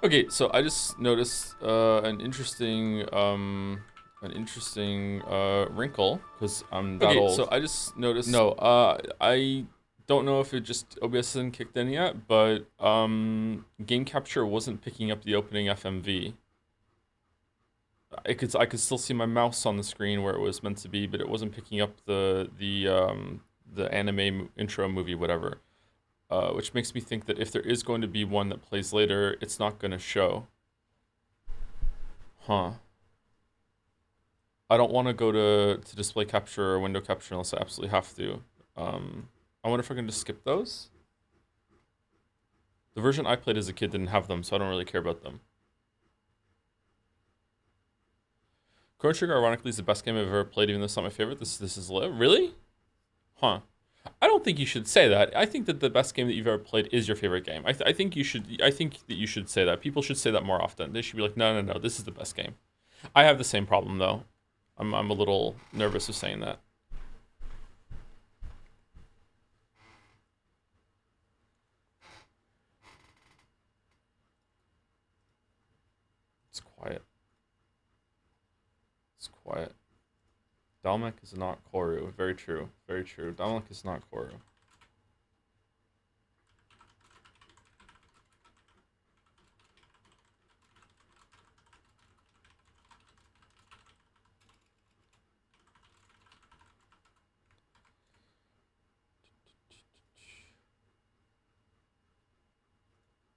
Okay, so I just noticed an interesting wrinkle because I'm that old. So I just noticed. No, I don't know if it just OBS hasn't kicked in yet, but game capture wasn't picking up the opening FMV. I could still see my mouse on the screen where it was meant to be, but it wasn't picking up the anime intro movie, whatever. Which makes me think that if there is going to be one that plays later, it's not going to show. Huh. I don't want to go to display capture or window capture unless I absolutely have to. I wonder if I can just skip those. The version I played as a kid didn't have them, so I don't really care about them. Chrono Trigger, ironically, is the best game I've ever played, even though it's not my favorite. This is Live. Really? Huh. I don't think you should say that. I think that the best game that you've ever played is your favorite game. I think you should. I think that you should say that. People should say that more often. They should be like, no, no, no, this is the best game. I have the same problem though. I'm a little nervous of saying that. It's quiet. It's quiet. Dalmek is not Koru. Very true. Very true. Dalmek is not Koru.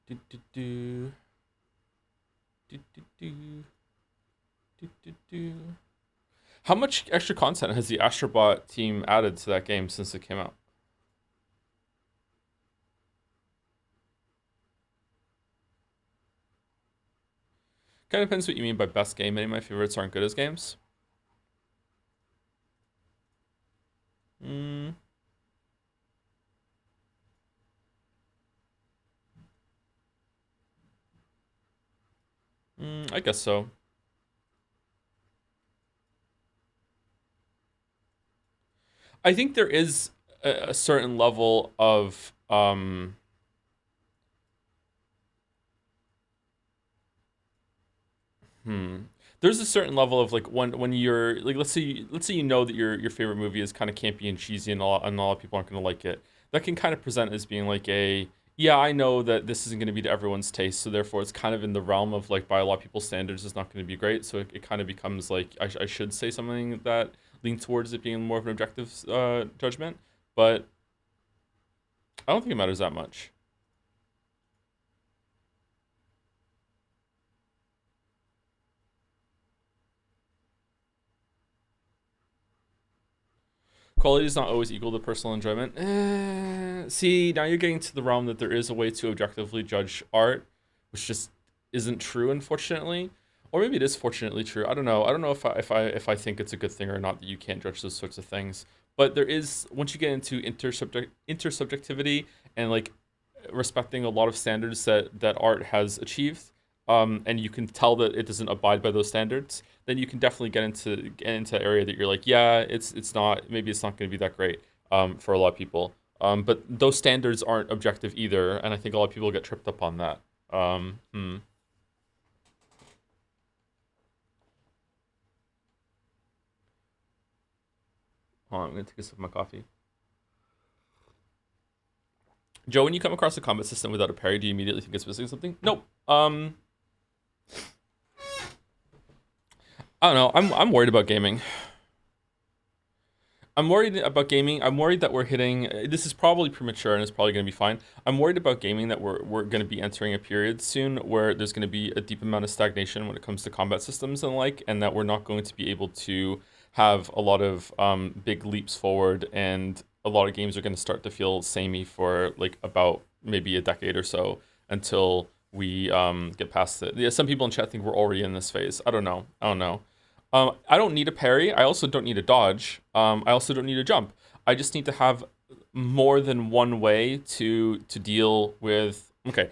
Do do do. Do do do. Do do do. How much extra content has the Astrobot team added to that game since it came out? Kind of depends what you mean by best game. Many of my favorites aren't good as games. Mm, I guess so. I think there is a certain level of hmm. There's a certain level of like when you're like let's say you know that your favorite movie is kind of campy and cheesy and a lot of people aren't gonna like it. That can kind of present as being like a yeah, I know that this isn't going to be to everyone's taste, so therefore it's kind of in the realm of like by a lot of people's standards, it's not going to be great. So it kind of becomes like I should say something that leans towards it being more of an objective judgment, but I don't think it matters that much. Quality is not always equal to personal enjoyment. See, now you're getting to the realm that there is a way to objectively judge art, which just isn't true, unfortunately. Or maybe it is fortunately true. I don't know. I don't know if I think it's a good thing or not that you can't judge those sorts of things. But there is once you get into intersubjectivity and like respecting a lot of standards that art has achieved, and you can tell that it doesn't abide by those standards, then you can definitely get into an area that you're like, yeah, it's not maybe it's not going to be that great for a lot of people. But those standards aren't objective either, and I think a lot of people get tripped up on that. Hmm. Hold on, I'm gonna take a sip of my coffee. Joe, when you come across a combat system without a parry, do you immediately think it's missing something? Nope. I don't know. I'm worried about gaming. I'm worried about gaming. I'm worried that we're hitting. This is probably premature and it's probably going to be fine. I'm worried about gaming that we're going to be entering a period soon where there's going to be a deep amount of stagnation when it comes to combat systems and like, and that we're not going to be able to have a lot of big leaps forward, and a lot of games are going to start to feel samey for like about maybe a decade or so until we get past it. Yeah, some people in chat think we're already in this phase. I don't know. I don't know. I don't need a parry. I also don't need a dodge. I also don't need a jump. I just need to have more than one way to deal with. Okay.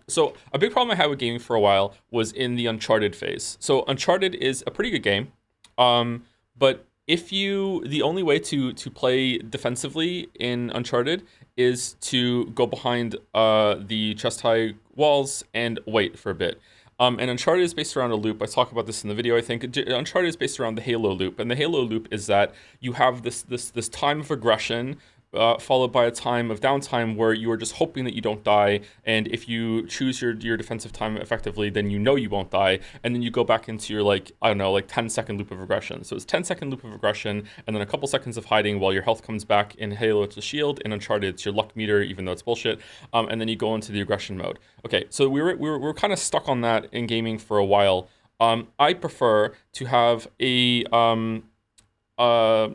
So a big problem I had with gaming for a while was in the Uncharted phase. So Uncharted is a pretty good game, but The only way to play defensively in Uncharted is to go behind the chest high walls and wait for a bit. And Uncharted is based around a loop. I talk about this in the video. I think Uncharted is based around the Halo loop, and the Halo loop is that you have this time of aggression, followed by a time of downtime where you are just hoping that you don't die. And if you choose your defensive time effectively, then you know you won't die. And then you go back into your, like, I don't know, like 10-second loop of aggression. So it's 10-second loop of aggression, and then a couple seconds of hiding while your health comes back. In Halo, it's a shield. In Uncharted, it's your luck meter, even though it's bullshit. And then you go into the aggression mode. Okay, so we were kind of stuck on that in gaming for a while. I prefer to have uh,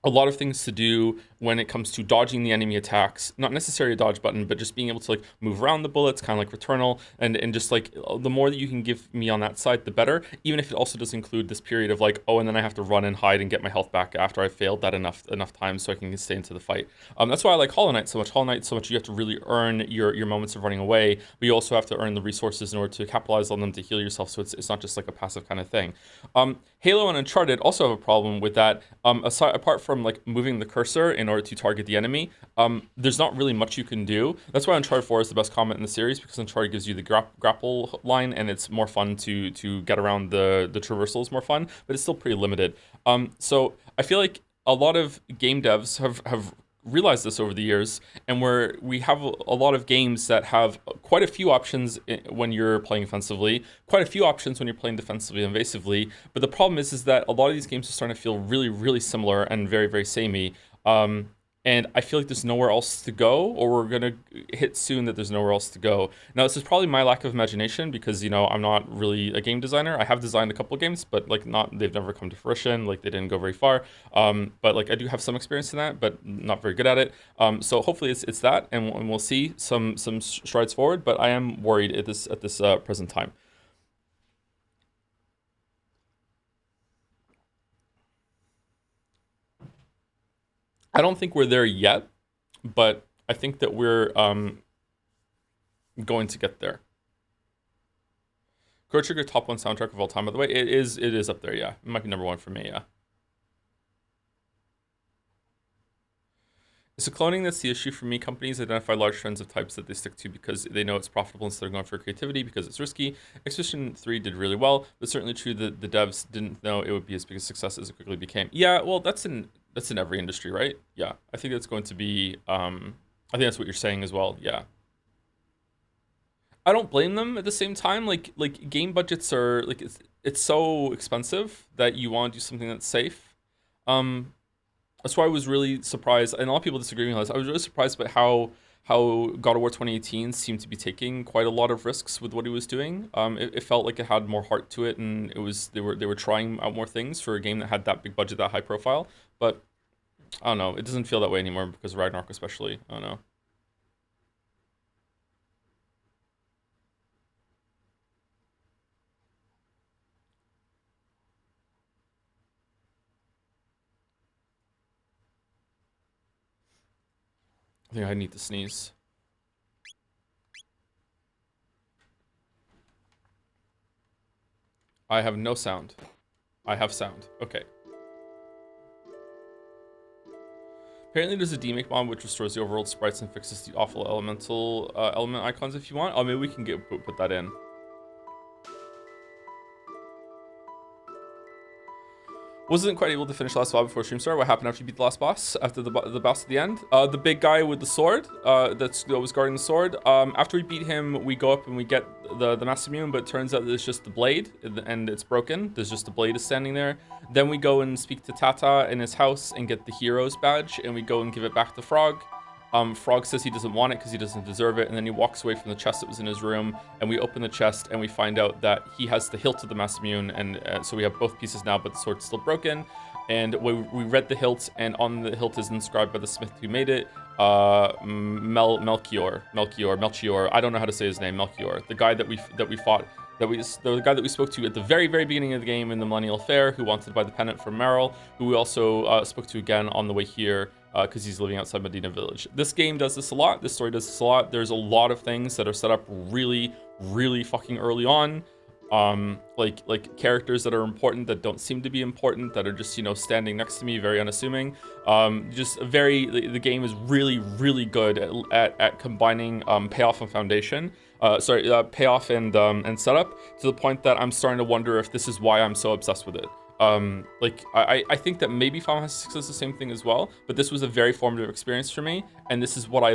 a lot of things to do when it comes to dodging the enemy attacks. Not necessarily a dodge button, but just being able to like move around the bullets, kind of like Returnal, and just like the more that you can give me on that side, the better. Even if it also does include this period of like, oh, and then I have to run and hide and get my health back after I failed that enough times so I can stay into the fight. That's why I like Hollow Knight so much. Hollow Knight so much you have to really earn your moments of running away, but you also have to earn the resources in order to capitalize on them to heal yourself. So it's not just like a passive kind of thing. Halo and Uncharted also have a problem with that. Apart from like moving the cursor in order to target the enemy, there's not really much you can do. That's why Uncharted 4 is the best combat in the series, because Uncharted gives you the grapple line, and it's more fun to get around the traversal is more fun, but it's still pretty limited. So I feel like a lot of game devs have realized this over the years, and where we have a lot of games that have quite a few options when you're playing offensively, quite a few options when you're playing defensively and evasively. But the problem is that a lot of these games are starting to feel really, really similar and very, very samey. And I feel like there's nowhere else to go, or we're gonna hit soon that there's nowhere else to go. Now, this is probably my lack of imagination, because I'm not really a game designer. I have designed a couple of games, but like they've never come to fruition. Like they didn't go very far. But like I do have some experience in that, but not very good at it. So hopefully it's that, and we'll see some strides forward. But I am worried at this present time. I don't think we're there yet, but I think that we're going to get there. Chrono Trigger top one soundtrack of all time, by the way. It is up there, yeah. It might be number one for me, yeah. It's the cloning that's the issue for me. Companies identify large trends of types that they stick to because they know it's profitable instead of going for creativity because it's risky. Expedition 3 did really well, but certainly true that the devs didn't know it would be as big a success as it quickly became. Yeah, well, that's in every industry, right? Yeah, I think that's going to be. I think that's what you're saying as well. Yeah, I don't blame them at the same time. Like game budgets are like it's so expensive that you want to do something that's safe. Um, that's why I was really surprised, and a lot of people disagree with this. I was really surprised by how God of War 2018 seemed to be taking quite a lot of risks with what he was doing. It felt like it had more heart to it, and they were trying out more things for a game that had that big budget, that high profile. But I don't know, it doesn't feel that way anymore because of Ragnarok, especially. I don't know. I think I need to sneeze. I have no sound. I have sound. Okay. Apparently there's a demake mod which restores the overworld sprites and fixes the awful elemental element icons if you want. Oh, maybe we can put that in. Wasn't quite able to finish the last boss before stream started. What happened after you beat the last boss? After the boss at the end? The big guy with the sword, that was guarding the sword. After we beat him, we go up and we get the Master Mune, but it turns out it's just the blade, and it's broken. There's just the blade is standing there. Then we go and speak to Tata in his house and get the hero's badge, and we go and give it back to Frog. Frog says he doesn't want it because he doesn't deserve it, and then he walks away from the chest that was in his room, and we open the chest and we find out that he has the hilt of the Masamune, and so we have both pieces now, but the sword's still broken. And we read the hilt, and on the hilt is inscribed by the smith who made it, Melchior. I don't know how to say his name. Melchior, the guy that we fought. The guy that we spoke to at the very, very beginning of the game in the Millennial Fair, who wanted to buy the pennant from Meryl, who we also spoke to again on the way here, because he's living outside Medina Village. This game does this a lot. This story does this a lot. There's a lot of things that are set up really, really fucking early on. Like characters that are important that don't seem to be important, that are just, you know, standing next to me, very unassuming. Just very, the game is really, really good at combining payoff and foundation. Payoff and setup, to the point that I'm starting to wonder if this is why I'm so obsessed with it. Like I think that maybe Final Fantasy VI is the same thing as well, but this was a very formative experience for me, and this is what I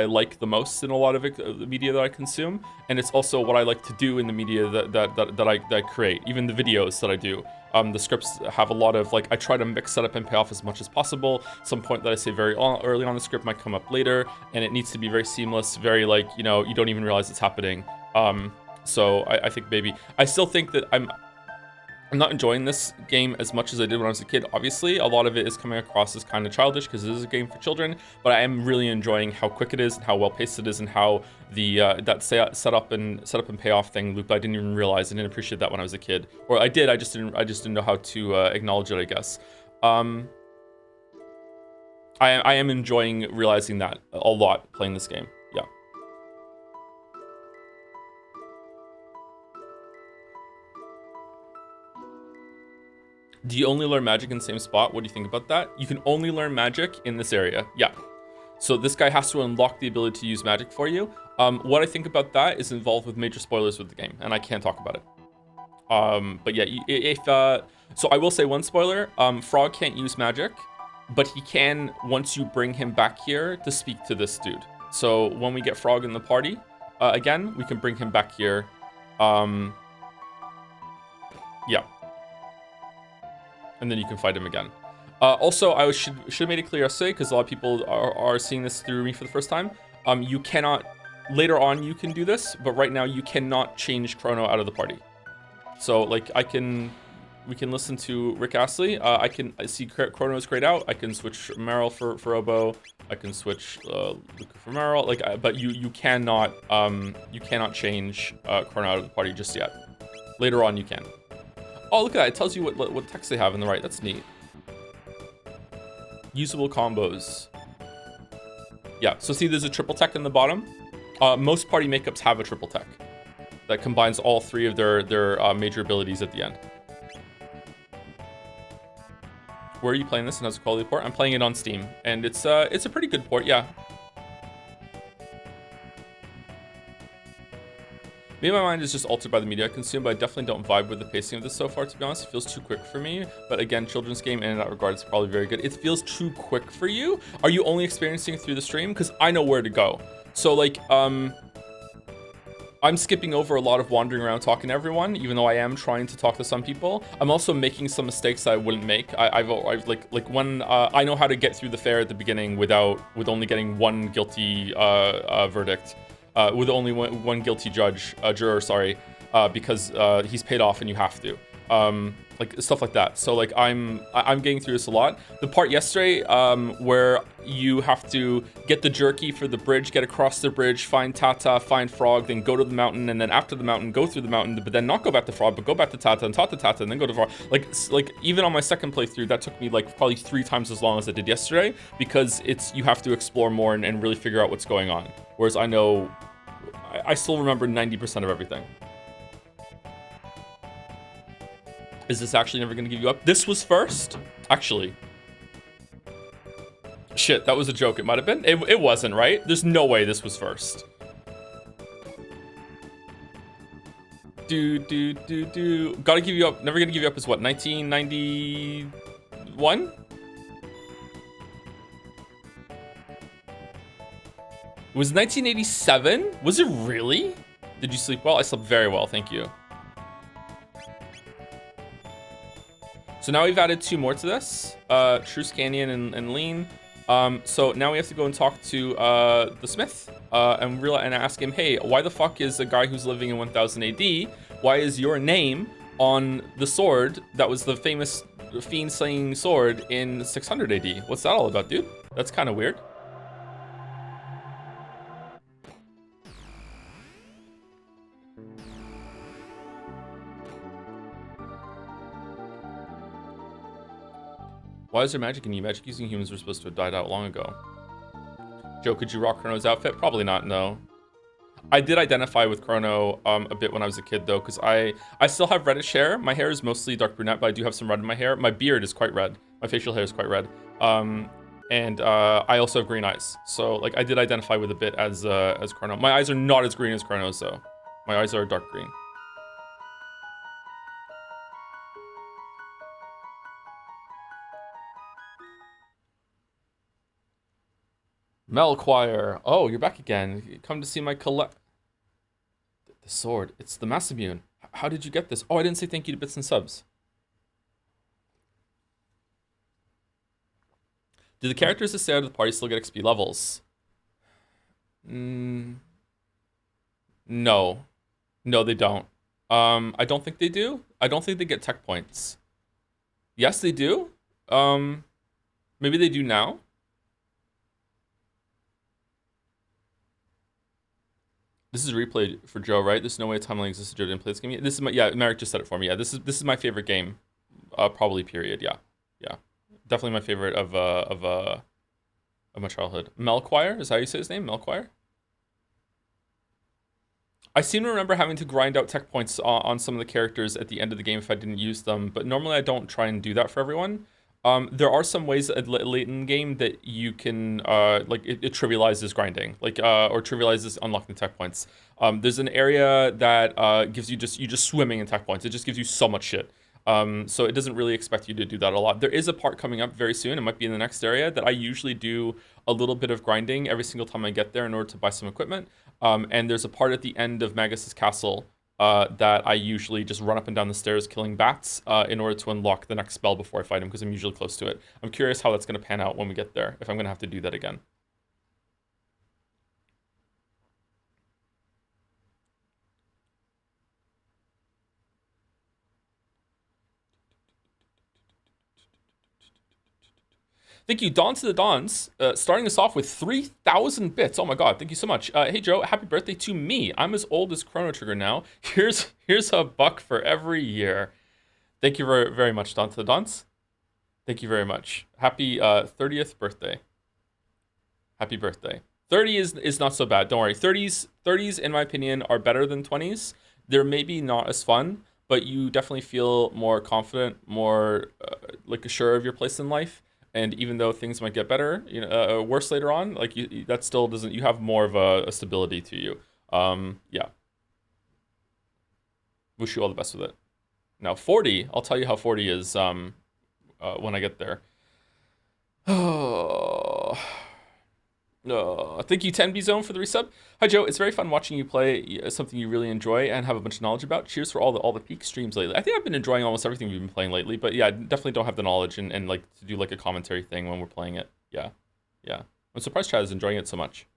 like the most in a lot of the media that I consume, and it's also what I like to do in the media that I create, even the videos that I do. The scripts have a lot of, like, I try to mix setup and payoff as much as possible. Some point that I say very early on the script might come up later, and it needs to be very seamless, very, like, you know, you don't even realize it's happening. So I think maybe I still think that I'm not enjoying this game as much as I did when I was a kid. Obviously, a lot of it is coming across as kind of childish because it is a game for children, but I am really enjoying how quick it is and how well paced it is, and how the setup and payoff thing loop, I didn't even realize. I didn't appreciate that when I was a kid, or I did. I just didn't know how to acknowledge it, I guess. I am enjoying realizing that a lot playing this game. Yeah. Do you only learn magic in the same spot? What do you think about that? You can only learn magic in this area. Yeah. So this guy has to unlock the ability to use magic for you. What I think about that is involved with major spoilers with the game, and I can't talk about it. But yeah, so I will say one spoiler. Frog can't use magic, but he can once you bring him back here to speak to this dude. So when we get Frog in the party, again, we can bring him back here. Yeah. And then you can fight him again. Also, I should have made it clear yesterday, because a lot of people are seeing this through me for the first time. You cannot, later on you can do this, but right now you cannot change Chrono out of the party. So, like, we can listen to Rick Astley. I see Chrono's grayed out. I can switch Meryl for Oboe. I can switch Luca for Meryl. Like, but you cannot change Chrono out of the party just yet. Later on you can. Oh, look at that. It tells you what text they have on the right. That's neat. Usable combos. Yeah, so see there's a triple tech in the bottom. Most party makeups have a triple tech that combines all three of their major abilities at the end. Where are you playing this, and how's the quality port? I'm playing it on Steam, and it's a pretty good port, yeah. Maybe my mind is just altered by the media I consume, but I definitely don't vibe with the pacing of this so far, to be honest. It feels too quick for me. But again, children's game, and in that regard, it's probably very good. It feels too quick for you? Are you only experiencing it through the stream? Because I know where to go. So, like, I'm skipping over a lot of wandering around talking to everyone, even though I am trying to talk to some people. I'm also making some mistakes that I wouldn't make. I've when I know how to get through the fair at the beginning with only getting one guilty verdict. With only one guilty juror, sorry, because he's paid off and you have to, like stuff like that. So like I'm getting through this a lot. The part yesterday where you have to get the jerky for the bridge, get across the bridge, find Tata, find Frog, then go to the mountain, and then after the mountain go through the mountain, but then not go back to Frog, but go back to Tata and talk to Tata, and then go to Frog. Like even on my second playthrough, that took me like probably 3 times as long as it did yesterday, because you have to explore more and really figure out what's going on. Whereas I still remember 90% of everything. Is this actually never going to give you up? This was first? Actually. Shit, that was a joke. It might have been. It wasn't, right? There's no way this was first. Gotta give you up. Never gonna give you up is what? 1991? It was 1987? Was it really? Did you sleep well? I slept very well, thank you. So now we've added 2 more to this. Truce Canyon and Lean. So now we have to go and talk to the smith and ask him, hey, why the fuck is a guy who's living in 1000 AD, why is your name on the sword that was the famous fiend-slaying sword in 600 AD? What's that all about, dude? That's kind of weird. Why is there magic in you? Magic using humans were supposed to have died out long ago. Joe, could you rock Chrono's outfit? Probably not, no. I did identify with Chrono a bit when I was a kid though, because I still have reddish hair. My hair is mostly dark brunette, but I do have some red in my hair. My beard is quite red. My facial hair is quite red. Um, and I also have green eyes. So like I did identify with a bit as Chrono. My eyes are not as green as Chrono's though. My eyes are dark green. Melchoir. Oh, you're back again. You come to see my collect. The sword. It's the Masamune. How did you get this? Oh, I didn't say thank you to bits and subs. Do the characters that stay out of the party still get XP levels? Mm, no. No, they don't. I don't think they do. I don't think they get tech points. Yes, they do. Um, Maybe they do now. This is replay for Joe, right? There's no way a timeline exists. Joe didn't play this game. This is my Merrick just said it for me. Yeah, this is my favorite game. Probably period. Yeah, yeah, definitely my favorite of my childhood. Melchoir is how you say his name. Melchoir. I seem to remember having to grind out tech points on some of the characters at the end of the game if I didn't use them, but normally I don't try and do that for everyone. There are some ways late in the game that you can like it trivializes grinding, like or trivializes unlocking tech points. There's an area that gives you just swimming in tech points. It just gives you so much shit. So it doesn't really expect you to do that a lot. There is a part coming up very soon. It might be in the next area that I usually do a little bit of grinding every single time I get there in order to buy some equipment. And there's a part at the end of Magus's castle that I usually just run up and down the stairs killing bats in order to unlock the next spell before I fight him because I'm usually close to it. I'm curious how that's going to pan out when we get there, if I'm going to have to do that again. Thank you, Dawn to the Dawns, starting us off with 3,000 bits. Oh my god, thank you so much. Hey Joe, happy birthday to me. I'm as old as Chrono Trigger now. Here's a buck for every year. Thank you very, very much, Dawn to the Dawns. Thank you very much. Happy 30th birthday. Happy birthday. 30 is not so bad. Don't worry. 30s in my opinion are better than 20s. They're maybe not as fun, but you definitely feel more confident, more like sure of your place in life. And even though things might get better, worse later on, like that still doesn't. You have more of a stability to you. Yeah. Wish you all the best with it. Now 40, I'll tell you how 40 is when I get there. Oh. Thank you, 10B Zone, for the resub. Hi, Joe. It's very fun watching you play something you really enjoy and have a bunch of knowledge about. Cheers for all the peak streams lately. I think I've been enjoying almost everything we've been playing lately, but yeah, I definitely don't have the knowledge and like to do like a commentary thing when we're playing it. Yeah, yeah. I'm surprised Chad is enjoying it so much.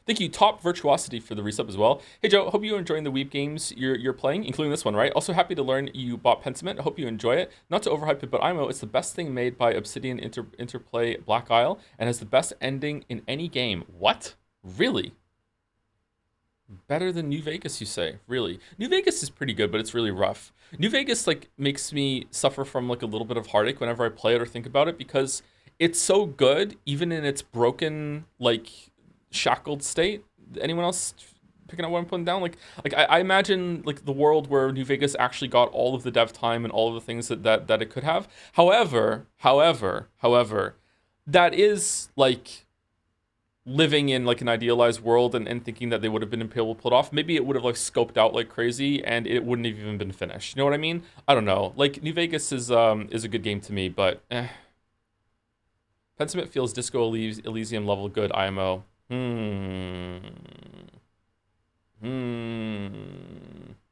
Thank you, Top Virtuosity, for the resub as well. Hey Joe, hope you're enjoying the Weeb games you're playing, including this one, right? Also happy to learn you bought Pentiment. I hope you enjoy it. Not to overhype it, but IMO, it's the best thing made by Obsidian Interplay Black Isle and has the best ending in any game. What? Really? Better than New Vegas, you say? Really? New Vegas is pretty good, but it's really rough. New Vegas like makes me suffer from like a little bit of heartache whenever I play it or think about it because it's so good, even in its broken like shackled state. Anyone else picking up what I'm putting down? Like I imagine like the world where New Vegas actually got all of the dev time and all of the things that it could have. However, that is like living in like an idealized world and thinking that they would have been able to pull it off. Maybe it would have like scoped out like crazy and it wouldn't have even been finished. You know what I mean? I don't know. Like New Vegas is a good game to me, but Pentiment feels Disco Elysium level good IMO. Hmm. Hmm.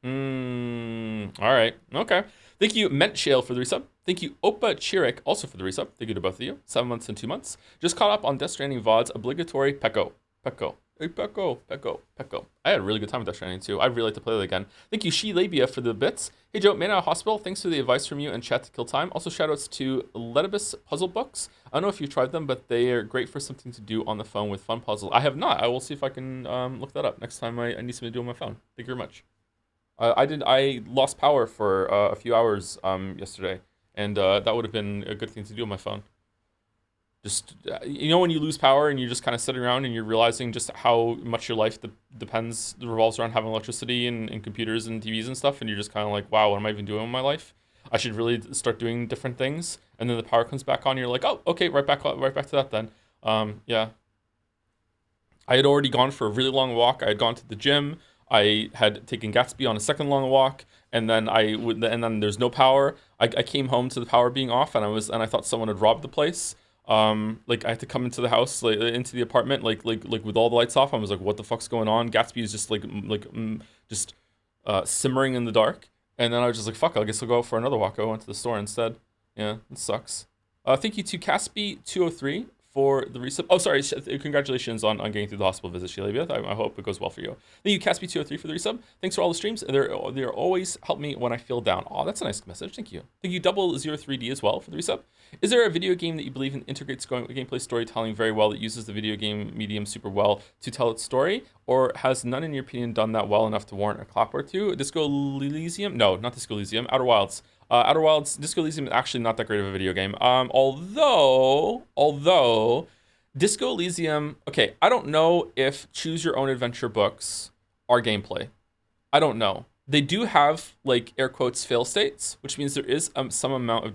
Hmm. All right. Okay. Thank you, Mentshale, for the resub. Thank you, Opa Chirik, also for the resub. Thank you to both of you. 7 months and 2 months. Just caught up on Death Stranding VOD's obligatory Pecco. Pecco. Hey, Pecco. Pecco. Pecco. I had a really good time with Death Stranding, too. I'd really like to play that again. Thank you, She Labia, for the bits. Hey, Joe, Man Out of Hospital. Thanks for the advice from you and chat to kill time. Also, shoutouts to Letibus Puzzle Books. I don't know if you've tried them, but they are great for something to do on the phone with fun puzzles. I have not. I will see if I can look that up next time I need something to do on my phone. Thank you very much. I lost power for a few hours yesterday, and that would have been a good thing to do on my phone. Just when you lose power and you're just kind of sitting around and you're realizing just how much your life depends revolves around having electricity and computers and TVs and stuff, and you're just kind of like, wow, what am I even doing with my life? I should really start doing different things. And then the power comes back on, and you're like, oh, okay, right back to that then. Yeah, I had already gone for a really long walk. I had gone to the gym. I had taken Gatsby on a second long walk, and then and then there's no power. I came home to the power being off, and I thought someone had robbed the place. Like I had to come into the house, like into the apartment, like with all the lights off. I was like, what the fuck's going on? Gatsby is just just simmering in the dark. And then I was just like, fuck, I guess I'll go out for another walk. I went to the store instead. Yeah, it sucks. Thank you to Caspi203 for the resub. Oh, sorry. Congratulations on getting through the hospital visit, Sheila. I hope it goes well for you. Thank you, Caspi203 for the resub. Thanks for all the streams. They're always help me when I feel down. Oh, that's a nice message. Thank you. Thank you, Double03D as well for the resub. Is there a video game that you believe in integrates gameplay storytelling very well, that uses the video game medium super well to tell its story, or has none, in your opinion, done that well enough to warrant a clap or two? Disco Elysium? No, not Disco Elysium. Outer Wilds. Outer Wilds, Disco Elysium is actually not that great of a video game. Although Disco Elysium, okay, I don't know if choose your own adventure books are gameplay. I don't know. They do have like air quotes fail states, which means there is some amount of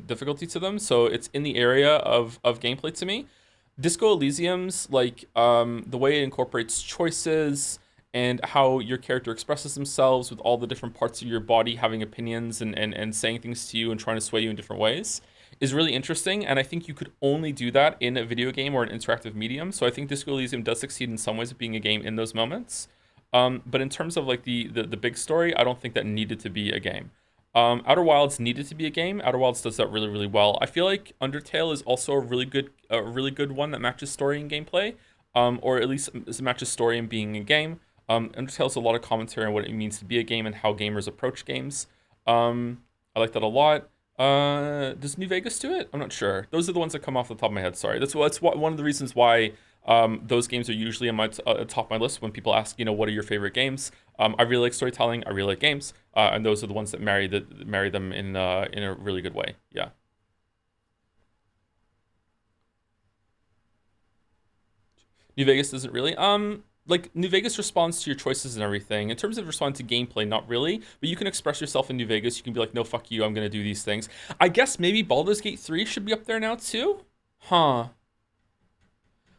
difficulty to them. So it's in the area of gameplay to me. Disco Elysium's like the way it incorporates choices and how your character expresses themselves with all the different parts of your body having opinions and saying things to you and trying to sway you in different ways is really interesting. And I think you could only do that in a video game or an interactive medium. So I think Disco Elysium does succeed in some ways of being a game in those moments. But in terms of like the big story, I don't think that needed to be a game. Outer Wilds needed to be a game. Outer Wilds does that really, really well. I feel like Undertale is also a really good one that matches story and gameplay, or at least matches story and being a game. Undertale has a lot of commentary on what it means to be a game and how gamers approach games. I like that a lot. Does New Vegas do it? I'm not sure. Those are the ones that come off the top of my head. Sorry. That's one of the reasons why those games are usually on my top of my list when people ask, what are your favorite games? I really like storytelling. I really like games, and those are the ones that marry them in a really good way. Yeah. New Vegas doesn't really. Like New Vegas responds to your choices and everything. In terms of responding to gameplay, not really. But you can express yourself in New Vegas. You can be like, no, fuck you. I'm gonna do these things. I guess maybe Baldur's Gate 3 should be up there now too. Huh.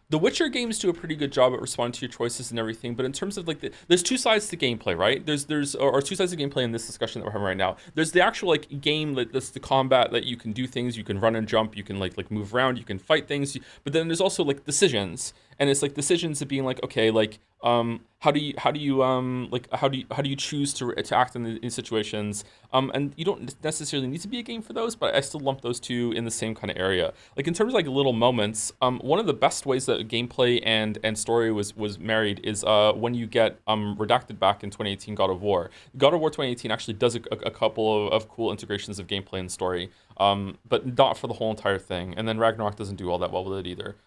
The Witcher games do a pretty good job at responding to your choices and everything, but in terms of like there's two sides to gameplay, right? There's or two sides of gameplay in this discussion that we're having right now. There's the actual like game that's the combat that you can do things, you can run and jump, you can like move around, you can fight things, but then there's also like decisions, and it's like decisions of being like, okay, like how do you choose to act in situations, and you don't necessarily need to be a game for those, but I still lump those two in the same kind of area. Like in terms of like little moments, one of the best ways that gameplay and story was married is when you get Redacted back in 2018 God of War. God of War 2018 actually does a couple of cool integrations of gameplay and story, but not for the whole entire thing. And then Ragnarok doesn't do all that well with it either.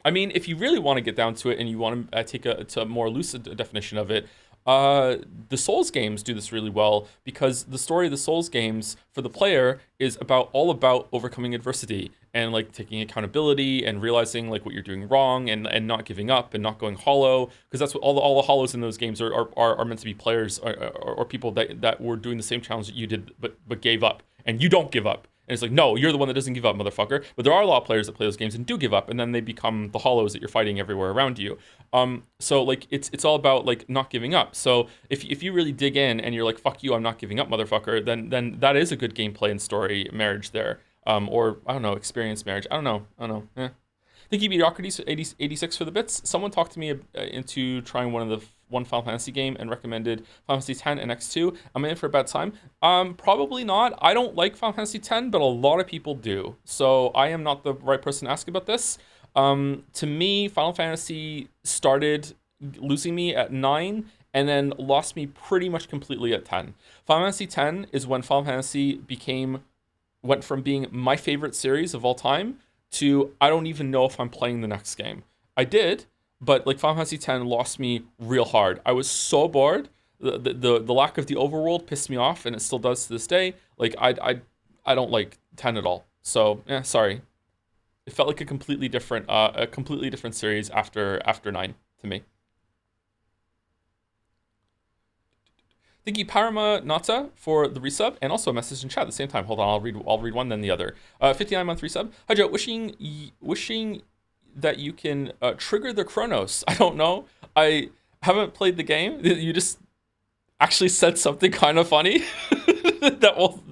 I mean, if you really want to get down to it and you want to take a more lucid definition of it, the Souls games do this really well, because the story of the Souls games for the player is all about overcoming adversity and like taking accountability and realizing like what you're doing wrong and not giving up and not going hollow, because that's what all the hollows in those games are meant to be players or people that were doing the same challenge that you did but gave up, and you don't give up. And it's like, no, you're the one that doesn't give up, motherfucker. But there are a lot of players that play those games and do give up, and then they become the hollows that you're fighting everywhere around you. So like it's all about like not giving up. So if you really dig in and you're like, fuck you, I'm not giving up, motherfucker, then that is a good gameplay and story marriage there. Or I don't know, experience marriage. I don't know. Thank you, Mediocrities 86 for the bits. Someone talked to me into trying one Final Fantasy game and recommended Final Fantasy X and X2. Am I in for a bad time? Probably not. I don't like Final Fantasy X, but a lot of people do. So I am not the right person to ask about this. To me, Final Fantasy started losing me at 9 and then lost me pretty much completely at 10. Final Fantasy X is when Final Fantasy went from being my favorite series of all time to I don't even know if I'm playing the next game. I did, but like Final Fantasy X lost me real hard. I was so bored. The lack of the overworld pissed me off, and it still does to this day. Like I don't like 10 at all. So yeah, sorry. It felt like a completely different series after 9 to me. Thank you, Parama Nata, for the resub, and also a message in chat at the same time. Hold on, I'll read one then the other. 59-month resub. Hi Joe, wishing that you can trigger the Chronos. I don't know. I haven't played the game. You just actually said something kind of funny that will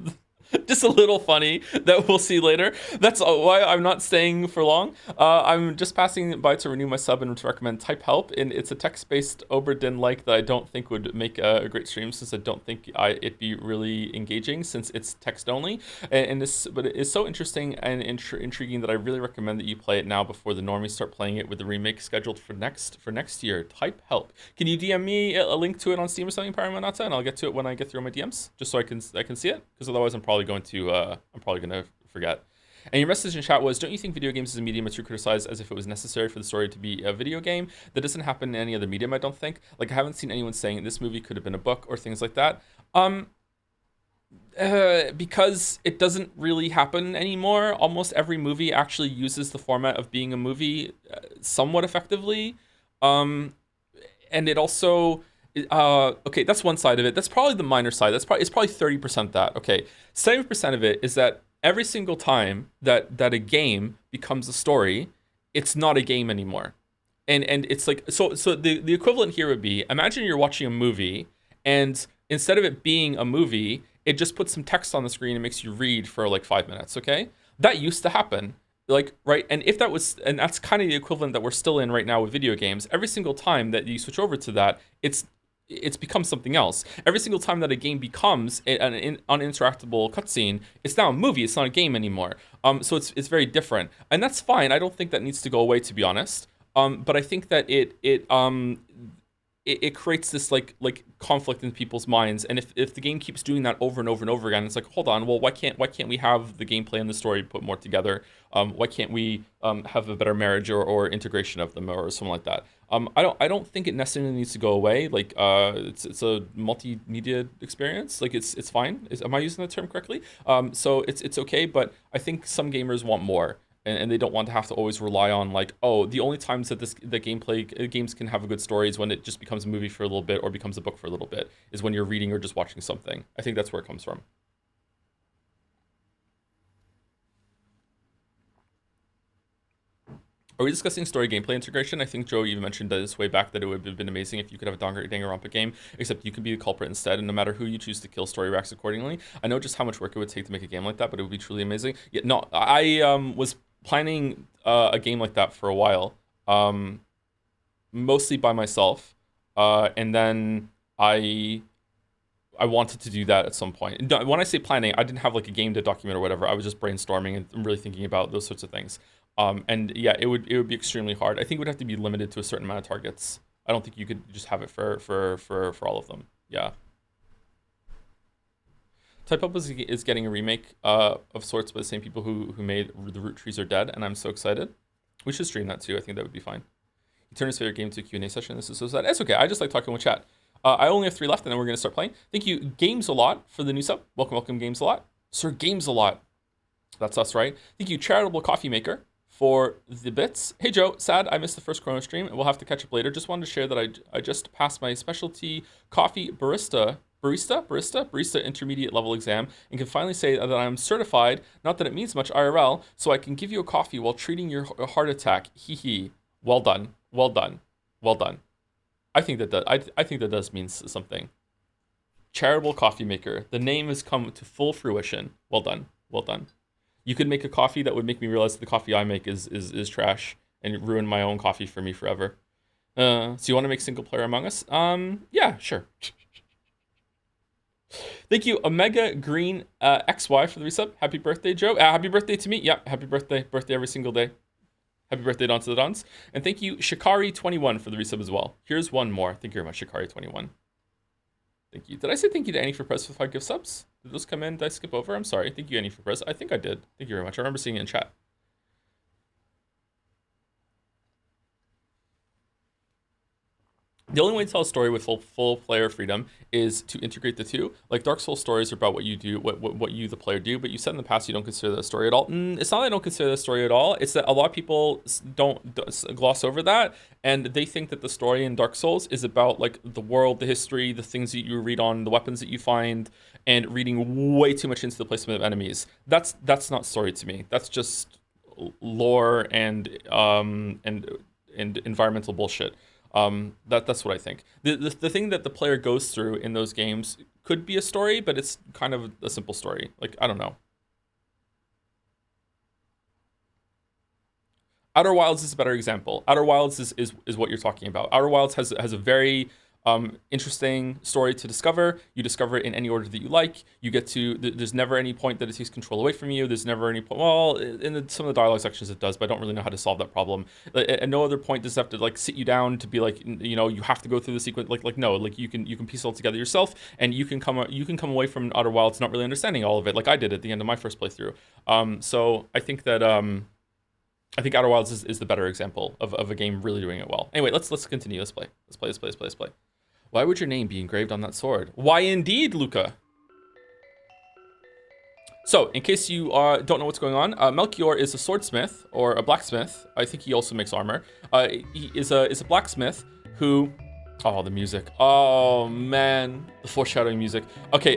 just a little funny that we'll see later. That's why I'm not staying for long. I'm just passing by to renew my sub and to recommend Type Help, and it's a text-based Oberdin like that I don't think would make a great stream, since I don't think it'd be really engaging since it's text only. But it is so interesting and intriguing that I really recommend that you play it now before the normies start playing it with the remake scheduled for next year. Type Help. Can you DM me a link to it on Steam or something, Paramanata, and I'll get to it when I get through my DMs, just so I can see it, because otherwise I'm probably going to forget. And your message in chat was, don't you think video games as a medium are too criticized as if it was necessary for the story to be a video game? That doesn't happen in any other medium, I don't think. Like, I haven't seen anyone saying this movie could have been a book or things like that. Because it doesn't really happen anymore. Almost every movie actually uses the format of being a movie somewhat effectively. And it also... okay, that's one side of it. That's probably the minor side. It's probably 30% that. Okay, 70% of it is that every single time that a game becomes a story, it's not a game anymore. And it's like, so the equivalent here would be, imagine you're watching a movie, and instead of it being a movie, it just puts some text on the screen and makes you read for like 5 minutes. Okay, that used to happen. Like, right, and that's kind of the equivalent that we're still in right now with video games. Every single time that you switch over to that, it's become something else. Every single time that a game becomes an uninteractable cutscene, it's now a movie. It's not a game anymore. So it's very different, and that's fine. I don't think that needs to go away, to be honest. But I think that it creates this like conflict in people's minds, and if the game keeps doing that over and over and over again, it's like, hold on, well, why can't we have the gameplay and the story put more together? Why can't we have a better marriage or integration of them or something like that? I don't think it necessarily needs to go away. Like, it's a multimedia experience. Like, it's fine. Am I using that term correctly? So it's okay, but I think some gamers want more. And they don't want to have to always rely on, like, oh, the only times that the games can have a good story is when it just becomes a movie for a little bit or becomes a book for a little bit, is when you're reading or just watching something. I think that's where it comes from. Are we discussing story gameplay integration? I think Joe even mentioned this way back, that it would have been amazing if you could have a Danganronpa game, except you could be the culprit instead, and no matter who you choose to kill, story reacts accordingly. I know just how much work it would take to make a game like that, but it would be truly amazing. Yeah, no, I was planning a game like that for a while, mostly by myself, and then I wanted to do that at some point. When I say planning, I didn't have like a game to document or whatever. I was just brainstorming and really thinking about those sorts of things. And yeah, it would be extremely hard. I think it would have to be limited to a certain amount of targets. I don't think you could just have it for all of them. Yeah. Type Up is getting a remake of sorts by the same people who made The Root Trees Are Dead, and I'm so excited. We should stream that too. I think that would be fine. He turned his favorite game to a Q&A session. This is so sad. It's okay. I just like talking with chat. I only have 3 left, and then we're going to start playing. Thank you, Games a Lot, for the new sub. Welcome, Games a Lot. Sir Games a Lot. That's us, right? Thank you, Charitable Coffee Maker, for the bits. Hey Joe, sad I missed the first Chrono stream. We'll have to catch up later. Just wanted to share that I just passed my specialty coffee barista intermediate level exam, and can finally say that I'm certified. Not that it means much IRL, so I can give you a coffee while treating your heart attack. Hee hee. Well done. I think that does mean something. Charitable Coffee Maker. The name has come to full fruition. Well done. You could make a coffee that would make me realize that the coffee I make is trash and ruin my own coffee for me forever. So you want to make single player Among Us? Yeah, sure. Thank you, Omega Green XY, for the resub. Happy birthday, Joe. Happy birthday to me. Yeah, happy birthday. Birthday every single day. Happy birthday, Don to the Dons. And thank you, Shikari21, for the resub as well. Here's one more. Thank you very much, Shikari21. Thank you. Did I say thank you to Annie for Press with 5 gift subs? Did those come in? Did I skip over? I'm sorry. Thank you, Annie, for Press. I think I did. Thank you very much. I remember seeing it in chat. The only way to tell a story with full player freedom is to integrate the two. Like Dark Souls stories are about what you do, what you the player do. But you said in the past you don't consider that a story at all. It's not that I don't consider that a story at all. It's that a lot of people don't gloss over that, and they think that the story in Dark Souls is about like the world, the history, the things that you read on, the weapons that you find, and reading way too much into the placement of enemies. That's not story to me. That's just lore and environmental bullshit. That's what I think. The thing that the player goes through in those games could be a story, but it's kind of a simple story. Like, I don't know. Outer Wilds is a better example. Outer Wilds is what you're talking about. Outer Wilds has a very interesting story to discover. You discover it in any order that you like. You get to there's never any point that it takes control away from you. There's never any point. Well, some of the dialogue sections it does, but I don't really know how to solve that problem. At no other point does it have to like sit you down to be like, you know, you have to go through the sequence. Like no, like you can piece it all together yourself, and you can come away from Outer Wilds not really understanding all of it, like I did at the end of my first playthrough. So I think that I think Outer Wilds is the better example of a game really doing it well. Anyway, let's continue. Let's play. Why would your name be engraved on that sword? Why indeed, Luca? So, in case you don't know what's going on, Melchior is a swordsmith or a blacksmith. I think he also makes armor. He is a blacksmith who, oh, the music. Oh man, the foreshadowing music. Okay,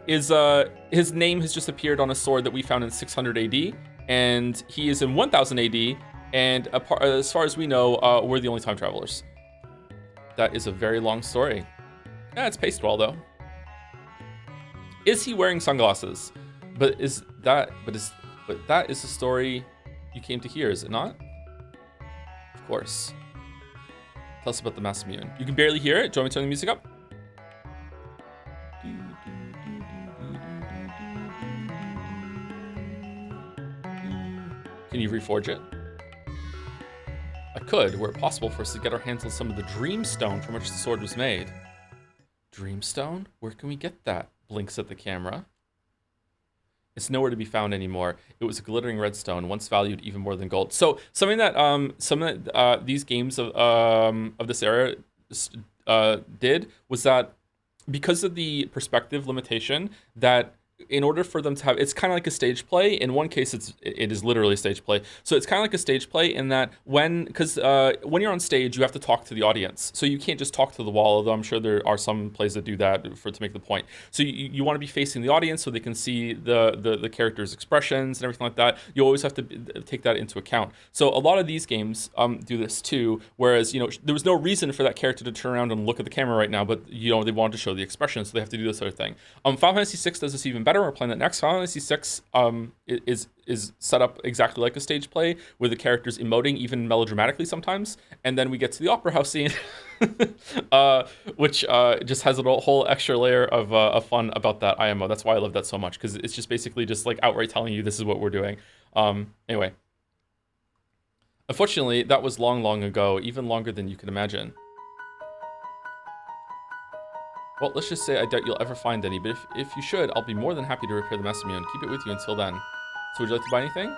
his name has just appeared on a sword that we found in 600 AD, and he is in 1000 AD. And as far as we know, we're the only time travelers. That is a very long story. Yeah, it's paced well though. Is he wearing sunglasses? But that is the story you came to hear, is it not? Of course. Tell us about the Masamune. You can barely hear it. Do you want me to turn the music up? Can you reforge it? I could, were it possible for us to get our hands on some of the Dreamstone from which the sword was made. Dreamstone? Where can we get that? Blinks at the camera. It's nowhere to be found anymore. It was a glittering redstone, once valued even more than gold. So something that these games of this era did was that because of the perspective limitation, that in order for them to have, it's kind of like a stage play. In one case, it is literally a stage play. So it's kind of like a stage play in that because when you're on stage, you have to talk to the audience. So you can't just talk to the wall, although I'm sure there are some plays that do that to make the point. So you want to be facing the audience so they can see the characters' expressions and everything like that. You always have to take that into account. So a lot of these games do this too, whereas, you know, there was no reason for that character to turn around and look at the camera right now, but, you know, they wanted to show the expression, so they have to do this other thing. Final Fantasy VI does this even better. We're playing that next. Final Fantasy VI is set up exactly like a stage play, with the characters emoting even melodramatically sometimes, and then we get to the opera house scene, which just has a whole extra layer of fun about that IMO. That's why I love that so much, because it's just basically just like outright telling you this is what we're doing. Anyway, unfortunately, that was long ago, even longer than you can imagine. Well, let's just say I doubt you'll ever find any, but if you should, I'll be more than happy to repair the Masamune and keep it with you until then. So would you like to buy anything?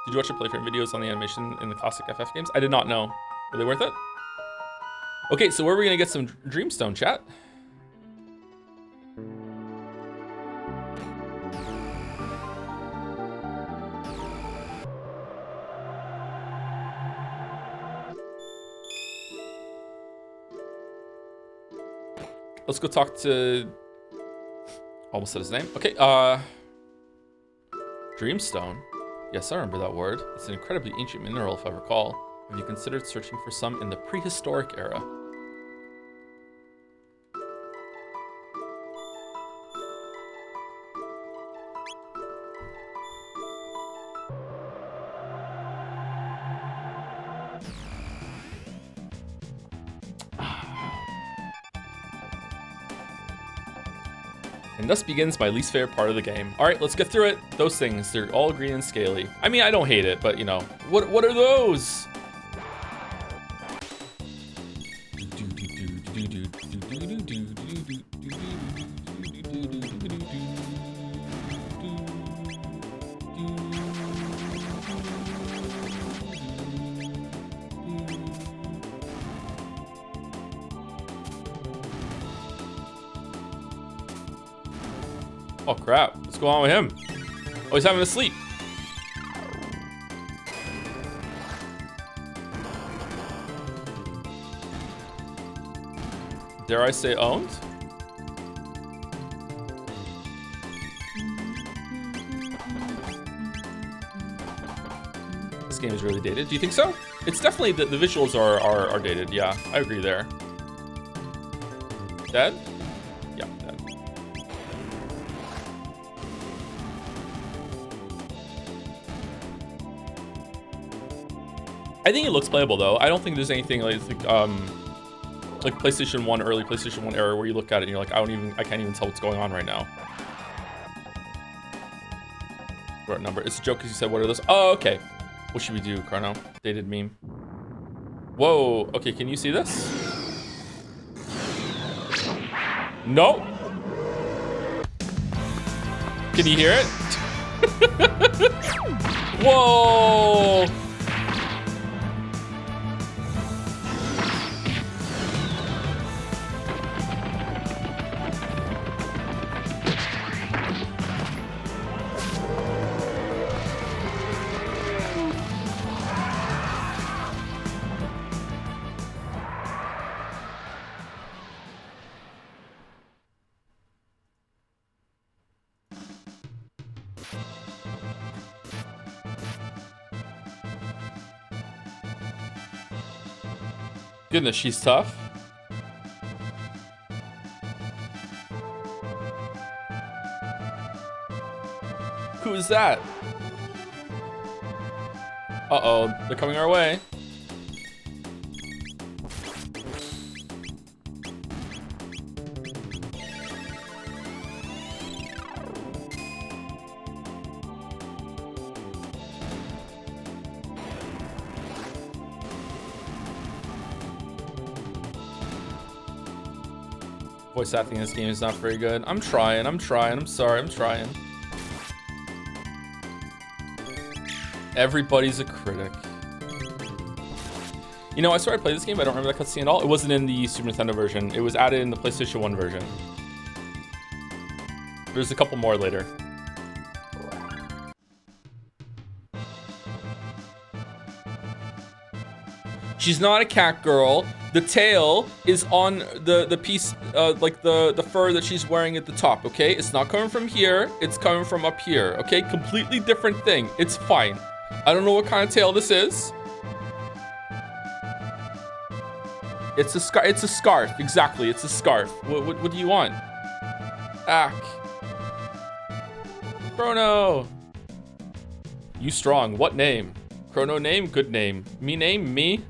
Did you watch the playthrough videos on the animation in the classic FF games? I did not know. Were they worth it? Okay, so where are we gonna get some Dreamstone, chat? Let's go talk to... Almost said his name. Okay, Dreamstone. Yes, I remember that word. It's an incredibly ancient mineral, if I recall. Have you considered searching for some in the prehistoric era? And thus begins my least favorite part of the game. All right, let's get through it. Those things, they're all green and scaly. I mean, I don't hate it, but you know, what are those? Oh crap, what's going on with him? Oh, he's having a sleep. Dare I say owned? This game is really dated. Do you think so? It's definitely, the visuals are dated. Yeah, I agree there. Dead? Yeah, dead. I think it looks playable though. I don't think there's anything like PlayStation 1, early PlayStation 1 era where you look at it and you're like, I can't even tell what's going on right now. What number? It's a joke because you said, what are those? Oh, okay. What should we do, Chrono? Dated meme. Whoa, okay, can you see this? No. Can you hear it? Whoa. Goodness, she's tough. Who is that? Uh-oh, they're coming our way. Voice acting in this game is not very good. I'm trying. I'm sorry, I'm trying. Everybody's a critic. You know, I started to play this game, but I don't remember that cutscene at all. It wasn't in the Super Nintendo version. It was added in the PlayStation 1 version. There's a couple more later. She's not a cat girl. The tail is on the piece, like the fur that she's wearing at the top, okay? It's not coming from here, it's coming from up here, okay? Completely different thing. It's fine. I don't know what kind of tail this is. It's a scarf, exactly, it's a scarf. What do you want? Ack. Chrono! You strong, what name? Chrono name, good name. Me name, me.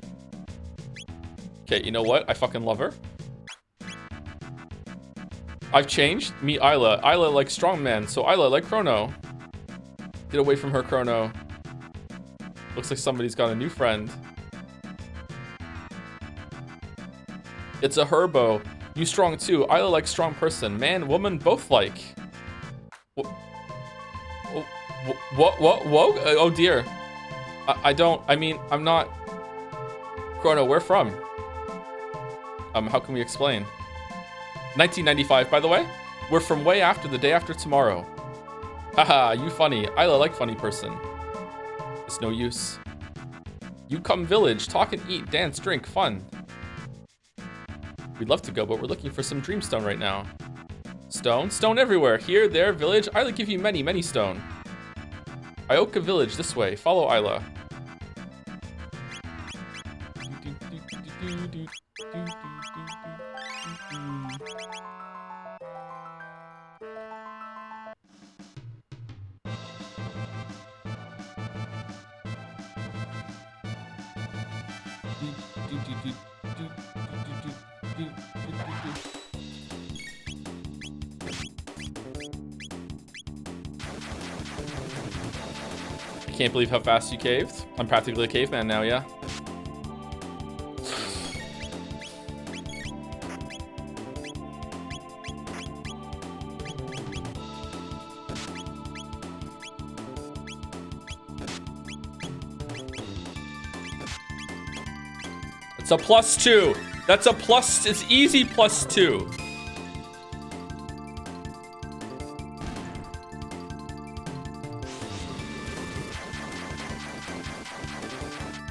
Okay, you know what? I fucking love her. I've changed. Me, Isla. Isla like strongman, so Isla like Chrono. Get away from her, Chrono. Looks like somebody's got a new friend. It's a herbo. You strong too. Isla like strong person. Man, woman, both like. What? Whoa? Oh dear. I'm not. Chrono, where from? How can we explain? 1995, by the way. We're from way after the day after tomorrow. Haha, you funny. I like funny person. It's no use. You come village, talk and eat, dance, drink, fun. We'd love to go, but we're looking for some dreamstone right now. Stone? Stone everywhere. Here, there, village. Isla give you many, many stone. Ioka village, this way. Follow Isla. I can't believe how fast you caved. I'm practically a caveman now, yeah? It's a +2. That's a plus, it's easy +2.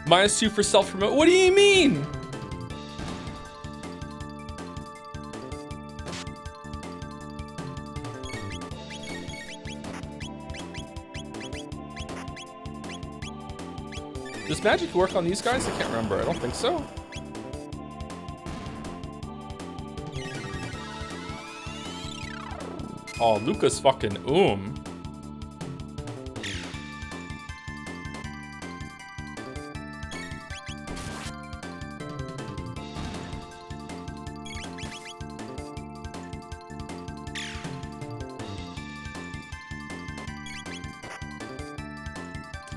-2 for self-promote. What do you mean? Does magic work on these guys? I can't remember. I don't think so. Oh, Luca's fucking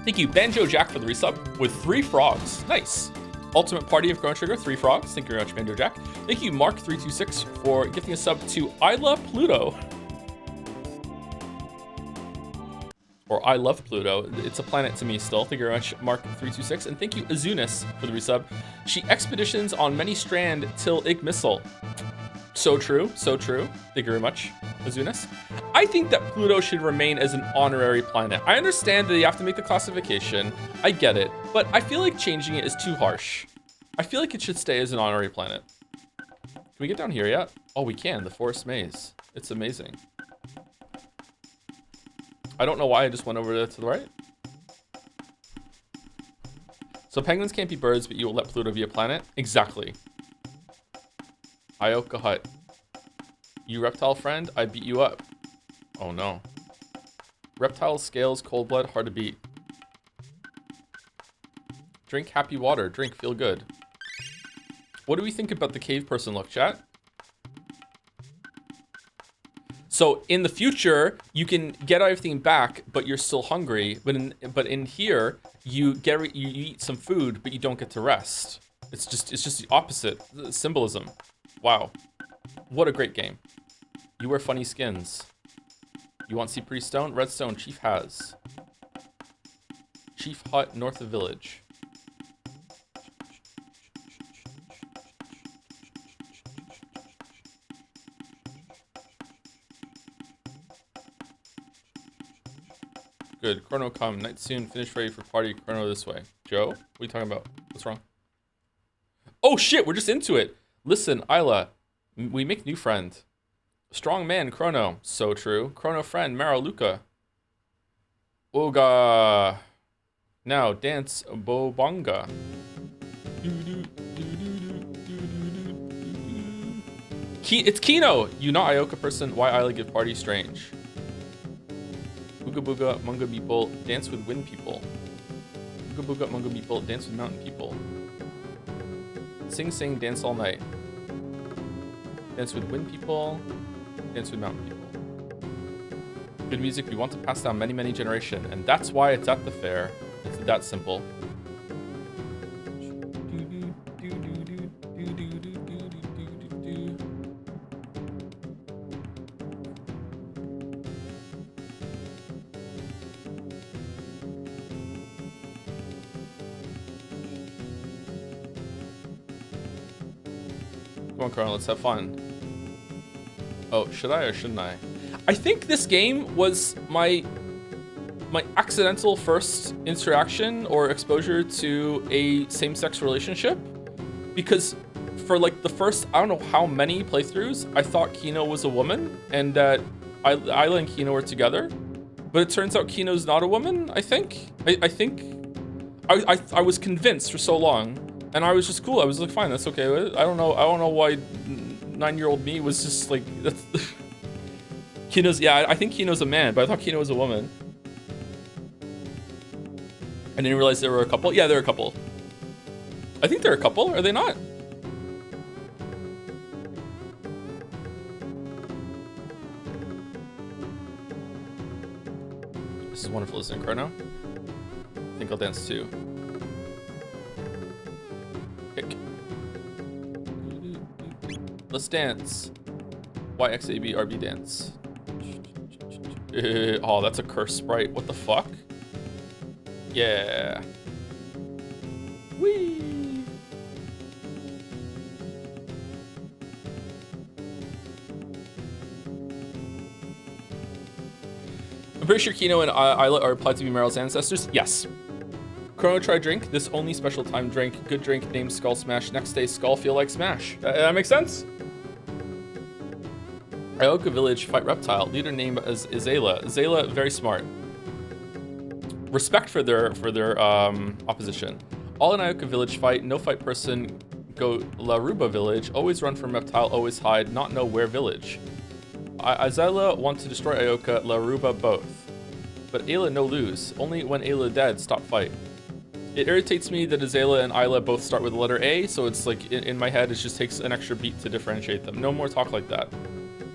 Thank you, Banjo Jack, for the resub with 3 frogs. Nice. Ultimate Party of Chrono Trigger, 3 frogs. Thank you very much, Banjo Jack. Thank you, Mark326, for gifting a sub to I Love Pluto. Or I Love Pluto. It's a planet to me still. Thank you very much, Mark326. And thank you, Azunis, for the resub. She expeditions on many strand till Ig Missile. So true, so true. Thank you very much, Azunis. I think that Pluto should remain as an honorary planet. I understand that you have to make the classification. I get it. But I feel like changing it is too harsh. I feel like it should stay as an honorary planet. Can we get down here yet? Oh, we can. The Forest Maze. It's amazing. I don't know why I just went over there to the right. So penguins can't be birds, but you will let Pluto be a planet? Exactly. Ioka Hut. You reptile friend, I beat you up. Oh no. Reptile scales, cold blood, hard to beat. Drink happy water, drink, feel good. What do we think about the cave person look, chat? So in the future, you can get everything back, but you're still hungry. But in here, you eat some food, but you don't get to rest. It's just the opposite symbolism. Wow, what a great game. You wear funny skins. You want Cypress Stone? Redstone, Chief has. Chief Hut, north of village. Good. Chrono come. Night soon. Finish ready for party. Chrono this way. Joe? What are you talking about? What's wrong? Oh shit, we're just into it. Listen, Isla. We make new friend. Strong man, Chrono. So true. Chrono friend, Maro Luca. Oga. Now, dance Bobonga. It's Kino! You not Ioka person. Why Isla give party strange? Booga booga, munga people, dance with wind people. Booga booga, munga people, dance with mountain people. Sing sing, dance all night. Dance with wind people, dance with mountain people. Good music we want to pass down many, many generations, and that's why it's at the fair. It's that simple. Come on, Chrono, let's have fun. Oh, should I or shouldn't I? I think this game was my accidental first interaction or exposure to a same-sex relationship, because for like the first, I don't know how many playthroughs, I thought Kino was a woman and that Isla and Kino were together, but it turns out Kino's not a woman. I think I was convinced for so long. And I was just cool. I was like, fine, that's okay. I don't know why 9-year-old me was just like, that's Kino's, yeah, I think Kino's a man, but I thought Kino was a woman. I didn't realize they were a couple. Yeah, they're a couple. I think they're a couple, are they not? This is wonderful, isn't it, Chrono? I think I'll dance too. Let's dance. YXABRB dance. Oh, that's a cursed sprite. What the fuck? Yeah. Whee! I'm pretty sure Kino and Isla are applied to be Meryl's ancestors. Yes. Chrono, try drink. This only special time drink. Good drink named Skull Smash. Next day, Skull feel like Smash. That makes sense? Ioka Village fight reptile. Leader name is Azala. Azala, very smart. Respect for their opposition. All in Ioka Village fight. No fight person go Laruba Village. Always run from reptile. Always hide. Not know where village. Azala want to destroy Ioka. Laruba both. But Ayla no lose. Only when Ayla dead stop fight. It irritates me that Azala and Ayla both start with the letter A, so it's like in my head it just takes an extra beat to differentiate them. No more talk like that.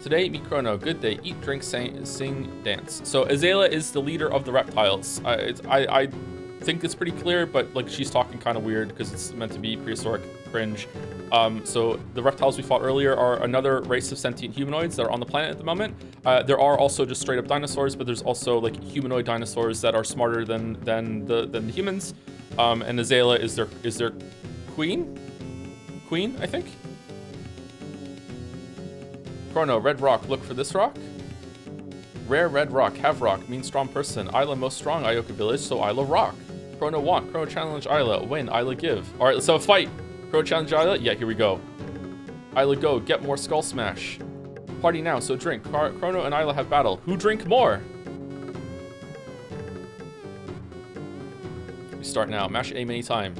Today, meet Chrono. Good day. Eat, drink, sing, dance. So Azala is the leader of the reptiles. I think it's pretty clear, but like she's talking kind of weird because it's meant to be prehistoric cringe. So the reptiles we fought earlier are another race of sentient humanoids that are on the planet at the moment. There are also just straight up dinosaurs, but there's also like humanoid dinosaurs that are smarter than the humans. And Azala is their queen, I think. Chrono, red rock, look for this rock. Rare red rock, have rock, means strong person. Isla most strong, Ioka Village, so Isla rock. Chrono want, Chrono challenge Isla, win, Isla give. All right, let's have a fight. Chrono challenge Isla, yeah, here we go. Isla go, get more skull smash. Party now, so drink. Chrono and Isla have battle. Who drink more? We start now, mash aim anytime.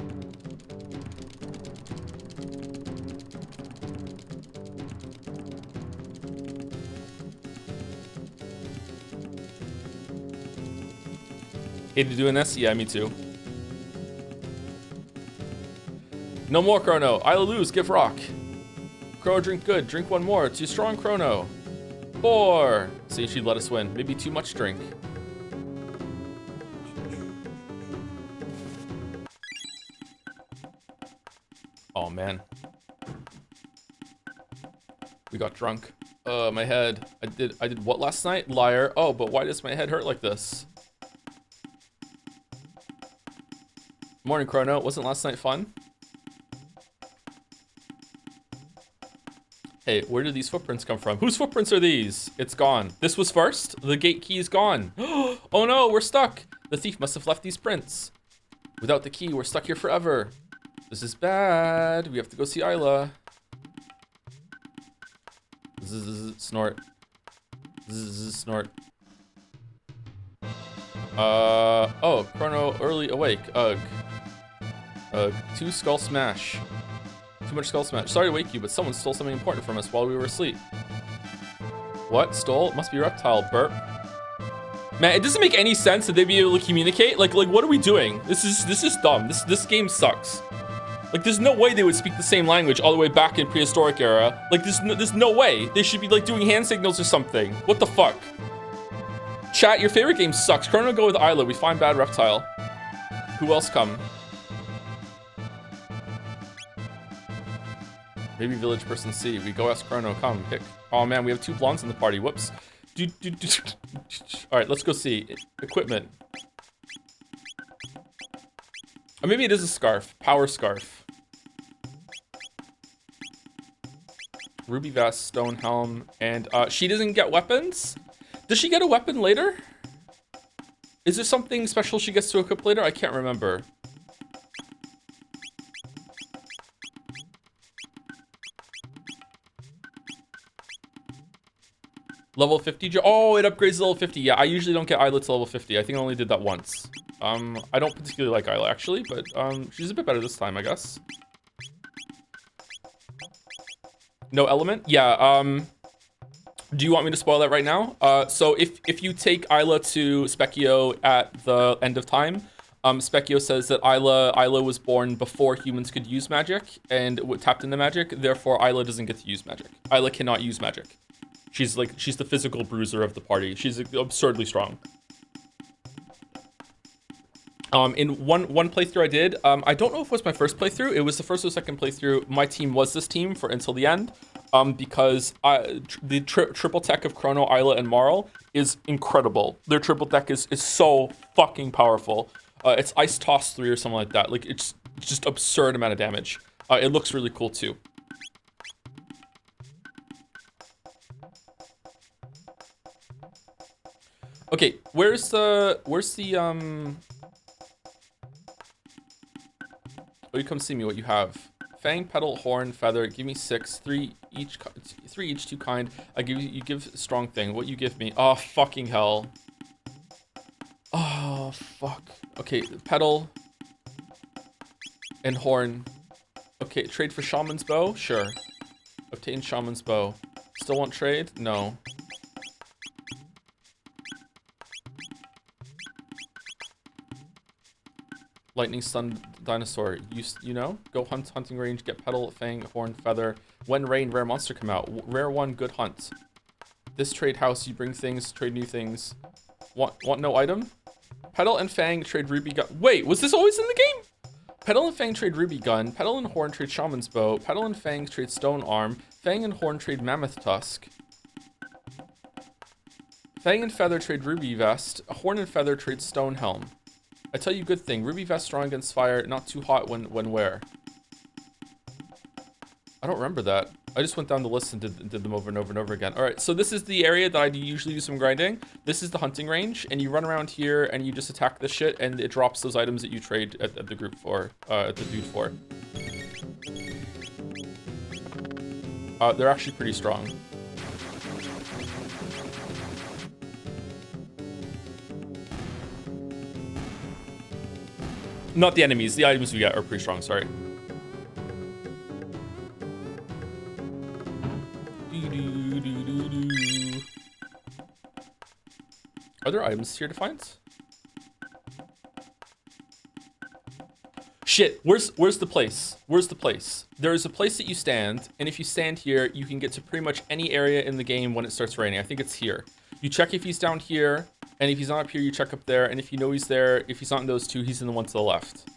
Hated doing this? Yeah, me too. No more, Chrono. I'll lose. Give rock. Chrono, drink good. Drink one more. Too strong, Chrono. 4. See, she'd let us win. Maybe too much drink. Oh, man. We got drunk. My head. I did what last night? Liar. Oh, but why does my head hurt like this? Morning, Chrono. Wasn't last night fun? Hey, where did these footprints come from? Whose footprints are these? It's gone. This was first? The gate key is gone. Oh no, we're stuck. The thief must have left these prints. Without the key, we're stuck here forever. This is bad. We have to go see Isla. Zzz, snort. Zzz, snort. Oh, Chrono early awake. Ugh. 2 skull smash. Too much skull smash. Sorry to wake you, but someone stole something important from us while we were asleep. What? Stole? Must be reptile. Burp. Man, it doesn't make any sense that they'd be able to communicate. Like what are we doing? This is dumb. This game sucks. Like, there's no way they would speak the same language all the way back in prehistoric era. Like, there's no way. They should be like doing hand signals or something. What the fuck? Chat, your favorite game sucks. Chrono, go with Isla. We find bad reptile. Who else come? Maybe village person C. We go ask Chrono. Come, pick. Oh man, we have 2 blondes in the party. Whoops. All right, let's go see. Equipment. Or maybe it is a scarf. Power scarf. Ruby vest, stone helm, and she doesn't get weapons? Does she get a weapon later? Is there something special she gets to equip later? I can't remember. Level 50? Oh, it upgrades to level 50. Yeah, I usually don't get Isla to level 50. I think I only did that once. I don't particularly like Isla, actually, but she's a bit better this time, I guess. No element? Yeah, do you want me to spoil that right now? So if you take Isla to Specchio at the end of time, Specchio says that Isla was born before humans could use magic and tapped into magic, therefore Isla doesn't get to use magic. Isla cannot use magic. She's the physical bruiser of the party. She's absurdly strong. In one playthrough I did, I don't know if it was my first playthrough. It was the first or second playthrough. My team was this team for until the end, because the triple tech of Chrono, Isla, and Marl is incredible. Their triple deck is so fucking powerful. It's Ice Toss 3 or something like that. Like it's just absurd amount of damage. It looks really cool too. Okay, where's the Oh, you come see me. What you have? Fang, petal, horn, feather. Give me 6. 3 each. 3 each. 2 kind. I give you. You give strong thing. What you give me? Oh fucking hell. Oh fuck. Okay, petal and horn. Okay, trade for shaman's bow. Sure. Obtain shaman's bow. Still want trade? No. Lightning stun dinosaur. You know? Go hunt hunting range. Get petal, fang, horn, feather. When rain, rare monster come out. Rare one, good hunt. This trade house, you bring things, trade new things. Want no item? Petal and fang trade ruby gun. Wait, was this always in the game? Petal and fang trade ruby gun. Petal and horn trade shaman's bow. Petal and fang trade stone arm. Fang and horn trade mammoth tusk. Fang and feather trade ruby vest. Horn and feather trade stone helm. I tell you good thing. Ruby vest strong against fire. Not too hot when wear. I don't remember that. I just went down the list and did them over and over and over again. All right, so this is the area that I usually do some grinding. This is the hunting range, and you run around here and you just attack this shit, and it drops those items that you trade at the group for, at the dude for. They're actually pretty strong. Not the enemies, the items we get are pretty strong, sorry. Are there items here to find? Shit, where's the place? Where's the place? There is a place that you stand, and if you stand here, you can get to pretty much any area in the game when it starts raining. I think it's here. You check if he's down here, and if he's not up here, you check up there, and if you know he's there, if he's not in those two, he's in the one to the left.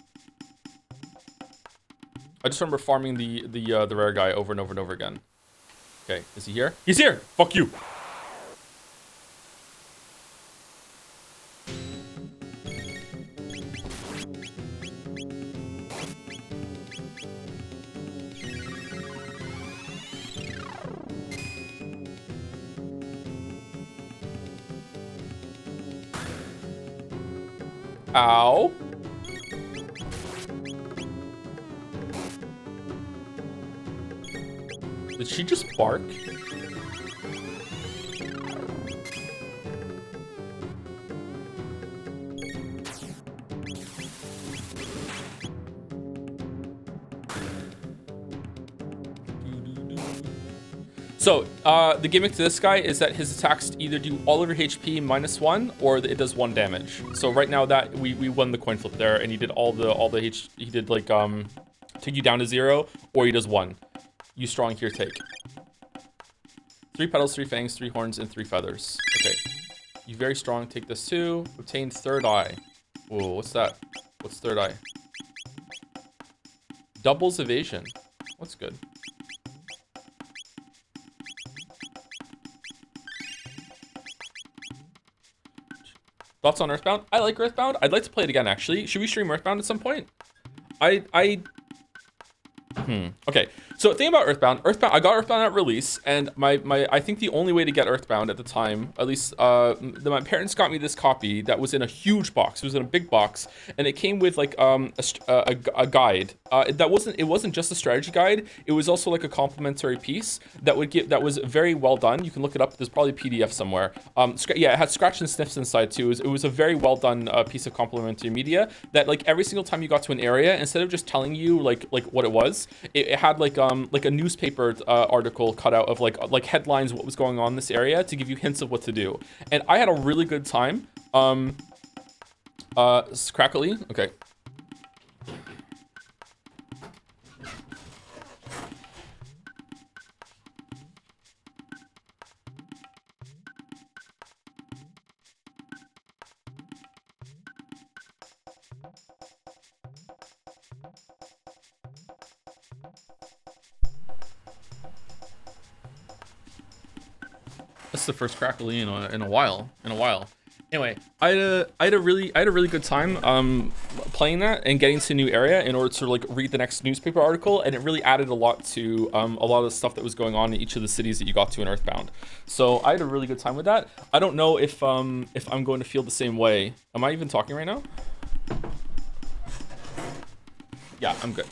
I just remember farming the rare guy over and over and over again. Okay, is he here? He's here! Fuck you! Ow. Did she just bark? So, the gimmick to this guy is that his attacks either do all of your HP -1 or it does 1 damage. So right now that we won the coin flip there, and he did all the he did like take you down to 0, or he does 1. You strong here, take 3 petals, 3 fangs, 3 horns, and 3 feathers. Okay, you very strong. Take this too. Obtain third eye. Whoa, what's that? What's third eye? Doubles evasion. What's good? Thoughts on Earthbound? I like Earthbound. I'd like to play it again, actually. Should we stream Earthbound at some point? Okay, so the thing about Earthbound, I got Earthbound at release, and I think the only way to get Earthbound at the time, at least, my parents got me this copy that was in a huge box. It was in a big box, and it came with like a guide. It wasn't just a strategy guide. It was also like a complimentary piece that was very well done. You can look it up. There's probably a PDF somewhere. Yeah, it had scratch and sniffs inside too. It was a very well done piece of complimentary media that like every single time you got to an area, instead of just telling you like what it was, it had like a newspaper article cut out of like headlines, what was going on in this area, to give you hints of what to do. And I had a really good time. Crackly, okay. That's the first crackly in a while. Anyway, I had a really good time playing that and getting to a new area in order to like read the next newspaper article, and it really added a lot to a lot of the stuff that was going on in each of the cities that you got to in Earthbound. So I had a really good time with that. I don't know if I'm going to feel the same way. Am I even talking right now? Yeah, I'm good.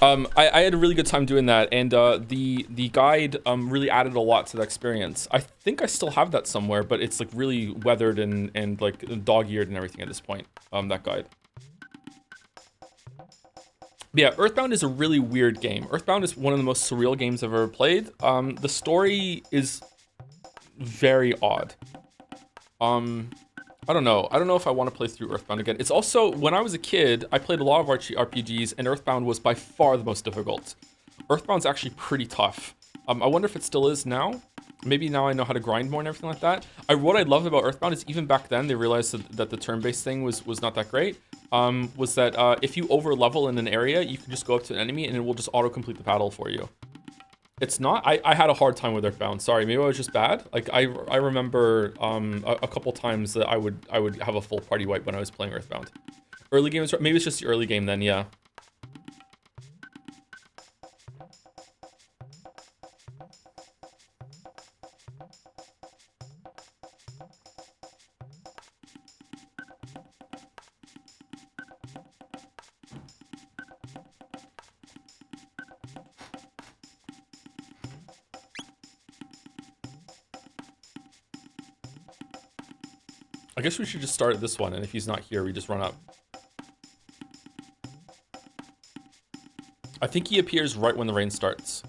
I had a really good time doing that, and the guide really added a lot to the experience. I think I still have that somewhere, but it's like really weathered and like dog-eared and everything at this point. That guide. But yeah, Earthbound is a really weird game. Earthbound is one of the most surreal games I've ever played. The story is very odd. I don't know. I don't know if I want to play through Earthbound again. It's also, when I was a kid, I played a lot of RPGs, and Earthbound was by far the most difficult. Earthbound's actually pretty tough. I wonder if it still is now. Maybe now I know how to grind more and everything like that. What I love about Earthbound is even back then, they realized that the turn-based thing was not that great. Was that if you over-level in an area, you can just go up to an enemy, and it will just auto-complete the battle for you. It's not. I had a hard time with Earthbound. Sorry, maybe I was just bad. Like I remember a couple times that I would have a full party wipe when I was playing Earthbound. Early game was, maybe it's just the early game then. Yeah. I guess we should just start at this one, and if he's not here, we just run up. I think he appears right when the rain starts.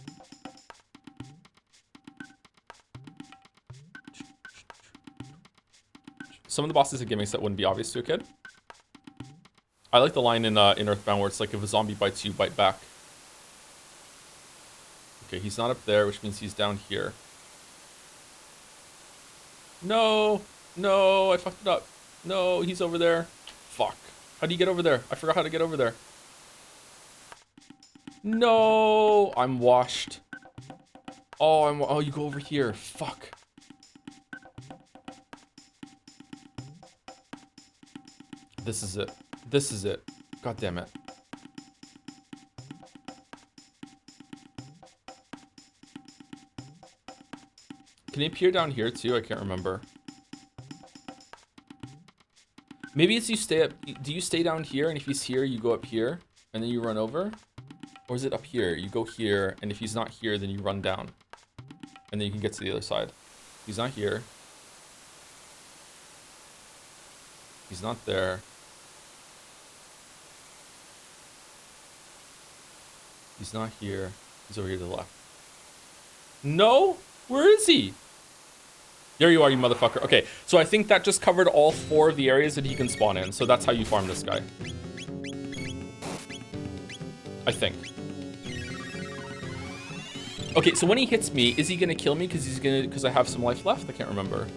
Some of the bosses have gimmicks that wouldn't be obvious to a kid. I like the line in Earthbound where it's like, if a zombie bites you, bite back. Okay, he's not up there, which means he's down here. No! No, I fucked it up. No, he's over there. Fuck. How do you get over there? I forgot how to get over there. No, I'm washed. Oh, you go over here. Fuck. This is it. This is it. God damn it. Can he appear down here too? I can't remember. Maybe it's you stay up. Do you stay down here, and if he's here, you go up here, and then you run over? Or is it up here? You go here, and if he's not here, then you run down. And then you can get to the other side. He's not here. He's not there. He's not here. He's over here to the left. No? Where is he? There you are, you motherfucker. Okay, so I think that just covered all 4 of the areas that he can spawn in. So that's how you farm this guy. I think. Okay, so when he hits me, is he gonna kill me because I have some life left? I can't remember.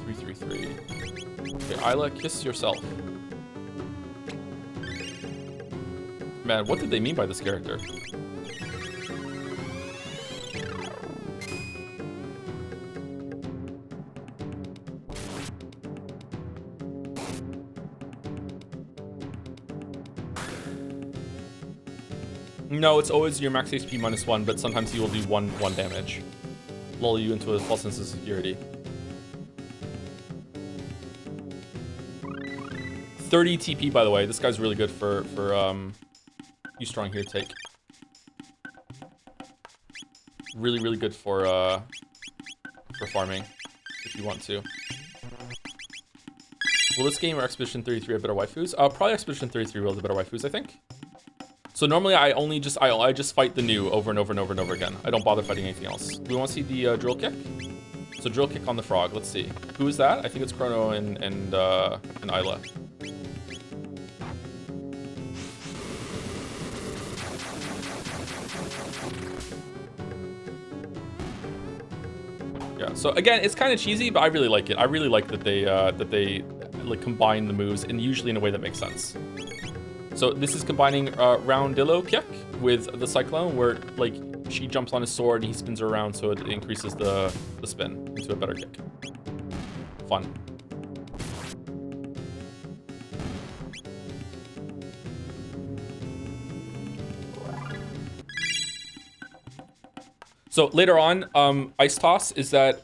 333. Okay, Isla, kiss yourself. Man, what did they mean by this character? No, it's always your max HP -1, but sometimes he will do one damage. Lull you into a false sense of security. 30 TP, by the way. This guy's really good for you strong here, take. Really good for farming, if you want to. Will this game or Expedition 33 have better waifus? Probably Expedition 33 will have better waifus, I think. So normally I just fight the new over and over and over and over again. I don't bother fighting anything else. Do we want to see the drill kick? So drill kick on the frog. Let's see. Who is that? I think it's Chrono and Isla. Yeah. So again, it's kind of cheesy, but I really like it. I really like that they like combine the moves, and usually in a way that makes sense. So this is combining Roundillo kick with the Cyclone, where like she jumps on his sword and he spins her around, so it increases the spin into a better kick. Fun. So later on, Ice Toss is that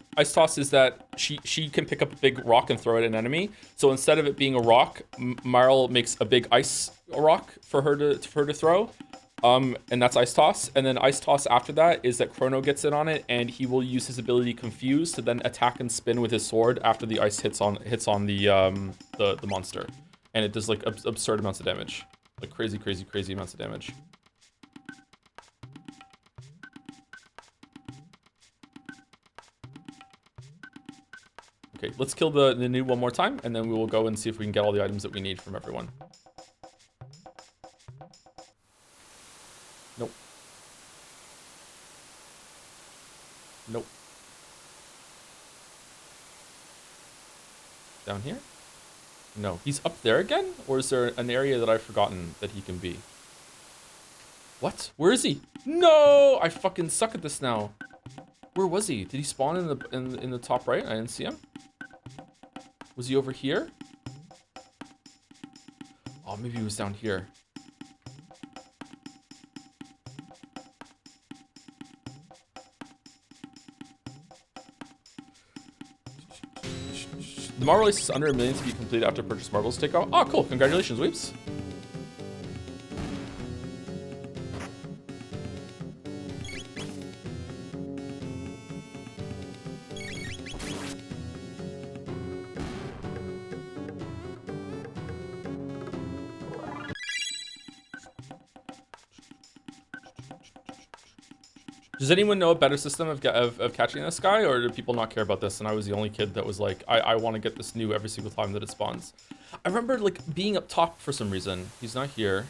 she can pick up a big rock and throw it at an enemy. So instead of it being a rock, Marl makes a big ice rock for her to throw. And that's Ice Toss. And then Ice Toss after that is that Chrono gets in on it, and he will use his ability Confuse to then attack and spin with his sword after the ice hits on the monster. And it does like absurd amounts of damage. Like crazy amounts of damage. Okay, let's kill the noob one more time, and then we will go and see if we can get all the items that we need from everyone. Nope. Nope. Down here? No. He's up there again? Or is there an area that I've forgotten that he can be? What? Where is he? No! I fucking suck at this now. Where was he? Did he spawn in the top right? I didn't see him. Was he over here? Oh, maybe he was down here. The Marvel release is under 1 million to be completed after purchase Marvel's takeoff. Oh, cool. Congratulations, Weeps. Does anyone know a better system of catching this guy, or do people not care about this? And I was the only kid that was like, I want to get this new every single time that it spawns. I remember like being up top for some reason. He's not here.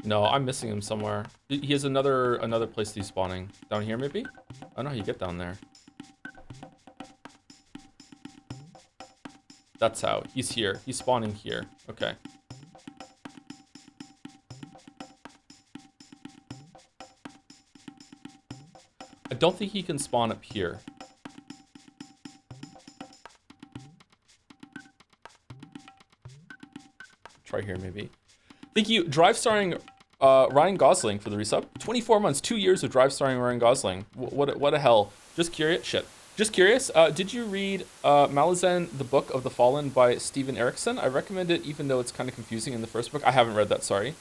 No, I'm missing him somewhere. He has another place he's spawning. Down here, maybe? I don't know how you get down there. That's how. He's here. He's spawning here. Okay. I don't think he can spawn up here. Try here, maybe. Thank you. Drive starring Ryan Gosling for the resub. 24 months, 2 years of Drive starring Ryan Gosling. What a hell. Just curious. Shit. Just curious. Did you read Malazan, The Book of the Fallen by Steven Erikson? I recommend it, even though it's kind of confusing in the first book. I haven't read that. Sorry,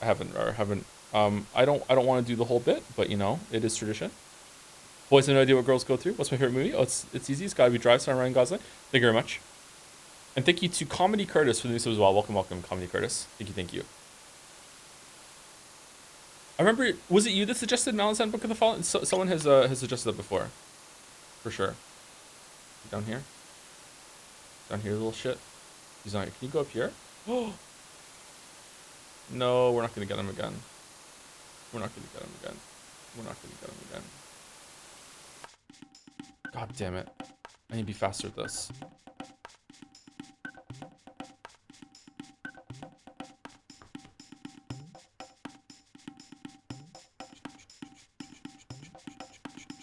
I haven't. I don't want to do the whole bit, but you know, it is tradition. Boys have no idea what girls go through. What's my favorite movie? Oh, it's easy. It's gotta be Drive starring Ryan Gosling. Thank you very much. And thank you to Comedy Curtis for the news as well. Welcome, Comedy Curtis. Thank you. I remember, was it you that suggested Malazan Book of the Fallen? Someone has suggested that before. For sure. Down here? Down here, little shit. He's not here. Can you go up here? Oh! No, we're not gonna get him again. We're not gonna get him again. We're not gonna get him again. God damn it. I need to be faster at this.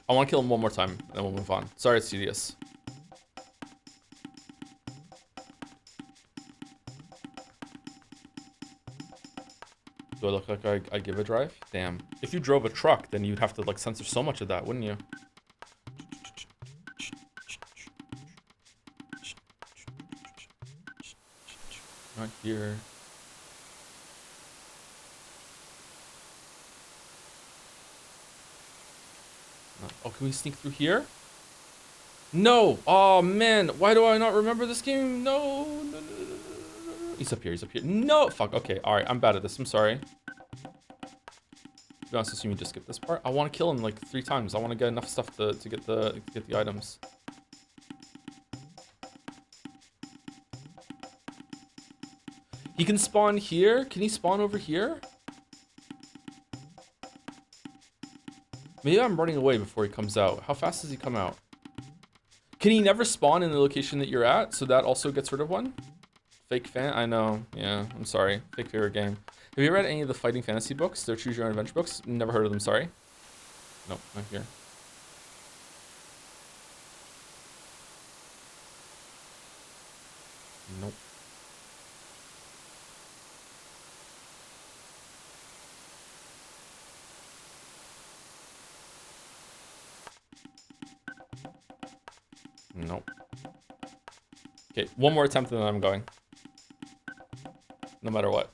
I want to kill him one more time, and then we'll move on. Sorry, it's tedious. Do I look like I give a drive? Damn. If you drove a truck, then you'd have to like censor so much of that, wouldn't you? Not here. Oh, can we sneak through here? No! Oh, man. Why do I not remember this game? No. He's up here. He's up here. No! Fuck. Okay. Alright. I'm bad at this. I'm sorry. To be honest, assume you just skip this part. I want to kill him like 3 times. I want to get enough stuff to get the items. He can spawn here? Can he spawn over here? Maybe I'm running away before he comes out. How fast does he come out? Can he never spawn in the location that you're at? So that also gets rid of one? Fake fan? I know. Yeah, I'm sorry. Fake favorite game. Have you read any of the fighting fantasy books? They're choose your own adventure books? Never heard of them, sorry. Nope, not here. Nope. Okay, one more attempt and then I'm going. No matter what.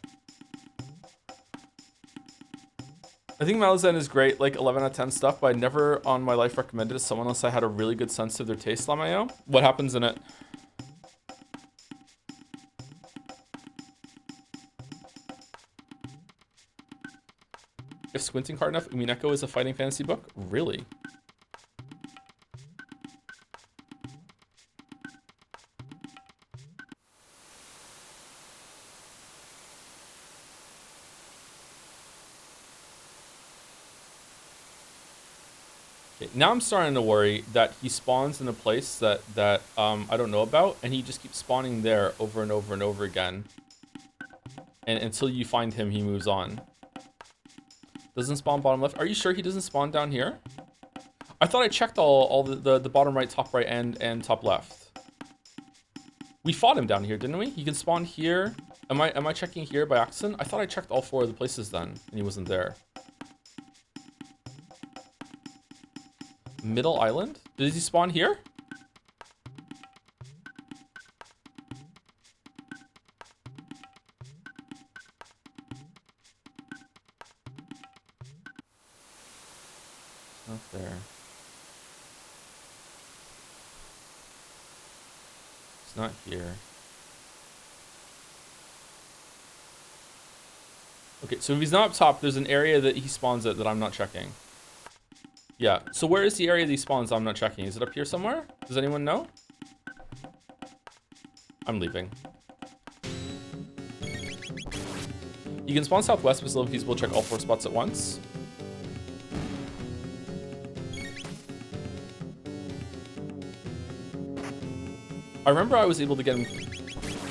I think Malazan is great, like 11 out of 10 stuff, but I never on my life recommended it to someone unless I had a really good sense of their taste, Lamayo. What happens in it? If squinting hard enough, Umineko is a fighting fantasy book? Really? Okay, now I'm starting to worry that he spawns in a place that I don't know about, and he just keeps spawning there over and over and over again. And until you find him, he moves on. Doesn't spawn bottom left. Are you sure he doesn't spawn down here? I thought I checked all the bottom right, top right, and top left. We fought him down here, didn't we? He can spawn here. Am I checking here by accident? I thought I checked all 4 of the places then, and he wasn't there. Middle island? Did he spawn here? Not there. It's not here. Okay, so if he's not up top, there's an area that he spawns at that I'm not checking. Yeah, so where is the area that he spawns I'm not checking? Is it up here somewhere? Does anyone know? I'm leaving. You can spawn southwest, but still feasible to check all 4 spots at once. I remember I was able to get him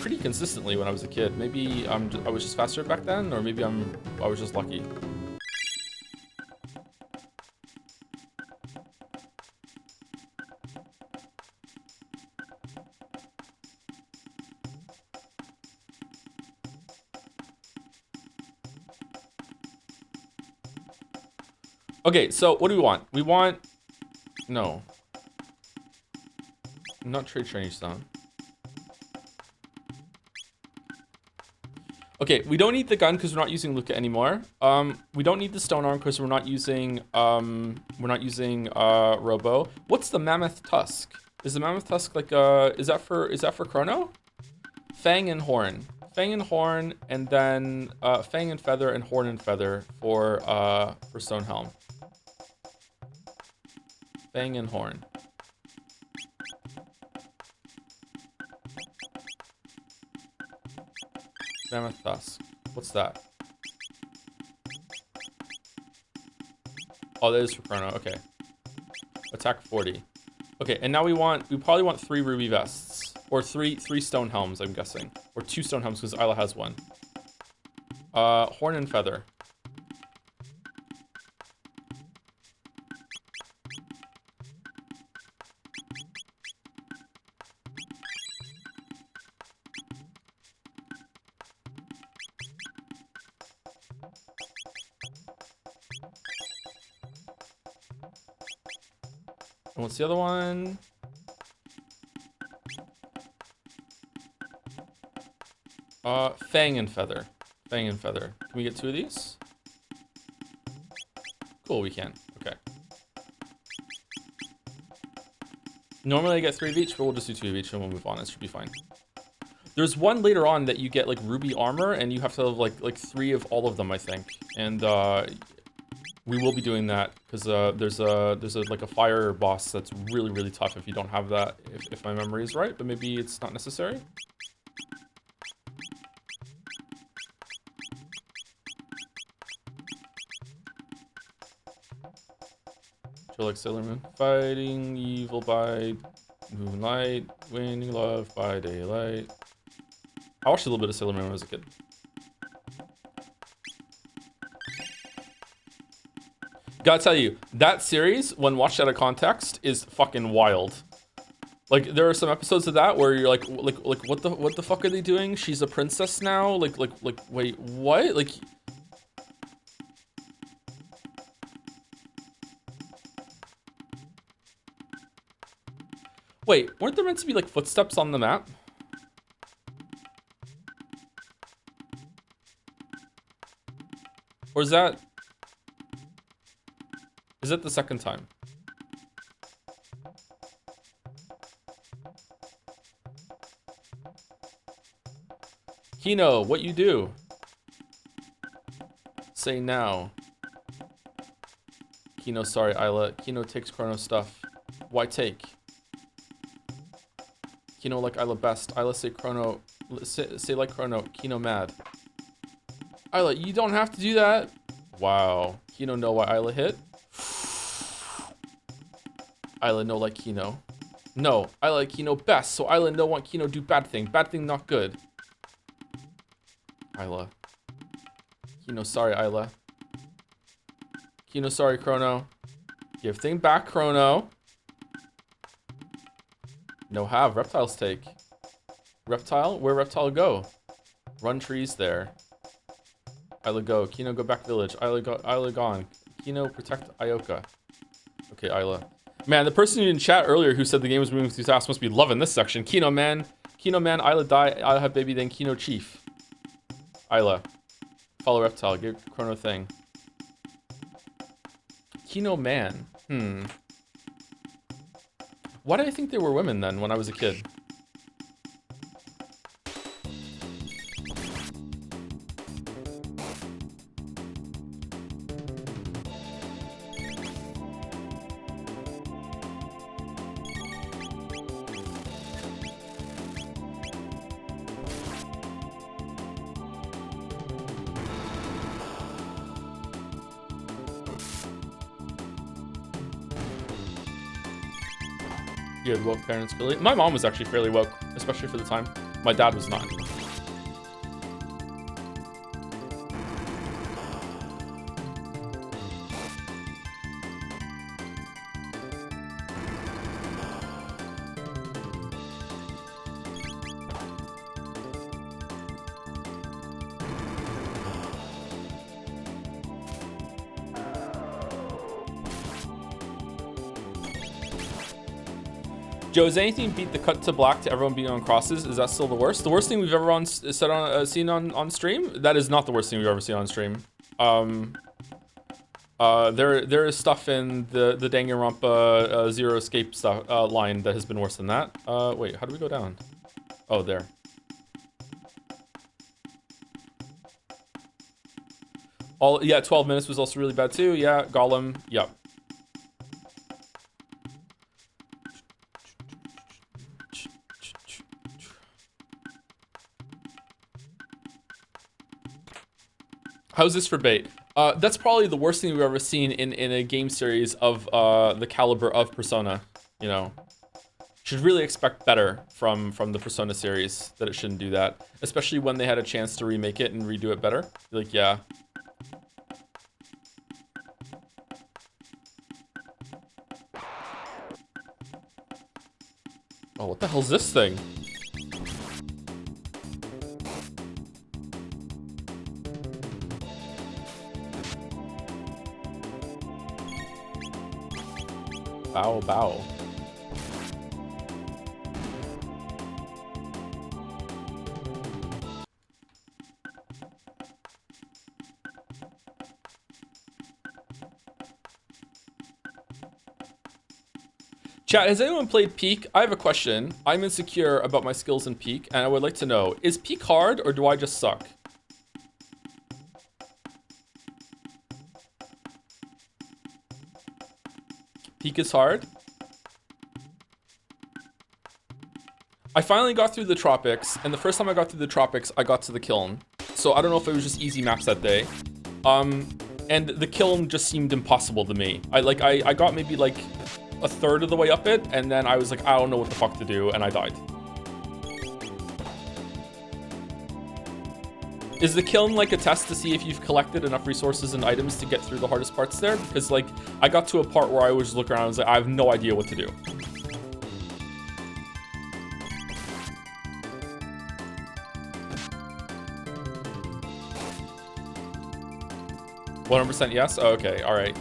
pretty consistently when I was a kid. Maybe I was just faster back then, or maybe I was just lucky. Okay, so what do we want? We want... No. Not trade training stone. Okay, we don't need the gun because we're not using Luca anymore. We don't need the stone arm because we're not using Robo. What's the mammoth tusk? Is the mammoth tusk like is that for Chrono? Fang and horn. Fang and horn, and then Fang and feather and horn and feather for stone helm. Fang and horn. Mammoth tusk. What's that? Oh, that is for Chrono. Okay. Attack 40. Okay, and now we probably want 3 ruby vests. Or three stone helms, I'm guessing. Or 2 stone helms, because Isla has 1. Horn and feather. And what's the other one? Fang and feather. Fang and feather. Can we get 2 of these? Cool, we can. Okay. Normally I get 3 of each, but we'll just do 2 of each and we'll move on. It should be fine. There's one later on that you get like ruby armor, and you have to have like 3 of all of them, I think. And we will be doing that because there's like a fire boss that's really tough if you don't have that. If my memory is right, but maybe it's not necessary. Like Sailor Moon. Fighting evil by moonlight, winning love by daylight. I watched a little bit of Sailor Moon when I was a kid. Gotta tell you, that series, when watched out of context, is fucking wild. Like, there are some episodes of that where you're like what the fuck are they doing? She's a princess now? Like, wait, what? Like... Wait, weren't there meant to be like footsteps on the map? Or is that the second time? Kino, what you do? Say now. Kino, sorry, Isla. Kino takes Chrono stuff. Why take? Kino like Isla best. Isla say Chrono. Say like Chrono. Kino mad. Isla, you don't have to do that. Wow. Kino know why Isla hit. Isla know like Kino. No, I like Kino best, so Isla no want Kino do bad thing. Bad thing not good. Isla. Kino sorry, Isla. Kino sorry, Chrono. Give thing back, Chrono. No have. Reptiles take. Reptile? Where Reptile go? Run trees there. Isla go. Kino go back village. Isla gone. Kino protect Ioka. Okay, Isla. Man, the person in chat earlier who said the game was moving too fast must be loving this section. Kino man, Isla die, Isla have baby, then Kino chief. Isla. Follow Reptile, give Chrono thing. Kino man. Why did I think they were women then when I was a kid? You had woke parents, Billy. My mom was actually fairly woke, especially for the time. My dad was not. Joe, is anything beat the cut to black to everyone being on crosses? Is that still the worst? The worst thing we've ever seen on stream? That is not the worst thing we've ever seen on stream. There is stuff in the Danganronpa Zero Escape stuff line that has been worse than that. Wait, how do we go down? Oh, there. Yeah, 12 minutes was also really bad too. Yeah, Gollum. Yep. How's this for bait? That's probably the worst thing we've ever seen in a game series of the caliber of Persona. You know, should really expect better from the Persona series. That it shouldn't do that, especially when they had a chance to remake it and redo it better. Like, yeah. Oh, what the hell's this thing? Bow, bow. Chat, has anyone played Peak? I have a question. I'm insecure about my skills in Peak, and I would like to know, is Peak hard, or do I just suck? Peak is hard. I finally got through the tropics, and the first time I got through the tropics, I got to the kiln. So I don't know if it was just easy maps that day. And the kiln just seemed impossible to me. I got maybe like a third of the way up it, and then I was like, I don't know what the fuck to do, and I died. Is the kiln like a test to see if you've collected enough resources and items to get through the hardest parts there? Because like, I got to a part where I was just looking around and was like, I have no idea what to do. %100% yes? Oh, okay, alright.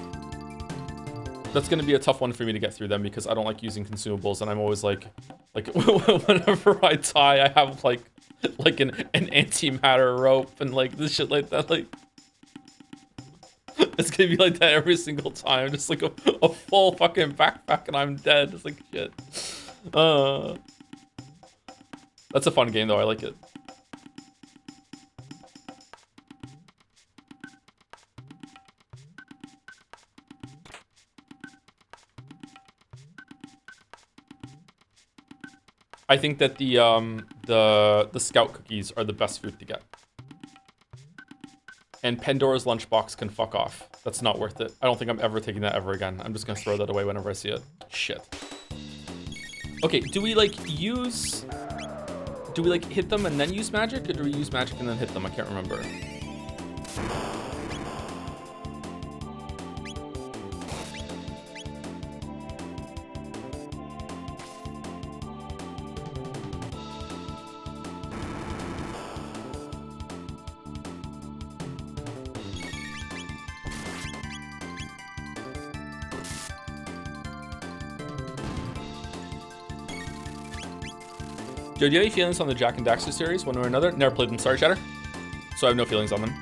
That's gonna be a tough one for me to get through them because I don't like using consumables, and I'm always like whenever I die, I have like an antimatter rope and like this shit like that. Like it's gonna be like that every single time, just like a full fucking backpack, and I'm dead. It's like shit. That's a fun game though. I like it. I think that the scout cookies are the best food to get. And Pandora's lunchbox can fuck off. That's not worth it. I don't think I'm ever taking that ever again. I'm just gonna throw that away whenever I see it. Shit. Okay, do we like hit them and then use magic, or do we use magic and then hit them? I can't remember. Joe, do you have any feelings on the Jack and Daxter series, one way or another? Never played them, sorry, Chatter. So I have no feelings on them.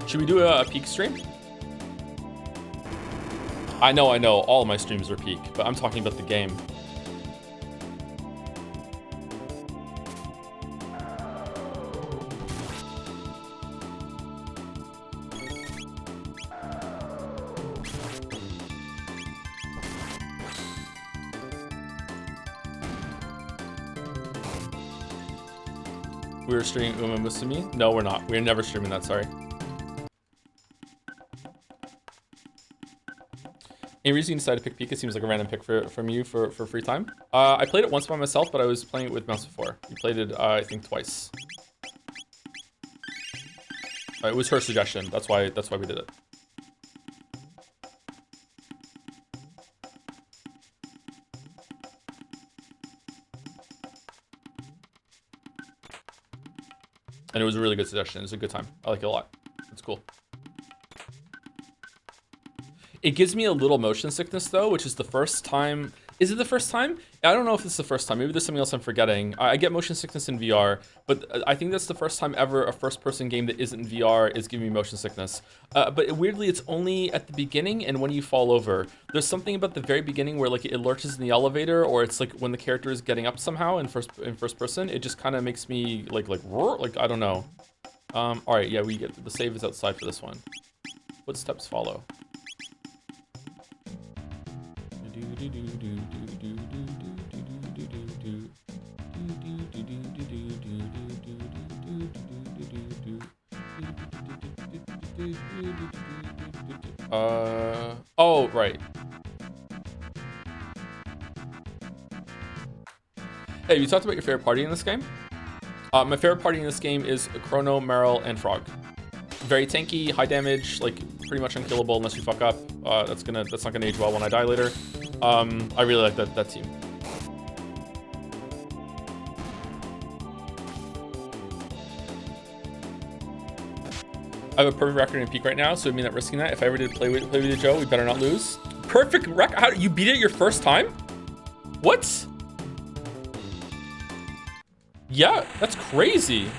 Should we do a peak stream? I know, all of my streams are peak, but I'm talking about the game. We were streaming Uma Musume? No, we're not. We're never streaming that, sorry. Any reason you decided to pick Pika? Seems like a random pick from you for free time. I played it once by myself, but I was playing it with Mouse before. We played it, I think, twice. It was her suggestion. That's why we did it. And it was a really good suggestion. It was a good time. I like it a lot. It's cool. It gives me a little motion sickness though, which is the first time. Is it the first time? I don't know if it's the first time. Maybe there's something else I'm forgetting. I get motion sickness in VR, but I think that's the first time ever a first-person game that isn't VR is giving me motion sickness. But weirdly, it's only at the beginning and when you fall over. There's something about the very beginning where like it lurches in the elevator, or it's like when the character is getting up somehow in first person. It just kind of makes me like I don't know. All right, yeah, we get the save is outside for this one. Footsteps follow. Oh, right. Hey, you talked about your favorite party in this game? My favorite party in this game is Chrono, Meryl, and Frog. Very tanky, high damage, like pretty much unkillable unless you fuck up. That's not gonna age well when I die later. I really like that team. I have a perfect record in peak right now, so I mean that risking that. If I ever did play with you, Joe, we better not lose. Perfect record? How you beat it your first time? What? Yeah, that's crazy.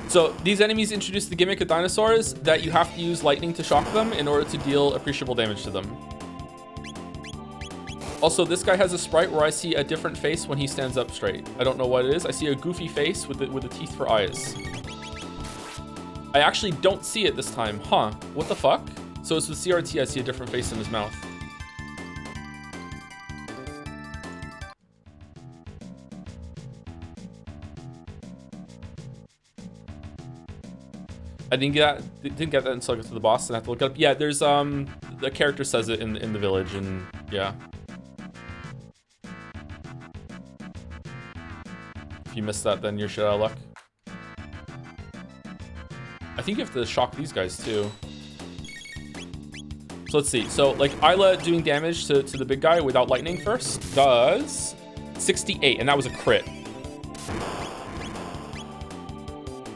So these enemies introduce the gimmick of dinosaurs that you have to use lightning to shock them in order to deal appreciable damage to them. Also, this guy has a sprite where I see a different face when he stands up straight. I don't know what it is. I see a goofy face with the teeth for eyes. I actually don't see it this time. Huh, what the fuck? So it's with CRT, I see a different face in his mouth. I didn't get that until I got to the boss and I have to look it up. Yeah, there's the character says it in the village, and yeah. If you miss that, then you're shit out of luck. I think you have to shock these guys too. So let's see. So like Isla doing damage to the big guy without lightning first does 68, and that was a crit.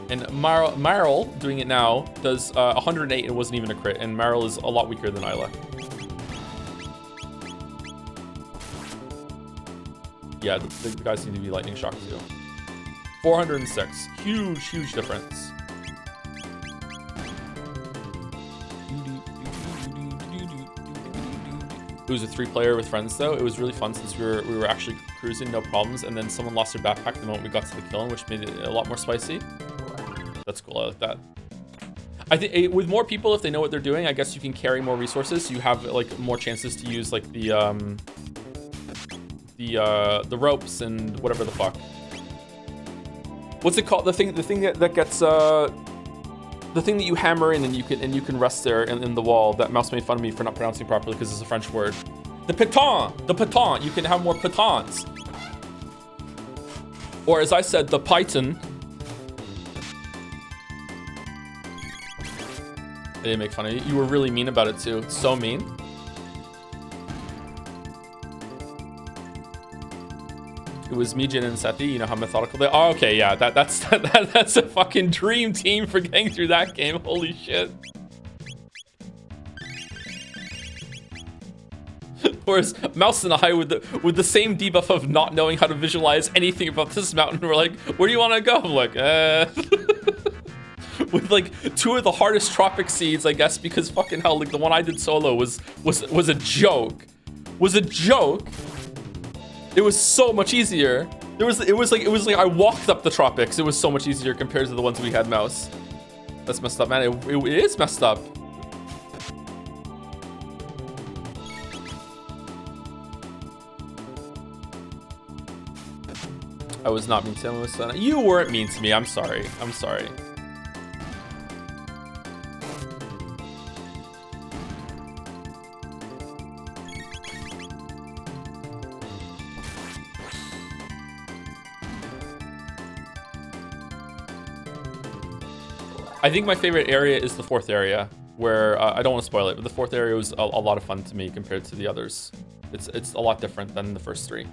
And Meryl doing it now does 108, and it wasn't even a crit. And Meryl is a lot weaker than Isla. Yeah, the guys need to be lightning shocked too. 406, huge difference. It was a 3-player with friends though. It was really fun since we were actually cruising, no problems. And then someone lost their backpack the moment we got to the kiln, which made it a lot more spicy. That's cool, I like that. I think with more people, if they know what they're doing, I guess you can carry more resources. So you have like more chances to use like the ropes and whatever the fuck. What's it called? The thing that gets the thing that you hammer in and you can rest there in the wall. That mouse made fun of me for not pronouncing properly because it's a French word. The piton. You can have more pitons. Or as I said, the python. They didn't make fun of you. You were really mean about it too. So mean. It was me, Jin, and Sethi. You know how methodical they are. Oh, okay, yeah. That's a fucking dream team for getting through that game. Holy shit. Whereas Mouse and I, with the same debuff of not knowing how to visualize anything about this mountain, we're like, where do you want to go? I'm like, with like 2 of the hardest tropic seeds, I guess, because fucking hell, like the one I did solo was a joke. It was so much easier. It was like I walked up the tropics. It was so much easier compared to the ones we had Mouse. That's messed up, man. It is messed up. I was not mean to him. You weren't mean to me. I'm sorry. I think my favorite area is the 4th area, where I don't want to spoil it, but the 4th area was a lot of fun to me compared to the others. It's a lot different than the first 3.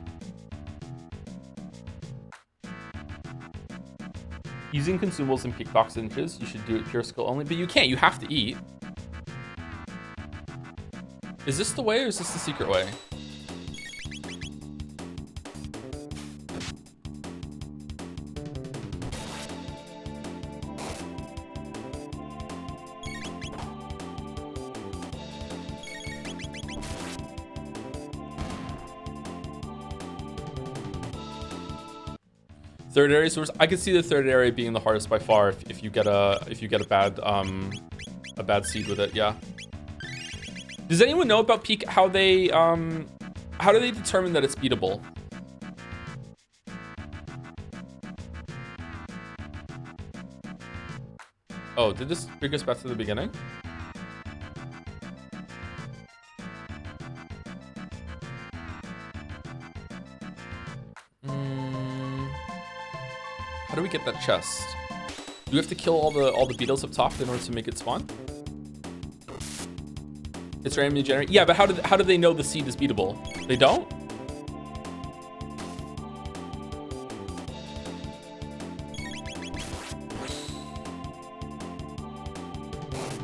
Using consumables and peak box inches, you should do it pure skill only, but you can't. You have to eat. Is this the way, or is this the secret way? Third area, so I could see the 3rd area being the hardest by far if you get a bad seed with it. Yeah. Does anyone know about peak? How do they determine that it's beatable? Oh, did this bring us back to the beginning? How do we get that chest? Do we have to kill all the beetles up top in order to make it spawn? It's randomly generated. Yeah, but how do they know the seed is beatable? They don't?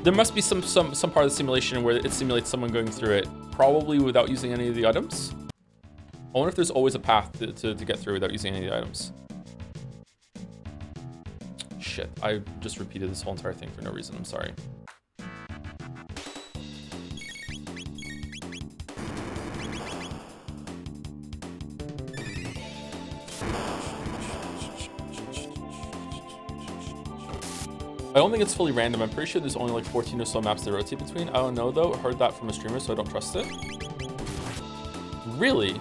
There must be some part of the simulation where it simulates someone going through it, probably without using any of the items. I wonder if there's always a path to get through without using any of the items. Shit, I just repeated this whole entire thing for no reason. I'm sorry. I don't think it's fully random. I'm pretty sure there's only like 14 or so maps to rotate between. I don't know though. I heard that from a streamer, so I don't trust it. Really?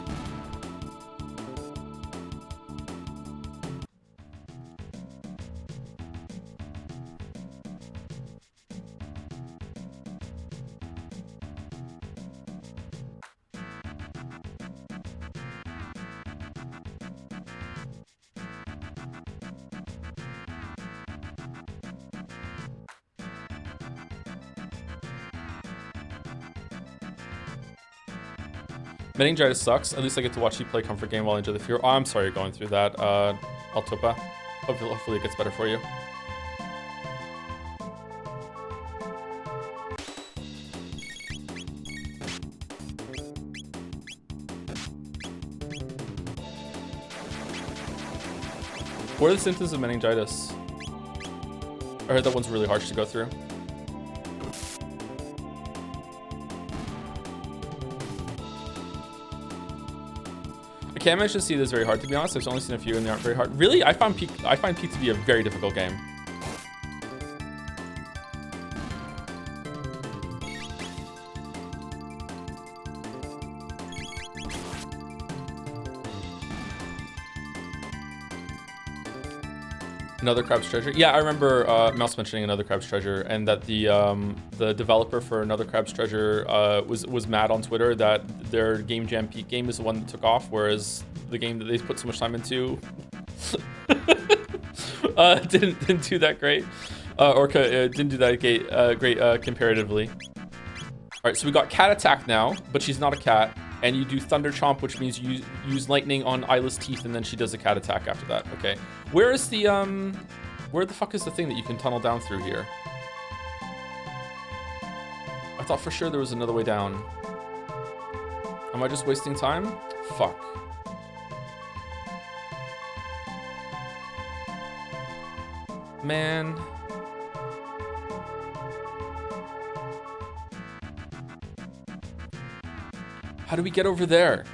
Meningitis sucks. At least I get to watch you play comfort game while I enjoy the fear. Oh, I'm sorry you're going through that, Altopa. Hopefully it gets better for you. What are the symptoms of meningitis? I heard that one's really harsh to go through. I can't imagine to see this very hard, to be honest. I've only seen a few and they aren't very hard. Really? I find Peak to be a very difficult game. Another Crab's Treasure. Yeah, I remember Mouse mentioning Another Crab's Treasure, and that the developer for Another Crab's Treasure was mad on Twitter that their Game Jam Peak game is the one that took off, whereas the game that they put so much time into didn't do that great, or didn't do that great comparatively. All right, so we got Cat Attack now, but she's not a cat. And you do Thunder Chomp, which means you use lightning on Isla's teeth, and then she does a cat attack after that. Okay. Where is the where the fuck is the thing that you can tunnel down through here? I thought for sure there was another way down. Am I just wasting time? Fuck. Man. How do we get over there?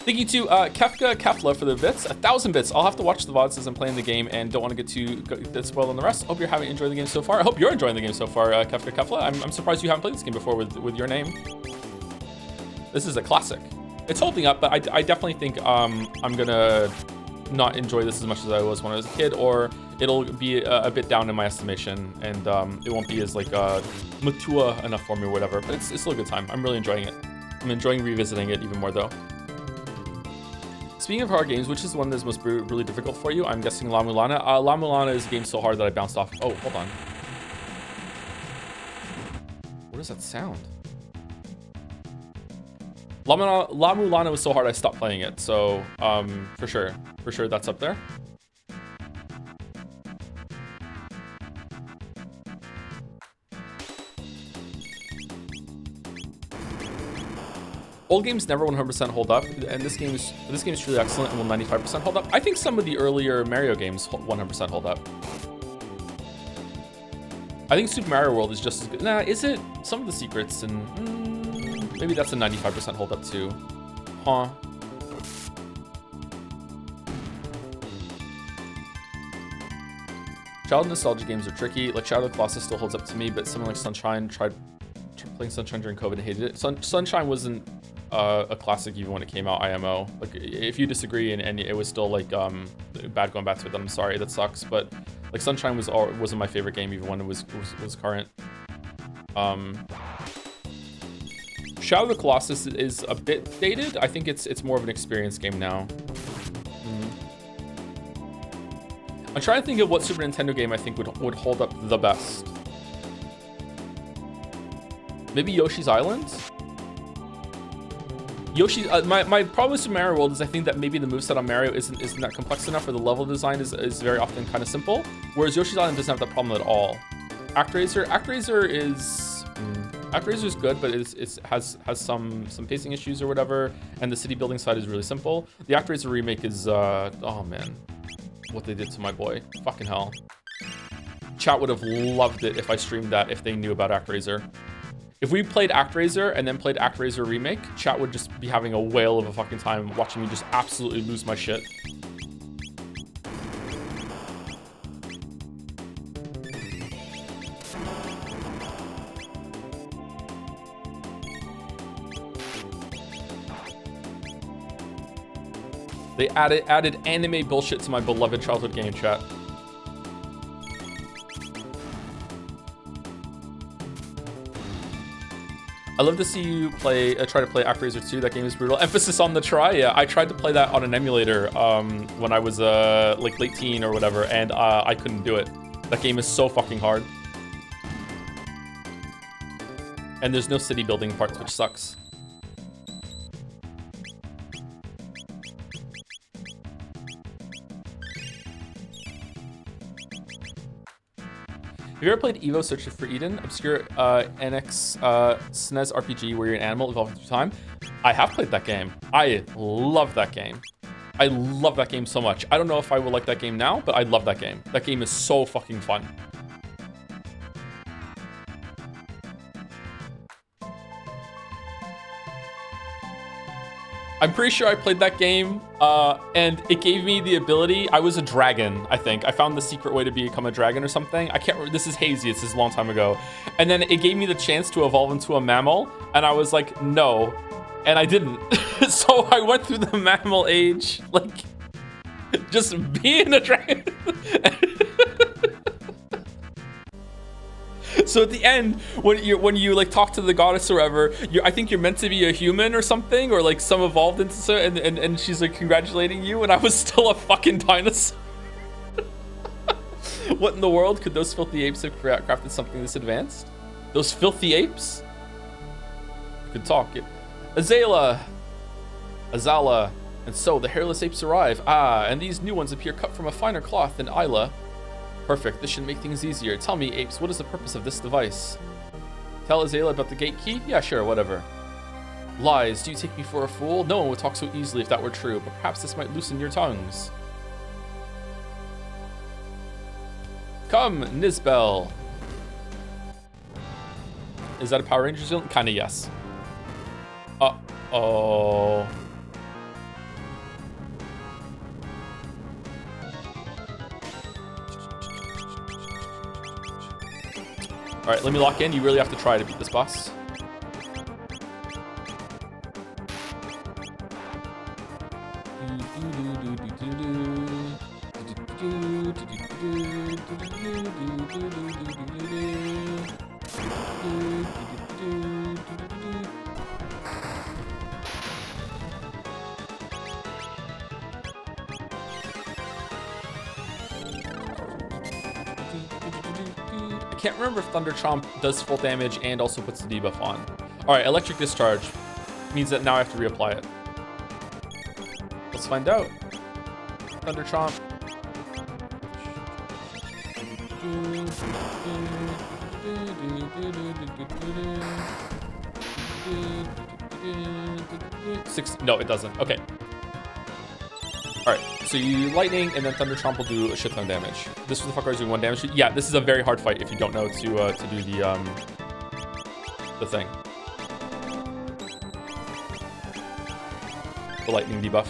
Thank you to Kefla for the bits. 1,000 bits. I'll have to watch the VODs as I'm playing the game and don't want to get spoiled on the rest. Hope you're enjoying the game so far. I hope you're enjoying the game so far, Kefla. I'm surprised you haven't played this game before with your name. This is a classic. It's holding up, but I definitely think I'm gonna not enjoy this as much as I was when I was a kid, or it'll be a bit down in my estimation, and it won't be as like mature enough for me or whatever, but it's still a good time. I'm really enjoying it. I'm enjoying revisiting it even more though. Speaking of hard games, which is the one that's most really difficult for you? I'm guessing La Mulana. La Mulana is a game so hard that I bounced off. Oh, hold on. What does that sound? La Mulana was so hard I stopped playing it, so for sure that's up there. Old games never 100% hold up, and this game is truly excellent and will 95% hold up. I think some of the earlier Mario games 100% hold up. I think Super Mario World is just as good. Nah, is it? Some of the secrets and maybe that's a 95% hold up too. Huh. Child nostalgia games are tricky. Like Shadow of the Colossus still holds up to me, but something like Sunshine, tried playing Sunshine during COVID and hated it. Sunshine wasn't a classic even when it came out, IMO. Like if you disagree and it was still like bad going back to it, then I'm sorry, that sucks. But like Sunshine wasn't my favorite game even when it was current. Shadow of the Colossus is a bit dated. I think it's more of an experience game now. I'm trying to think of what Super Nintendo game I think would hold up the best. Maybe Yoshi's Island? My problem with Super Mario World is I think that maybe the moveset on Mario isn't that complex enough, or the level design is very often kind of simple, whereas Yoshi's Island doesn't have that problem at all. ActRaiser is good, but it has some pacing issues or whatever, and the city building side is really simple. The ActRaiser remake is oh man, what they did to my boy, fucking hell. Chat would have loved it if I streamed that, if they knew about ActRaiser. If we played ActRaiser and then played ActRaiser Remake, chat would just be having a whale of a fucking time watching me just absolutely lose my shit. They added anime bullshit to my beloved childhood game, chat. I love to see you try to play ActRaiser 2. That game is brutal. Emphasis on the try. Yeah, I tried to play that on an emulator when I was like late teen or whatever, and I couldn't do it. That game is so fucking hard. And there's no city building parts, which sucks. Have you ever played Evo Search for Eden? Obscure NX SNES RPG where you're an animal evolving through time? I have played that game. I love that game. I love that game so much. I don't know if I will like that game now, but I love that game. That game is so fucking fun. I'm pretty sure I played that game, and it gave me the ability. I was a dragon, I think. I found the secret way to become a dragon or something. I can't remember. This is hazy. This is a long time ago. And then it gave me the chance to evolve into a mammal, and I was like, no. And I didn't. So I went through the mammal age, like, just being a dragon. So at the end, when you like talk to the goddess or whatever, I think you're meant to be a human or something, or like some evolved into so, and she's like congratulating you, and I was still a fucking dinosaur. What in the world could those filthy apes have crafted something this advanced? Those filthy apes? You could talk. Azala, and so the hairless apes arrive. Ah, and these new ones appear cut from a finer cloth than Isla. Perfect, this should make things easier. Tell me, apes, what is the purpose of this device? Tell Azala about the gate key? Yeah, sure, whatever. Lies, do you take me for a fool? No one would talk so easily if that were true, but perhaps this might loosen your tongues. Come, Nizbel. Is that a Power Rangers villain? Kinda, yes. Uh-oh. All right, let me lock in. You really have to try to beat this boss. I can't remember if Thunder Chomp does full damage and also puts the debuff on. All right, Electric Discharge means that now I have to reapply it. Let's find out. Thunder Chomp. No, it doesn't. Okay. All right, so you lightning and then Thunder Chomp will do a shit ton of damage. This motherfucker is doing 1 damage. Yeah, this is a very hard fight if you don't know to do the thing. The lightning debuff.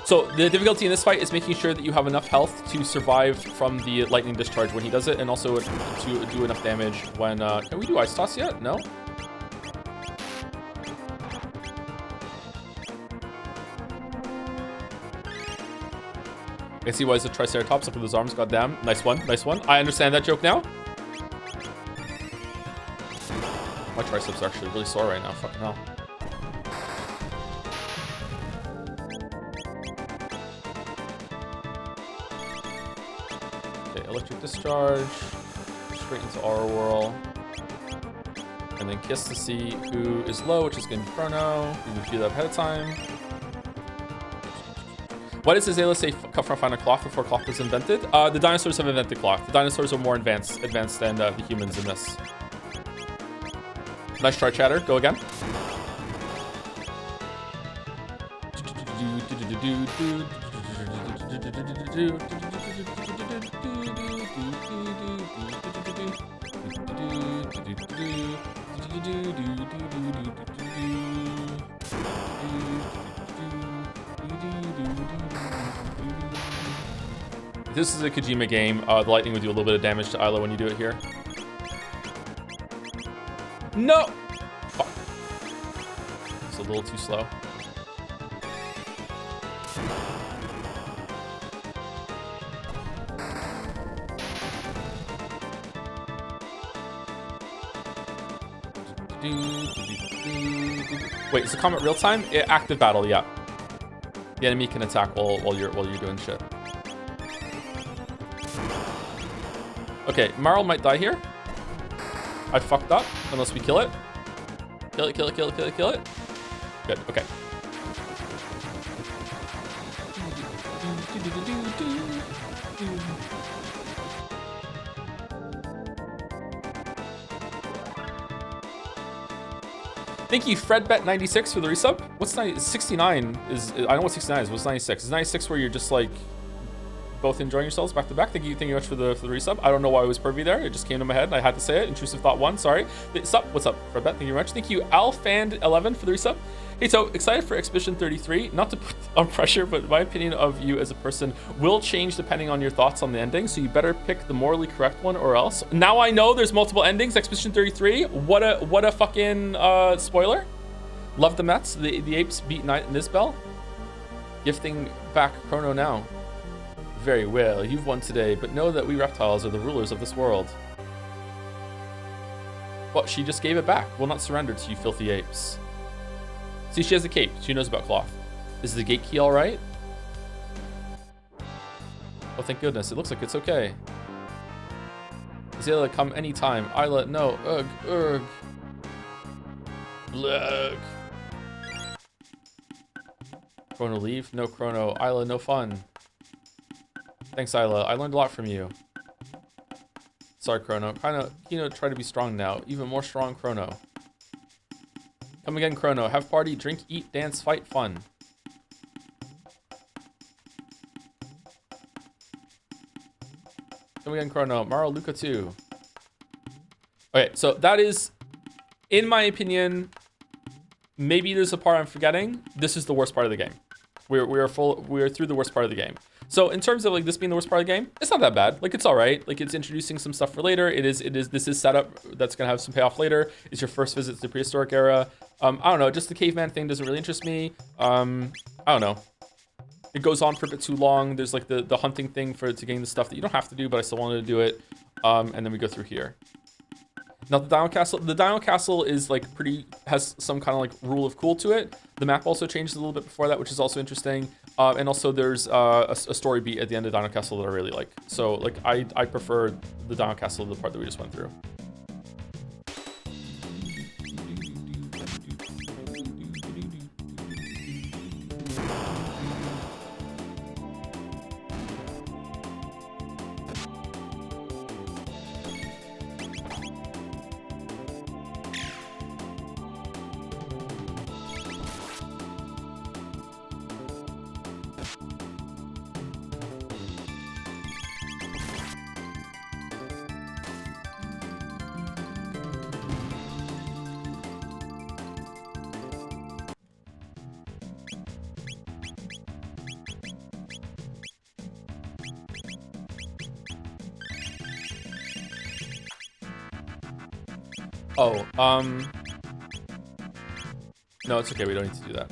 So the difficulty in this fight is making sure that you have enough health to survive from the lightning discharge when he does it, and also to do enough damage when... can we do Ice Toss yet? No? I can see why he's a Triceratops up with his arms, goddamn. Nice one, nice one. I understand that joke now. My triceps are actually really sore right now, fucking hell. Electric Discharge, straight into Aura Whirl, and then Kiss to see who is low, which is going to be Chrono. We can do that ahead of time. Why does Azala say cut from a finer cloth before cloth was invented? The dinosaurs have invented cloth. The dinosaurs are more advanced than the humans in this. Nice try, Chatter. Go again. This is a Kojima game. The lightning would do a little bit of damage to Isla when you do it here. No! Fuck. It's a little too slow. Wait, is the combat real time? Active battle, yeah. The enemy can attack while you're doing shit. Okay, Marl might die here. I fucked up, unless we kill it. Kill it, kill it, kill it, kill it, kill it. Good, okay. Thank you, FredBet96 for the resub. What's 69 is, I know what 69 is. What's 96? Is 96 where you're just like both enjoying yourselves back to back? Thank you very much for the resub. I don't know why it was pervy there. It just came to my head and I had to say it. Intrusive thought one, sorry. Sup, what's up, FredBet? Thank you very much. Thank you, Alfand11 for the resub. Hey, so excited for Expedition 33. Not to put on pressure, but my opinion of you as a person will change depending on your thoughts on the ending. So you better pick the morally correct one or else. Now I know there's multiple endings. Expedition 33. What a fucking spoiler. Love the Mets. The apes beat Nisbel. Gifting back Chrono now. Very well. You've won today, but know that we reptiles are the rulers of this world. Well, she just gave it back. Will not surrender to you filthy apes. See, she has a cape. She knows about cloth. Is the gate key all right? Oh, thank goodness. It looks like it's okay. Azalea, come anytime. Isla, no. Ugh, ugh. Ugh. Chrono, leave. No Chrono. Isla, no fun. Thanks, Isla. I learned a lot from you. Sorry, Chrono. Try to be strong now. Even more strong, Chrono. Come again, Chrono. Have party, drink, eat, dance, fight, fun. Come again, Chrono. Maro, Luca too. Okay, so that is, in my opinion, maybe there's a part I'm forgetting. This is the worst part of the game. We are through the worst part of the game. So in terms of like this being the worst part of the game, it's not that bad. Like it's all right. Like it's introducing some stuff for later. This is setup that's gonna have some payoff later. It's your first visit to the prehistoric era. I don't know, just the caveman thing doesn't really interest me. I don't know. It goes on for a bit too long. There's like the hunting thing to gain the stuff that you don't have to do, but I still wanted to do it. And then we go through here. Now the Dino Castle is like has some kind of like rule of cool to it. The map also changed a little bit before that, which is also interesting. And also there's a story beat at the end of Dino Castle that I really like. So like I prefer the Dino Castle to the part that we just went through. Oh, no, it's okay. We don't need to do that.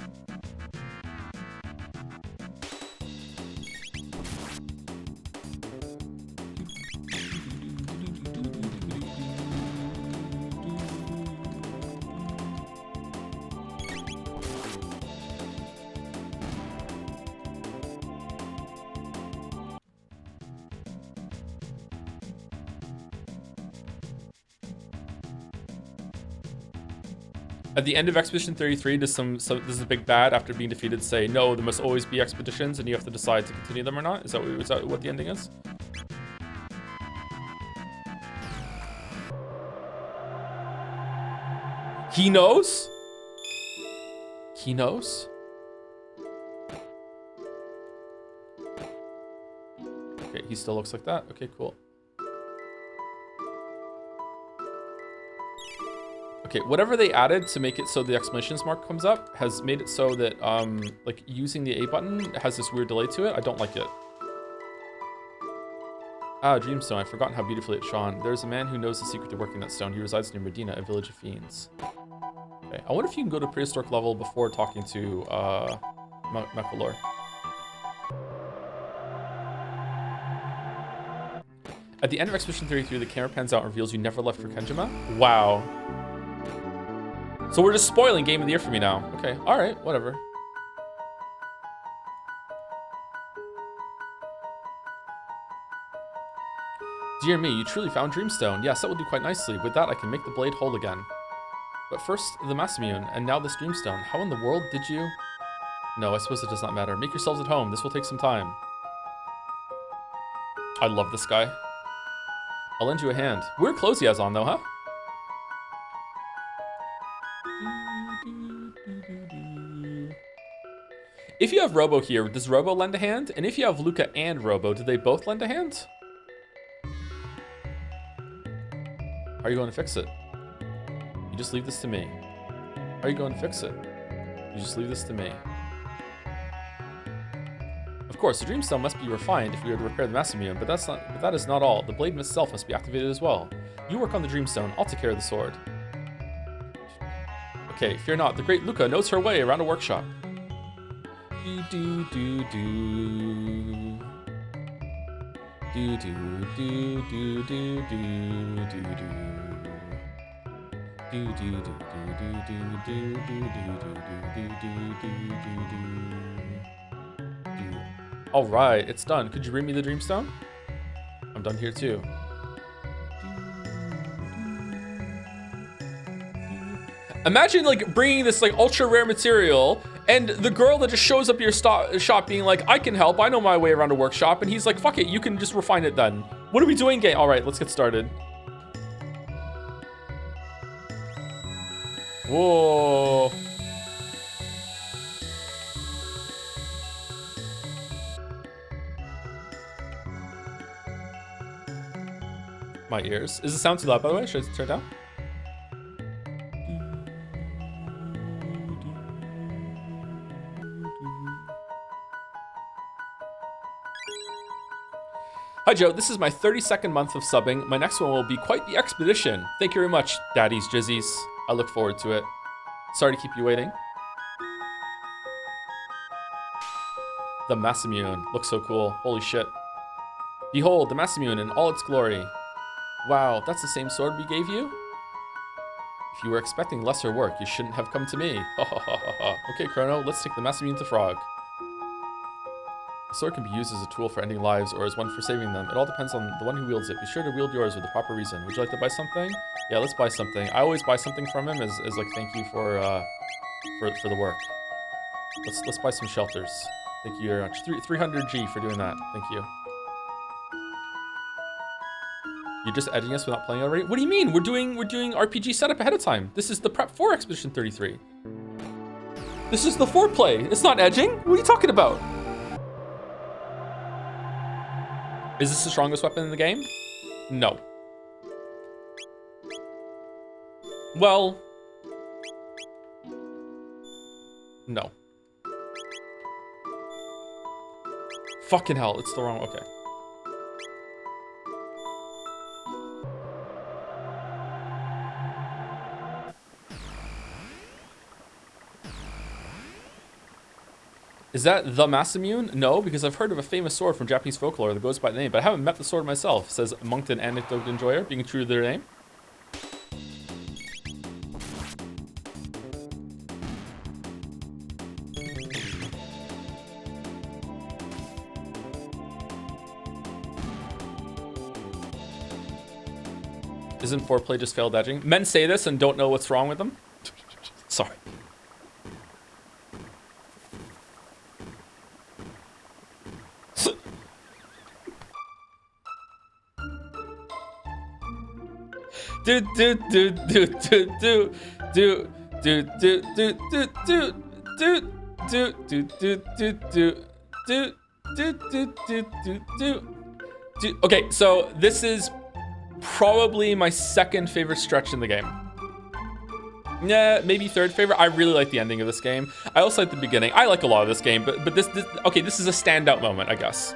At the end of Expedition 33, does a big bad after being defeated say, no, there must always be expeditions and you have to decide to continue them or not? Is that what the ending is? He knows? He knows? Okay, he still looks like that. Okay, cool. Okay, whatever they added to make it so the exclamations mark comes up has made it so that, like, using the A button has this weird delay to it. I don't like it. Ah, Dreamstone. I've forgotten how beautifully it shone. There's a man who knows the secret to working that stone. He resides near Medina, a village of fiends. Okay, I wonder if you can go to prehistoric level before talking to, Mechalor. At the end of Expedition 33, the camera pans out and reveals you never left for Kenjima? Wow. So we're just spoiling Game of the Year for me now. Okay, alright, whatever. Dear me, you truly found Dreamstone. Yes, that will do quite nicely. With that, I can make the blade whole again. But first, the Masamune, and now this Dreamstone. How in the world did you... No, I suppose it does not matter. Make yourselves at home. This will take some time. I love this guy. I'll lend you a hand. Weird clothes he has on, though, huh? If you have Robo here, does Robo lend a hand? And if you have Luca and Robo, do they both lend a hand? How are you going to fix it? You just leave this to me. How are you going to fix it? You just leave this to me. Of course, the Dreamstone must be refined if we are to repair the Masamune, but that is not all. The blade itself must be activated as well. You work on the Dreamstone, I'll take care of the sword. Okay, fear not, the great Luca knows her way around a workshop. Do do do do. Do do do do do do do do. Do do do do do do do do do do. All right, it's done. Could you bring me the Dreamstone? I'm done here too. Imagine like bringing this like ultra rare material and the girl that just shows up at your shop being like, I can help, I know my way around a workshop, and he's like, fuck it, you can just refine it then. What are we doing, game? All right, let's get started. Whoa. My ears. Is the sound too loud, by the way? Should I turn it down? Hi Joe, this is my 32nd month of subbing. My next one will be quite the expedition. Thank you very much, Daddy's Jizzies. I look forward to it. Sorry to keep you waiting. The Masamune. Looks so cool. Holy shit. Behold, the Masamune in all its glory. Wow, that's the same sword we gave you? If you were expecting lesser work, you shouldn't have come to me. Ha ha ha ha ha. Okay, Chrono, let's take the Masamune to Frog. A sword can be used as a tool for ending lives or as one for saving them. It all depends on the one who wields it. Be sure to wield yours with the proper reason. Would you like to buy something? Yeah, let's buy something. I always buy something from him as like thank you for the work. Let's buy some shelters. Thank you very much. 300G for doing that. Thank you. You're just edging us without playing already? What do you mean? We're doing RPG setup ahead of time. This is the prep for Expedition 33. This is the foreplay. It's not edging. What are you talking about? Is this the strongest weapon in the game? No. Well, no. Fucking hell, it's the wrong, okay. Is that the Masamune? No, because I've heard of a famous sword from Japanese folklore that goes by the name, but I haven't met the sword myself, says Moncton Anecdote Enjoyer, being true to their name. Isn't foreplay just failed edging? Men say this and don't know what's wrong with them. Sorry. Do do do do do do do do do do do do do do do do do do do do. Okay, so this is probably my second favorite stretch in the game. Yeah, maybe third favorite. I really like the ending of this game. I also like the beginning. I like a lot of this game, but this okay, this is a standout moment, I guess.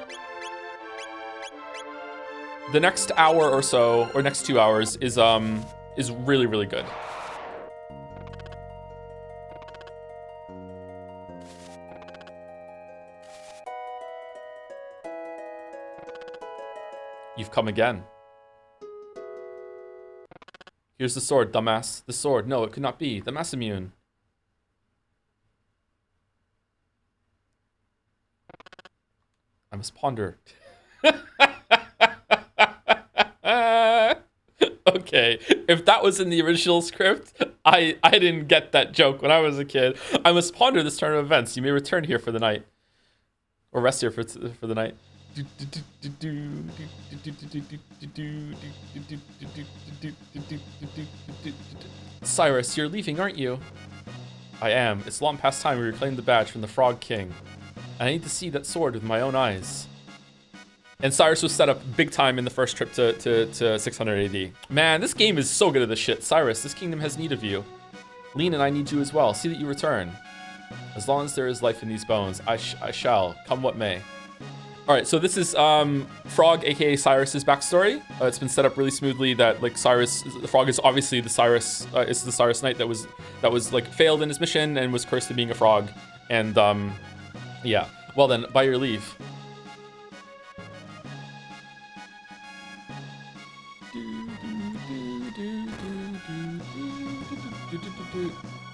The next hour or so, or next 2 hours, is really, really good. You've come again. Here's the sword, dumbass. The sword. No, it could not be. The Massimune. I must ponder. Okay, if that was in the original script, I didn't get that joke when I was a kid. I must ponder this turn of events. You may return here for the night. Or rest here for the night. Cyrus, you're leaving, aren't you? I am. It's long past time we reclaimed the badge from the Frog King. And I need to see that sword with my own eyes. And Cyrus was set up big time in the first trip to 600 AD. Man, this game is so good at this shit. Cyrus, this kingdom has need of you. Lean and I need you as well. See that you return. As long as there is life in these bones, I shall, come what may. All right, so this is Frog, aka Cyrus's backstory. It's been set up really smoothly that like Cyrus, the Frog is obviously the Cyrus, is the Cyrus Knight that was like failed in his mission and was cursed to being a frog. And yeah, well then, by your leave.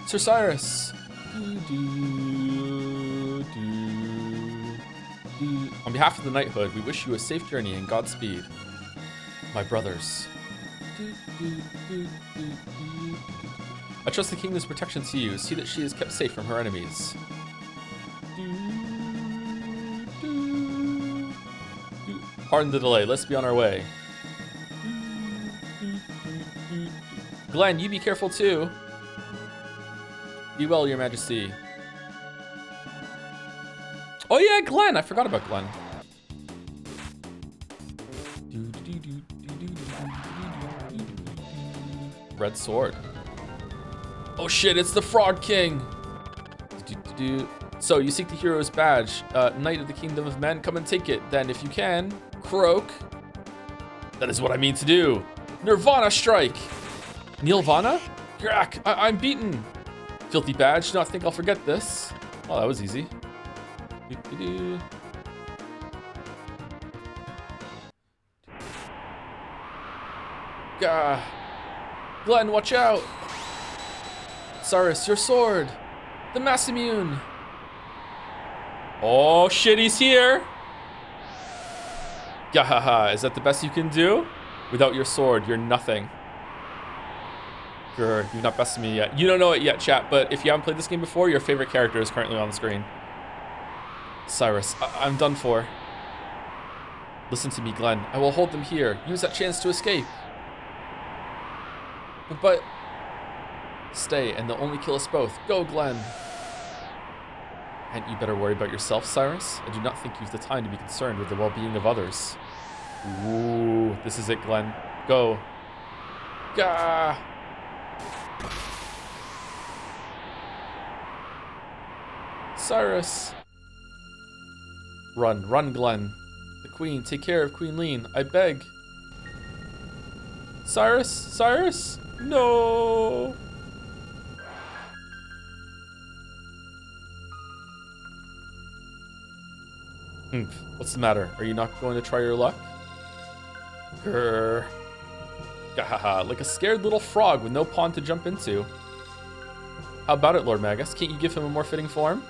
Sir Cyrus. On behalf of the knighthood, we wish you a safe journey and Godspeed. My brothers. I trust the kingdom's protection to you. See that she is kept safe from her enemies. Pardon the delay. Let's be on our way. Glenn, you be careful too. Be well, your majesty. Oh yeah, Glenn. I forgot about Glenn. Red sword. Oh shit, it's the Frog King. So you seek the hero's badge. Knight of the Kingdom of Men, come and take it. Then if you can, croak. That is what I mean to do. Nirvana strike. Nirvana? Grak, I'm beaten. Filthy badge, do not think I'll forget this. Oh, that was easy. Gah. Glenn, watch out. Cyrus, your sword. The Massimune. Oh shit, he's here. Gahaha, is that the best you can do? Without your sword, you're nothing. Grr, you've not bested me yet. You don't know it yet, chat, but if you haven't played this game before, your favorite character is currently on the screen. Cyrus, I'm done for. Listen to me, Glenn. I will hold them here. Use that chance to escape. But... Stay, and they'll only kill us both. Go, Glenn. Hadn't you better worry about yourself, Cyrus? I do not think you've the time to be concerned with the well-being of others. Ooh, this is it, Glenn. Go. Gah! Cyrus. Run, run, Glenn. The Queen, take care of Queen Lean, I beg. Cyrus? Cyrus? No! What's the matter? Are you not going to try your luck? Grr. Gahaha, like a scared little frog with no pond to jump into. How about it, Lord Magus? Can't you give him a more fitting form?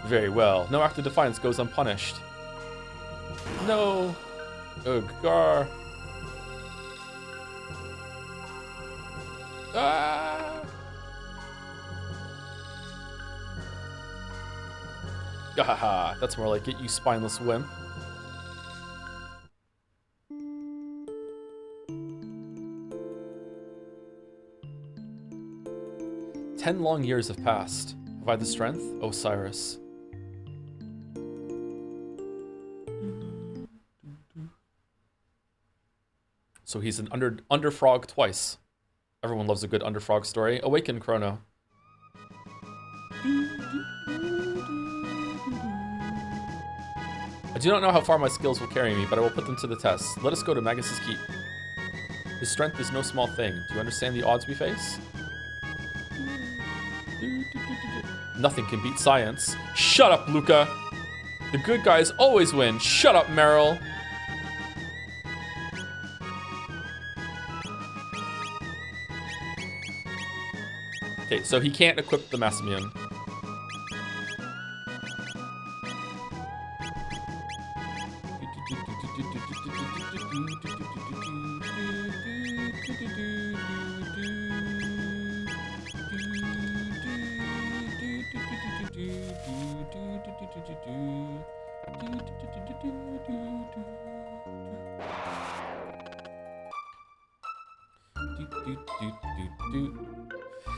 Very well. No act of defiance goes unpunished. No. Ugh, gar. Ah. Gahaha, that's more like it, you spineless wimp. Ten long years have passed. Have I the strength, O Cyrus? So he's an underfrog twice. Everyone loves a good underfrog story. Awaken, Chrono. I do not know how far my skills will carry me, but I will put them to the test. Let us go to Magus's Keep. His strength is no small thing. Do you understand the odds we face? Nothing can beat science. Shut up, Luca. The good guys always win. Shut up, Meryl. Okay, so he can't equip the Mass Immune.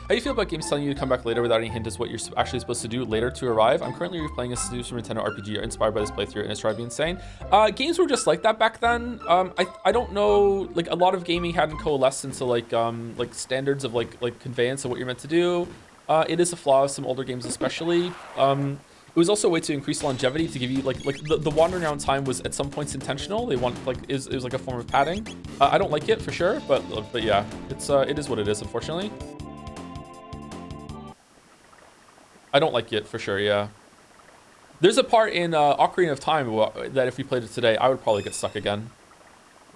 How do you feel about games telling you to come back later without any hint as what you're actually supposed to do later to arrive? I'm currently replaying a Super Nintendo RPG inspired by this playthrough, and it's driving me insane. Games were just like that back then. I don't know, like a lot of gaming hadn't coalesced into like standards of like conveyance of what you're meant to do. It is a flaw of some older games, especially. It was also a way to increase longevity, to give you like the wandering around time was at some points intentional. They want like it was like a form of padding. I don't like it for sure, but yeah, it is what it is, unfortunately. I don't like it for sure, yeah. There's a part in Ocarina of Time that if we played it today, I would probably get stuck again.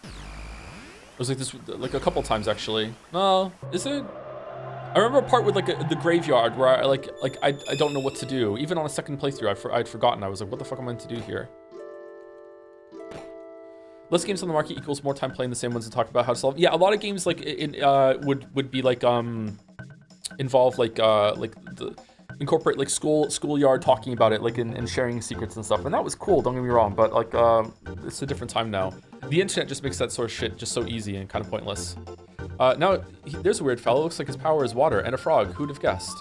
It was like this, like a couple times actually. No, is it? I remember a part with like the graveyard where I don't know what to do. Even on a second playthrough, I'd forgotten. I was like, what the fuck am I meant to do here? Less games on the market equals more time playing the same ones and talk about how to solve. Yeah, a lot of games like would be like involve like the incorporate like schoolyard talking about it, like and sharing secrets and stuff, and that was cool, don't get me wrong, but like it's a different time now. The internet just makes that sort of shit just so easy and kind of pointless. Now there's a weird fellow, looks like his power is water and a frog. Who'd have guessed?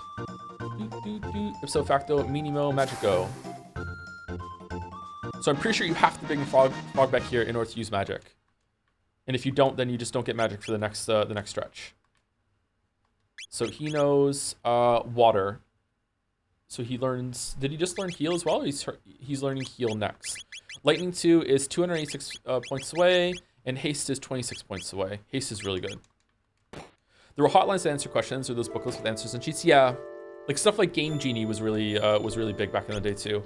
Ipso facto minimo magico. So I'm pretty sure you have to bring frog back here in order to use magic, and if you don't, then you just don't get magic for the next stretch. So he knows water. So he learns, did he just learn heal as well? He's learning heal next. Lightning 2 is 286 points away, and haste is 26 points away. Haste is really good. There were hotlines to answer questions, or those booklets with answers and cheats. Yeah, like stuff like Game Genie was really big back in the day too.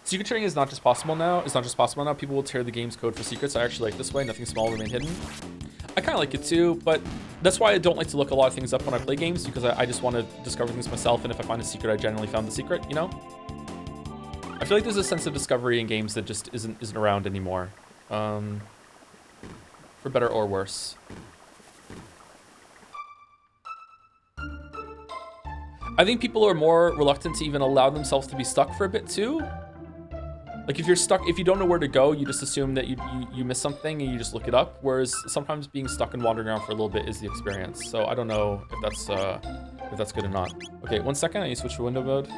Secret sharing is not just possible now. It's not just possible now. People will tear the game's code for secrets. I actually like this way. Nothing small will remain hidden. I kind of like it too, but that's why I don't like to look a lot of things up when I play games, because I just want to discover things myself, and if I find a secret, I generally found the secret, you know? I feel like there's a sense of discovery in games that just isn't around anymore. For better or worse. I think people are more reluctant to even allow themselves to be stuck for a bit too. Like if you're stuck, if you don't know where to go, you just assume that you missed something and you just look it up. Whereas sometimes being stuck and wandering around for a little bit is the experience. So I don't know if that's good or not. Okay, 1 second. I need to switch to window mode.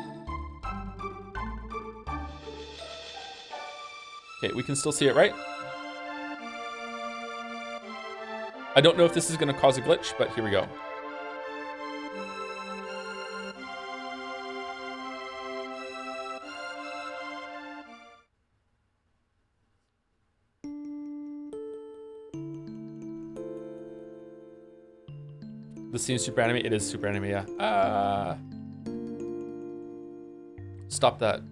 Okay, we can still see it, right? I don't know if this is going to cause a glitch, but here we go. This seems super anime. It is super anime, yeah. Stop that.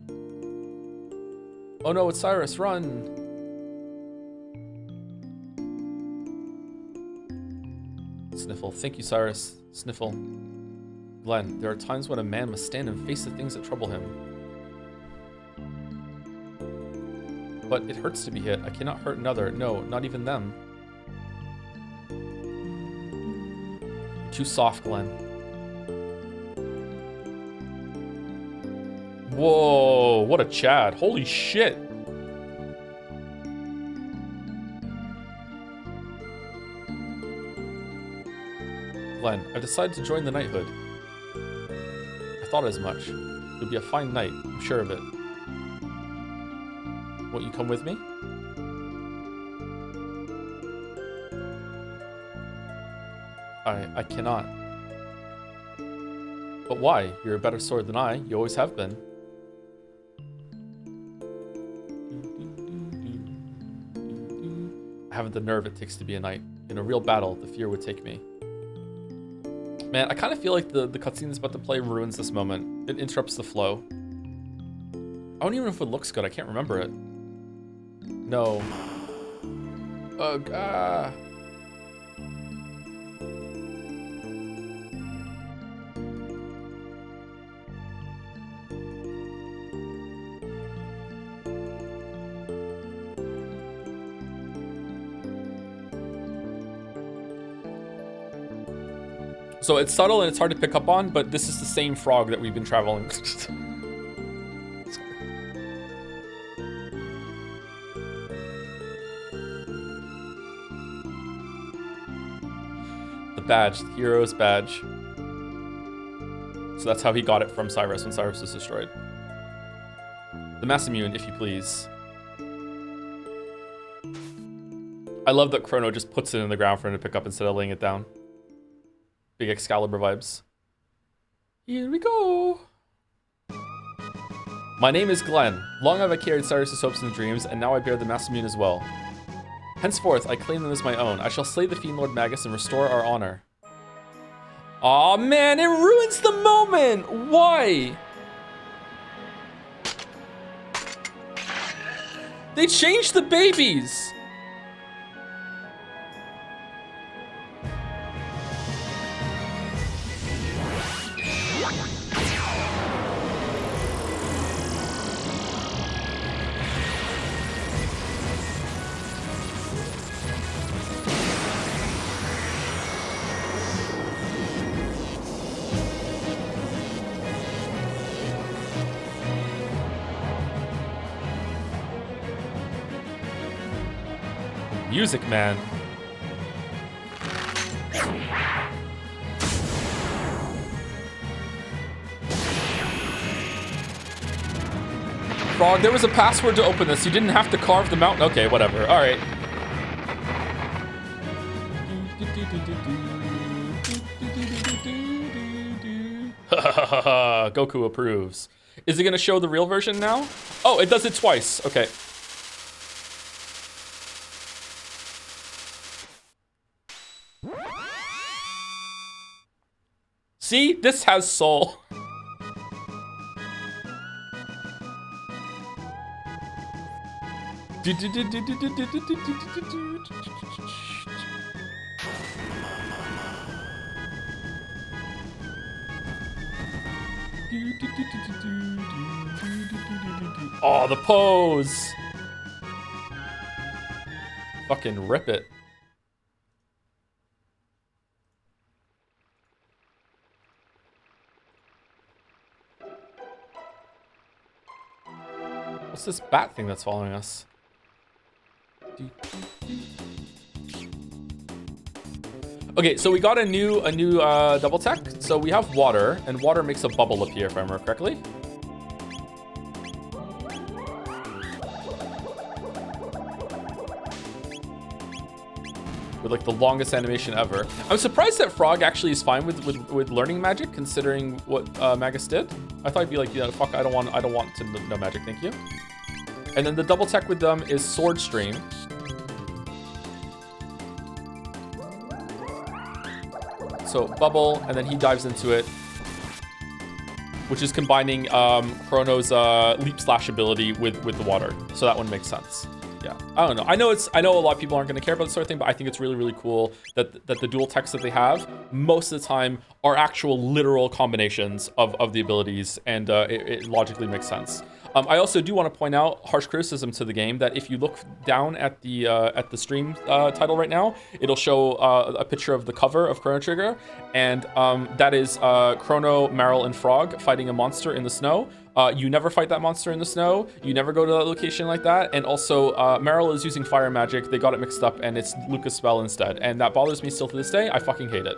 Oh no, it's Cyrus, run. Sniffle. Thank you, Cyrus. Sniffle. Glenn, there are times when a man must stand and face the things that trouble him. But it hurts to be hit. I cannot hurt another. No, not even them. Too soft, Glenn. Whoa, what a Chad. Holy shit. Glenn, I've decided to join the knighthood. I thought as much. It'll be a fine night, I'm sure of it. Won't you come with me? I cannot. But why? You're a better sword than I. You always have been. I haven't the nerve it takes to be a knight. In a real battle, the fear would take me. Man, I kind of feel like the cutscene that's about to play ruins this moment. It interrupts the flow. I don't even know if it looks good. I can't remember it. No. Ugh, ah. So it's subtle and it's hard to pick up on, but this is the same frog that we've been traveling. The badge, the hero's badge. So that's how he got it from Cyrus when Cyrus was destroyed. The Masamune, if you please. I love that Chrono just puts it in the ground for him to pick up instead of laying it down. Big Excalibur vibes. Here we go. My name is Glenn. Long have I carried Cyrus's hopes and dreams, and now I bear the Masamune as well. Henceforth, I claim them as my own. I shall slay the Fiend Lord Magus and restore our honor. Aw, man, it ruins the moment! Why? They changed the babies! Music, man. Frog, there was a password to open this. You didn't have to carve the mountain. Okay, whatever. All right. Goku approves. Is it going to show the real version now? Oh, it does it twice. Okay. See? This has soul. Oh, the pose. Fucking rip it. What's this bat thing that's following us? Okay, so we got a new double tech. So we have water, and water makes a bubble appear, if I remember correctly. With like the longest animation ever. I'm surprised that Frog actually is fine with learning magic, considering what Magus did. I thought he'd be like, yeah, fuck, I don't want to know magic, thank you. And then the double tech with them is Sword Stream. So bubble, and then he dives into it, which is combining Chrono's leap slash ability with the water. So that one makes sense. Yeah, I don't know. I know a lot of people aren't going to care about this sort of thing, but I think it's really, really cool that the dual techs that they have most of the time are actual literal combinations of the abilities, and it logically makes sense. I also do want to point out harsh criticism to the game that if you look down at the stream title right now, it'll show a picture of the cover of Chrono Trigger, and that is Chrono, Meryl, and Frog fighting a monster in the snow. You never fight that monster in the snow. You never go to that location like that. And also, Meryl is using fire magic. They got it mixed up, and it's Lucas' spell instead. And that bothers me still to this day. I fucking hate it.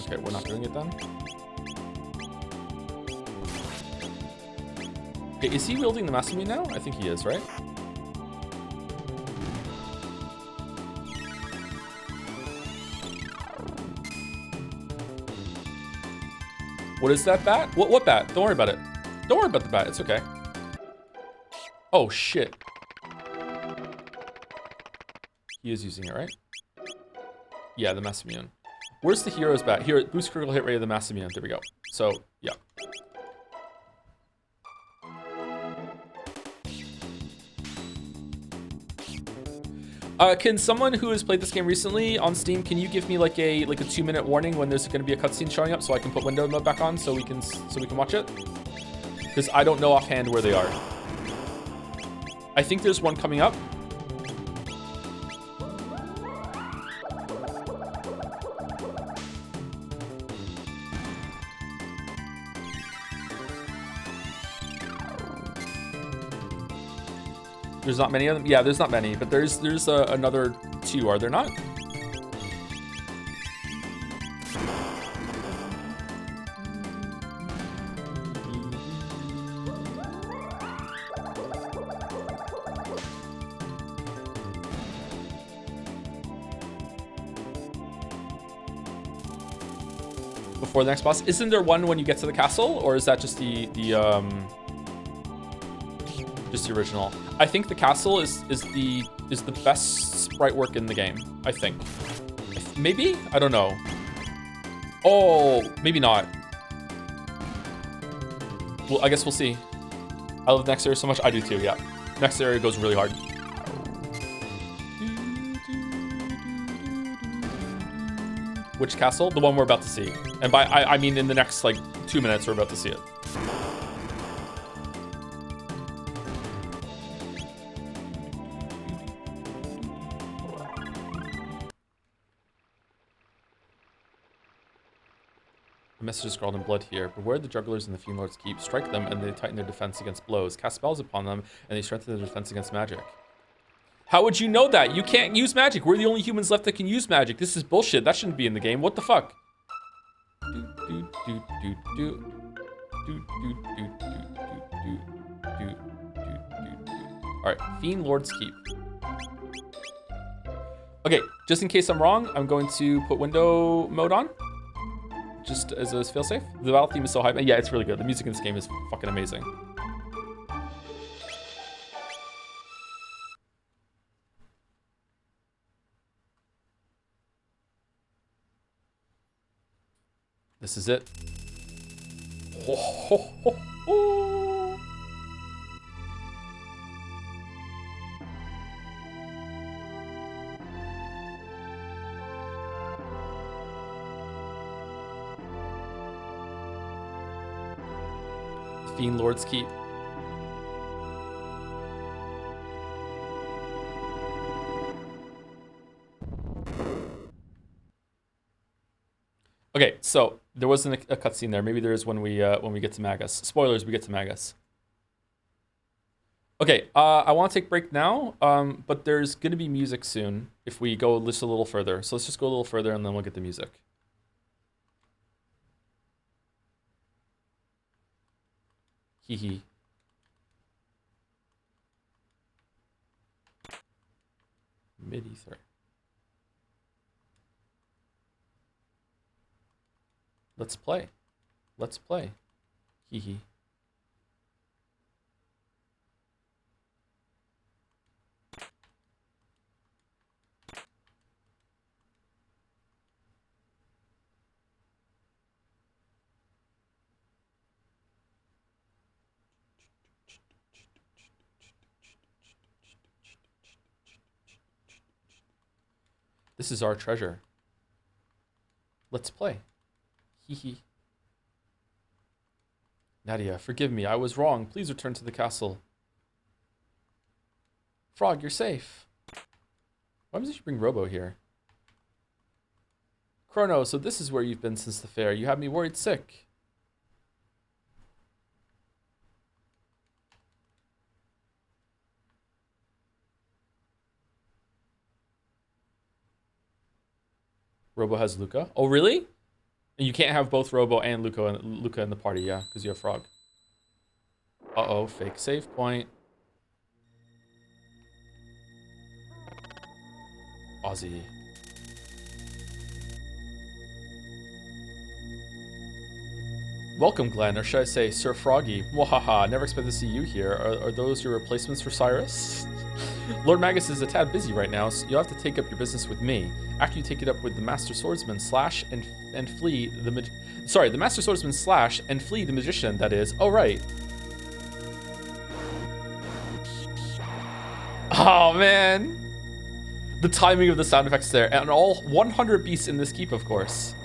Okay, we're not doing it then. Okay, is he wielding the Masamune now? I think he is, right? What is that bat? What bat? Don't worry about it. Don't worry about the bat. It's okay. Oh, shit. He is using it, right? Yeah, the mass immune. Where's the hero's bat? Here, boost critical hit rate of the mass immune. There we go. So, yeah. Can someone who has played this game recently on Steam, can you give me like a 2-minute warning when there's going to be a cutscene showing up so I can put window mode back on so we can watch it? Because I don't know offhand where they are. I think there's one coming up. There's not many of them? Yeah, there's not many, but there's another 2, are there not? Before the next boss? Isn't there one when you get to the castle, or is that just the original? I think the castle is the best sprite work in the game. I think. Maybe? I don't know. Oh, maybe not. Well, I guess we'll see. I love next area so much. I do too. Yeah, next area goes really hard. Which castle? The one we're about to see. And by I mean in the next like 2 minutes we're about to see it. The message is scrawled in blood here. Beware the jugglers in the Fiend Lord's Keep. Strike them and they tighten their defense against blows. Cast spells upon them and they strengthen their defense against magic. How would you know that? You can't use magic. We're the only humans left that can use magic. This is bullshit. That shouldn't be in the game. What the fuck? All right, Fiend Lord's Keep. Okay, just in case I'm wrong, I'm going to put window mode on. Just as a failsafe. The battle theme is so hype. Yeah, it's really good. The music in this game is fucking amazing. This is it. Ho, ho, ho, ho. Fiend Lord's Keep. Okay, so there wasn't a cutscene there. Maybe there is when we get to Magus. Spoilers, we get to Magus. Okay, I want to take a break now, but there's going to be music soon if we go just a little further. So let's just go a little further and then we'll get the music. Hee hee. Mid-ether. Let's play. Let's play. Hee hee. This is our treasure. Let's play. Hee hee. Nadia, forgive me. I was wrong. Please return to the castle. Frog, you're safe. Why did you bring Robo here? Chrono, so this is where you've been since the fair. You had me worried sick. Robo has Luca. Oh, really? And you can't have both Robo and Luca in the party, yeah, because you have Frog. Uh-oh, fake save point. Aussie. Welcome, Glenn, or should I say Sir Froggy? Wahaha, never expected to see you here. Are those your replacements for Cyrus? Lord Magus is a tad busy right now, so you'll have to take up your business with me. After you take it up with the Master Swordsman slash and flee the Master Swordsman slash and flee the magician, that is. Oh, right. Oh, man. The timing of the sound effects there. And all 100 beasts in this keep, of course.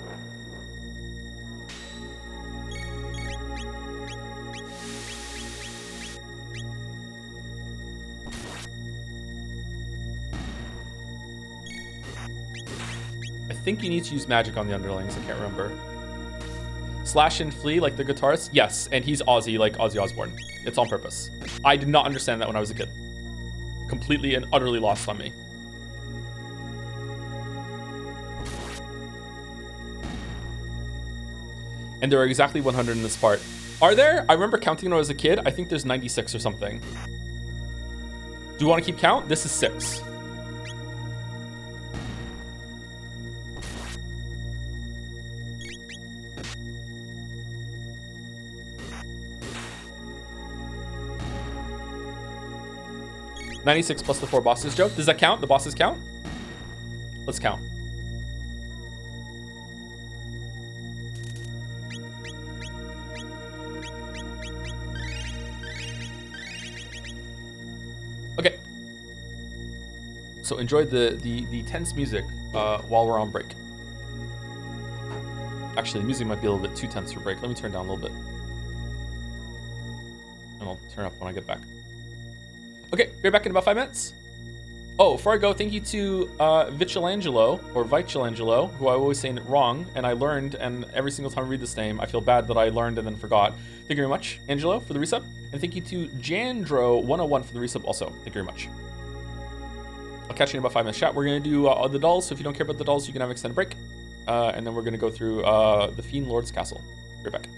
I think you need to use magic on the underlings. I can't remember. Slash and flee like the guitarist? Yes, and he's Ozzy like Ozzy Osbourne. It's on purpose. I did not understand that when I was a kid. Completely and utterly lost on me. And there are exactly 100 in this part. Are there? I remember counting when I was a kid. I think there's 96 or something. Do you want to keep count? This is 6. $96 plus the 4 bosses, Joe. Does that count? The bosses count? Let's count. Okay. So enjoy the tense music while we're on break. Actually, the music might be a little bit too tense for break. Let me turn it down a little bit. And I'll turn up when I get back. Okay, be back in about 5 minutes. Oh, before I go, thank you to Vichelangelo, or Vichelangelo, who I always say it wrong, and I learned, and every single time I read this name, I feel bad that I learned and then forgot. Thank you very much, Angelo, for the resub. And thank you to Jandro101 for the resub also. Thank you very much. I'll catch you in about 5 minutes chat. We're going to do the dolls, so if you don't care about the dolls, you can have an extended break. And then we're going to go through the Fiend Lord's Castle. Be right back.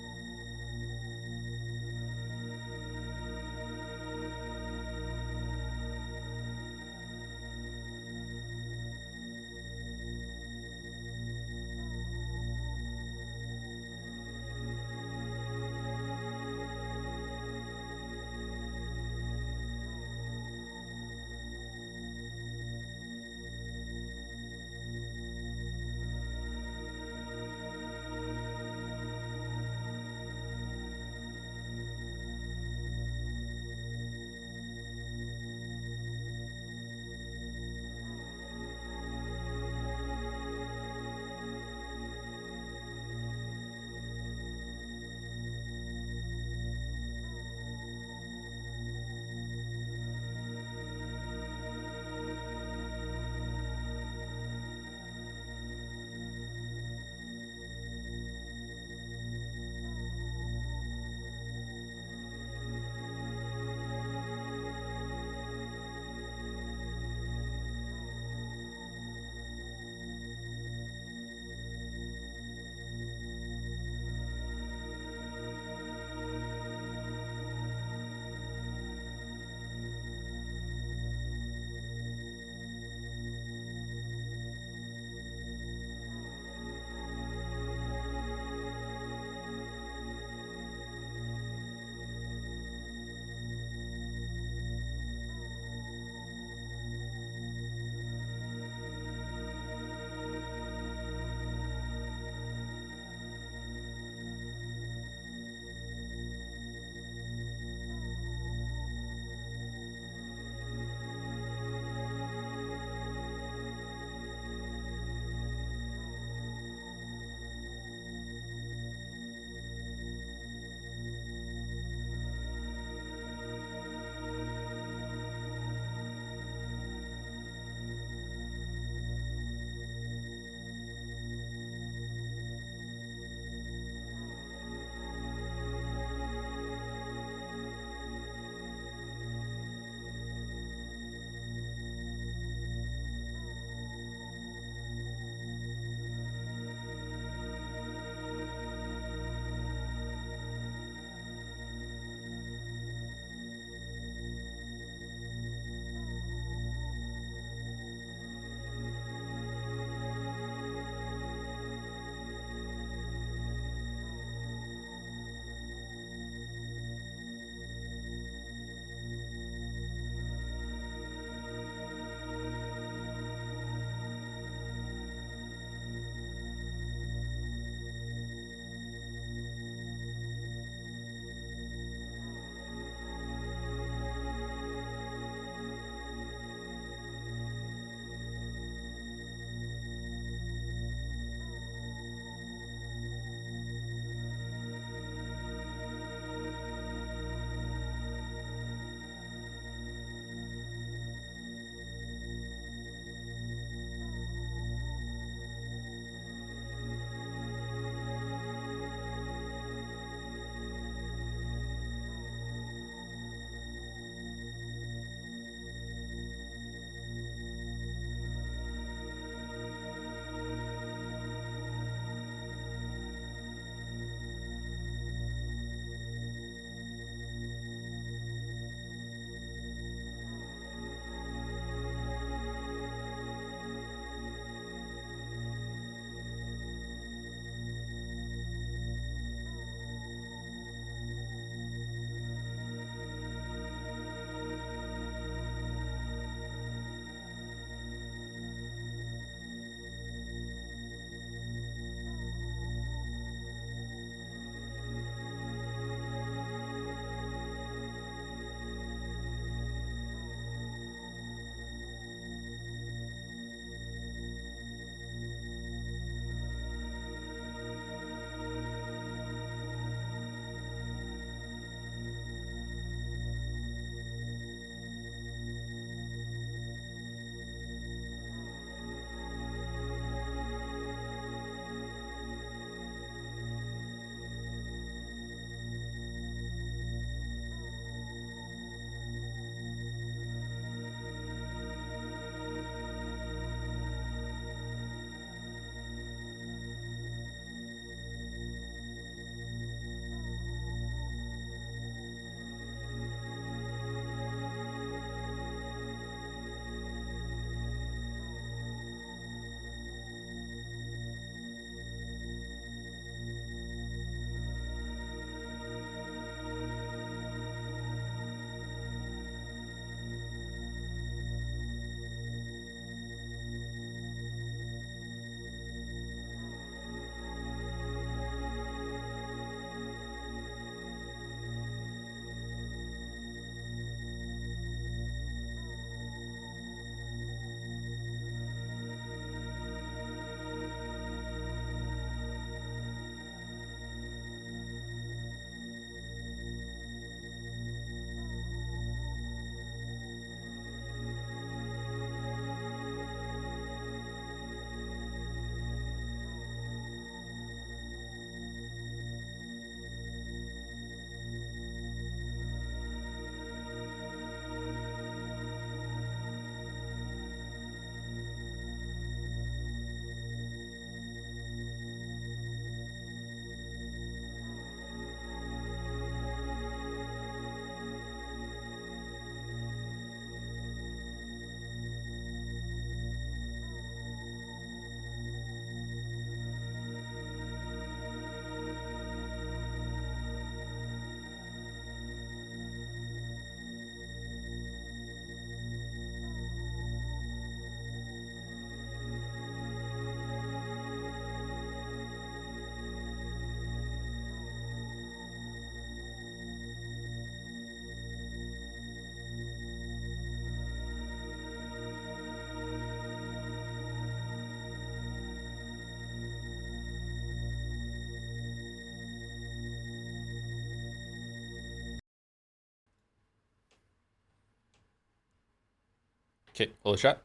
Okay, hello chat.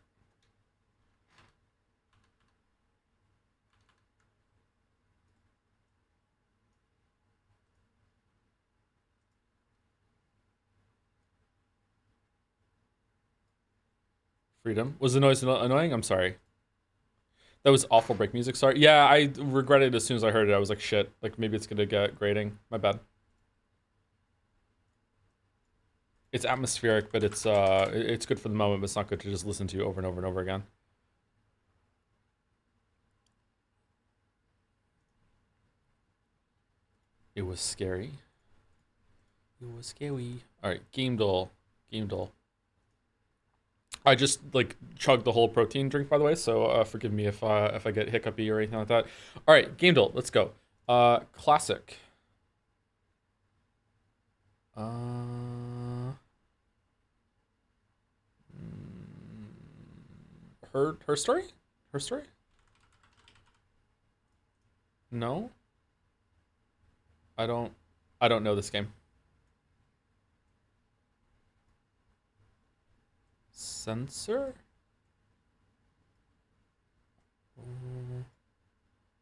Freedom. Was the noise annoying? I'm sorry. That was awful break music. Sorry. Yeah, I regretted it as soon as I heard it. I was like, shit. Like maybe it's gonna get grading. My bad. It's atmospheric, but it's good for the moment, but it's not good to just listen to over and over and over again. It was scary. It was scary. All right, game doll. Game doll. I just like chugged the whole protein drink, by the way. So forgive me if I get hiccupy or anything like that. All right, game doll. Let's go. Classic. Her story. Her story. No. I don't know this game. Censor?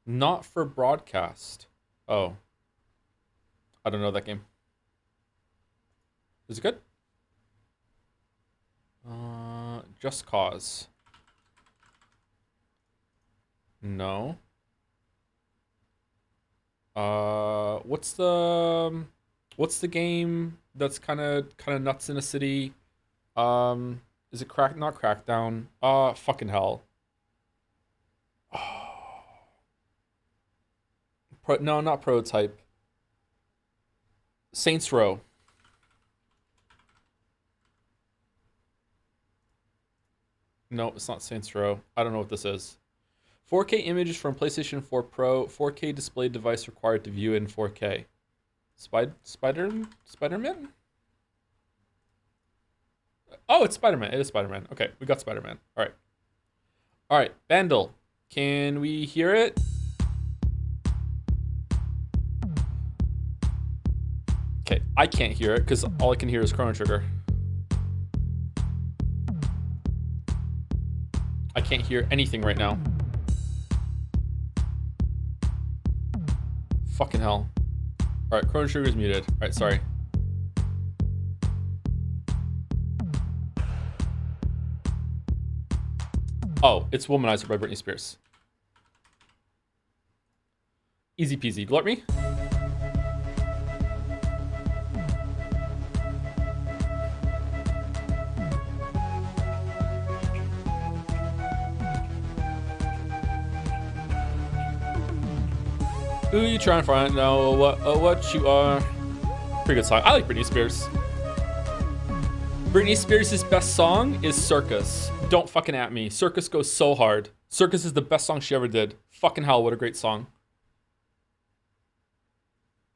Not for broadcast. Oh. I don't know that game. Is it good? Just Cause. No. What's the game that's kind of nuts in a city? Is it not Crackdown? Fucking hell. No, not Prototype. Saints Row. No, it's not Saints Row. I don't know what this is. 4K images from PlayStation 4 Pro. 4K display device required to view in 4K. Spider-Man? Oh, it's Spider-Man. It is Spider-Man. Okay, we got Spider-Man. All right. All right, Bandle. Can we hear it? Okay, I can't hear it because all I can hear is Chrono Trigger. I can't hear anything right now. Fucking hell. All right, Chrono Trigger is muted. All right, sorry. Oh, it's Womanizer by Britney Spears. Easy peasy. Glort me? Who you trying to find? Know what you are. Pretty good song. I like Britney Spears. Britney Spears' best song is Circus. Don't fucking at me. Circus goes so hard. Circus is the best song she ever did. Fucking hell, what a great song.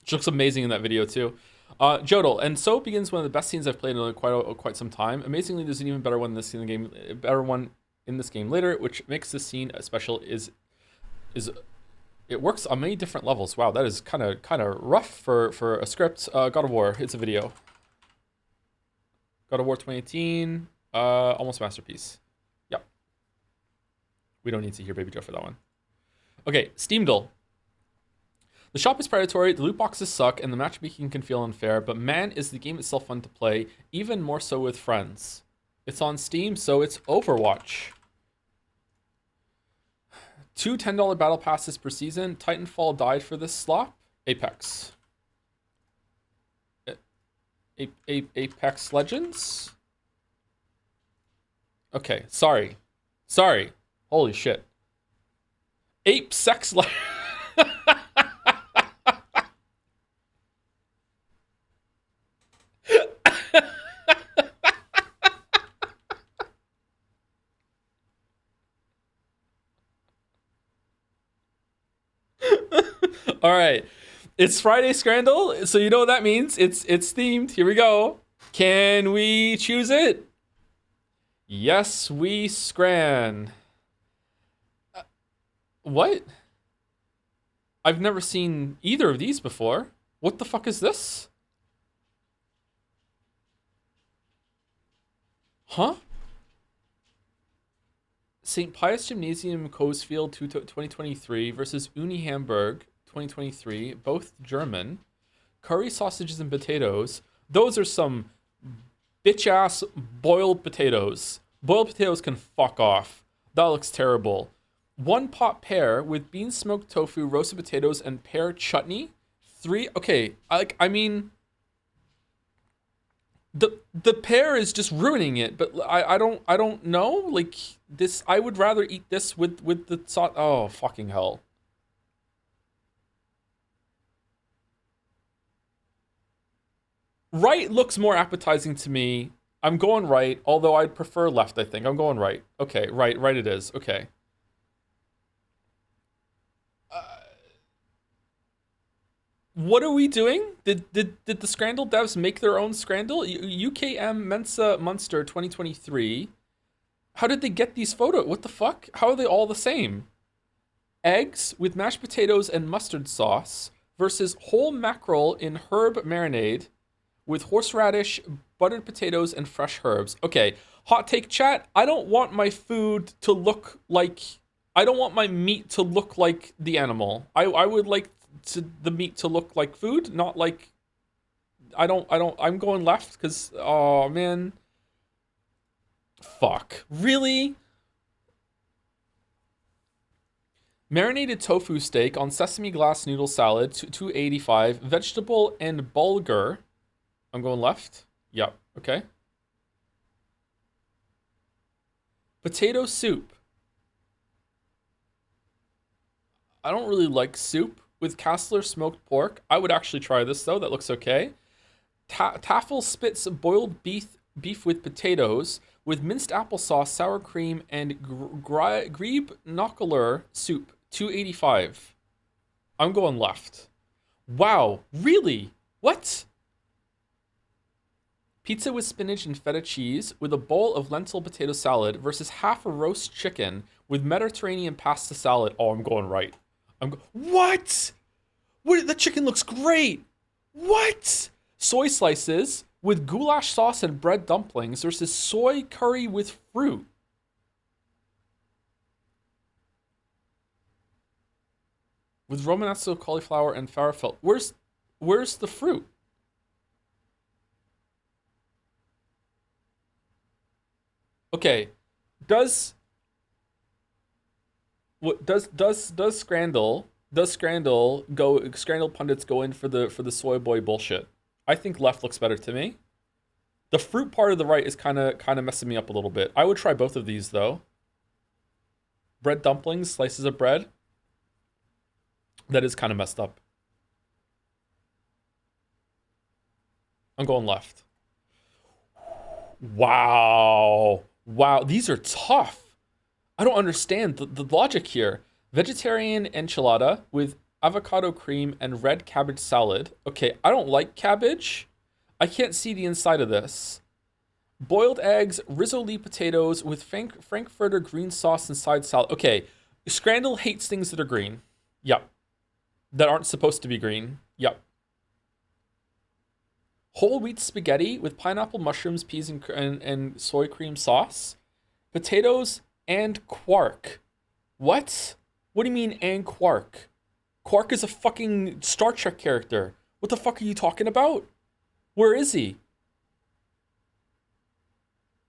She looks amazing in that video too. Jodel, and so begins one of the best scenes I've played in quite some time. Amazingly, there's an even better one in this game. Better one in this game later, which makes this scene special. Is it works on many different levels. Wow, that is kind of rough for a script. God of War, it's a video. God of War 2018, almost masterpiece. Yep. We don't need to hear Baby Joe for that one. Okay, Steamdle. The shop is predatory, the loot boxes suck, and the matchmaking can feel unfair, but man, is the game itself fun to play, even more so with friends. It's on Steam, so it's Overwatch. 2 $10 battle passes per season. Titanfall died for this slop. Apex. Apex Legends? Okay, sorry. Holy shit. Ape Sex All right. It's Friday Scrandal, so you know what that means. It's themed. Here we go. Can we choose it? Yes, we scran. What? I've never seen either of these before. What the fuck is this? Huh? St. Pius Gymnasium Coesfield 2023 versus Uni Hamburg 2023, both German. Curry sausages and potatoes. Those are some bitch ass boiled potatoes. Boiled potatoes can fuck off. That looks terrible. One pot pear with bean smoked tofu, roasted potatoes, and pear chutney. Three. Okay, I mean, the pear is just ruining it. But I don't know. Like this, I would rather eat this with the sauce. Oh fucking hell. Right looks more appetizing to me. I'm going right, although I'd prefer left, I think. I'm going right. Okay, right it is. Okay. What are we doing? Did the Scrandle devs make their own Scrandle? UKM Mensa Munster 2023. How did they get these photos? What the fuck? How are they all the same? Eggs with mashed potatoes and mustard sauce versus whole mackerel in herb marinade with horseradish, buttered potatoes, and fresh herbs. Okay, hot take chat. I don't want my food to look like. I don't want my meat to look like the animal. I would like the meat to look like food, not like. I'm going left because oh man. Fuck. Really? Marinated tofu steak on sesame glass noodle salad, 285. Vegetable and bulgur. I'm going left. Yep. Okay. Potato soup. I don't really like soup with Kassler smoked pork. I would actually try this though. That looks okay. Taffel Spitz boiled beef with potatoes with minced applesauce, sour cream, and grebe knokkeler soup. 285. I'm going left. Wow. Really? What? Pizza with spinach and feta cheese with a bowl of lentil potato salad versus half a roast chicken with Mediterranean pasta salad. Oh, I'm going right. What? What? The chicken looks great. What? Soy slices with goulash sauce and bread dumplings versus soy curry with fruit. With Romanazzo cauliflower and farfalle. Where's the fruit? Okay, does what does Scrandle pundits go in for the soy boy bullshit? I think left looks better to me. The fruit part of the right is kind of messing me up a little bit. I would try both of these though. Bread dumplings, slices of bread. That is kind of messed up. I'm going left. Wow. Wow, these are tough. I don't understand the logic here. Vegetarian enchilada with avocado cream and red cabbage salad. Okay, I don't like cabbage. I can't see the inside of this. Boiled eggs, rissoles potatoes with Frankfurter green sauce and side salad. Okay, Scrandle hates things that are green. Yep. That aren't supposed to be green. Yep. Whole wheat spaghetti with pineapple, mushrooms, peas, and soy cream sauce. Potatoes and quark. What? What do you mean and quark? Quark is a fucking Star Trek character. What the fuck are you talking about? Where is he?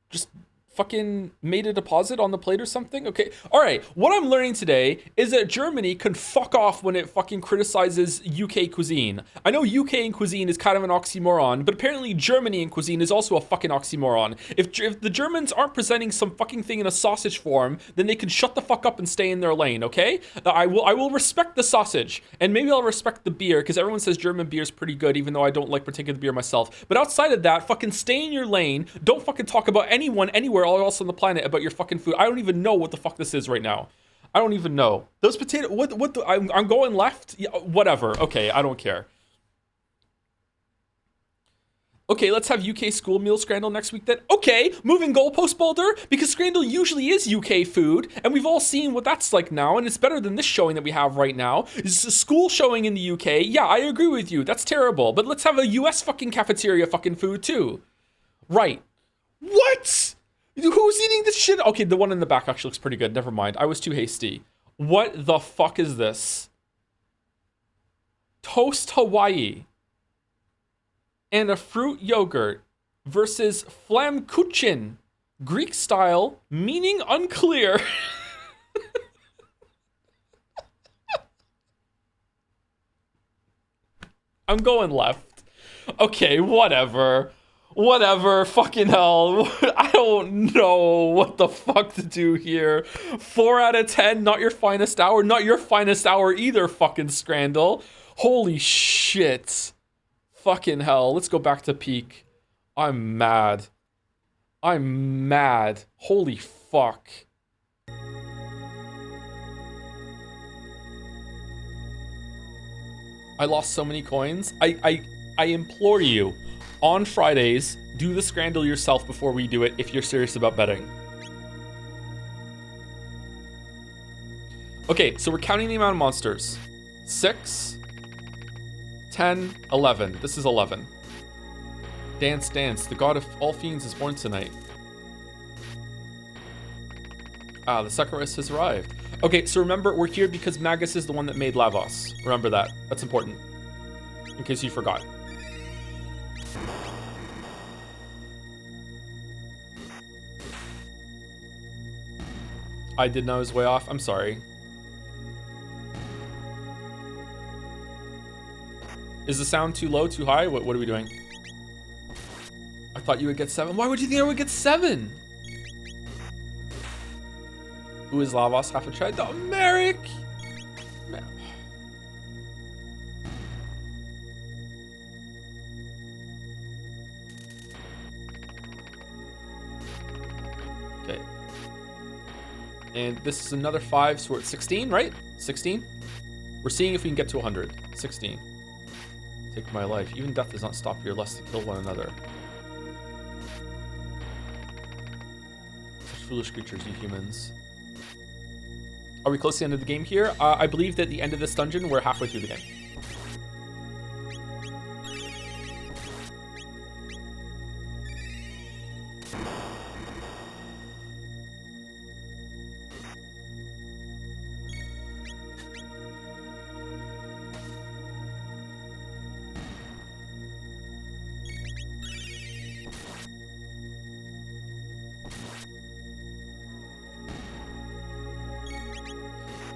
Just fucking made a deposit on the plate or something? Okay, all right. What I'm learning today is that Germany can fuck off when it fucking criticizes UK cuisine. I know UK and cuisine is kind of an oxymoron, but apparently Germany and cuisine is also a fucking oxymoron. If the Germans aren't presenting some fucking thing in a sausage form, then they can shut the fuck up and stay in their lane, okay? I will respect the sausage, and maybe I'll respect the beer, because everyone says German beer is pretty good, even though I don't like particular beer myself. But outside of that, fucking stay in your lane. Don't fucking talk about anyone, anywhere else on the planet about your fucking food. I don't even know what the fuck this is right now. I don't even know. Those potato, I'm going left? Yeah, whatever. Okay, I don't care. Okay, let's have UK school meal Scrandle next week then. Okay, moving goalpost Boulder, because Scrandle usually is UK food, and we've all seen what that's like now, and it's better than this showing that we have right now. It's a school showing in the UK. Yeah, I agree with you. That's terrible. But let's have a US fucking cafeteria fucking food too. Right. What? Who's eating this shit? Okay, the one in the back actually looks pretty good. Never mind. I was too hasty. What the fuck is this? Toast Hawaii and a fruit yogurt versus Flammkuchen, Greek style, meaning unclear. I'm going left. Okay, whatever. Whatever, fucking hell. I don't know what the fuck to do here. 4 out of 10, not your finest hour. Not your finest hour either, fucking Scrandle. Holy shit. Fucking hell. Let's go back to peak. I'm mad. I'm mad. Holy fuck. I lost so many coins. I implore you. On Fridays, do the Scrandle yourself before we do it if you're serious about betting. Okay, so we're counting the amount of monsters. 6, 10, 11. This is 11. Dance, dance. The god of all fiends is born tonight. Ah, the Sakuras has arrived. Okay, so remember, we're here because Magus is the one that made Lavos. Remember that. That's important. In case you forgot. I did know I was way off. I'm sorry. Is the sound too low, too high? What are we doing? I thought you would get 7. Why would you think I would get 7? Who is Lavos? Half a try. Oh, Merrick! Okay. And this is another 5, so we're at 16, right? 16? We're seeing if we can get to 100. 16. Take my life. Even death does not stop your lust to kill one another. Such foolish creatures, you humans. Are we close to the end of the game here? I believe that at the end of this dungeon, we're halfway through the game.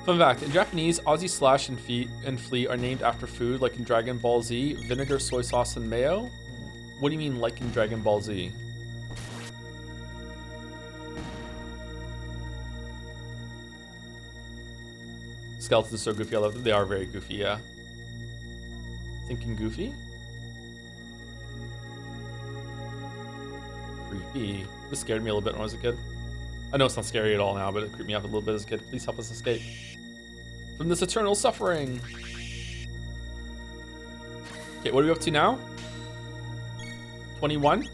Fun fact, in Japanese, Aussie Slash and Flea are named after food, like in Dragon Ball Z, vinegar, soy sauce, and mayo. What do you mean, like in Dragon Ball Z? Skeletons are so goofy, I love them. They are very goofy, yeah. Thinking goofy? Creepy. This scared me a little bit when I was a kid. I know it's not scary at all now, but it creeped me up a little bit as a kid. Please help us escape from this eternal suffering. Okay, what are we up to now? 21?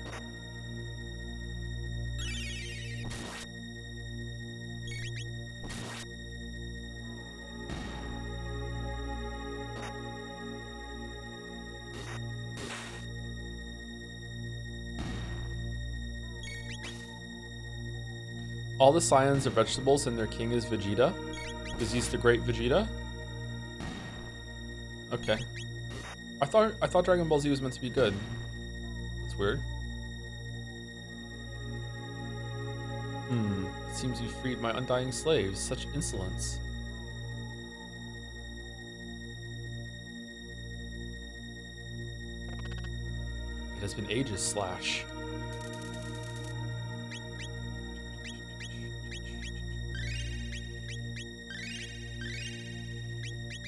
All the Saiyans are vegetables and their king is Vegeta. Because he's the great Vegeta. Okay. I thought Dragon Ball Z was meant to be good. That's weird. It seems you freed my undying slaves. Such insolence. It has been ages, Slash.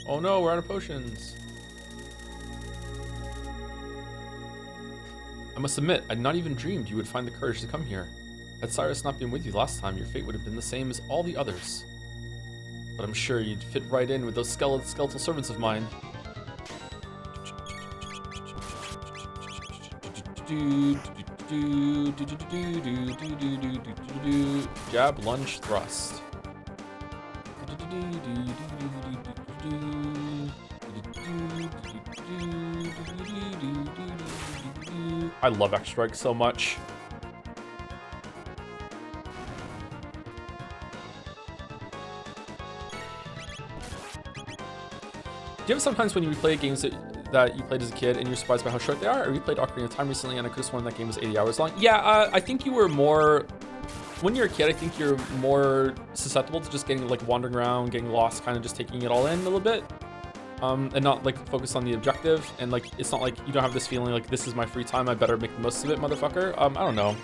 Oh no, we're out of potions. I must admit, I'd not even dreamed you would find the courage to come here. Had Cyrus not been with you last time, your fate would have been the same as all the others. But I'm sure you'd fit right in with those skeletal servants of mine. Jab, lunge, thrust. I love X-Strike so much. you have sometimes when you replay games that you played as a kid and you're surprised by how short they are? I replayed Ocarina of Time recently and I could have sworn that game was 80 hours long. Yeah, I think you were more, when you're a kid, I think you're more susceptible to just getting like wandering around, getting lost, kind of just taking it all in a little bit. And not like focus on the objective. And like, it's not like you don't have this feeling like this is my free time, I better make the most of it, motherfucker. I don't know.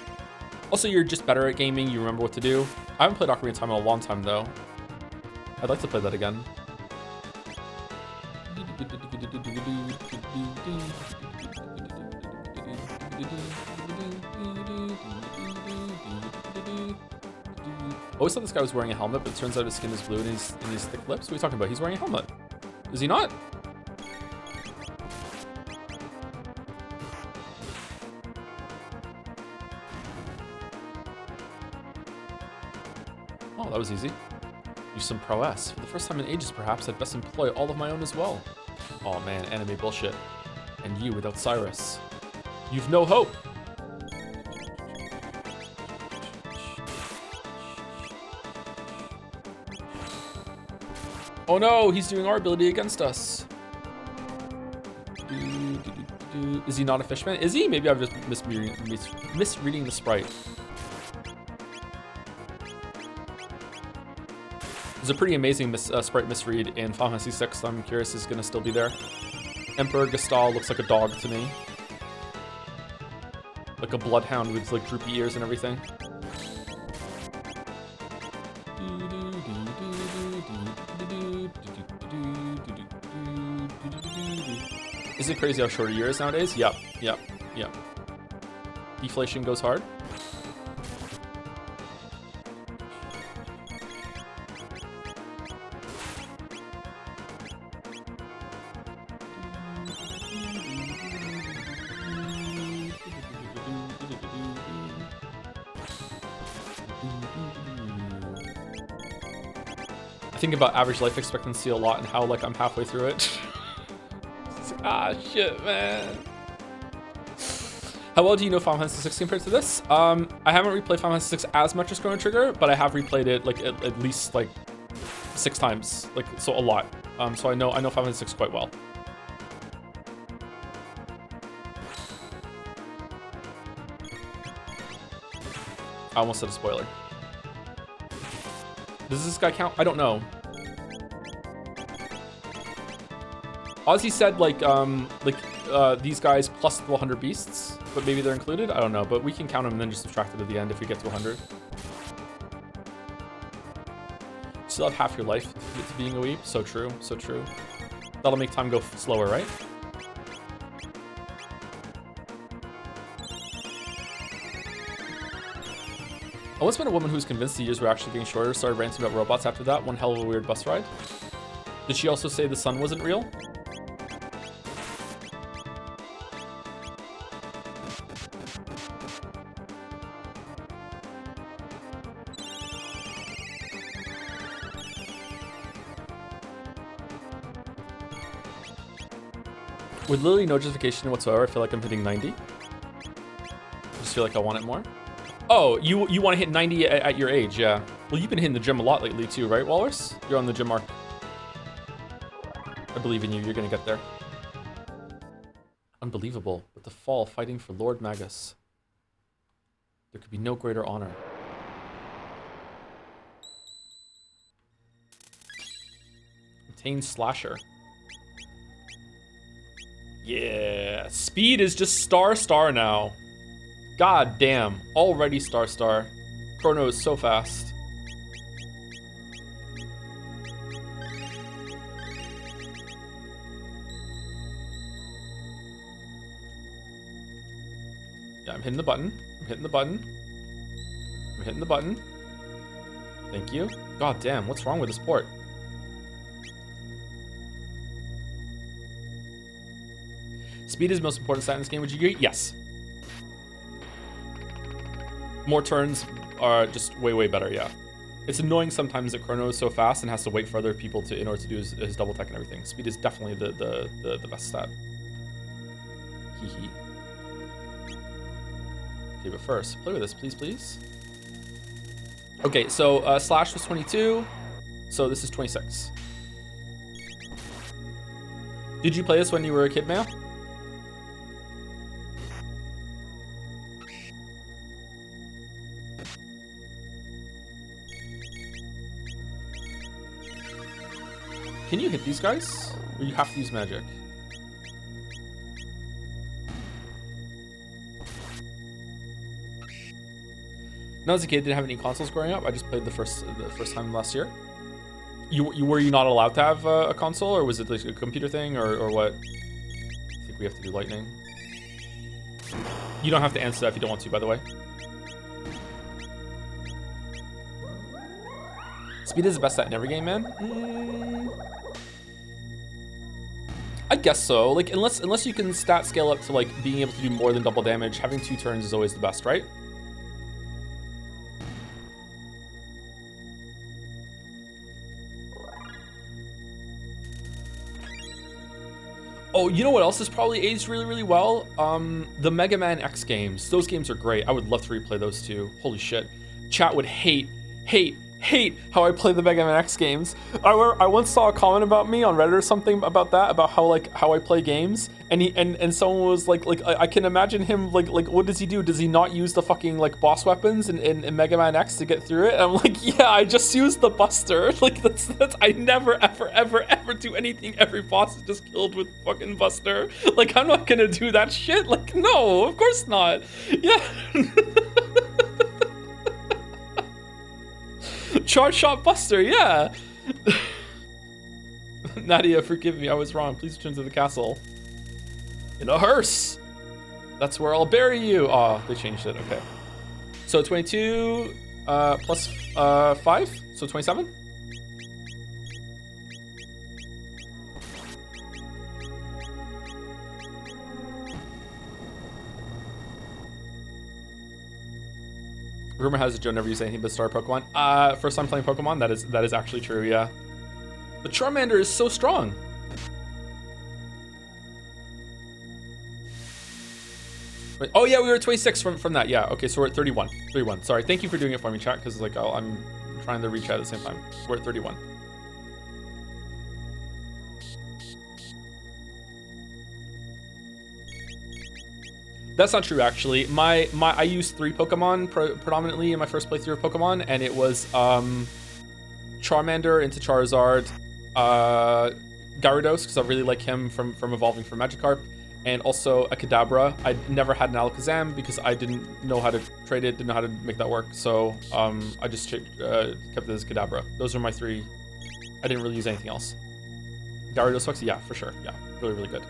Also, you're just better at gaming, you remember what to do. I haven't played Ocarina of Time in a long time though. I'd like to play that again. I always thought this guy was wearing a helmet, but it turns out his skin is blue and he's thick lips. What are you talking about? He's wearing a helmet. Is he not? Oh, that was easy. Use some prowess. For the first time in ages, perhaps, I'd best employ all of my own as well. Oh man, anime bullshit. And you without Cyrus. You've no hope! Oh no, he's doing our ability against us. Is he not a fishman? Is he? Maybe I'm just misreading the sprite. There's a pretty amazing sprite misread in Final Fantasy VI, so I'm curious is gonna still be there. Emperor Gestal looks like a dog to me. Like a bloodhound with like droopy ears and everything. Is it crazy how short a year is nowadays? Yep. Deflation goes hard. I think about average life expectancy a lot and how like I'm halfway through it. Ah, shit, man. How well do you know Final Fantasy VI compared to this? I haven't replayed Final Fantasy VI as much as Chrono Trigger, but I have replayed it like at least like 6 times, like so a lot. So I know Final Fantasy VI quite well. I almost said a spoiler. Does this guy count? I don't know. Ozzy said like these guys plus the 100 beasts, but maybe they're included. I don't know, but we can count them and then just subtract it at the end if we get to 100. You still have half your life to get to being a weeb. So true, so true. That'll make time go slower, right? I once met a woman who was convinced the years were actually getting shorter, started ranting about robots after that. One hell of a weird bus ride. Did she also say the sun wasn't real? With literally no justification whatsoever, I feel like I'm hitting 90. I just feel like I want it more. Oh, you want to hit 90 at your age, yeah. Well, you've been hitting the gym a lot lately too, right, Walrus? You're on the gym mark. I believe in you, you're gonna get there. Unbelievable, with the fall fighting for Lord Magus. There could be no greater honor. Obtain Slasher. Yeah, speed is just star now. God damn, already star. Chrono is so fast. Yeah, I'm hitting the button. I'm hitting the button. Thank you. God damn, what's wrong with this port? Speed is the most important stat in this game, would you agree? Yes. More turns are just way better, yeah. It's annoying sometimes that Chrono is so fast and has to wait for other people in order to do his double tech and everything. Speed is definitely the best stat. Hee hee. Okay, but first, play with this, please. Okay, so Slash was 22, so this is 26. Did you play this when you were a kid, Mayo? Can you hit these guys? Or you have to use magic? When I was a kid, didn't have any consoles growing up. I just played the first time last year. Were you not allowed to have a console, or was it like a computer thing, or what? I think we have to do lightning. You don't have to answer that if you don't want to, by the way. Speed is the best stat in every game, man. I guess so. Like unless you can stat scale up to like being able to do more than double damage, having 2 turns is always the best, right? Oh, you know what else is probably aged really, really well? The Mega Man X games. Those games are great. I would love to replay those too. Holy shit. Chat would hate how I play the Mega Man X games. I once saw a comment about me on Reddit or something about that, about how I play games, and someone was like I can imagine him like what does he do? Does he not use the fucking like boss weapons in Mega Man X to get through it? And I'm like, yeah, I just use the Buster. Like that's I never ever do anything. Every boss is just killed with fucking Buster. Like I'm not gonna do that shit. Like no, of course not. Yeah. Charge shot Buster, yeah. Nadia, forgive me, I was wrong. Please return to the castle. In a hearse. That's where I'll bury you. Oh, they changed it, okay. So 22 plus 5, so 27? Rumor has it Joe never used anything but star Pokemon. First time playing Pokemon, that is actually true, yeah. The Charmander is so strong. Wait, oh yeah, we were at 26 from that, yeah. Okay, so we're at 31. 31, sorry. Thank you for doing it for me, chat, because like I'm trying to reach out at the same time. We're at 31. That's not true, actually. I used 3 Pokemon predominantly in my first playthrough of Pokemon, and it was Charmander into Charizard, Gyarados, because I really like him from evolving from Magikarp, and also a Kadabra. I never had an Alakazam because I didn't know how to trade it, didn't know how to make that work, so I just kept it as Kadabra. Those are my 3. I didn't really use anything else. Gyarados sucks? Yeah, for sure. Yeah, really, really good.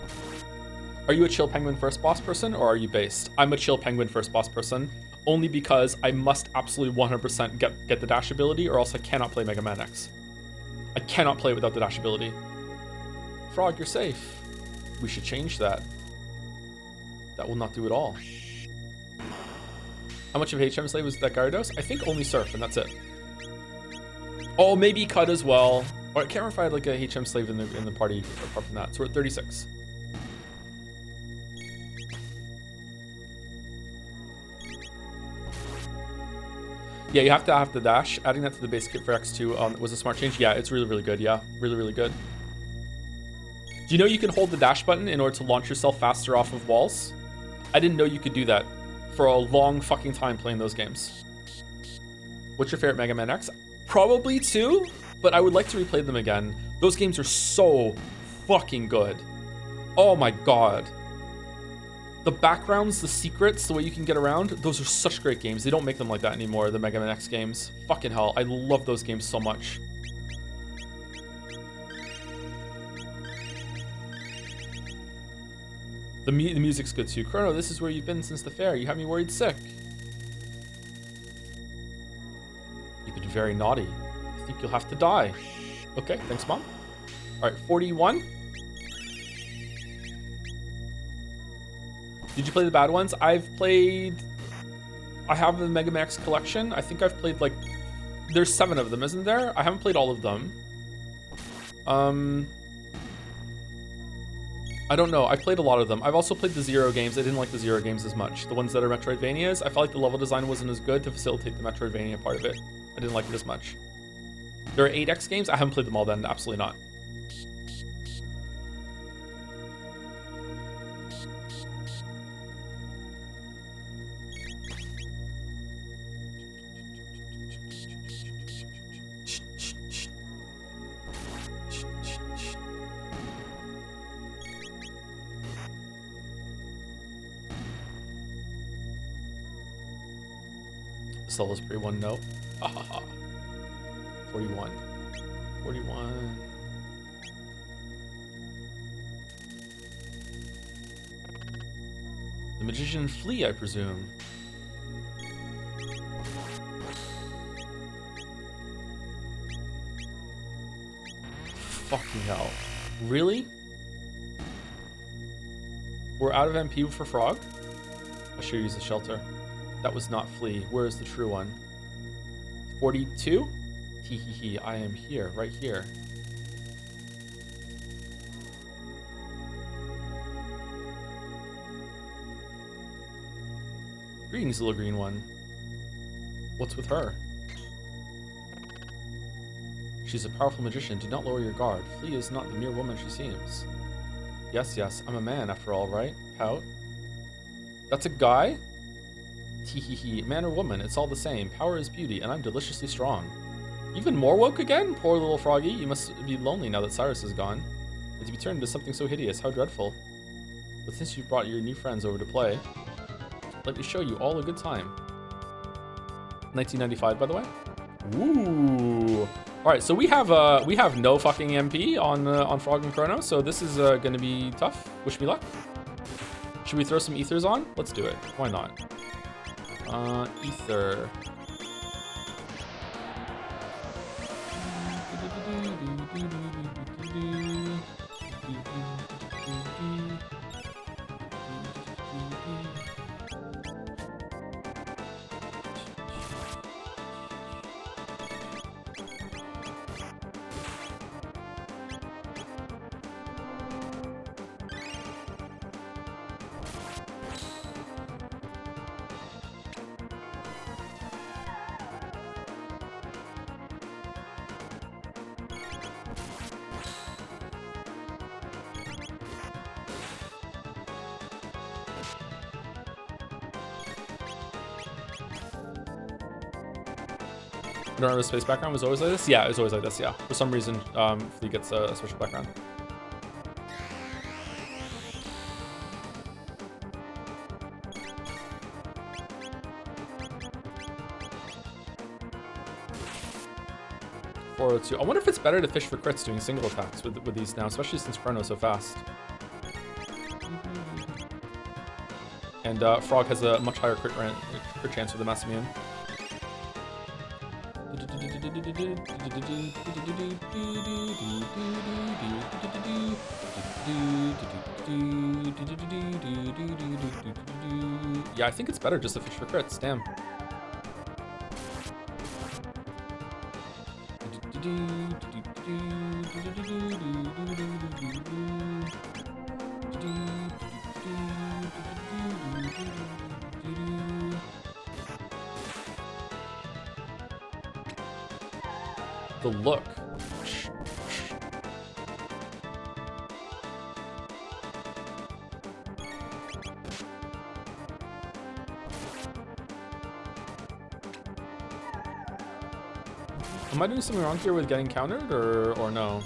Are you a chill penguin first boss person, or are you based? I'm a chill penguin first boss person, only because I must absolutely 100% get the dash ability, or else I cannot play Mega Man X. I cannot play without the dash ability. Frog, you're safe. We should change that. That will not do it all. How much of HM Slave was that Gyarados? I think only Surf, and that's it. Oh, maybe Cut as well. Or I can't remember if I had like a HM Slave in the party apart from that. So we're at 36. Yeah, you have to have the dash. Adding that to the base kit for X2 was a smart change. Yeah, it's really, really good. Yeah, really, really good. Do you know you can hold the dash button in order to launch yourself faster off of walls? I didn't know you could do that for a long fucking time playing those games. What's your favorite Mega Man X? Probably 2, but I would like to replay them again. Those games are so fucking good. Oh my god. The backgrounds, the secrets, the way you can get around, those are such great games. They don't make them like that anymore, the Mega Man X games. Fucking hell, I love those games so much. The music's good too. Chrono, this is where you've been since the fair. You have me worried sick. You've been very naughty. I think you'll have to die. Okay, thanks, Mom. All right, 41. Did you play the bad ones? I have the Mega Man X collection. I think I've played like, there's 7 of them, isn't there? I haven't played all of them. I don't know. I've played a lot of them. I've also played the Zero games. I didn't like the Zero games as much. The ones that are Metroidvanias, I felt like the level design wasn't as good to facilitate the Metroidvania part of it. I didn't like it as much. There are 8X games. I haven't played them all then. Absolutely not. Salisbury one, no. Ha ha ha. 41. 41. The magician flee, I presume. Fucking hell. Really? We're out of MP for Frog? I should use the shelter. That was not flee. Where is the true one? 42? Hee hee hee. I am here, right here. Greetings, little green one. What's with her? She's a powerful magician. Do not lower your guard. Flea is not the mere woman she seems. Yes, yes. I'm a man after all, right? Pout. That's a guy? Tee hee hee. Man or woman, it's all the same. Power is beauty, and I'm deliciously strong. Even more woke again? Poor little froggy. You must be lonely now that Cyrus is gone. And to be turned into something so hideous. How dreadful. But since you've brought your new friends over to play, let me show you all a good time. 1995, by the way. Ooh. All right, so we have no fucking MP on Frog and Chrono, so this is gonna be tough. Wish me luck. Should we throw some ethers on? Let's do it. Why not? Ether. I don't know, the space background was always like this? Yeah, it was always like this, yeah. For some reason, Flea gets a special background. I wonder if it's better to fish for crits doing single attacks with these now, especially since Chrono's so fast. And Frog has a much higher crit chance with the Massimian. Yeah, I think it's better just to fish for crits, damn. The look. Am I doing something wrong here with getting countered or no?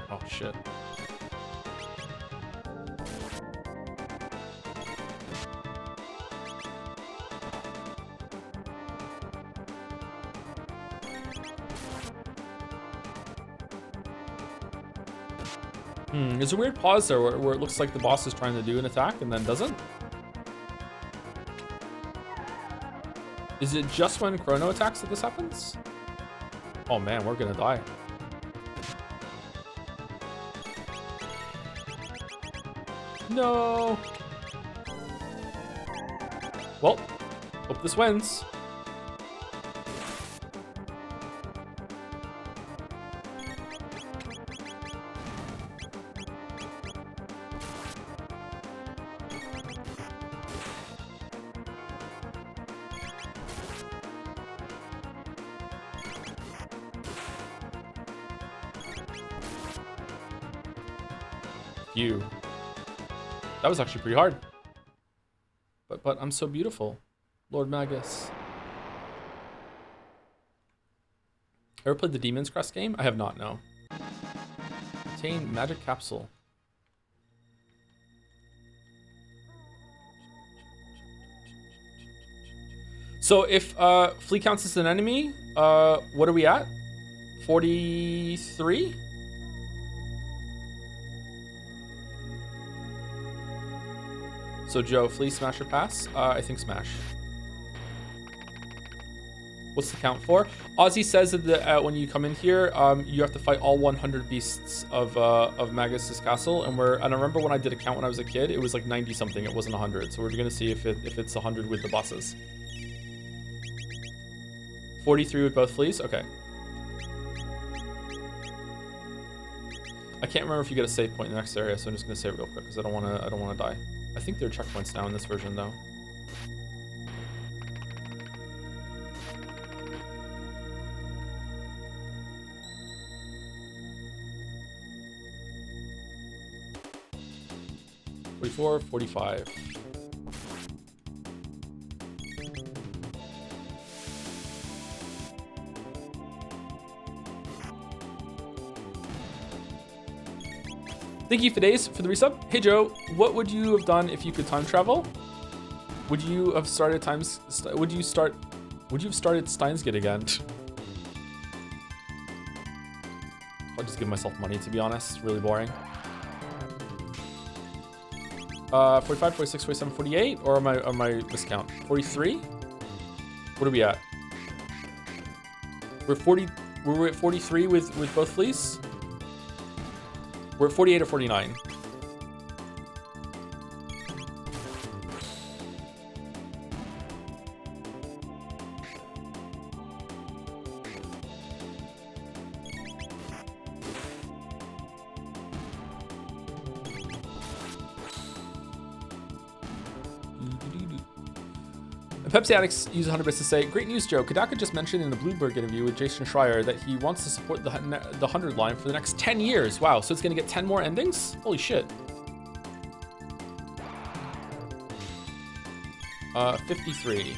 Oh shit. There's a weird pause there where it looks like the boss is trying to do an attack and then doesn't. Is it just when Chrono attacks that this happens? Oh man, we're gonna die. No. Well, hope this wins. You. That was actually pretty hard. But I'm so beautiful, Lord Magus. Ever played the Demon's Crest game? I have not, no. Obtain magic capsule. So if Flea counts as an enemy, what are we at? 43? So Joe, Flea, smash or pass? I think smash. What's the count for? Ozzy says that when you come in here, you have to fight all 100 beasts of Magus's castle, and I remember when I did a count when I was a kid, it was like 90 something. It wasn't 100, so we're gonna see if it's 100 with the bosses. 43 with both fleas. Okay. I can't remember if you get a save point in the next area, so I'm just gonna say it real quick because I don't wanna die. I think there are checkpoints now in this version though. $44, $45. Thank you for days for the resub. Hey Joe, what would you have done if you could time travel? Would you have started would you have started Steins Gate again? I'll just give myself money, to be honest. It's really boring. 45, 46, 47, 48, or am I miscount? 43? What are we at? We're at 43 with both fleas? We're at 48 or 49. Pepsi Addicts use 100 bits to say, great news, Joe. Kadaka just mentioned in a Bloomberg interview with Jason Schreier that he wants to support the 100 line for the next 10 years. Wow, so it's going to get 10 more endings? Holy shit. 53.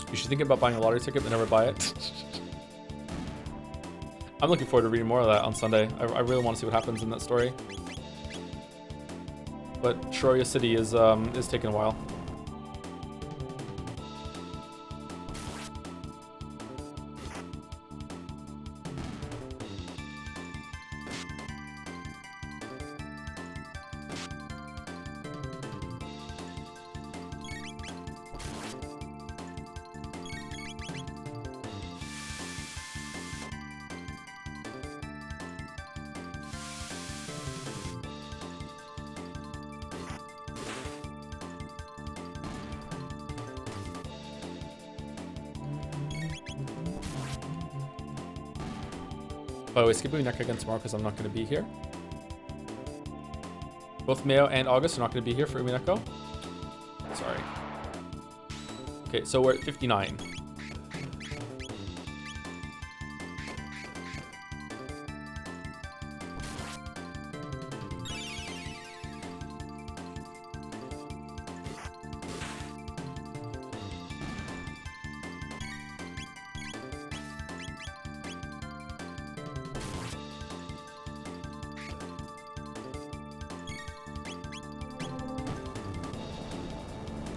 You should think about buying a lottery ticket but never buy it. I'm looking forward to reading more of that on Sunday. I really want to see what happens in that story. But Shiroya City is taking a while. By the way, skip Umineko again tomorrow because I'm not going to be here. Both Mayo and August are not going to be here for Umineko. Sorry. Okay, so we're at 59.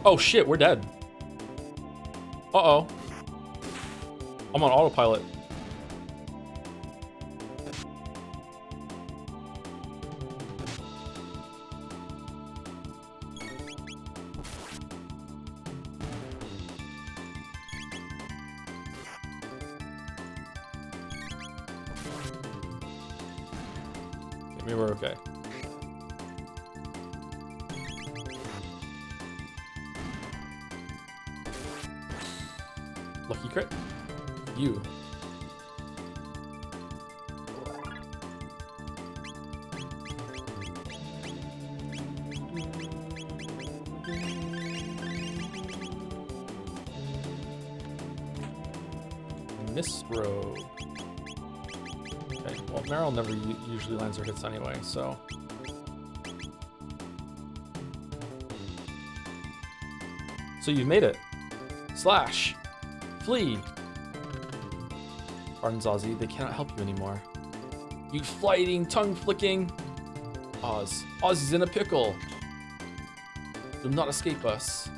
Oh shit, we're dead. Uh-oh. I'm on autopilot. Maybe we're okay. Lucky crit. You. Miss Rogue. Okay, well, Meryl never usually lands her hits anyway, so. So you made it. Slash. Flee. Pardon, Ozzy, they cannot help you anymore. You flighting, tongue-flicking. Oz. Ozzy's in a pickle. You'll not escape us.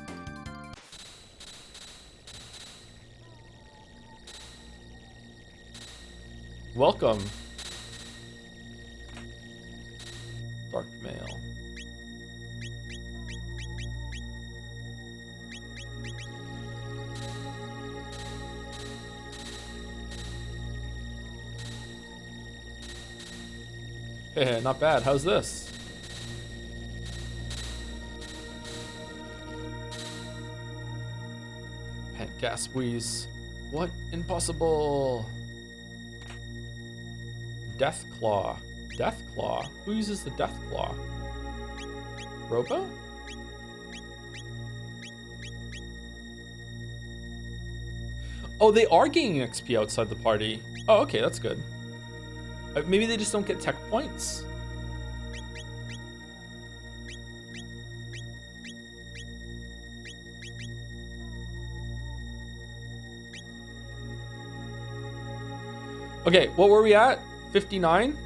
Welcome. Dark mail. Hey, not bad. How's this? Pant gas squeeze. What? Impossible. Death Claw. Death Claw? Who uses the Death Claw? Robo? Oh, they are gaining XP outside the party. Oh, okay, that's good. Maybe they just don't get tech points. Okay, what were we at? 59?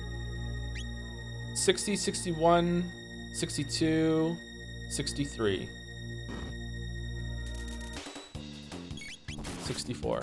60, 61, 62, 63. 64.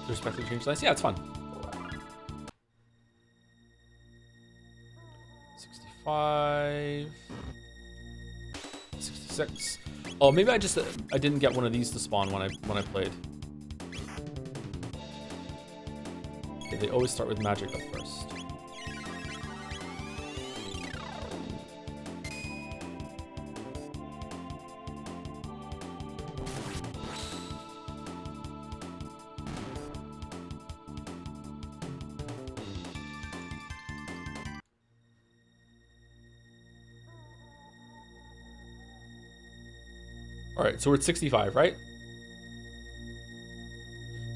Respect the change lines. Yeah, it's fun. 65. 66. Oh, maybe I didn't get one of these to spawn when I played. Okay, they always start with magic up first. All right, so we're at 65, right?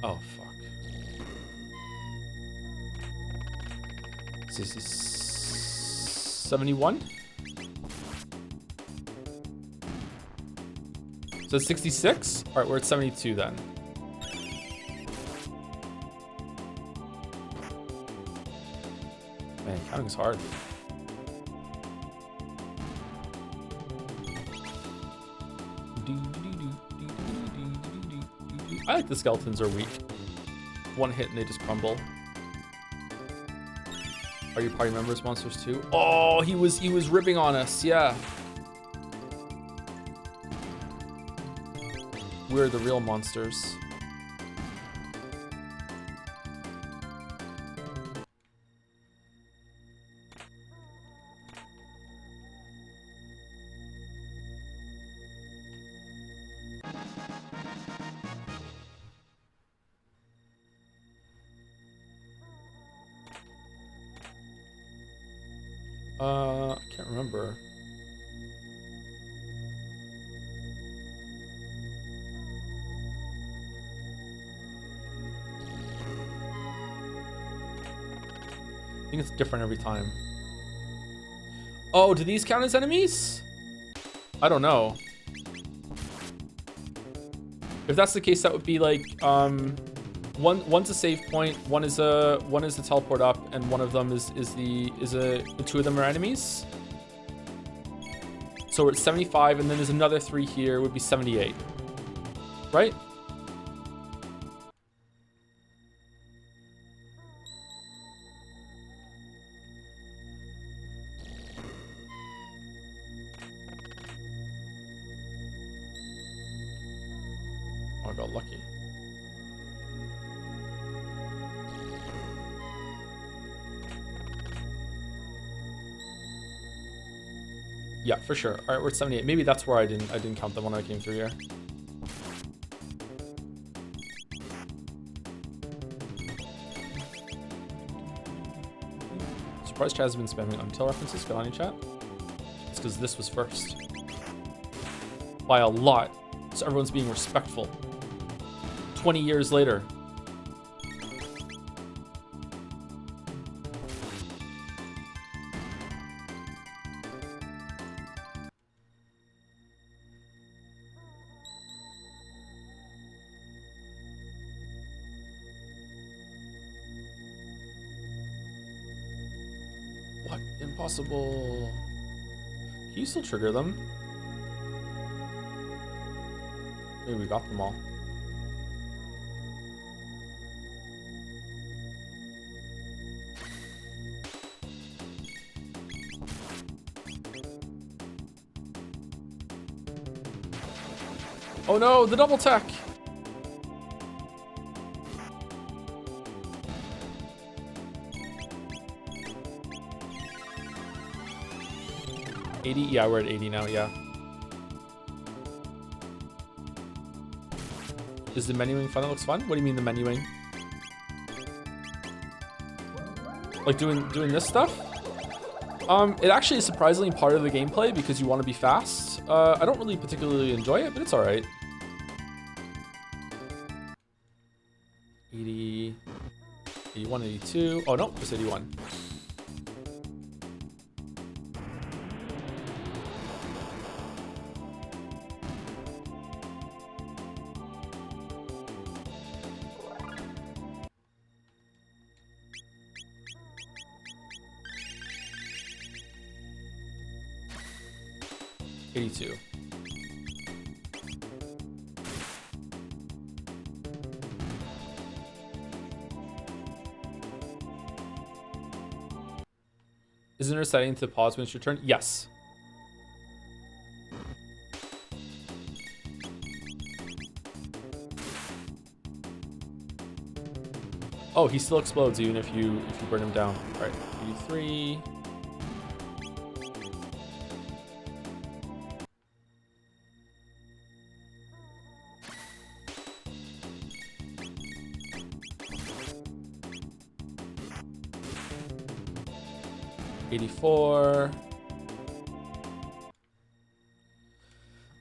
Oh, fuck. 71? So 66? All right, we're at 72 then. Man, counting is hard. I like the skeletons are weak. One hit and they just crumble. Are your party members monsters too? Oh, he was ripping on us, yeah. We're the real monsters. I can't remember. I think it's different every time. Oh, do these count as enemies? I don't know. If that's the case, that would be like one's a save point, one is a teleport up, and one of them the two of them are enemies. So we're at 75, and then there's another 3 here. It would be 78, right? I got lucky. Yeah, for sure. All right, we're at 78. Maybe that's where I didn't count them when I came through here. Surprised Chaz has been spamming Until references. Good on you, chat. It's because this was first. By a lot. So everyone's being respectful. 20 years later. What? Impossible. Can you still trigger them? Maybe we got them all. Oh no, the double tech! $80? Yeah, we're at 80 now, yeah. Is the menuing fun? It looks fun? What do you mean the menuing? Like doing this stuff? It actually is surprisingly part of the gameplay because you want to be fast. I don't really particularly enjoy it, but it's alright. 80, 81, 82. Oh no, just 81. Isn't there a setting to pause when it's your turn? Yes. Oh, he still explodes even if you burn him down. All right, 83.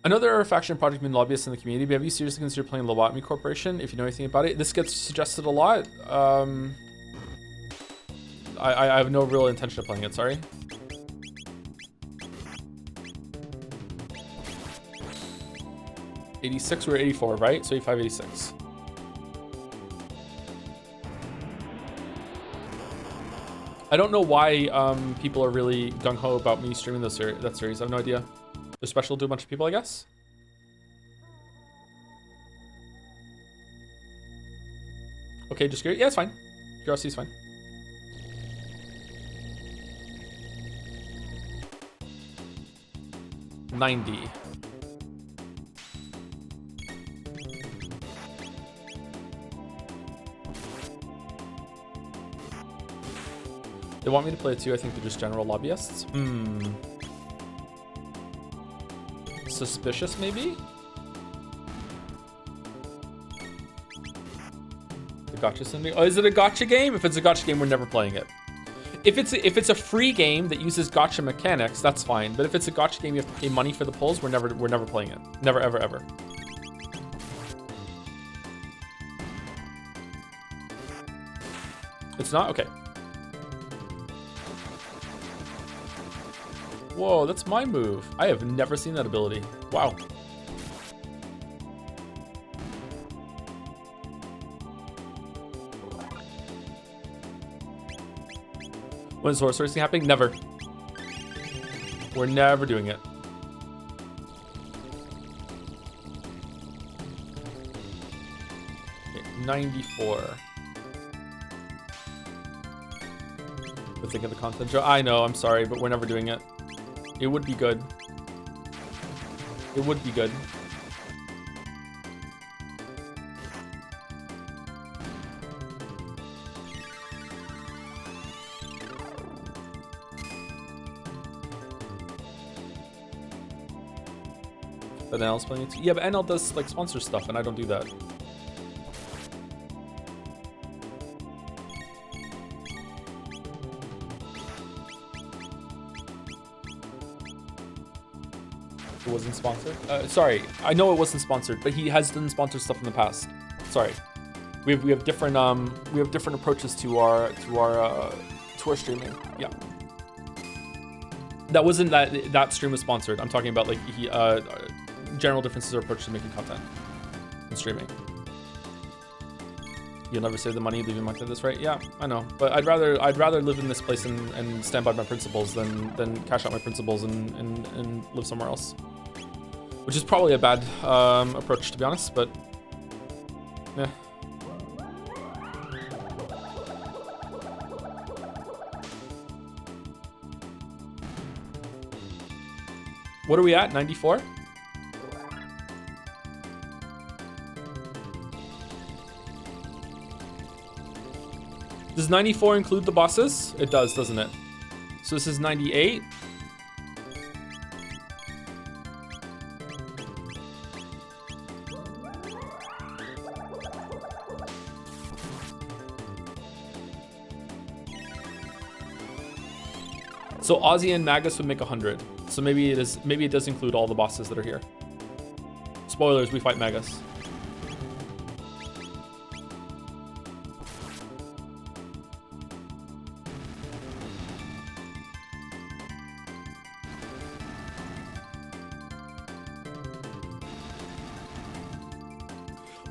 Another faction project been lobbyists in the community, but have you seriously considered playing Lobotomy Corporation if you know anything about it? This gets suggested a lot. I have no real intention of playing it, sorry. $86, we're at 84, right? So 85, 86. I don't know why people are really gung-ho about me streaming that series. I have no idea. They're special to a bunch of people, I guess. Okay, just curious. Yeah, it's fine. Curiosity is fine. $90. They want me to play it too. I think they're just general lobbyists. Suspicious, maybe? The gotcha syndicate. Oh, is it a gotcha game? If it's a gotcha game, we're never playing it. If it's a free game that uses gotcha mechanics, that's fine. But if it's a gotcha game, you have to pay money for the pulls. We're never playing it. Never, ever, ever. It's not? Okay. Whoa, that's my move. I have never seen that ability. Wow. When is horse racing happening? Never. We're never doing it. Okay, 94. We're thinking of the content show. I know, I'm sorry, but we're never doing it. It would be good. It would be good. But NL's playing it too. Yeah, but NL does like sponsor stuff, and I don't do that. It wasn't sponsored. Sorry, I know it wasn't sponsored, but he has done sponsored stuff in the past. Sorry, we have different approaches to our streaming. Yeah, that wasn't that stream was sponsored. I'm talking about like general differences or approach to making content and streaming. You'll never save the money leaving money to this, right? Yeah, I know, but I'd rather live in this place and stand by my principles than cash out my principles and live somewhere else. Which is probably a bad approach, to be honest, but yeah. What are we at? 94? Does 94 include the bosses? It does, doesn't it? So this is 98. So Ozzy and Magus would make 100. So maybe it does include all the bosses that are here. Spoilers, we fight Magus.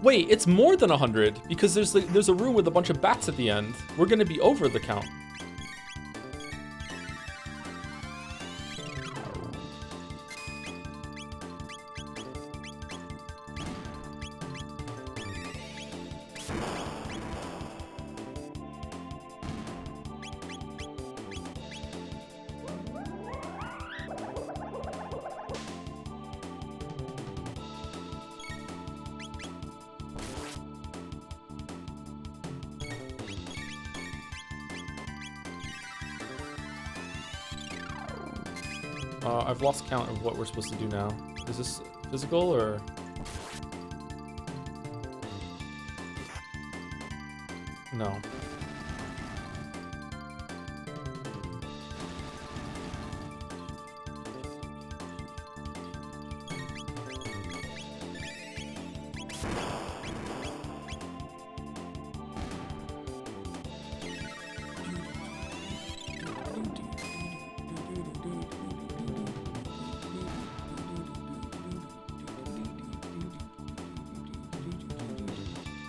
Wait, it's more than 100 because there's a room with a bunch of bats at the end. We're gonna be over the count. I've lost count of what we're supposed to do now. Is this physical or? No.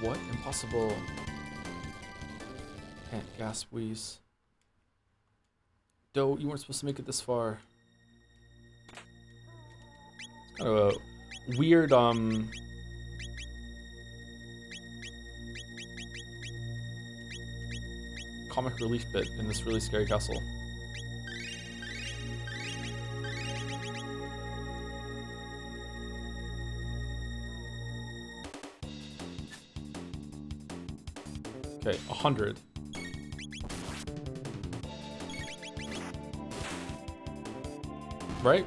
What? Impossible. Can't gas wheeze. Doe, you weren't supposed to make it this far. It's kind of a weird, comic relief bit in this really scary castle. Okay, 100. Right?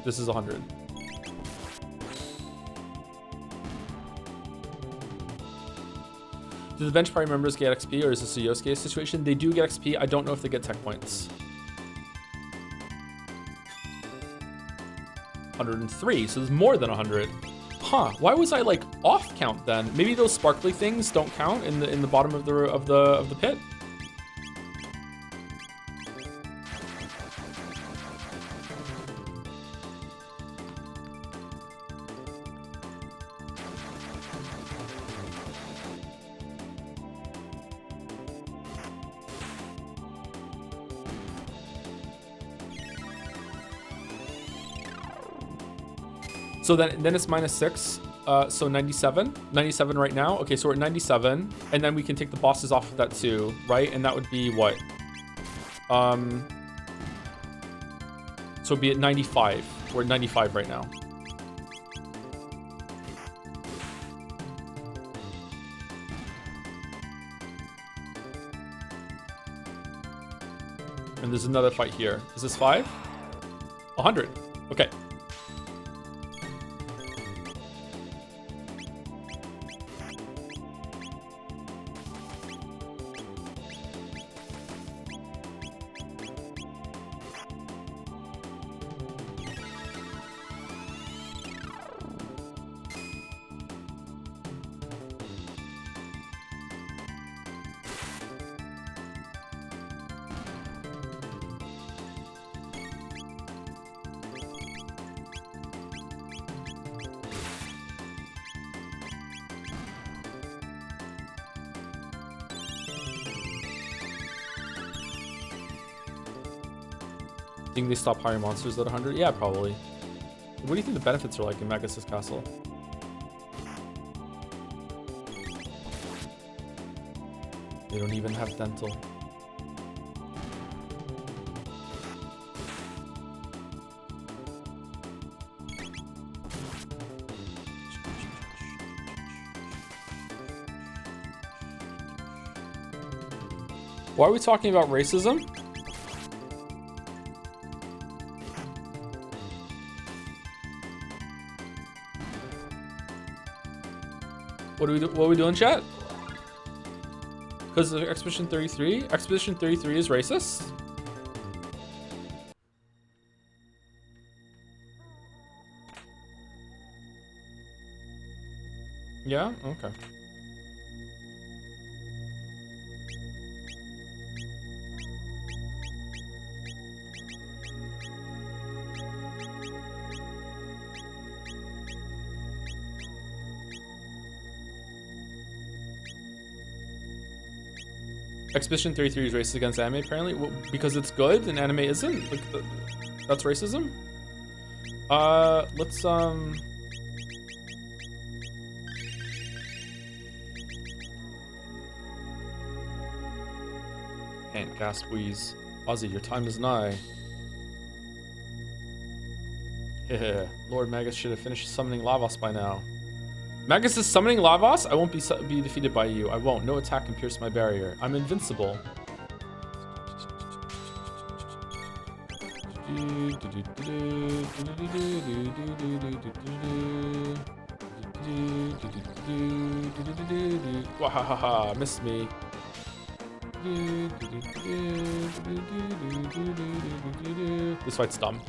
This is 100. Do the bench party members get XP, or is this a Yosuke situation? They do get XP. I don't know if they get tech points. 103, so there's more than 100. Huh? Why was I like off count then? Maybe those sparkly things don't count in the bottom of the pit. So then it's -6, so 97. 97 right now. Okay, so we're at 97, and then we can take the bosses off of that too, right? And that would be what? So it'd be at 95. We're at 95 right now. And there's another fight here. Is this 5? 100. Okay. Think they stop hiring monsters at 100? Yeah, probably. What do you think the benefits are like in Magus' castle? They don't even have dental. Why are we talking about racism? What are we doing, chat? Because of Expedition 33? Expedition 33 is racist? Yeah? Okay. Expedition 33 is racist against anime, apparently. Well, because it's good and anime isn't? Like, that's racism? Let's, Can't gasp wheeze. Ozzy, your time is nigh. Heh. Lord Magus should have finished summoning Lavos by now. Magus is summoning Lavos? I won't be defeated by you. I won't. No attack can pierce my barrier. I'm invincible. Wahahaha, missed me. This fight's dumb.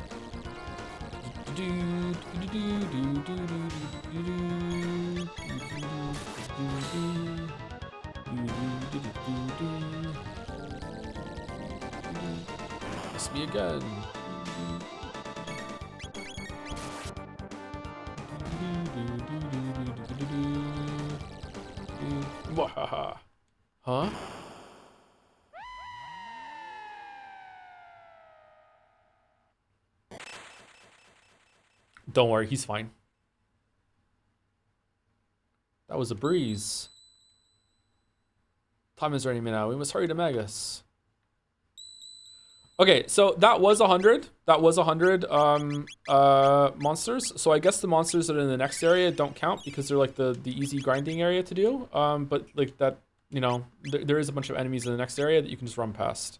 Miss me again. Wahaha. Huh? Don't worry, he's fine. That was a breeze. Time is running out. We must hurry to Magus. Okay, so that was 100. That was 100 monsters. So I guess the monsters that are in the next area don't count because they're like the easy grinding area to do. But like that, you know, there is a bunch of enemies in the next area that you can just run past.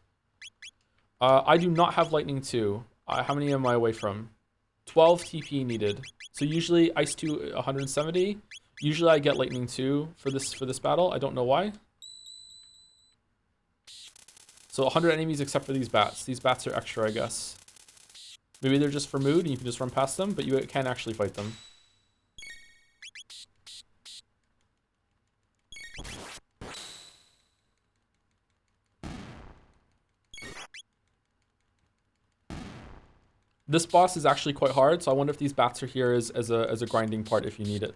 I do not have lightning 2. How many am I away from? 12 TP needed. So usually Ice 2 170. Usually I get Lightning 2 for this battle. I don't know why. So 100 enemies except for these bats. These bats are extra, I guess. Maybe they're just for mood and you can just run past them, but you can actually fight them. This boss is actually quite hard, so I wonder if these bats are here as a grinding part if you need it.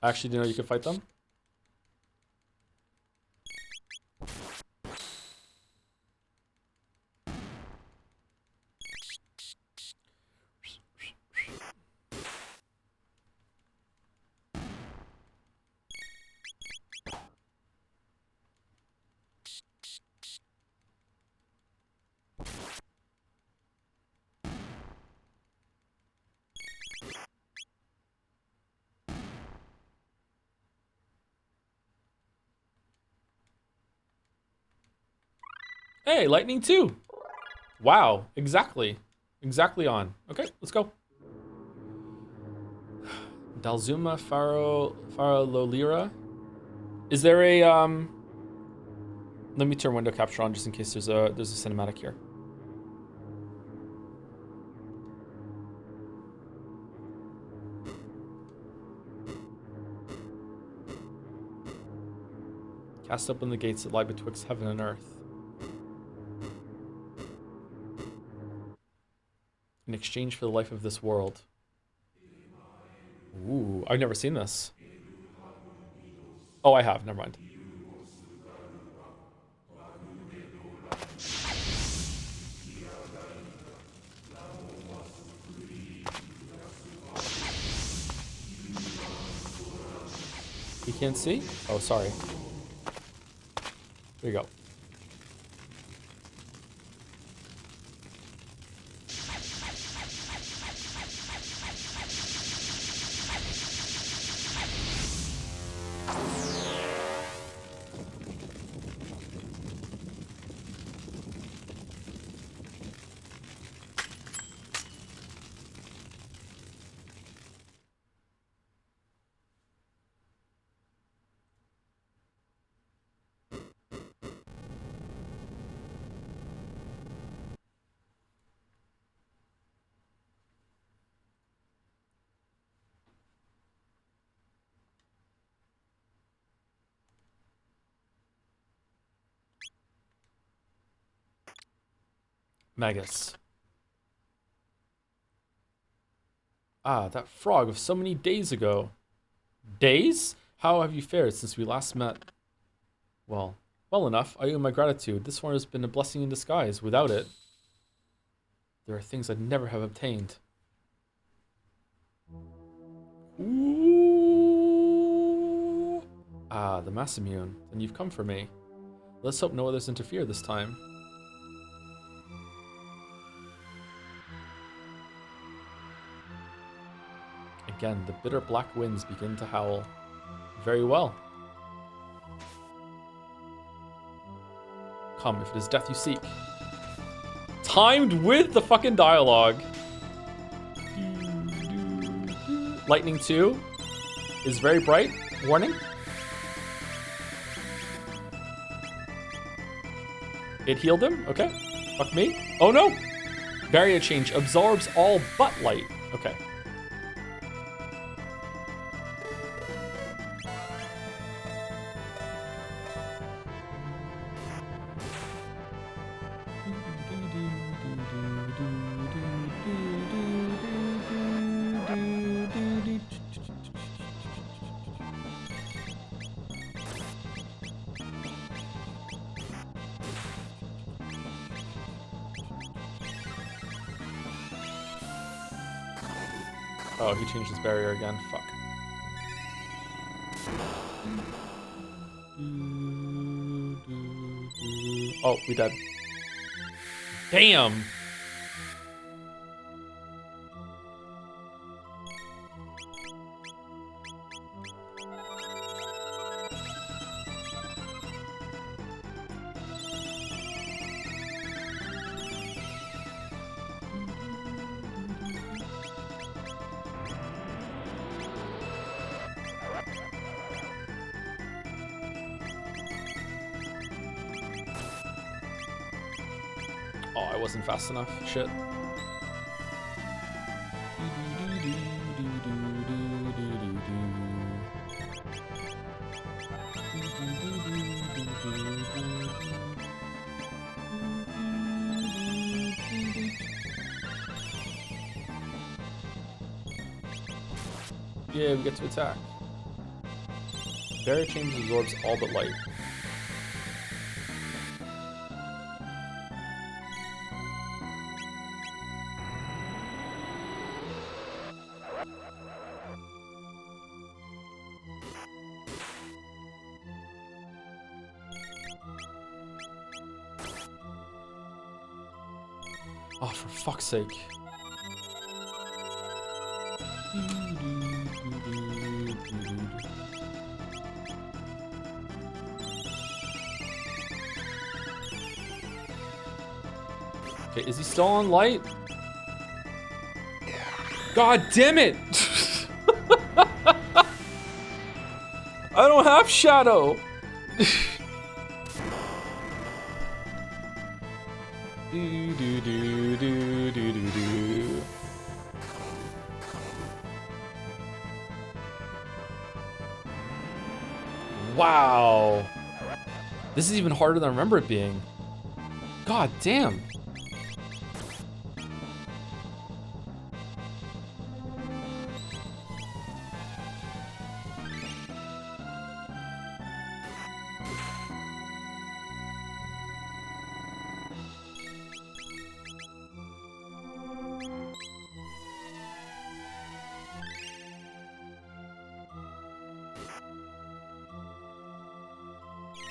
I actually didn't know you could fight them. Hey, Lightning 2. Wow, exactly. Exactly on. Okay, let's go. Dalzuma Farololira. Is there a let me turn window capture on just in case there's a cinematic here. Cast open the gates that lie betwixt heaven and earth. In exchange for the life of this world. Ooh, I've never seen this. Oh, I have. Never mind. You can't see? Oh, sorry. There you go. Magus. Ah, that frog of so many days ago. Days? How have you fared since we last met? Well, well enough. I owe you my gratitude. This one has been a blessing in disguise. Without it, there are things I'd never have obtained. Ooh. Ah, the Massimune. Then you've come for me. Let's hope no others interfere this time. Again, the bitter black winds begin to howl. Very well. Come, if it is death you seek. Timed with the fucking dialogue. Lightning 2 is very bright. Warning. It healed him. Okay. Fuck me. Oh no. Barrier change absorbs all but light. Okay. Oh, he changed his barrier again. Fuck. Oh, we dead. Damn! Oh, I wasn't fast enough. Shit. Yeah, we get to attack. Barrier change absorbs all but light. Oh, for fuck's sake. Okay, is he still on light? God damn it! I don't have shadow. Do, do, do, do, do, do, do. Wow. This is even harder than I remember it being. God damn.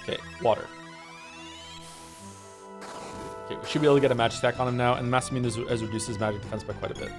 Okay, water. Okay, we should be able to get a magic attack on him now, and Massamune has reduced his magic defense by quite a bit.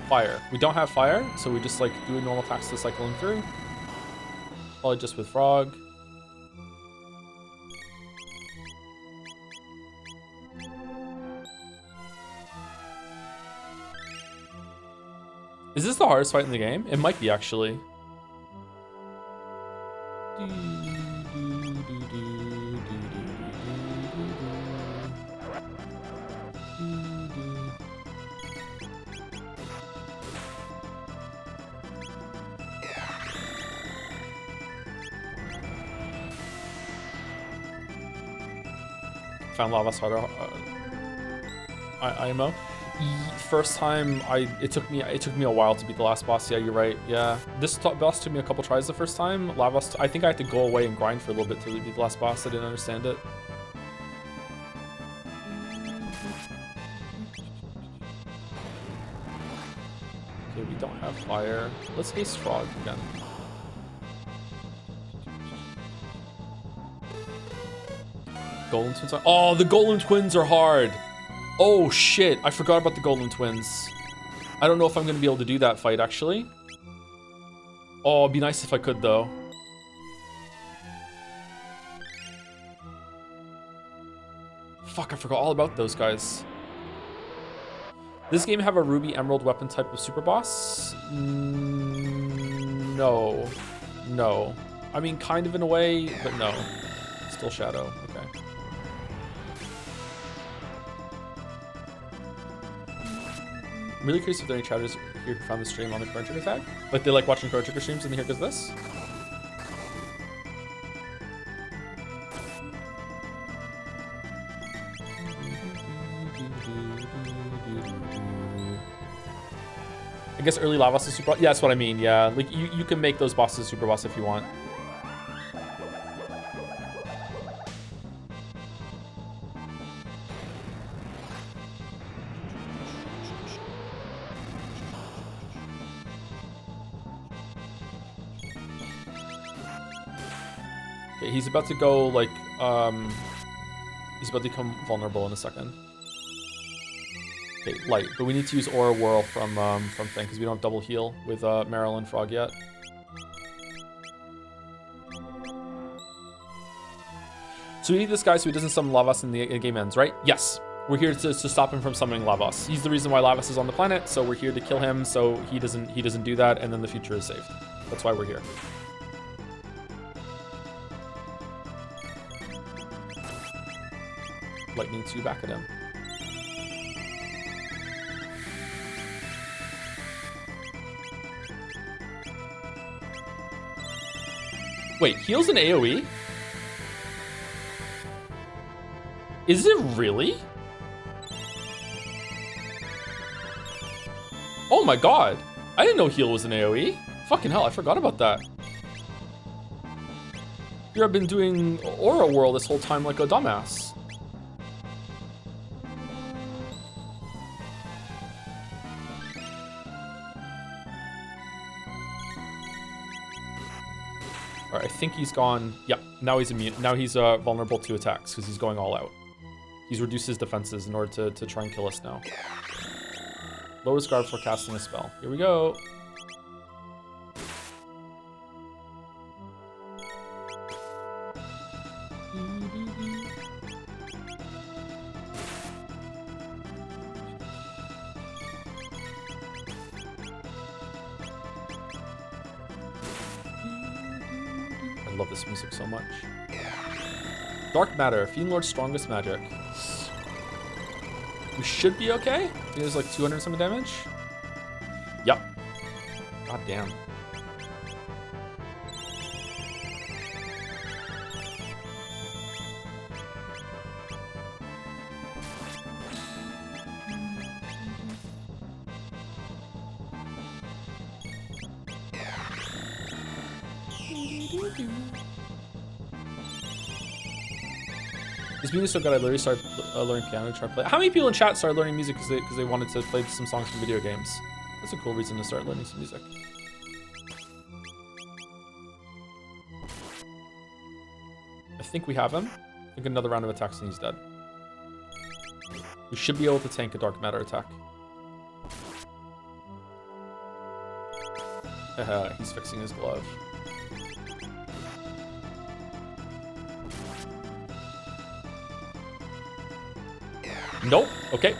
Fire. We don't have fire, so we just like do a normal attacks to cycle him through. Probably just with frog. Is this the hardest fight in the game? It might be, actually. Found Lava Starter IMO. First time it took me a while to beat the last boss. Yeah, you're right. Yeah, this boss took me a couple tries the first time. I think I had to go away and grind for a little bit to beat the last boss. I didn't understand it. Okay, we don't have fire. Let's haste frog again. Golem twins. Oh, the Golem twins are hard. Oh shit, I forgot about the Golem twins. I don't know if I'm gonna be able to do that fight, actually. Oh, it'd be nice if I could, though. Fuck, I forgot all about those guys. This game have a Ruby Emerald weapon type of super boss? No. No. I mean, kind of in a way, but no. Still Shadow, okay. I'm really curious if there are any chatters here who found the stream on the Chrono Trigger tag. Like, they like watching Chrono Trigger streams and they hear because this. I guess early lava boss is super. Yeah, that's what I mean. Yeah, like you can make those bosses super boss if you want. Okay, he's about to go like he's about to become vulnerable in a second. Okay, light, but we need to use Aura Whirl from thing because we don't have double heal with Marilyn Frog yet. So we need this guy so he doesn't summon Lavas in the game ends, right? Yes. We're here to stop him from summoning Lavas. He's the reason why Lavas is on the planet, so we're here to kill him so he doesn't do that, and then the future is saved. That's why we're here. Lightning 2 back at him. Wait, heals an AoE? Is it really? Oh my god. I didn't know heal was an AoE. Fucking hell, I forgot about that. Here I've been doing Aura Whirl this whole time like a dumbass. Alright, I think he's gone. Yep, now he's immune. Now he's vulnerable to attacks because he's going all out. He's reduced his defenses in order to try and kill us now. Lowers guard for casting a spell. Here we go. I love this music so much. Dark Matter, Fiend Lord's strongest magic. We should be okay. I think there's like 200 something damage. Yep. God damn. This music so good, I literally started learning piano to try to play. How many people in chat started learning music because they wanted to play some songs from video games? That's a cool reason to start learning some music. I think we have him. I think another round of attacks and he's dead. We should be able to tank a Dark Matter attack. Haha, he's fixing his glove. Nope. Okay.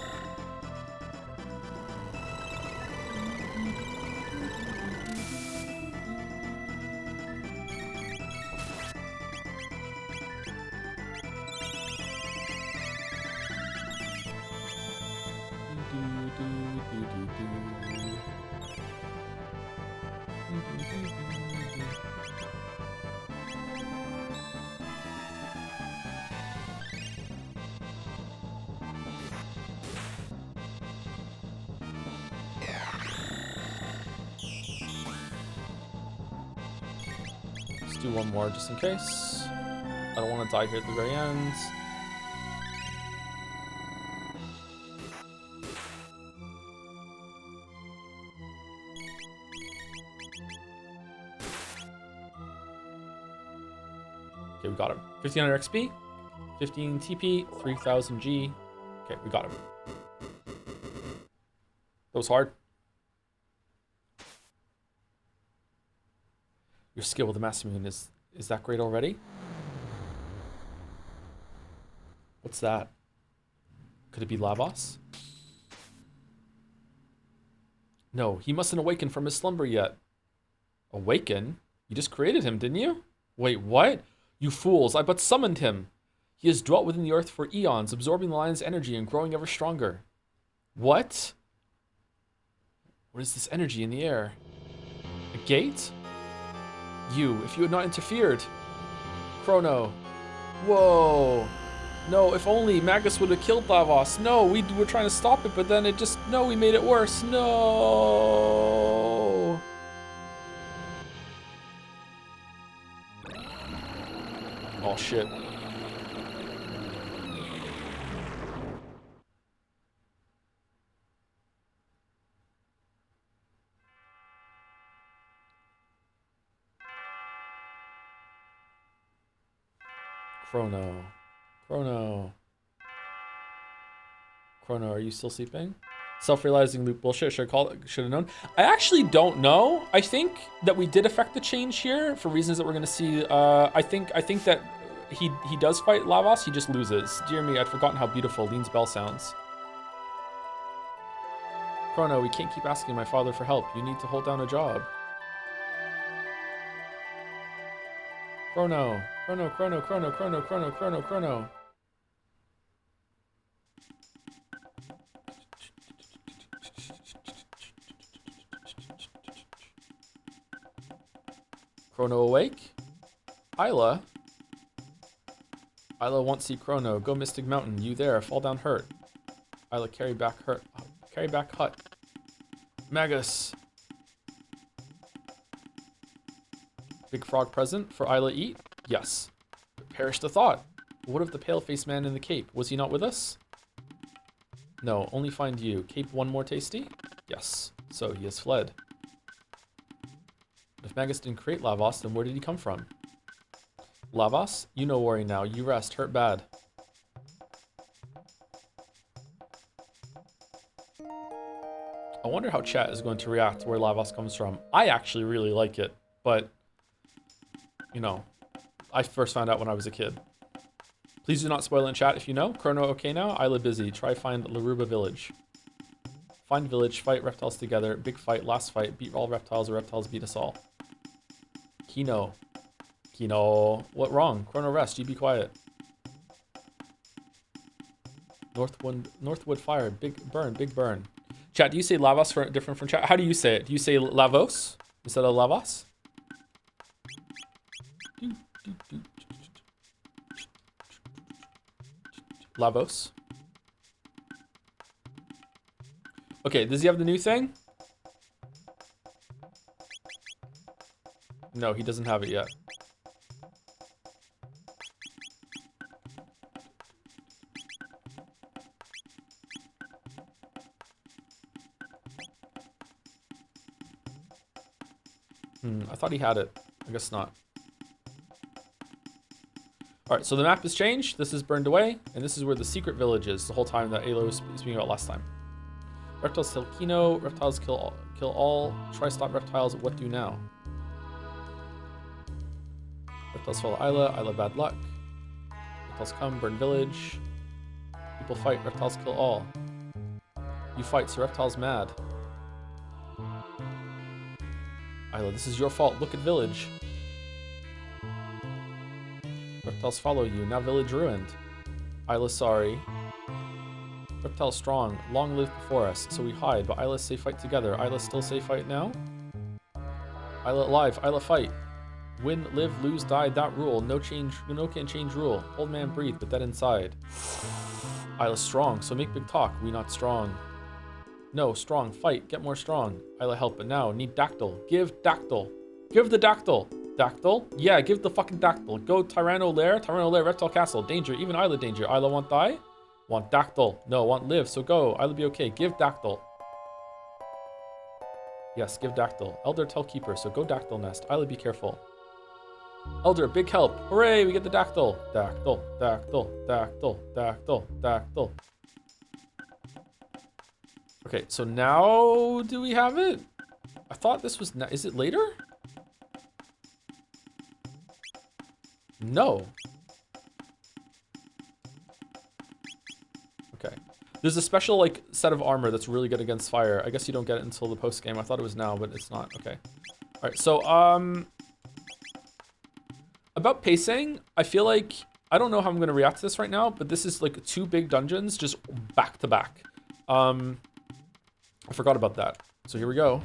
Do one more just in case. I don't want to die here at the very end. Okay, we got him. 1500 XP, 15 TP, 3000 G. Okay, we got him. That was hard. Your skill with the Master Moon is that great already? What's that? Could it be Lavos? No, he mustn't awaken from his slumber yet. Awaken? You just created him, didn't you? Wait, what? You fools, I but summoned him. He has dwelt within the earth for eons, absorbing the lion's energy and growing ever stronger. What? What is this energy in the air? A gate? You, if you had not interfered. Chrono. Whoa. No, if only Magus would have killed Lavos. No, we were trying to stop it, but then it just... No, we made it worse. No. Oh, shit. Chrono. Chrono. Chrono, are you still sleeping? Self-realizing loop bullshit. Should have known. I actually don't know. I think that we did affect the change here for reasons that we're gonna see. I think that he does fight Lavos. He just loses. Dear me, I'd forgotten how beautiful Lean's bell sounds. Chrono, we can't keep asking my father for help. You need to hold down a job. Chrono. Chrono, Chrono, Chrono, Chrono, Chrono, Chrono, Chrono. Chrono awake? Isla? Isla won't see Chrono. Go Mystic Mountain. You there. Fall down hurt. Isla carry back hurt. Carry back hut. Magus. Big frog present for Isla eat? Yes. But perish the thought. What of the pale-faced man in the cape? Was he not with us? No, only find you. Cape one more tasty? Yes. So he has fled. If Magus didn't create Lavos, then where did he come from? Lavos? You no worry now. You rest. Hurt bad. I wonder how chat is going to react to where Lavos comes from. I actually really like it, but, you know, I first found out when I was a kid. Please do not spoil in chat if you know. Chrono okay now? Isla busy. Try find Laruba village. Find village, fight reptiles together. Big fight, last fight. Beat all reptiles or reptiles beat us all. Kino. Kino. What wrong? Chrono rest. You be quiet. Northwood fire. Big burn. Big burn. Chat, do you say Lavos for different from chat? How do you say it? Do you say Lavos instead of Lavos? Lavos. Okay, does he have the new thing? No, he doesn't have it yet. I thought he had it. I guess not. Alright, so the map has changed. This is burned away, and this is where the secret village is the whole time that Alo was speaking about last time. Reptiles kill Kino. Reptiles kill all. Try stop reptiles. What do now? Reptiles follow Isla. Isla bad luck. Reptiles come. Burn village. People fight. Reptiles kill all. You fight, so reptiles mad. Isla, this is your fault. Look at village. Reptiles follow you. Now village ruined. Isla sorry. Reptiles strong. Long live before us. So we hide, but Isla say fight together. Isla still say fight now? Isla alive. Isla fight. Win, live, lose, die. That rule. No change. No can change rule. Old man breathe, but dead inside. Isla strong. So make big talk. We not strong. No, strong. Fight. Get more strong. Isla help, but now need dactyl. Give dactyl. Give the dactyl. Dactyl? Yeah, give the fucking dactyl. Go Tyranno Lair. Tyranno Lair, Reptile Castle. Danger. Even Isla danger. Isla want die? Want dactyl. No, want live. So go. Isla be okay. Give dactyl. Yes, give dactyl. Elder tell keeper. So go dactyl nest. Isla be careful. Elder, big help. Hooray, we get the dactyl. Dactyl, dactyl, dactyl, dactyl, dactyl. Okay, so now do we have it? I thought this was... Is it later? No. Okay. There's a special, like, set of armor that's really good against fire. I guess you don't get it until the post-game. I thought it was now, but it's not. Okay. All right, so, about pacing, I feel like... I don't know how I'm going to react to this right now, but this is, like, 2 big dungeons just back to back. I forgot about that. So here we go.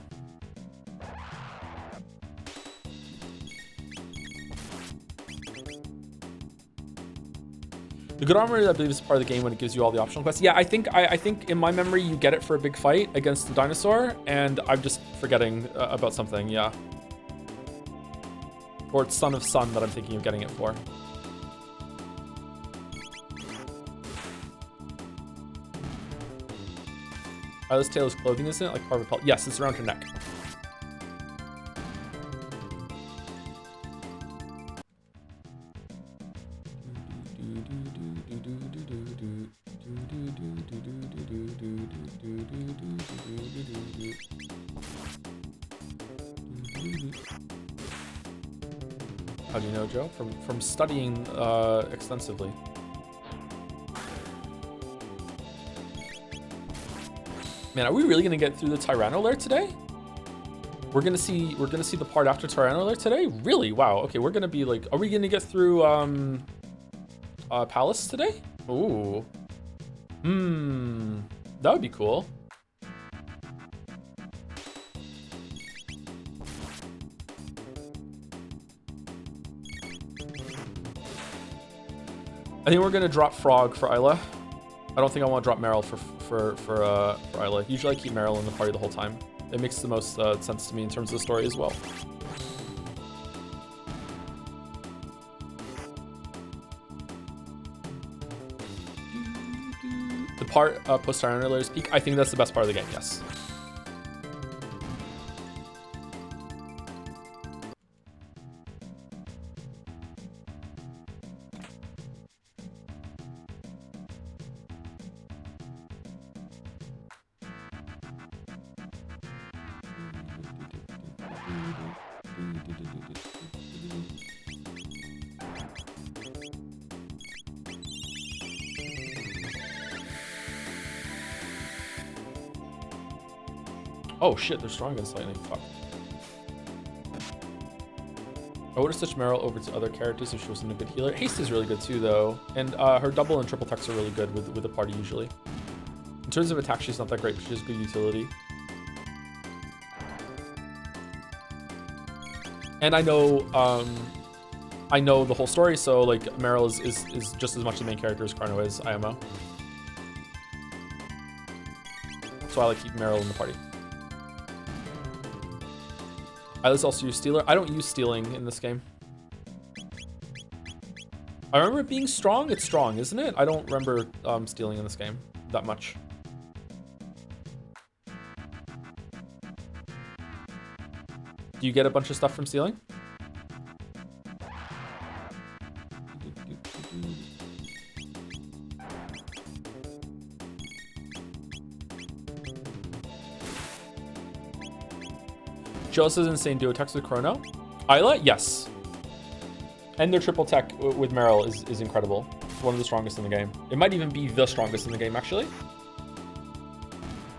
The good armor, I believe, is part of the game when it gives you all the optional quests. Yeah, I think in my memory you get it for a big fight against the dinosaur, and I'm just forgetting about something. Yeah, or it's Son of Sun that I'm thinking of getting it for. Isla's tail is clothing, isn't it? Like part of a pelt. Yes, it's around her neck. How do you know, Joe? From studying extensively. Man, are we really gonna get through the Tyranno Lair today? We're gonna see the part after Tyranno Lair today? Really? Wow. Okay, we're gonna be like, are we gonna get through Palace today? Ooh. That would be cool. I think we're gonna drop Frog for Isla. I don't think I want to drop Meryl for Isla. Usually I keep Meryl in the party the whole time. It makes the most sense to me in terms of the story as well. The part post Tyranno Layer's peak, I think that's the best part of the game, yes. Oh shit, they're strong against lightning. Fuck. I would have switched Meryl over to other characters if she wasn't a good healer. Haste is really good too, though. And her double and triple techs are really good with the party usually. In terms of attack, she's not that great, but she has good utility. And I know the whole story, so like Meryl is just as much the main character as Chrono is, IMO. So I like keeping Meryl in the party. I also use Stealer. I don't use stealing in this game. I remember it being strong. It's strong, isn't it? I don't remember stealing in this game that much. Do you get a bunch of stuff from stealing? Joss is insane duo techs with Chrono. Isla, yes. And their triple tech with Meryl is incredible. It's one of the strongest in the game. It might even be the strongest in the game, actually.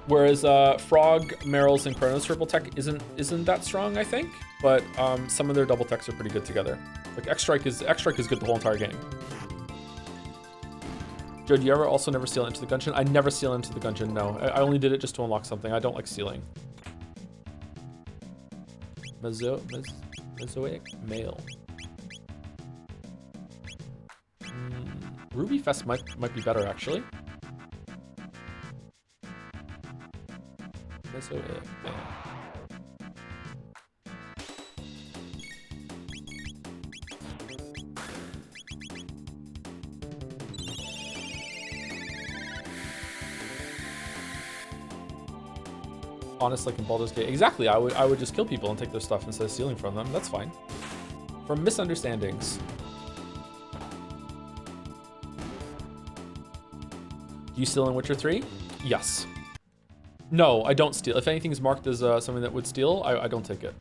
Whereas Frog, Meryl's, and Chrono's triple tech isn't that strong, I think. But some of their double techs are pretty good together. Like X-Strike is good the whole entire game. Joe, do you ever also never steal into the dungeon? I never steal into the dungeon, no. I only did it just to unlock something. I don't like stealing. Mesoic male. Ruby Fest might be better actually. Mesoic male. Honest, like in Baldur's Gate. Exactly, I would just kill people and take their stuff instead of stealing from them. That's fine. From misunderstandings. Do you steal in Witcher 3? Yes. No, I don't steal. If anything's marked as something that would steal, I don't take it.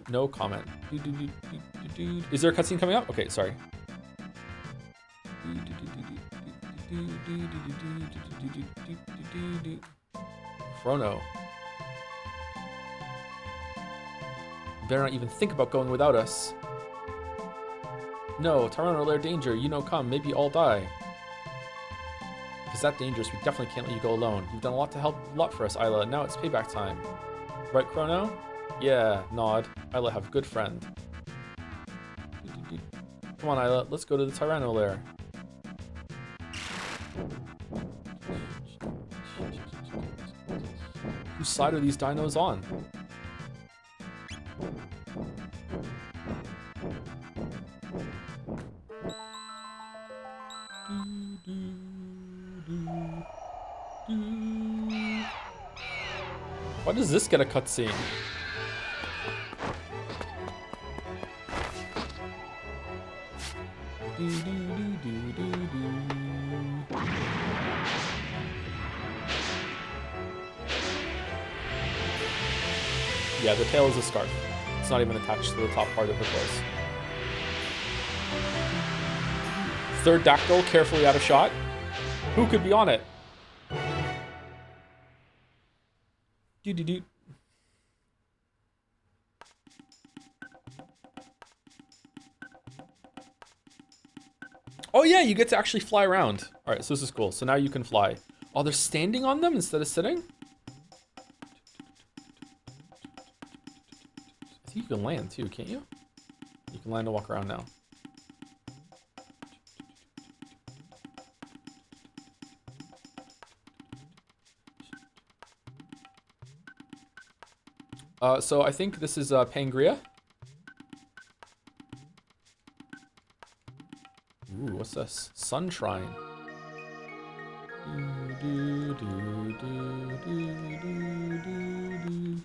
No comment. Is there a cutscene coming up? Okay, sorry. Chrono. Better not even think about going without us. No, Tyranno Lair danger. You know, come. Maybe all die. If it's that dangerous, we definitely can't let you go alone. You've done a lot to help, a lot for us, Isla. Now it's payback time. Right, Chrono? Yeah, nod. Isla, have a good friend. Come on, Isla. Let's go to the Tyranno Lair. Whose side are these dinos on? Why does this get a cutscene? Yeah, the tail is a scarf. It's not even attached to the top part of her clothes. Third dactyl, carefully out of shot. Who could be on it? Do. Oh yeah, you get to actually fly around. All right, so this is cool. So now you can fly. Oh, they're standing on them instead of sitting? you can land too, can't you? You can land and walk around now. So I think this is Pangria. Ooh, what's this? Sun Shrine. Do, do, do, do, do, do, do.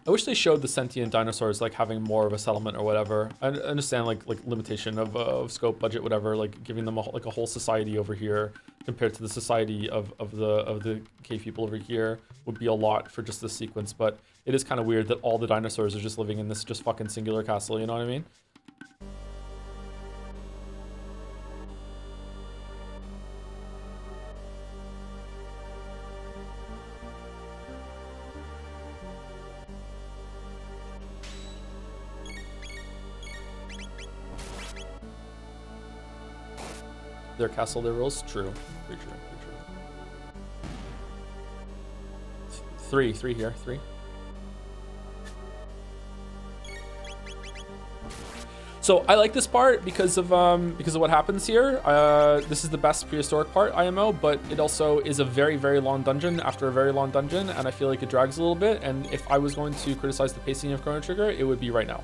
I wish they showed the sentient dinosaurs like having more of a settlement or whatever. I understand like limitation of scope, budget, whatever. Like giving them like a whole society over here compared to the society of the cave people over here would be a lot for just this sequence. But it is kind of weird that all the dinosaurs are just living in this just fucking singular castle. You know what I mean? Their castle, their rules. True. Pretty true. Pretty true. Three here. Three. So I like this part because of what happens here. This is the best prehistoric part IMO, but it also is a very, very long dungeon after a very long dungeon, and I feel like it drags a little bit. And if I was going to criticize the pacing of Chrono Trigger, it would be right now.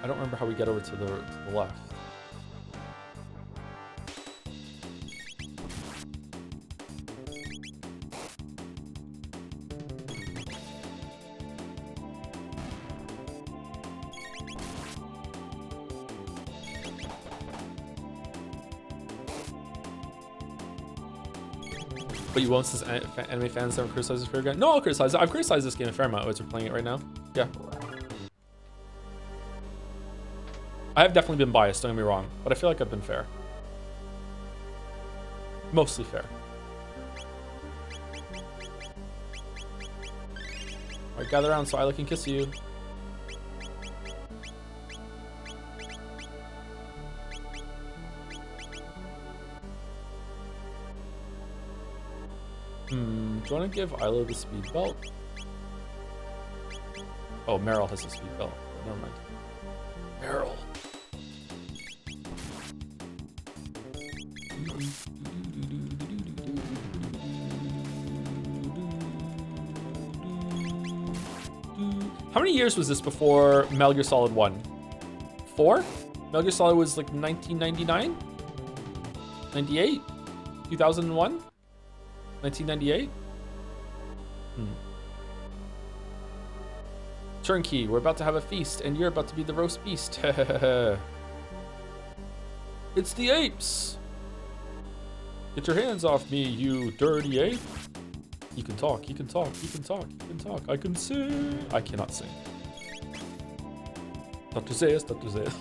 I don't remember how we get over to the left. But you won't, since anime fans haven't criticized this for again? No, I'll criticize it. I've criticized this game a fair amount as we're playing it right now. Yeah. I have definitely been biased, don't get me wrong, but I feel like I've been fair. Mostly fair. Alright, gather around so Isla can kiss you. Do you want to give Isla the speed belt? Oh, Meryl has the speed belt. Never mind. Meryl. How many years was this before Metal Gear Solid 1? 4? Metal Gear Solid was like 1999? 98? 2001? 1998? Turnkey, we're about to have a feast, and you're about to be the roast beast. It's the apes! Get your hands off me, you dirty ape! He can talk, he can talk, he can talk, he can talk. I can sing! I cannot sing. Dr. Zayas, Dr. Zayas.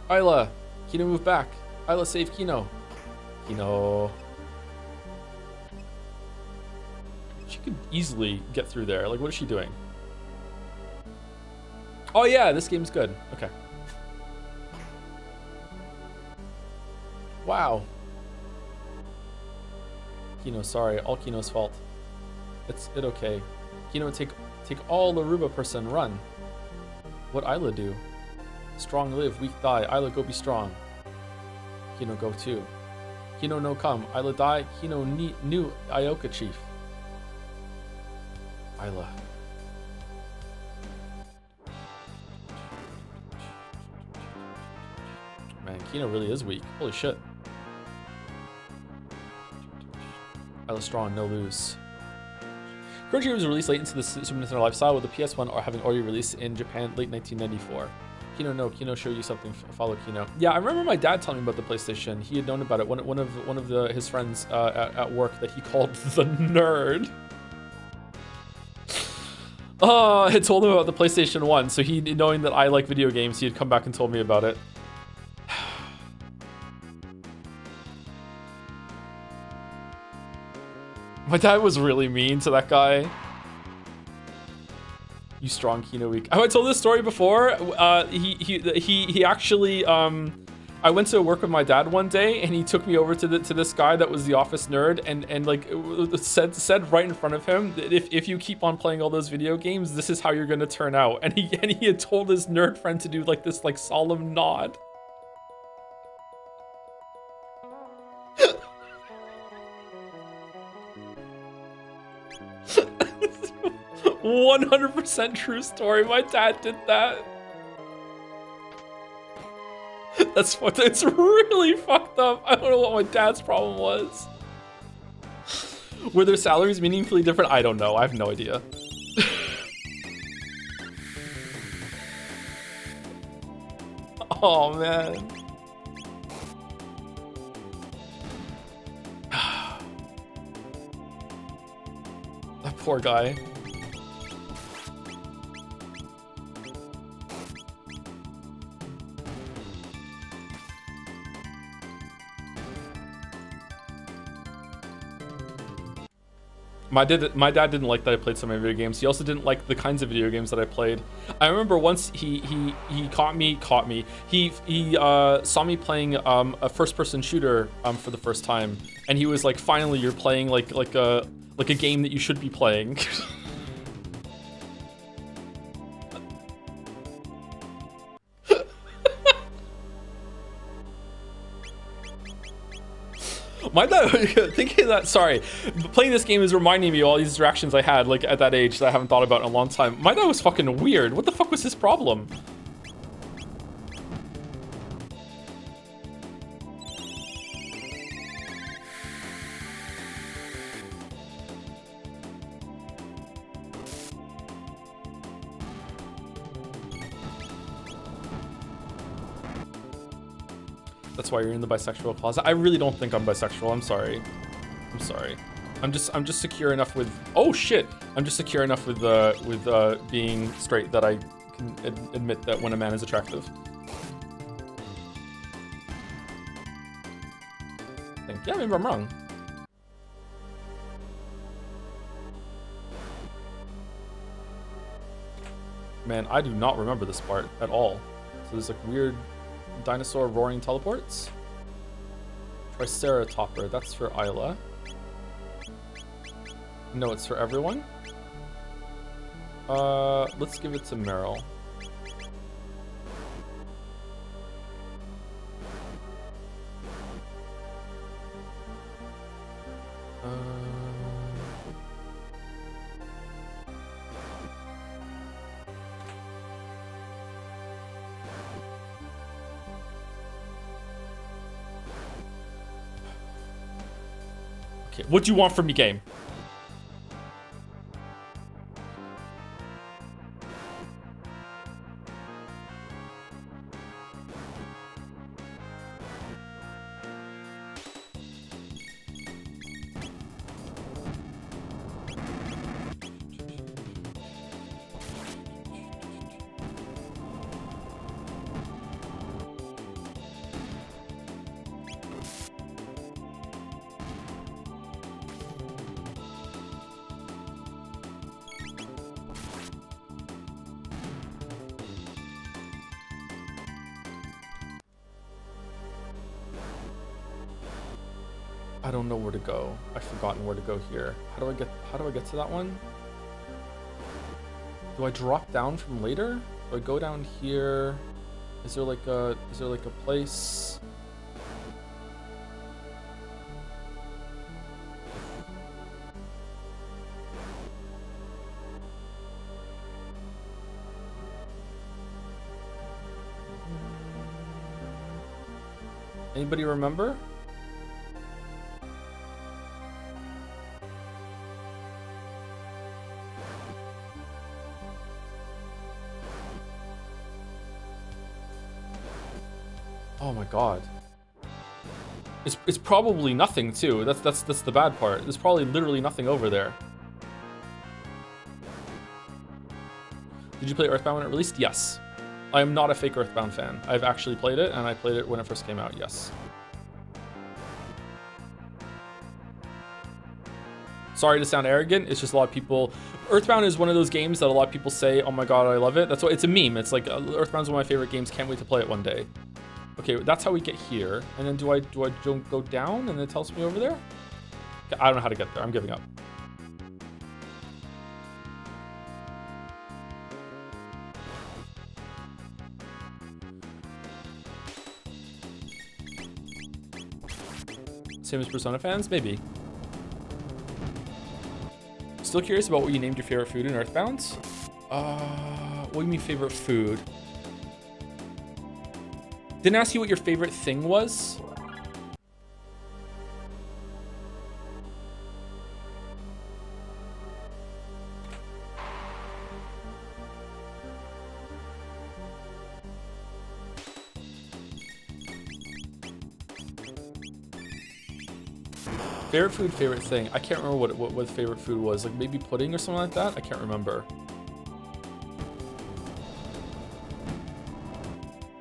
Isla, Kino move back. Isla, save Kino. Kino. She could easily get through there. Like, what is she doing? Oh yeah, this game's good. Okay. Wow. Kino, sorry. All Kino's fault. It's okay. Kino, take all Laruba person, run. What Isla do? Strong live, weak die. Isla go be strong. Kino go too. Kino no come. Isla die. Kino new Ioka chief. Isla. Kino really is weak. Holy shit. I was strong, no lose. Chrono was released late into the Super Nintendo lifestyle, with the PS1 having already released in Japan late 1994. Kino, no, Kino show you something. Follow Kino. Yeah, I remember my dad telling me about the PlayStation. He had known about it. One of his friends at work that he called the nerd. Had told him about the PlayStation 1. So he, knowing that I like video games, he had come back and told me about it. My dad was really mean to that guy. You strong Kino weak. Have I told this story before? He actually I went to work with my dad one day, and he took me over to this guy that was the office nerd, and like said right in front of him that if you keep on playing all those video games, this is how you're gonna turn out. And he had told his nerd friend to do like this like solemn nod. 100% true story. My dad did that. That's fucked. It's really fucked up. I don't know what my dad's problem was. Were their salaries meaningfully different? I don't know. I have no idea. Oh man. That poor guy. My dad didn't like that I played so many video games. He also didn't like the kinds of video games that I played. I remember once he caught me. He saw me playing a first-person shooter for the first time, and he was like, "Finally, you're playing like a game that you should be playing." My dad, thinking that, sorry, playing this game is reminding me of all these interactions I had like at that age that I haven't thought about in a long time. My dad was fucking weird. What the fuck was his problem? That's why you're in the bisexual closet. I really don't think I'm bisexual. I'm sorry. I'm sorry. I'm just secure enough with. Oh shit! I'm just secure enough with being straight that I can admit that when a man is attractive. Yeah, maybe I'm wrong. Man, I do not remember this part at all. So there's like weird dinosaur roaring teleports. Triceratopper, that's for Isla. No, it's for everyone. Let's give it to Meryl. Okay, what do you want from me, game? I don't know where to go. I've forgotten where to go here. How do I get to that one? Do I drop down from later? Do I go down here? Is there like a place? Anybody remember? Oh my god. It's probably nothing too. That's the bad part. There's probably literally nothing over there. Did you play Earthbound when it released? Yes. I am not a fake Earthbound fan. I've actually played it, and I played it when it first came out, yes. Sorry to sound arrogant, it's just a lot of people... Earthbound is one of those games that a lot of people say, oh my god, I love it. That's why it's a meme. It's like, Earthbound's one of my favorite games, can't wait to play it one day. Okay, that's how we get here. And then do I don't go down and it tells me over there? Okay, I don't know how to get there, I'm giving up. Same as Persona fans? Maybe. Still curious about what you named your favorite food in Earthbound? What do you mean favorite food? Didn't ask you what your favorite thing was? Favorite food, favorite thing. I can't remember what favorite food was. Like maybe pudding or something like that? I can't remember.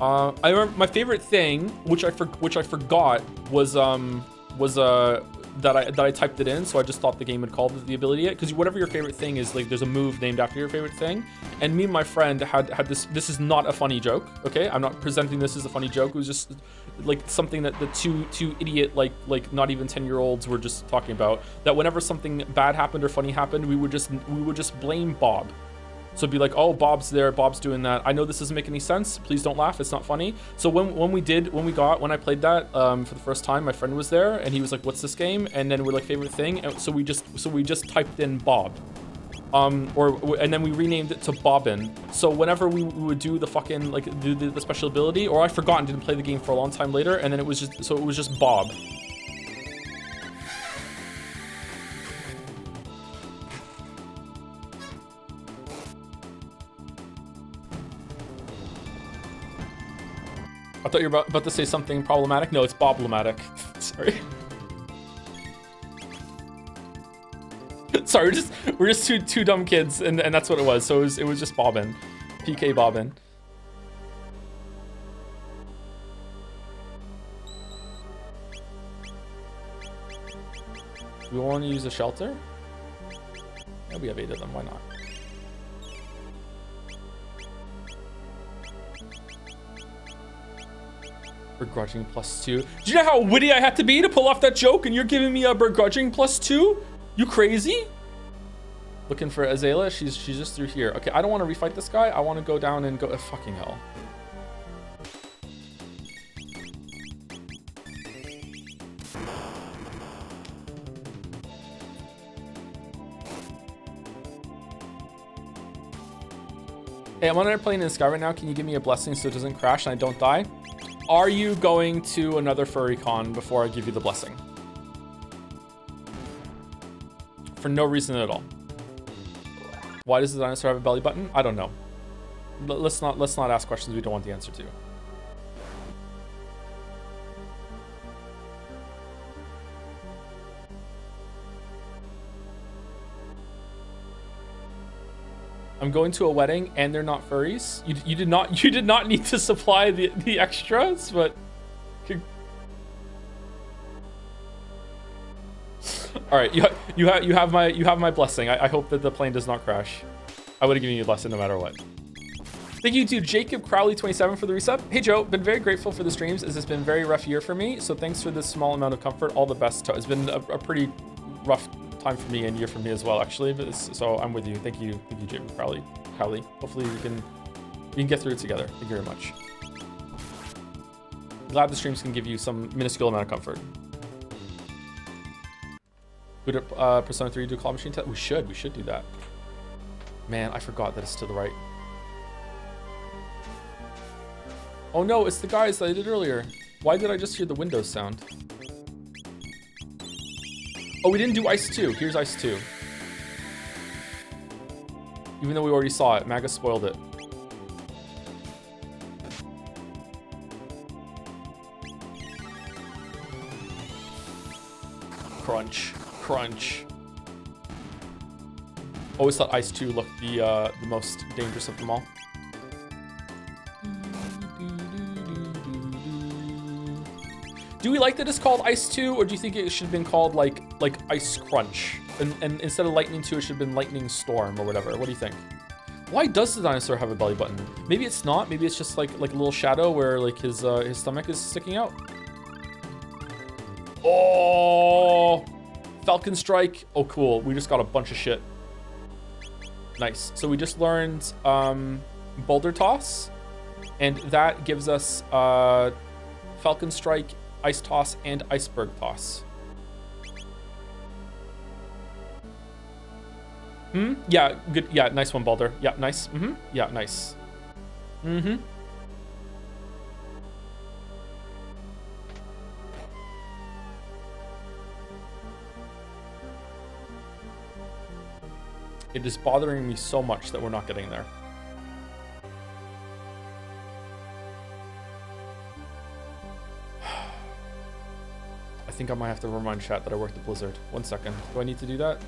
I remember my favorite thing, which I forgot, was that I typed it in, so I just thought the game had called the ability it. Because whatever your favorite thing is, like there's a move named after your favorite thing. And me and my friend had this. This is not a funny joke, okay? I'm not presenting this as a funny joke. It was just like something that the two idiot like not even 10-year-olds were just talking about. That whenever something bad happened or funny happened, we would just blame Bob. So it'd be like, oh, Bob's there, Bob's doing that. I know this doesn't make any sense. Please don't laugh. It's not funny. So when I played that for the first time, my friend was there and he was like, what's this game? And then we're like, favorite thing. And so we just typed in Bob. And then we renamed it to Bobbin. So whenever we would do the fucking, like, do the special ability, or I forgot and didn't play the game for a long time later, and then it was just Bob. I thought you were about to say something problematic. No, it's Bob-lematic. Sorry. Sorry, we're just two dumb kids, and that's what it was. So it was just Bobbin, PK Bobbin. Do we want to use a shelter? Yeah, we have 8 of them. Why not? Begrudging +2. Do you know how witty I had to be to pull off that joke, and you're giving me a begrudging +2? You crazy? Looking for Azalea? She's just through here. Okay, I don't want to refight this guy. I want to go down and go. Fucking hell. Hey, I'm on an airplane in the sky right now. Can you give me a blessing so it doesn't crash and I don't die? Are you going to another furry con before I give you the blessing? For no reason at all. Why does the dinosaur have a belly button? I don't know. Let's not ask questions we don't want the answer to. I'm going to a wedding and they're not furries. You did not need to supply the extras, but all right, you have my blessing. I hope that the plane does not crash. I would have given you a blessing no matter what. Thank you to Jacob Crowley 27 for the resub. Hey Joe, been very grateful for the streams as it's been a very rough year for me. So thanks for this small amount of comfort. All the best. It's been a pretty rough time for me and year for me as well, actually. But so I'm with you. Thank you, Jacob Crowley. Hopefully we can get through it together. Thank you very much. Glad the streams can give you some minuscule amount of comfort. Would Persona 3 do a claw machine test? We should do that. Man, I forgot that it's to the right. Oh no, it's the guys that I did earlier. Why did I just hear the Windows sound? Oh, we didn't do Ice 2. Here's Ice 2. Even though we already saw it, Maga spoiled it. Crunch, crunch. Always thought Ice 2 looked the most dangerous of them all. Do we like that it's called Ice 2, or do you think it should have been called like Ice Crunch? And instead of Lightning 2, it should have been Lightning Storm or whatever. What do you think? Why does the dinosaur have a belly button? Maybe it's not. Maybe it's just like a little shadow where like his stomach is sticking out. Oh, Falcon Strike. Oh, cool. We just got a bunch of shit. Nice. So we just learned Boulder Toss, and that gives us Falcon Strike, Ice Toss, and Iceberg Toss. Yeah, good. Yeah, nice one, Balder. Yeah, nice. Yeah, nice. It is bothering me so much that we're not getting there. I think I might have to remind chat that I worked at Blizzard. 1 second. Do I need to do that?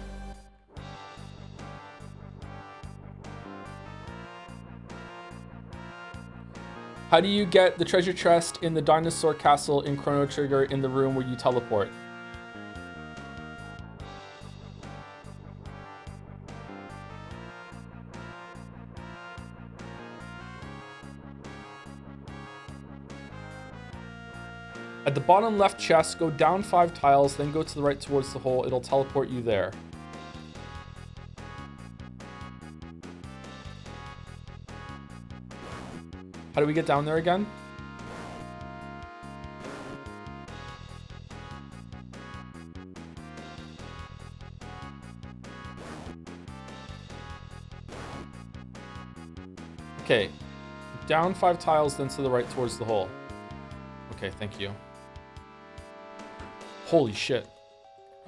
How do you get the treasure chest in the dinosaur castle in Chrono Trigger in the room where you teleport? At the bottom left chest, go down 5 tiles, then go to the right towards the hole. It'll teleport you there. How do we get down there again? Okay. Down 5 tiles, then to the right towards the hole. Okay, thank you. Holy shit.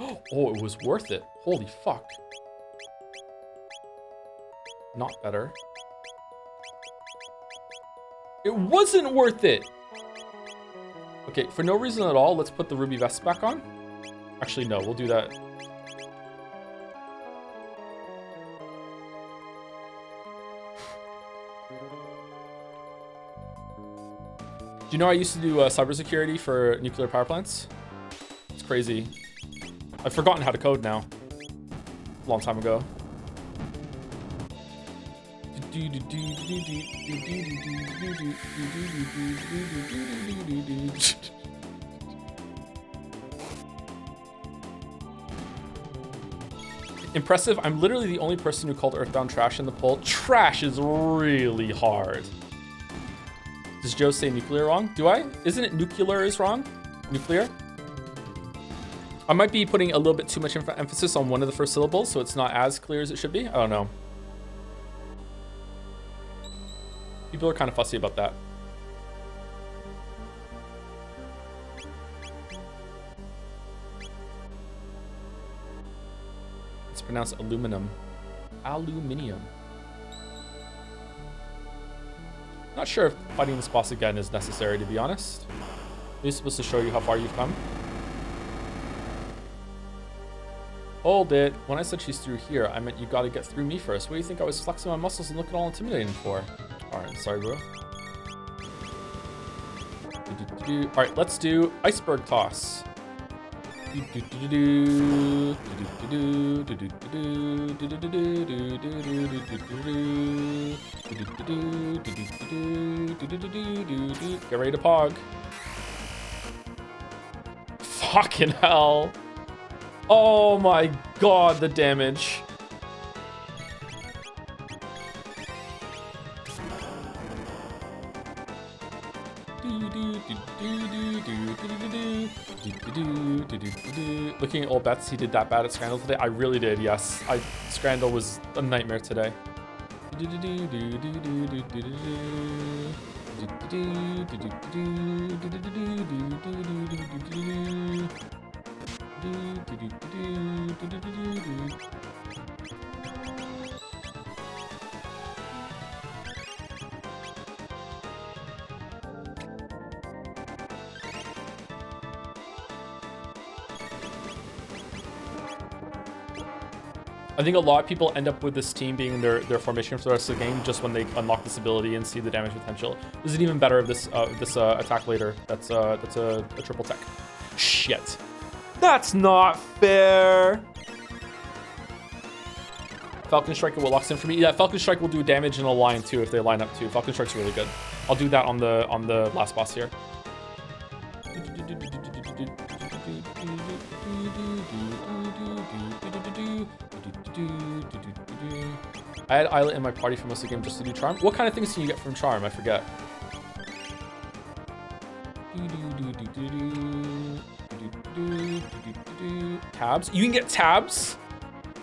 Oh, it was worth it. Holy fuck. Not better. It wasn't worth it. Okay, for no reason at all, let's put the ruby vest back on. Actually, no, we'll do that. Do you know I used to do cybersecurity for nuclear power plants? It's crazy. I've forgotten how to code now. A long time ago. Impressive. I'm literally the only person who called Earthbound trash in the poll. Trash is really hard. Does Joe say nuclear wrong? Do I? Isn't it nuclear is wrong? Nuclear? I might be putting a little bit too much emphasis on one of the first syllables, so it's not as clear as it should be. I don't know. People are kind of fussy about that. It's pronounced aluminum. Aluminium. Not sure if fighting this boss again is necessary, to be honest. He's supposed to show you how far you've come. Hold it. When I said she's through here, I meant you gotta get through me first. What do you think I was flexing my muscles and looking all intimidating for? Alright, sorry, bro. Alright, let's do Iceberg Toss. Get ready to pog. Fucking hell. Oh my god, the damage. Looking at old bets, he did that bad at Scrandle today. I really did, yes. Scrandle was a nightmare today. I think a lot of people end up with this team being their formation for the rest of the game just when they unlock this ability and see the damage potential. This is even better of this attack later. That's a triple tech. Shit. That's not fair. Falcon Strike will locks in for me. Yeah, Falcon Strike will do damage in a line too if they line up too. Falcon Strike's really good. I'll do that on the last boss here. I had Islet in my party for most of the game just to do Charm. What kind of things can you get from Charm? I forget. Tabs? You can get tabs?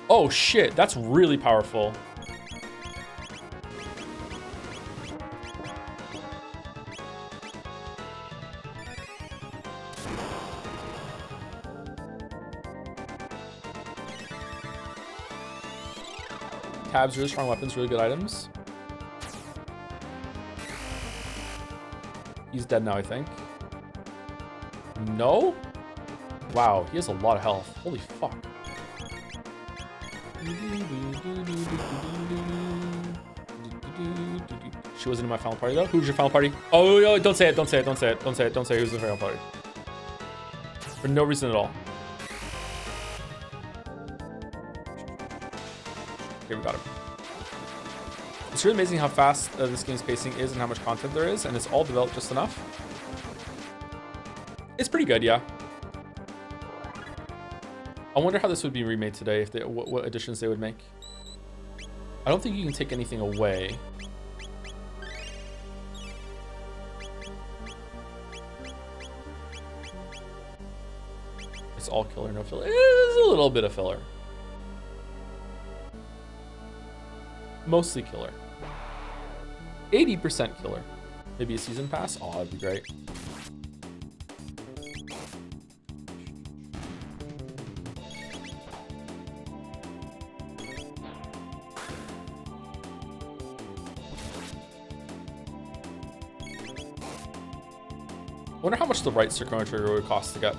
Oh shit, that's really powerful. Tabs, really strong weapons, really good items. He's dead now, I think. No? Wow, he has a lot of health. Holy fuck. She wasn't in my final party though. Who's your final party? Oh, don't say it, don't say it, don't say it, don't say it, don't say who's the final party. For no reason at all. Okay, we got him. It's really amazing how fast this game's pacing is and how much content there is, and it's all developed just enough. It's pretty good, yeah. I wonder how this would be remade today, if they, what additions they would make. I don't think you can take anything away. It's all killer, no filler. It's a little bit of filler. Mostly killer. 80% killer. Maybe a season pass? Oh, that'd be great. I wonder how much the right Chrono Trigger would cost to get.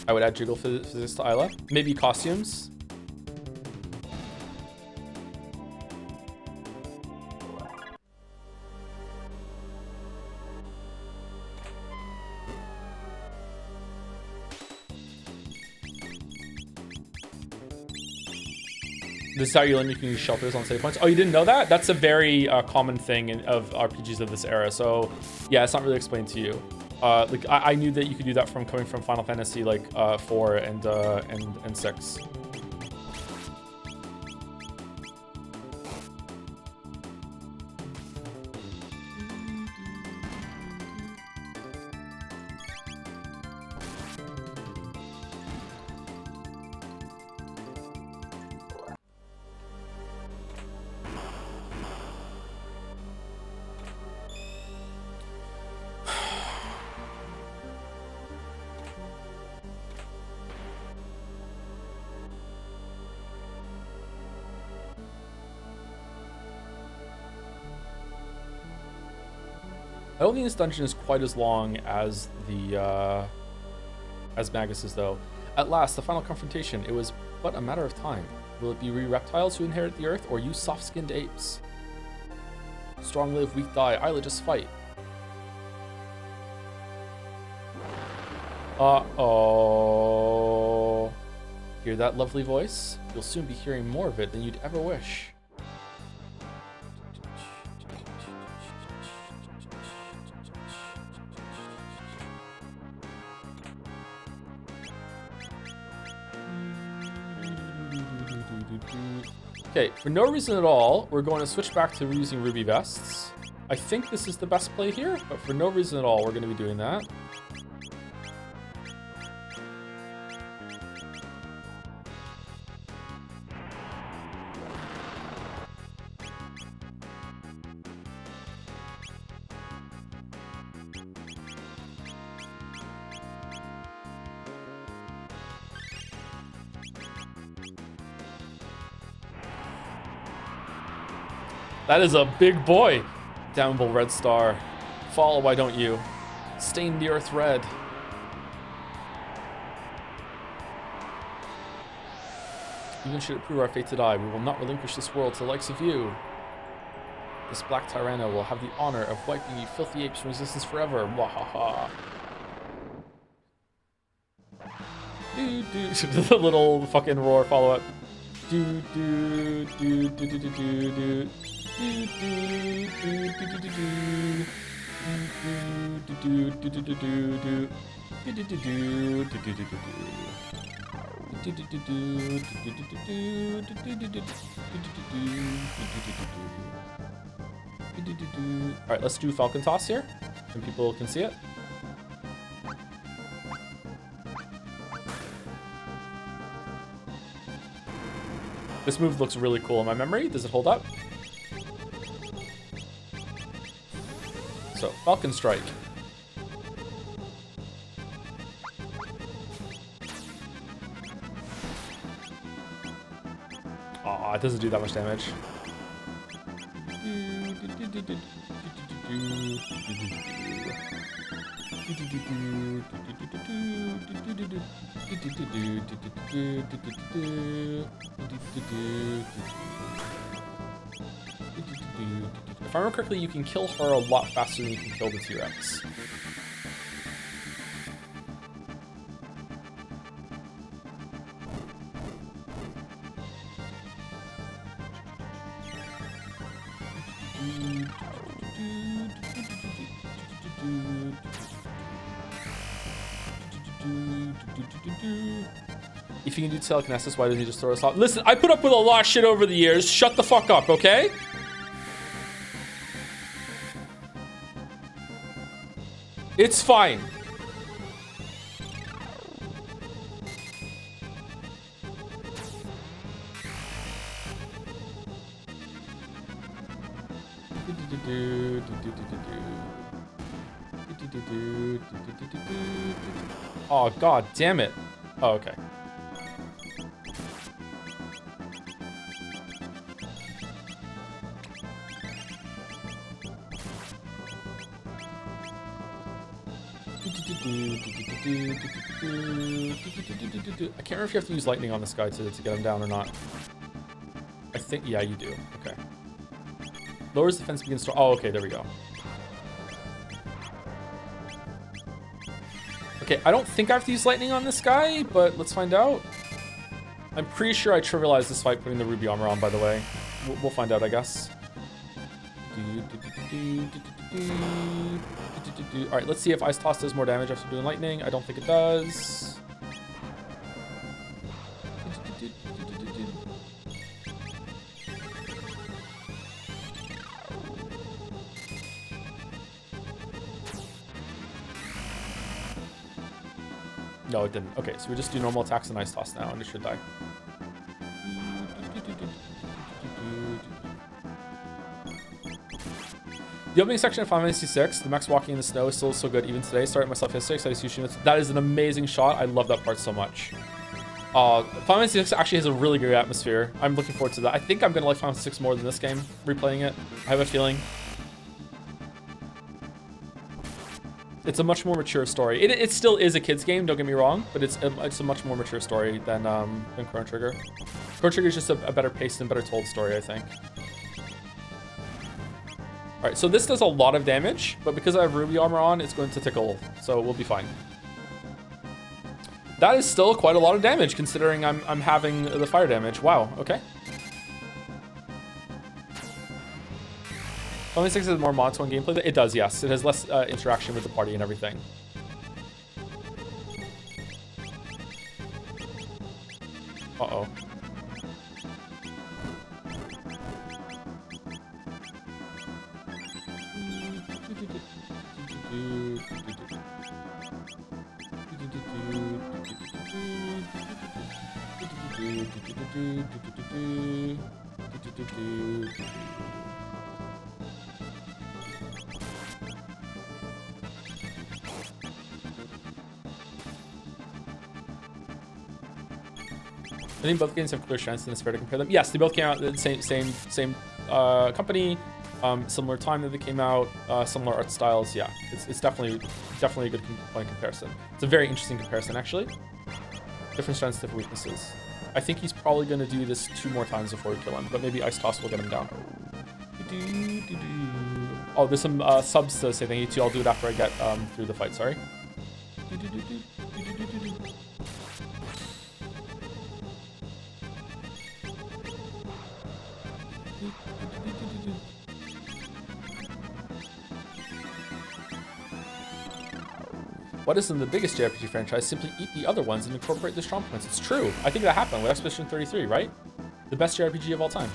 I would add jiggle physics to Isla. Maybe costumes. This is how you learn you can use shelters on save points. Oh, you didn't know that? That's a very common thing of RPGs of this era. So yeah, it's not really explained to you. Like I knew that you could do that from coming from Final Fantasy like 4 and 6. I don't think this dungeon is quite as long as the as Magus's though. At last, the final confrontation. It was but a matter of time. Will it be we reptiles who inherit the earth, or you soft-skinned apes? Strong live, weak die. Isla, just fight. Uh-oh. Hear that lovely voice? You'll soon be hearing more of it than you'd ever wish. Okay, for no reason at all, we're going to switch back to using ruby vests. I think this is the best play here, but for no reason at all, we're going to be doing that. That is a big boy. Damnable red star. Fall, why don't you? Stain the earth red. Even should it prove our fate to die, we will not relinquish this world to the likes of you. This black tyranno will have the honor of wiping you filthy apes from existence forever. Wahaha. Do do. The little fucking roar follow up. Do do do do do do do do. Do do do do do do do. Do do do do do do do. Do do do do do do do do. All right, let's do Falcon Toss here, and people can see it. This move looks really cool in my memory. Does it hold up? So, Falcon Strike. Aw, it doesn't do that much damage. If I remember correctly, you can kill her a lot faster than you can kill the T-Rex. If you can do telekinesis, why doesn't he just throw us off? Listen, I put up with a lot of shit over the years. Shut the fuck up, okay? It's fine. Oh, god damn it. Oh, okay. I can't remember if you have to use lightning on this guy to get him down or not. I think, yeah, you do. Okay. Lowers defense, begins to... Oh, okay, there we go. Okay, I don't think I have to use lightning on this guy, but let's find out. I'm pretty sure I trivialized this fight putting the ruby armor on, by the way. We'll find out, I guess. Alright, let's see if Ice Toss does more damage after doing lightning. I don't think it does. No, it didn't. Okay, so we just do normal attacks and Ice Toss now, and it should die. The opening section of Final Fantasy VI, the mechs walking in the snow is still so good even today. Started myself yesterday, so I used to that is an amazing shot. I love that part so much. Final Fantasy VI actually has a really good atmosphere. I'm looking forward to that. I think I'm going to like Final Fantasy VI more than this game, replaying it. I have a feeling. It's a much more mature story. It still is a kid's game, don't get me wrong, but it's a much more mature story than Chrono Trigger. Chrono Trigger is just a better paced and better told story, I think. All right, so this does a lot of damage, but because I have ruby armor on, it's going to tickle, so we'll be fine. That is still quite a lot of damage, considering I'm having the fire damage. Wow, okay. Final Fantasy VI has more monotone gameplay. It does, yes. It has less interaction with the party and everything. Uh-oh. I think both games have clear strengths and it's fair to compare them. Yes, they both came out at the same company, similar time that they came out, similar art styles. Yeah, it's definitely a good point of comparison. It's a very interesting comparison, actually. Different strengths, different weaknesses. I think he's probably going to do this 2 more times before we kill him, but maybe Ice Toss will get him down. Oh, there's some subs to say thank you to. I'll do it after I get through the fight, sorry. What isn't the biggest JRPG franchise? Simply eat the other ones and incorporate the strong points. It's true. I think that happened with Expedition 33, right? The best JRPG of all time.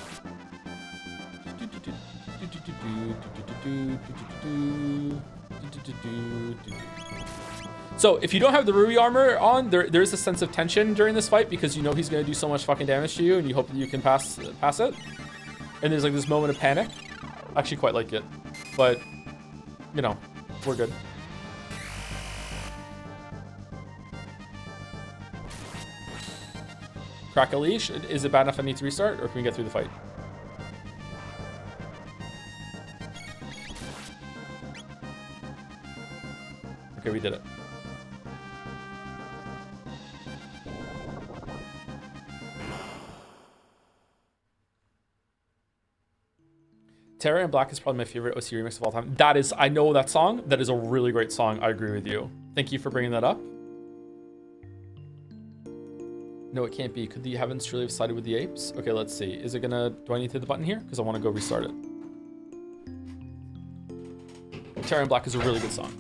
So if you don't have the Rui armor on, there is a sense of tension during this fight because you know he's gonna do so much fucking damage to you, and you hope that you can pass it. And there's like this moment of panic. I actually quite like it, but you know, we're good. Crack a leash. Is it bad enough I need to restart, or can we get through the fight? Okay, we did it. Terra in Black is probably my favorite OC remix of all time. That is, I know that song. That is a really great song. I agree with you. Thank you for bringing that up. No, it can't be. Could the heavens truly have sided with the apes? Okay, let's see. Is it gonna... Do I need to hit the button here? Because I want to go restart it. Terra in Black is a really good song.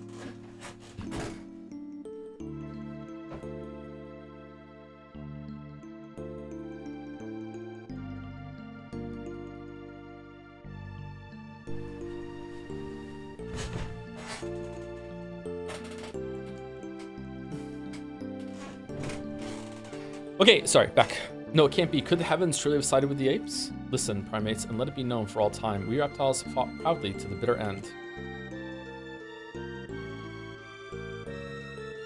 Okay, sorry, back. No, it can't be. Could the heavens truly have sided with the apes? Listen, primates, and let it be known for all time, we reptiles fought proudly to the bitter end.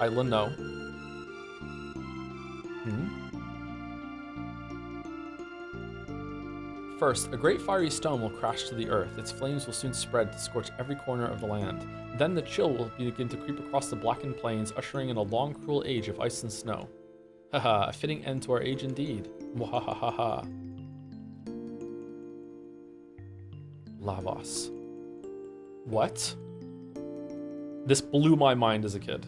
Isla, no. First, a great fiery stone will crash to the earth. Its flames will soon spread to scorch every corner of the land. Then the chill will begin to creep across the blackened plains, ushering in a long, cruel age of ice and snow. Haha, a fitting end to our age indeed. Mwahahaha. Lavos. What? This blew my mind as a kid.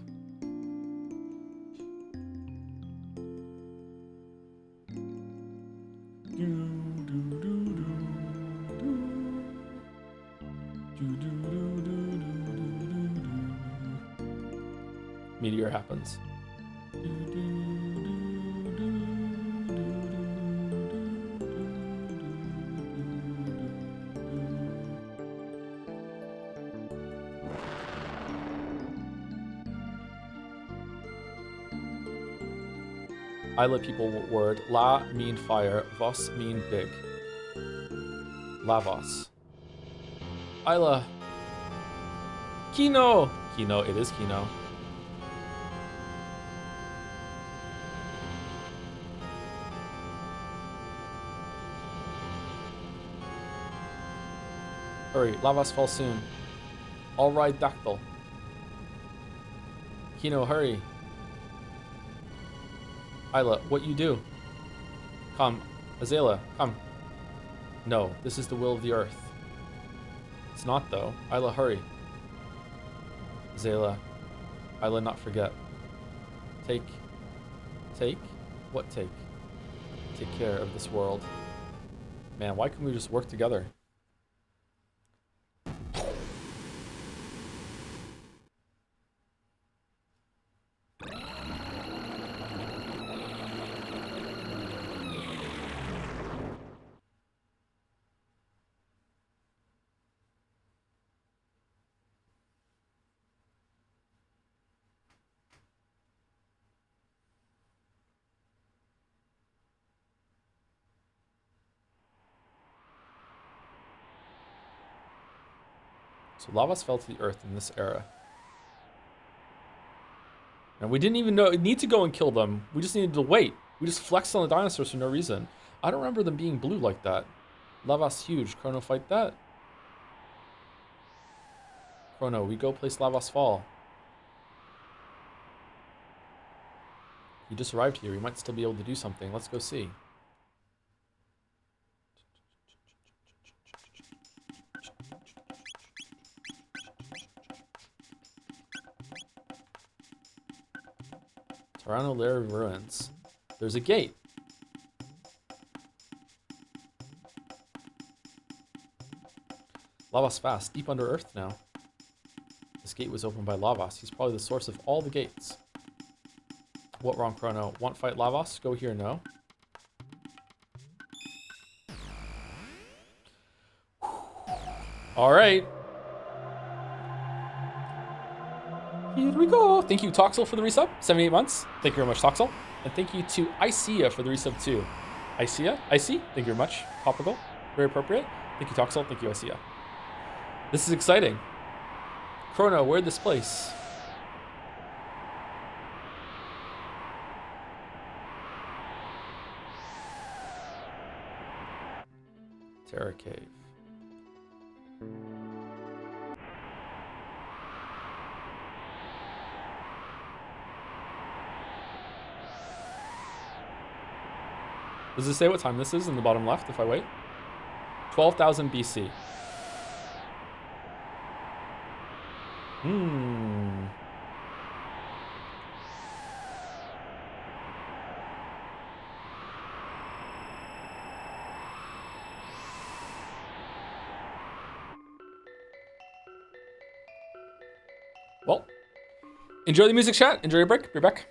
Meteor happens. Isla people word. La mean fire. Vos mean big. Lavos. Isla. Kino. Kino. It is Kino. Hurry. Lavos falls soon. All right, Dactyl. Kino, hurry. Isla, what you do? Come. Azalea, come. No, this is the will of the earth. It's not, though. Isla, hurry. Azalea. Isla, not forget. Take? What take? Take care of this world. Man, why couldn't we just work together? So Lavos fell to the earth in this era. And we didn't even need to go and kill them. We just needed to wait. We just flexed on the dinosaurs for no reason. I don't remember them being blue like that. Lavas huge. Chrono fight that. Chrono, we go place Lavas fall. He just arrived here. He might still be able to do something. Let's go see. Chrono Lair Ruins. There's a gate. Lavas fast, deep under earth now. This gate was opened by Lavas. He's probably the source of all the gates. What wrong, Chrono? Want fight Lavas? Go here, no. All right. Here we go. Thank you, Toxel, for the resub. 78 months. Thank you very much, Toxel. And thank you to Icea for the resub too. Icea? Icy? Thank you very much. Topical. Very appropriate. Thank you, Toxel. Thank you, Icea. This is exciting. Chrono, where'd this place? Terror Cave. Does it say what time this is in the bottom left if I wait? 12,000 BC. Well, enjoy the music, chat. Enjoy your break. Be back.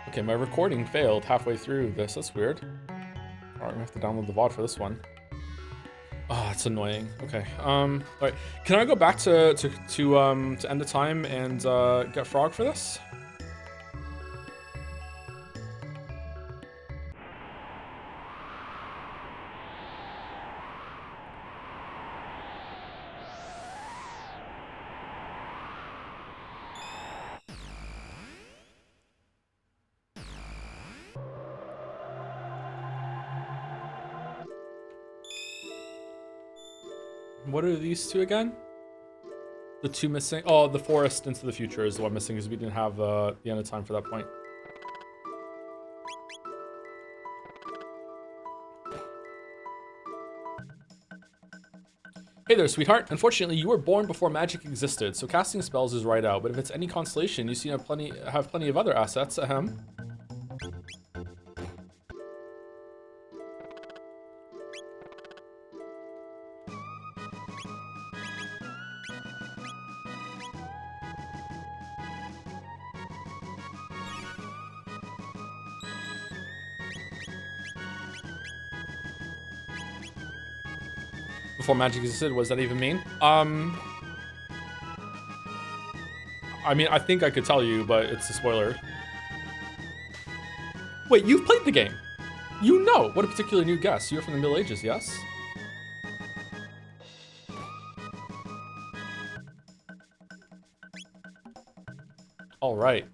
Okay, my recording failed halfway through this. That's weird. All right, we have to download the VOD for this one. Oh, it's annoying. Okay. All right. Can I go back to end the time and get Frog for this? What are these two again? The two missing. Oh, the forest into the future is the one missing because we didn't have the end of time for that point. Hey there, sweetheart. Unfortunately, you were born before magic existed, so casting spells is right out. But if it's any consolation, you seem to have plenty of other assets. Ahem. Before magic existed, what does that even mean? I mean, I think I could tell you, but it's a spoiler. Wait, you've played the game. You know. What a particularly new guess. You're from the Middle Ages, yes? All right.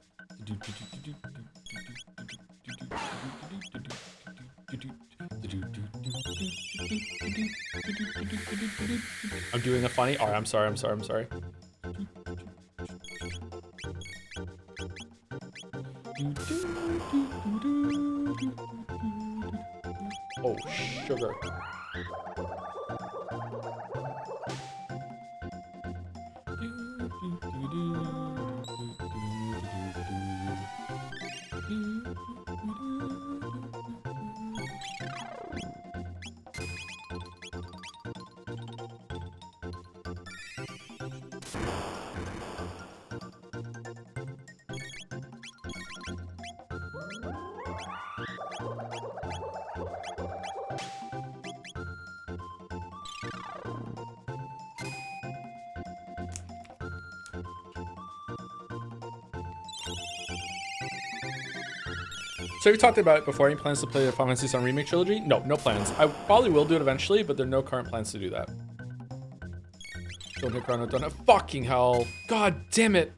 I'm doing a funny. All right, I'm sorry. Oh, sugar. So we talked about it before. Any plans to play the Final Fantasy VII Remake trilogy? No, no plans. I probably will do it eventually, but there are no current plans to do that. Don't hit Chrono, don't hit. Fucking hell. God damn it.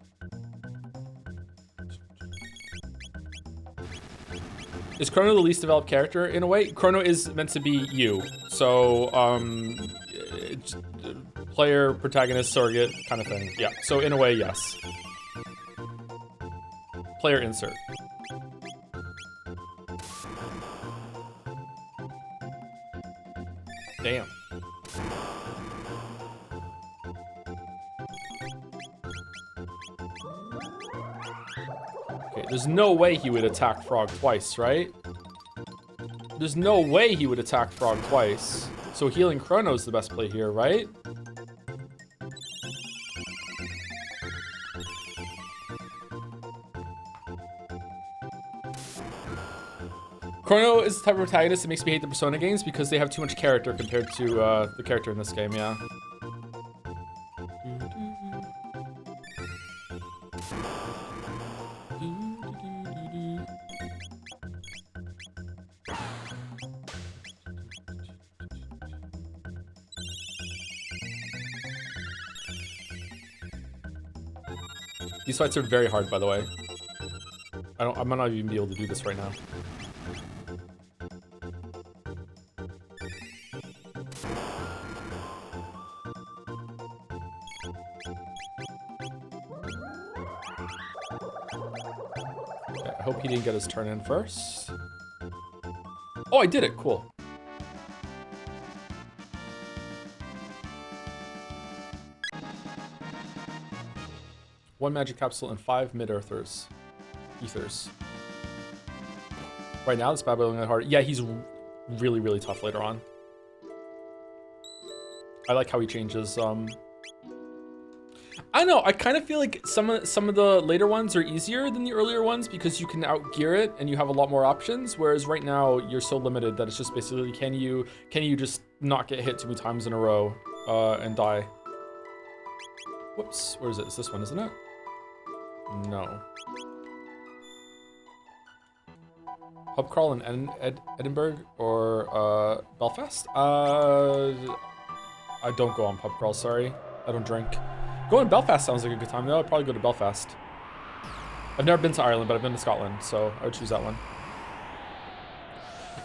Is Chrono the least developed character in a way? Chrono is meant to be you. So, player, protagonist, surrogate kind of thing. Yeah, so in a way, yes. Player insert. Damn. Okay, there's no way he would attack Frog twice, right? There's no way he would attack Frog twice. So healing Chrono is the best play here, right? Chrono is the type of protagonist that makes me hate the Persona games because they have too much character compared to the character in this game, yeah. These fights are very hard, by the way. I might not even be able to do this right now. Okay, I hope he didn't get his turn in first. Oh, I did it. Cool. One magic capsule and 5 mid-earthers. Ethers. Right now, this bad boy looking hard. Yeah, he's really, really tough later on. I like how he changes. I know. I kind of feel like some of the later ones are easier than the earlier ones because you can outgear it and you have a lot more options. Whereas right now you're so limited that it's just basically can you just not get hit too many times in a row and die? Whoops. Where is it? It's this one, isn't it? No. Pub crawl in Edinburgh or Belfast? I don't go on pub crawl. Sorry, I don't drink. Going to Belfast sounds like a good time though. I'd probably go to Belfast. I've never been to Ireland, but I've been to Scotland, so I would choose that one.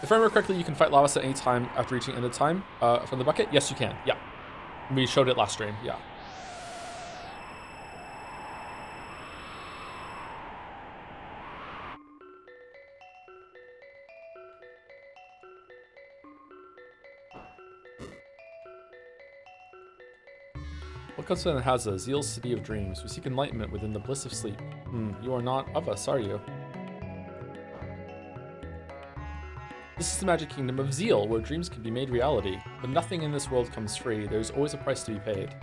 If I remember correctly, you can fight Lavas at any time after reaching end of time from the bucket. Yes, you can. Yeah, we showed it last stream. Yeah. Look outside the Haza, Zeal's city of dreams. We seek enlightenment within the bliss of sleep. You are not of us, are you? This is the magic kingdom of Zeal, where dreams can be made reality. But nothing in this world comes free. There's always a price to be paid.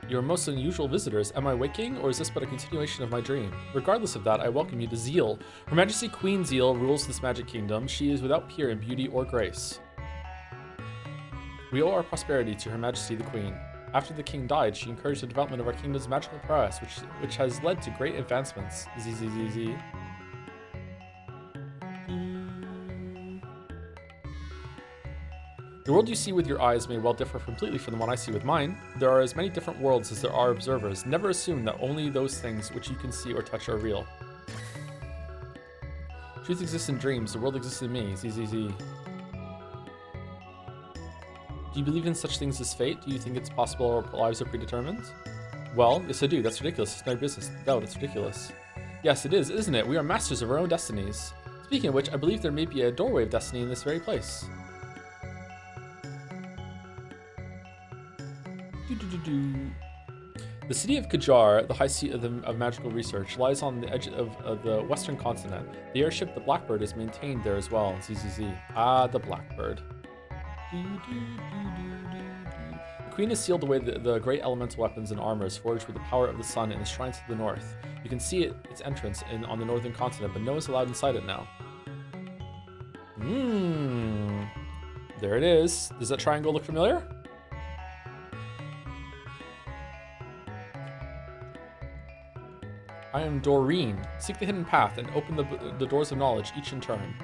You are most unusual visitors. Am I waking, or is this but a continuation of my dream? Regardless of that, I welcome you to Zeal. Her Majesty Queen Zeal rules this magic kingdom. She is without peer in beauty or grace. We owe our prosperity to Her Majesty the Queen. After the king died, she encouraged the development of our kingdom's magical prowess, which has led to great advancements. ZZZZ. The world you see with your eyes may well differ completely from the one I see with mine. There are as many different worlds as there are observers. Never assume that only those things which you can see or touch are real. Truth exists in dreams. The world exists in me. ZZZ. Do you believe in such things as fate? Do you think it's possible our lives are predetermined? Well, yes I do. That's ridiculous. It's my business. No, that's ridiculous. Yes, it is, isn't it? We are masters of our own destinies. Speaking of which, I believe there may be a doorway of destiny in this very place. The city of Kajar, the high seat of magical research, lies on the edge of the western continent. The airship, the Blackbird, is maintained there as well. ZZZ. Ah, the Blackbird. The queen has sealed away the great elemental weapons and armors forged with the power of the sun in the shrines to the north. You can see its entrance on the northern continent, but no one's allowed inside it now. There it is. Does that triangle look familiar? I am Doreen. Seek the hidden path and open the doors of knowledge, each in turn.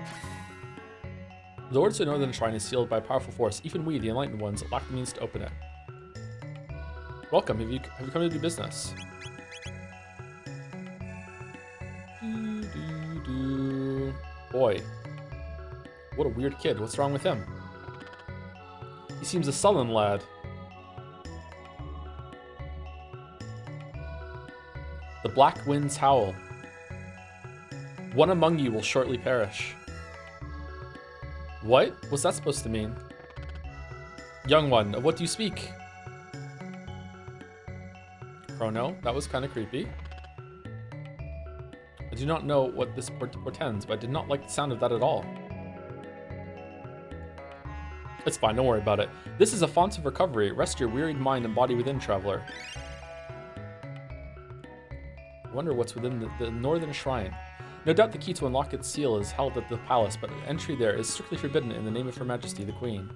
The door to the northern shrine is sealed by a powerful force. Even we, the enlightened ones, lack the means to open it. Welcome. Have you come to do business? Boy, what a weird kid. What's wrong with him? He seems a sullen lad. The black winds howl. One among you will shortly perish. What? What's that supposed to mean? Young one, of what do you speak? Chrono, that was kind of creepy. I do not know what this portends, but I did not like the sound of that at all. It's fine, don't worry about it. This is a font of recovery. Rest your wearied mind and body within, traveler. I wonder what's within the northern shrine. No doubt the key to unlock its seal is held at the palace, but entry there is strictly forbidden in the name of Her Majesty the Queen.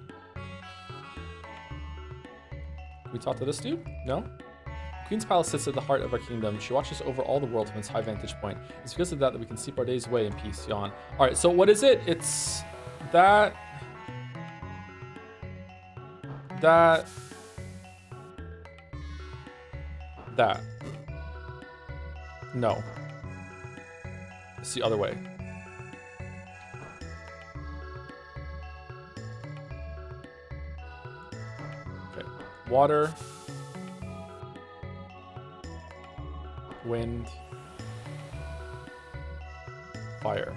Can we talk to this dude? No? The Queen's palace sits at the heart of our kingdom. She watches over all the world from its high vantage point. It's because of that we can sleep our days away in peace. Yawn. Alright, so what is it? It's that... That... No. It's the other way. Okay. Water. Wind. Fire.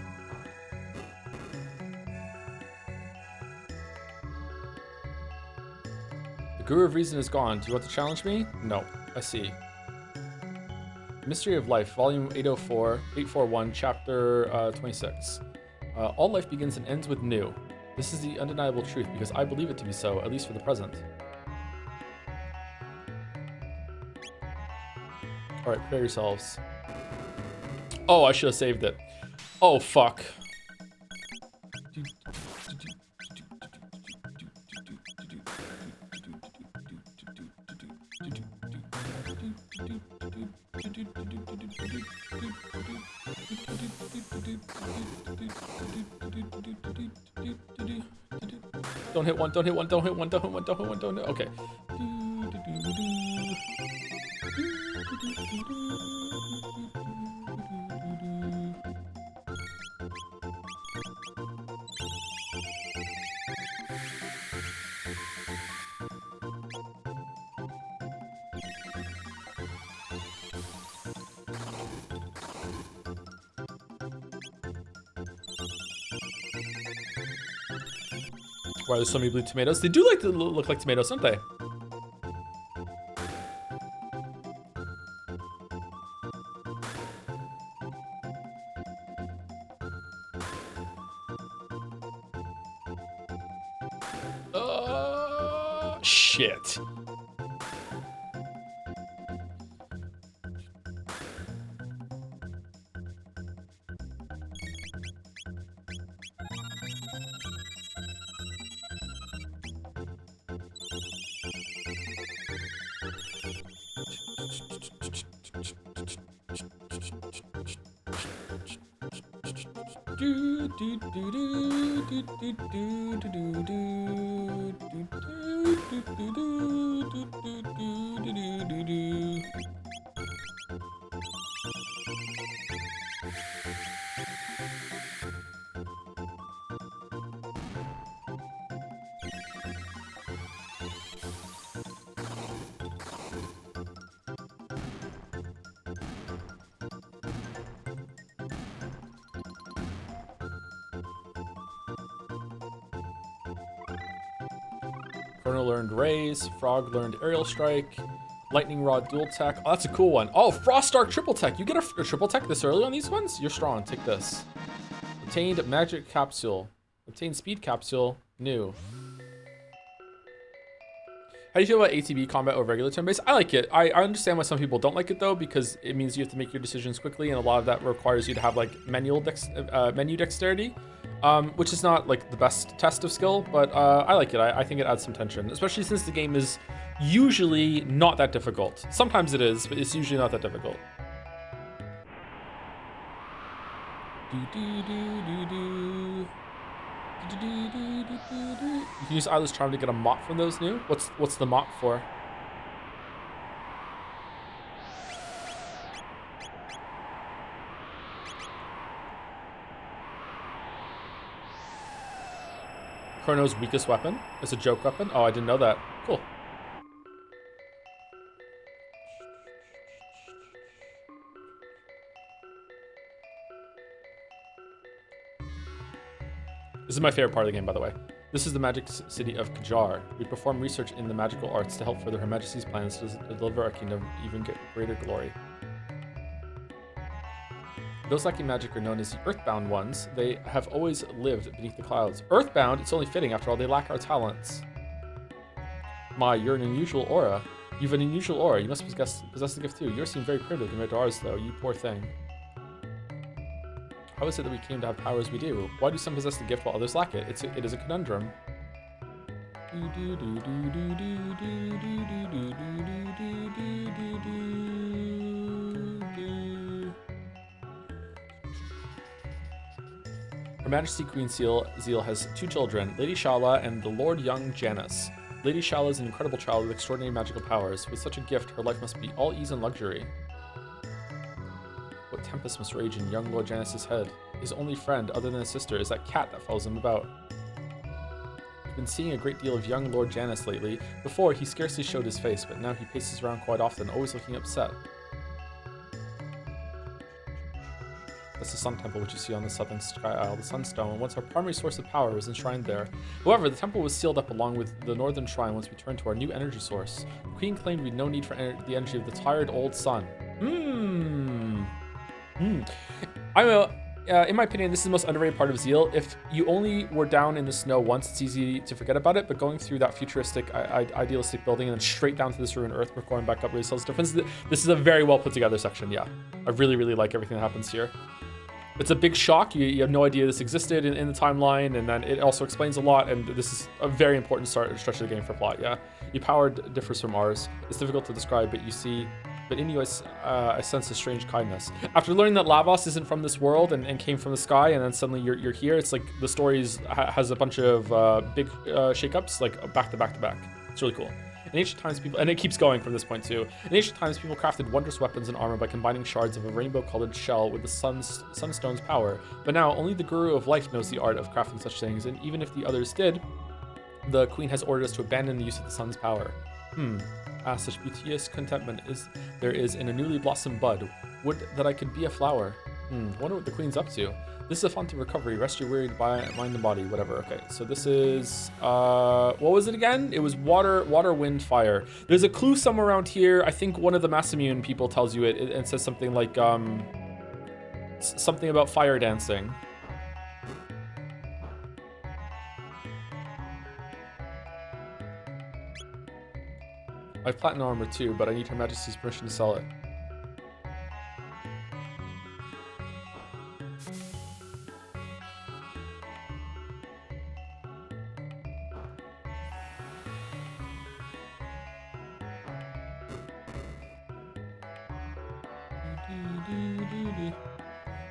The Guru of Reason is gone. Do you want to challenge me? No. I see. Mystery of Life, Volume 841, Chapter 26. All life begins and ends with new. This is the undeniable truth because I believe it to be so, at least for the present. All right, prepare yourselves. Oh, I should have saved it. Oh, fuck. Don't hit one, don't hit one, don't hit one, don't hit one, don't hit one, don't hit. Okay. Why there's so many blue tomatoes? They do like to look like tomatoes, don't they? Shit. Chrono learned Raise, Frog learned Aerial Strike, Lightning Rod Dual Tech. Oh, that's a cool one. Oh, Frost Dark Triple Tech. You get a Triple Tech this early on these ones? You're strong. Take this. Obtained Magic Capsule. Obtained Speed Capsule. New. How do you feel about ATB combat over regular turn-based? I like it. I understand why some people don't like it though, because it means you have to make your decisions quickly, and a lot of that requires you to have like menu dexterity, which is not like the best test of skill, but I like it. I think it adds some tension, especially since the game is usually not that difficult. Sometimes it is, but it's usually not that difficult. You can use Isla's Charm to get a mop from those new. What's the mop for? Chrono's weakest weapon is a joke weapon. Oh, I didn't know that. Cool. This is my favorite part of the game, by the way. This is the magic city of Kajar. We perform research in the magical arts to help further Her Majesty's plans to deliver our kingdom even greater glory. Those lacking magic are known as the Earthbound ones. They have always lived beneath the clouds. Earthbound? It's only fitting. After all, they lack our talents. My, you're an unusual aura. You've an unusual aura. You must possess the gift too. Yours seem very primitive compared to ours, though. You poor thing. How is it that we came to have powers we do? Why do some possess the gift while others lack it? It is a conundrum. Her Majesty Queen Zeal has two children, Lady Shala and the Lord Young Janus. Lady Shala is an incredible child with extraordinary magical powers. With such a gift, her life must be all ease and luxury. What tempest must rage in young Lord Janus's head? His only friend, other than his sister, is that cat that follows him about. I've been seeing a great deal of young Lord Janus lately. Before, he scarcely showed his face, but now he paces around quite often, always looking upset. That's the Sun Temple, which you see on the southern sky isle. The Sunstone, once our primary source of power, was enshrined there. However, the temple was sealed up along with the northern shrine once we turned to our new energy source. The Queen claimed we'd no need for the energy of the tired old sun. in my opinion, this is the most underrated part of Zeal. If you only were down in the snow once, it's easy to forget about it. But going through that futuristic, idealistic building and then straight down to this ruined Earth before going back up really sells difference. This is a very well put together section. Yeah, I really, really like everything that happens here. It's a big shock. You have no idea this existed in the timeline, and then it also explains a lot. And this is a very important stretch of the game for plot. Yeah, your power differs from ours. It's difficult to describe, but you see. But in you, I sense a strange kindness. After learning that Lavos isn't from this world and came from the sky, and then suddenly you're here, it's like the story has a bunch of big shakeups, like back to back to back. It's really cool. In ancient times, people, and it keeps going from this point too. In ancient times, people crafted wondrous weapons and armor by combining shards of a rainbow-colored shell with the sunstone's power. But now, only the Guru of Life knows the art of crafting such things, and even if the others did, the Queen has ordered us to abandon the use of the sun's power. Such beauteous contentment there is in a newly blossomed bud. Would that I could be a flower. Wonder what the Queen's up to. This is a font of recovery. Rest your wearied mind and body. Whatever. Okay, so this is what was it again? It was water, wind, fire. There's a clue somewhere around here. I think one of the Massamune people tells you it and says something like something about fire dancing. I have platinum armor too, but I need Her Majesty's permission to sell it.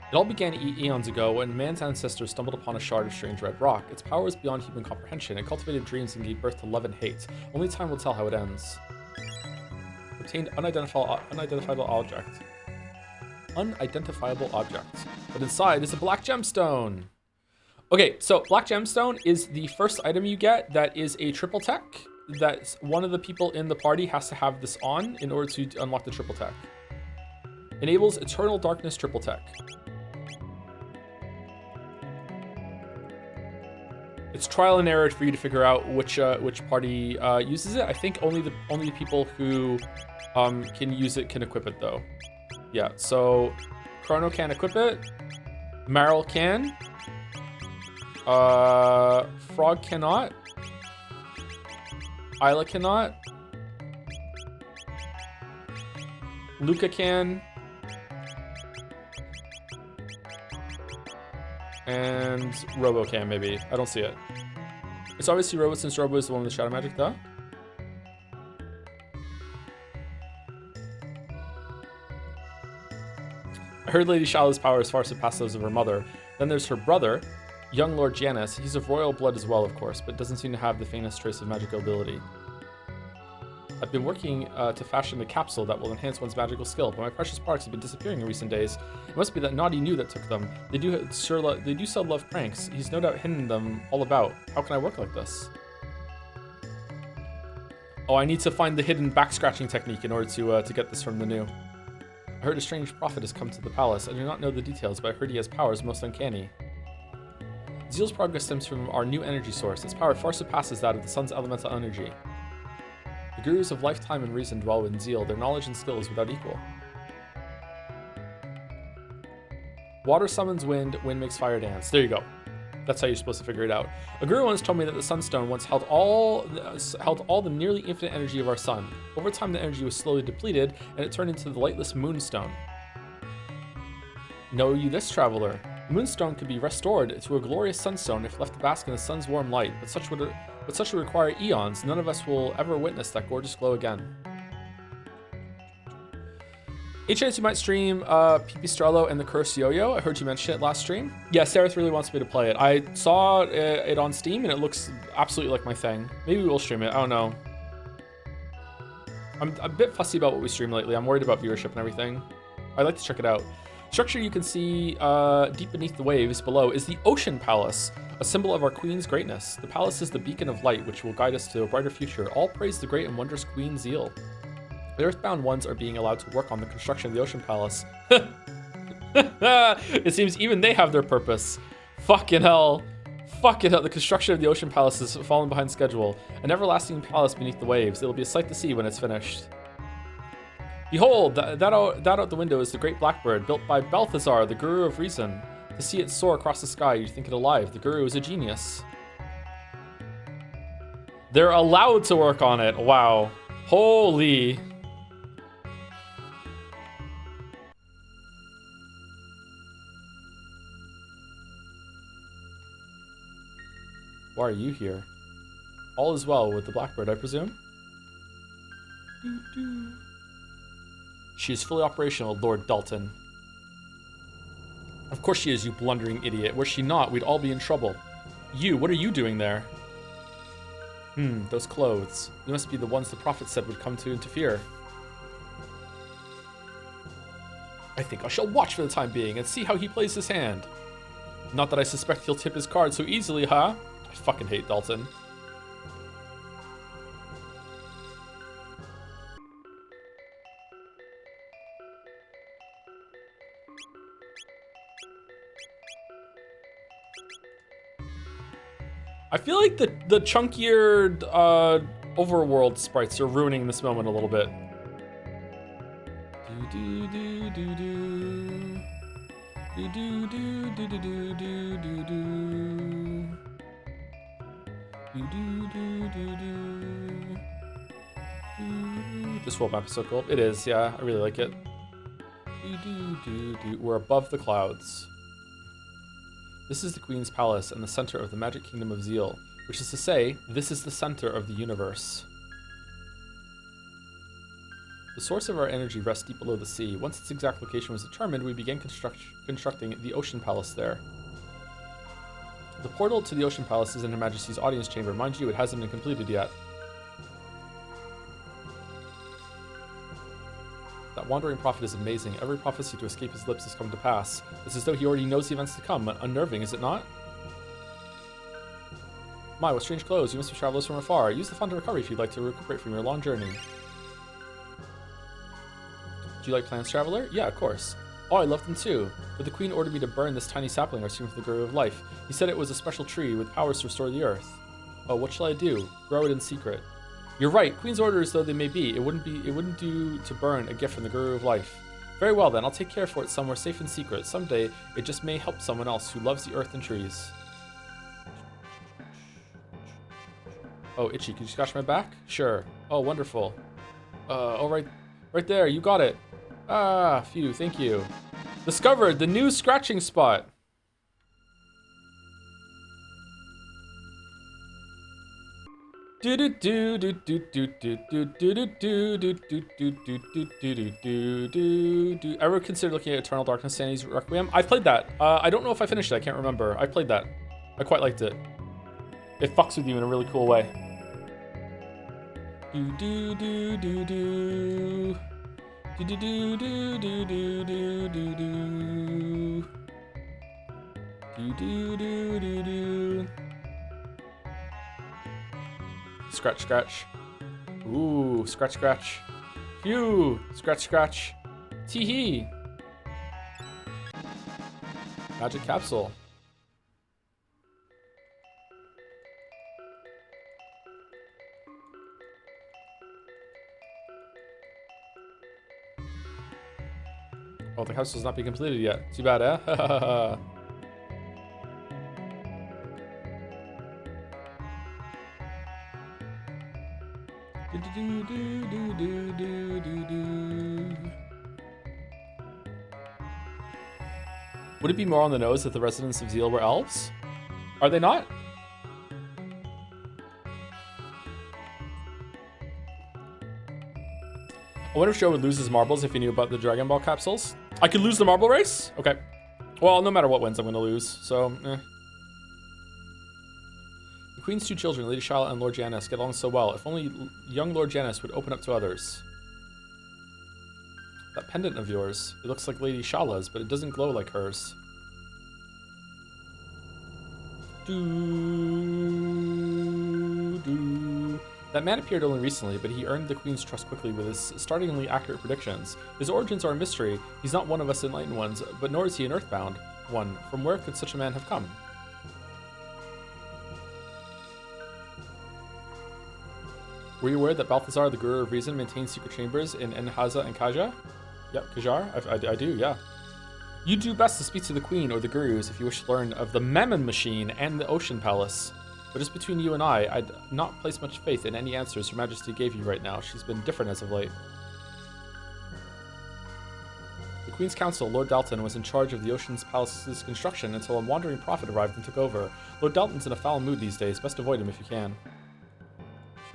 It all began eons ago when man's ancestors stumbled upon a shard of strange red rock. Its power was beyond human comprehension. It cultivated dreams and gave birth to love and hate. Only time will tell how it ends. Obtained unidentifiable object. Unidentifiable object. But inside is a black gemstone. Okay, so black gemstone is the first item you get that is a triple tech. That one of the people in the party has to have this on in order to unlock the triple tech. Enables eternal darkness triple tech. It's trial and error for you to figure out which party uses it. I think only the people who can use it can equip it though. Yeah, so Chrono can equip it. Meryl can. Frog cannot. Isla cannot. Luca can. And Robo can, maybe. I don't see it. It's obviously Robo since Robo is the one with the shadow magic, though. I heard Lady Shallow's powers far surpass those of her mother. Then there's her brother, young Lord Janus. He's of royal blood as well, of course, but doesn't seem to have the faintest trace of magical ability. I've been working to fashion the capsule that will enhance one's magical skill, but my precious products have been disappearing in recent days. It must be that naughty New that took them. They do sell love pranks. He's no doubt hidden them all about. How can I work like this? Oh, I need to find the hidden back scratching technique in order to get this from the New. I heard a strange prophet has come to the palace. I do not know the details, but I heard he has powers most uncanny. Zeal's progress stems from our new energy source. Its power far surpasses that of the sun's elemental energy. The gurus of lifetime and reason dwell in Zeal. Their knowledge and skill is without equal. Water summons wind, wind makes fire dance. There you go. That's how you're supposed to figure it out. A guru once told me that the sunstone once held all the nearly infinite energy of our sun. Over time, the energy was slowly depleted, and it turned into the lightless moonstone. Know you this, traveler? The moonstone could be restored to a glorious sunstone if left to bask in the sun's warm light, but such would require eons. None of us will ever witness that gorgeous glow again. Any chance you might stream Pipistrello and the Cursed Yo-Yo? I heard you mention it last stream. Yeah, Sarah really wants me to play it. I saw it on Steam and it looks absolutely like my thing. Maybe we'll stream it. I don't know. I'm a bit fussy about what we stream lately. I'm worried about viewership and everything. I'd like to check it out. Structure you can see deep beneath the waves below is the Ocean Palace, a symbol of our Queen's greatness. The palace is the beacon of light which will guide us to a brighter future. All praise the great and wondrous Queen Zeal. The earthbound ones are being allowed to work on the construction of the Ocean Palace. It seems even they have their purpose. Fucking hell. Fucking hell. The construction of the Ocean Palace has fallen behind schedule. An everlasting palace beneath the waves. It'll be a sight to see when it's finished. Behold, that out the window is the great blackbird, built by Balthazar, the guru of reason. To see it soar across the sky, you think it alive. The guru is a genius. They're allowed to work on it. Wow. Holy. Why are you here? All is well with the blackbird, I presume? She is fully operational, Lord Dalton. Of course she is, you blundering idiot. Were she not, we'd all be in trouble. You, what are you doing there? Those clothes. They must be the ones the prophet said would come to interfere. I think I shall watch for the time being and see how he plays his hand. Not that I suspect he'll tip his card so easily, huh? I fucking hate Dalton. I feel like the chunkier overworld sprites are ruining this moment a little bit. This world map is so cool. It is, yeah, I really like it. We're above the clouds. This is the Queen's Palace and the center of the magic kingdom of Zeal, which is to say, this is the center of the universe. The source of our energy rests deep below the sea. Once its exact location was determined, we began constructing the Ocean Palace there. The portal to the Ocean Palace is in Her Majesty's audience chamber. Mind you, it hasn't been completed yet. That wandering prophet is amazing. Every prophecy to escape his lips has come to pass. It's as though he already knows the events to come. Unnerving, is it not? My, what strange clothes. You must be travelers from afar. Use the font of recovery if you'd like to recuperate from your long journey. Do you like plants, traveler? Yeah, of course. Oh, I love them too. But the queen ordered me to burn this tiny sapling I assumed for the Guru of Life. He said it was a special tree with powers to restore the earth. Oh, what shall I do? Grow it in secret. You're right. Queen's orders though they may be, it wouldn't do to burn a gift from the Guru of Life. Very well then, I'll take care for it somewhere safe and secret. Someday, it just may help someone else who loves the earth and trees. Oh, itchy, could you scratch my back? Sure. Oh, wonderful. Oh, right there, you got it. Ah, phew, thank you. Discovered the new scratching spot. Ever considered looking at Eternal Darkness Sanity's Requiem? I've played that. I don't know if I finished it. I can't remember. I played that. I quite liked it. It fucks with you in a really cool way. Scratch, scratch. Ooh, scratch, scratch. Phew, scratch, scratch. Tee-hee. Magic capsule. Oh, the capsule's not been completed yet. Too bad, eh? Would it be more on the nose that the residents of Zeal were elves? Are they not? I wonder if Joe would lose his marbles if he knew about the Dragon Ball capsules. I could lose the marble race? Okay. Well, no matter what wins, I'm going to lose, so, eh. The Queen's two children, Lady Charlotte and Lord Janus, get along so well. If only young Lord Janus would open up to others. That pendant of yours, it looks like Lady Shala's, but it doesn't glow like hers. That man appeared only recently, but he earned the Queen's trust quickly with his startlingly accurate predictions. His origins are a mystery. He's not one of us enlightened ones, but nor is he an earthbound one. From where could such a man have come? Were you aware that Balthazar, the Guru of Reason, maintains secret chambers in Enhaza and Kaja? Yep, Kajar? I do, yeah. You do best to speak to the Queen or the Gurus if you wish to learn of the Mammon Machine and the Ocean Palace. But just between you and I'd not place much faith in any answers Her Majesty gave you right now. She's been different as of late. The Queen's Council, Lord Dalton, was in charge of the Ocean's Palace's construction until a wandering prophet arrived and took over. Lord Dalton's in a foul mood these days. Best avoid him if you can.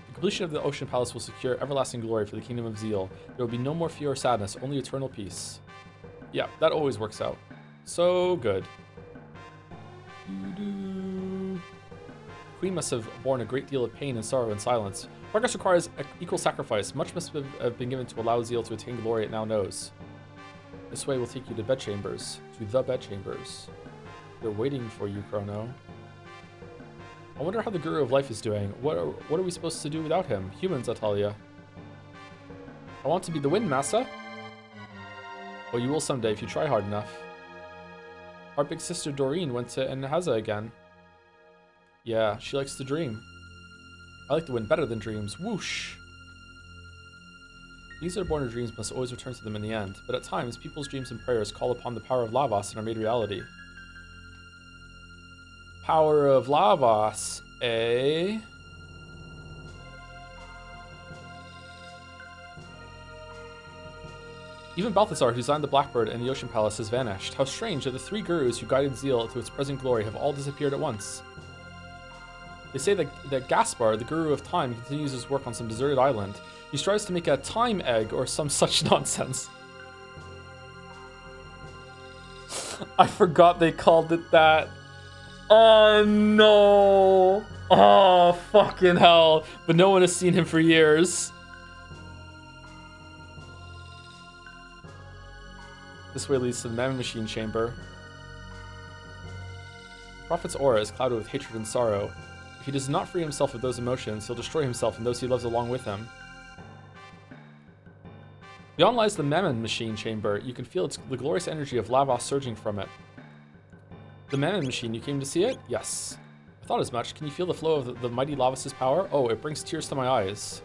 The completion of the Ocean Palace will secure everlasting glory for the Kingdom of Zeal. There will be no more fear or sadness, only eternal peace. Yeah, that always works out. So good. The Queen must have borne a great deal of pain and sorrow in silence. Progress requires equal sacrifice. Much must have been given to allow Zeal to attain glory it now knows. This way will take you to bedchambers. To the bedchambers. They're waiting for you, Chrono. I wonder how the Guru of Life is doing. What are we supposed to do without him? Humans, Atalia. I want to be the wind, Massa. Oh, you will someday if you try hard enough. Our big sister Doreen went to Enhaza again. Yeah, she likes to dream. I like the wind better than dreams. Whoosh! These that are born of dreams must always return to them in the end, but at times, people's dreams and prayers call upon the power of Lavos and are made reality. Power of Lavos, eh? Even Balthazar, who designed the Blackbird and the Ocean Palace, has vanished. How strange that the three gurus who guided Zeal to its present glory have all disappeared at once. They say that Gaspar, the Guru of Time, continues his work on some deserted island. He strives to make a time egg or some such nonsense. I forgot they called it that. Oh no! Oh, fucking hell. But no one has seen him for years. This way leads to the Mammon Machine Chamber. The Prophet's aura is clouded with hatred and sorrow. If he does not free himself of those emotions, he'll destroy himself and those he loves along with him. Beyond lies the Mammon Machine Chamber. You can feel the glorious energy of lava surging from it. The Mammon Machine, you came to see it? Yes. I thought as much. Can you feel the flow of the mighty Lavos' power? Oh, it brings tears to my eyes.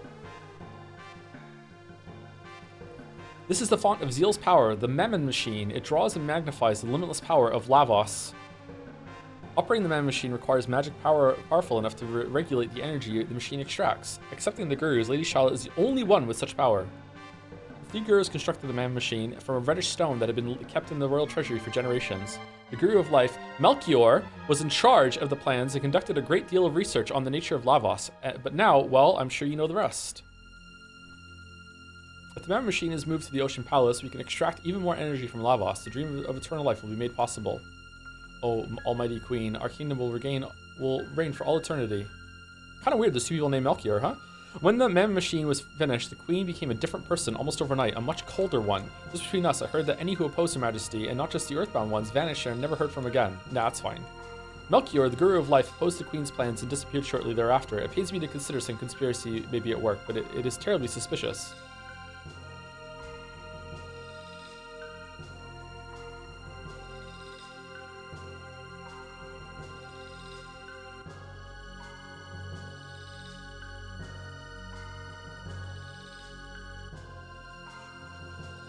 This is the font of Zeal's power, the Mammon Machine. It draws and magnifies the limitless power of Lavos. Operating the Mammon Machine requires magic power powerful enough to regulate the energy the machine extracts. Accepting the Gurus, Lady Charlotte is the only one with such power. The three Gurus constructed the Mammon Machine from a reddish stone that had been kept in the royal treasury for generations. The Guru of Life, Melchior, was in charge of the plans and conducted a great deal of research on the nature of Lavos. But now, well, I'm sure you know the rest. If the Mammon Machine is moved to the Ocean Palace, we can extract even more energy from Lavos. The dream of eternal life will be made possible. Oh, Almighty Queen, our kingdom will reign for all eternity. Kind of weird, there's two people named Melchior, huh? When the Mammon Machine was finished, the Queen became a different person almost overnight, a much colder one. Just between us, I heard that any who opposed Her Majesty, and not just the Earthbound ones, vanished and are never heard from again. Nah, that's fine. Melchior, the Guru of Life, opposed the Queen's plans and disappeared shortly thereafter. It pains me to consider some conspiracy may be at work, but it is terribly suspicious.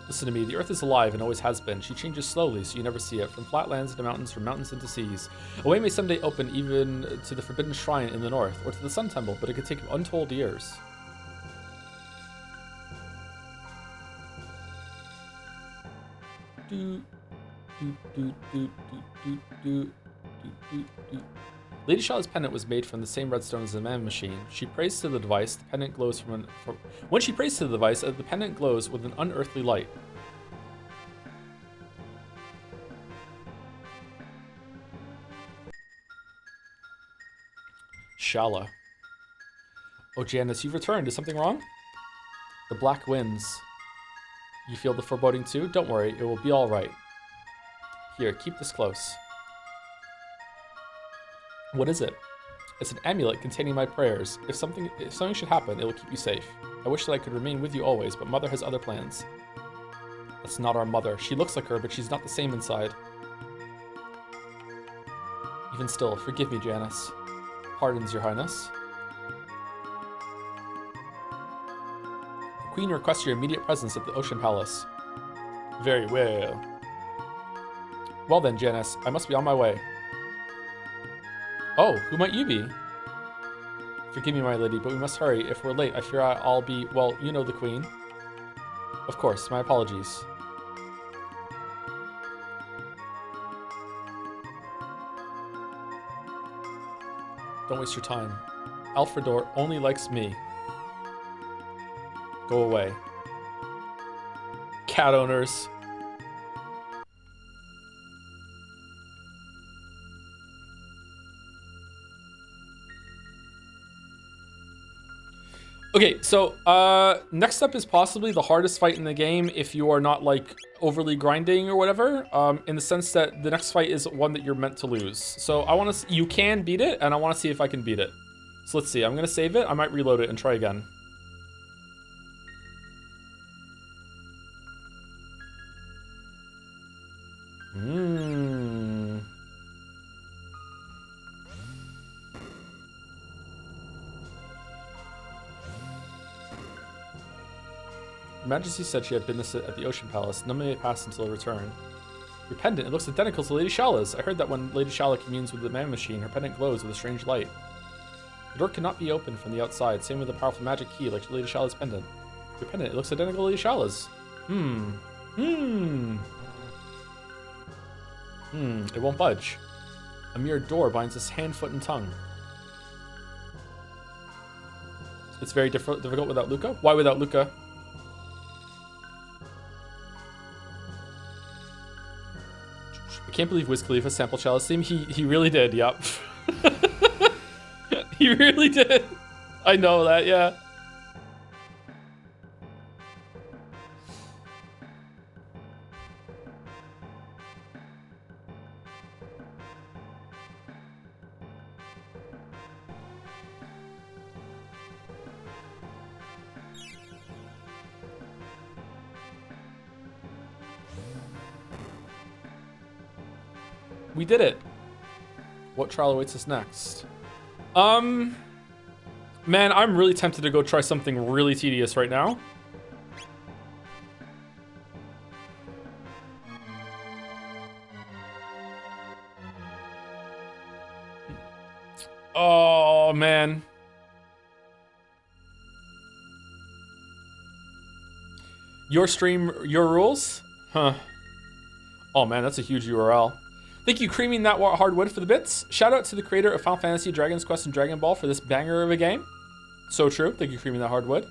Listen to me, the Earth is alive and always has been. She changes slowly, so you never see it. From flatlands into mountains, from mountains into seas. A way may someday open even to the Forbidden Shrine in the north, or to the Sun Temple, but it could take untold years. Lady Charlotte's pendant was made from the same redstone as the Mammon Machine. She prays to the device. The pendant glows when she prays to the device, the pendant glows with an unearthly light. Shala. Oh, Janice, you've returned. Is something wrong? The black winds. You feel the foreboding too? Don't worry, it will be all right. Here, keep this close. What is it? It's an amulet containing my prayers. If something should happen, it will keep you safe. I wish that I could remain with you always, but Mother has other plans. That's not our mother. She looks like her, but she's not the same inside. Even still, forgive me, Janice. Pardons, Your Highness. The Queen requests your immediate presence at the Ocean Palace. Very well. Well then, Janice, I must be on my way. Oh, who might you be? Forgive me, my lady, but we must hurry. If we're late, I fear I'll be, well, you know the queen. Of course, my apologies. Don't waste your time. Alfredor only likes me. Go away. Cat owners. Okay, so next up is possibly the hardest fight in the game if you are not like overly grinding or whatever. In the sense that the next fight is one that you're meant to lose. So I want to, you can beat it, and I want to see if I can beat it. So let's see. I'm gonna save it. I might reload it and try again. Majesty said she had business at the Ocean Palace. None may pass until her return. Your pendant, it looks identical to Lady Shala's. I heard that when Lady Shala communes with the man machine, her pendant glows with a strange light. The door cannot be opened from the outside, same with a powerful magic key like Lady Shala's pendant. Your pendant, it looks identical to Lady Shala's. It won't budge. A mere door binds this hand, foot, and tongue. It's very difficult without Luca? Why without Luca? I can't believe Wiz Khalifa sampled Chalice theme. He really did, yep. He really did. I know that, yeah. We did it. What trial awaits us next? Man, I'm really tempted to go try something really tedious right now. Oh, man. Your stream, your rules? Huh. Oh, man, that's a huge URL. Thank you, Creaming That Hardwood, for the bits. Shout out to the creator of Final Fantasy, Dragon's Quest, and Dragon Ball for this banger of a game. So true. Thank you, Creaming That Hardwood.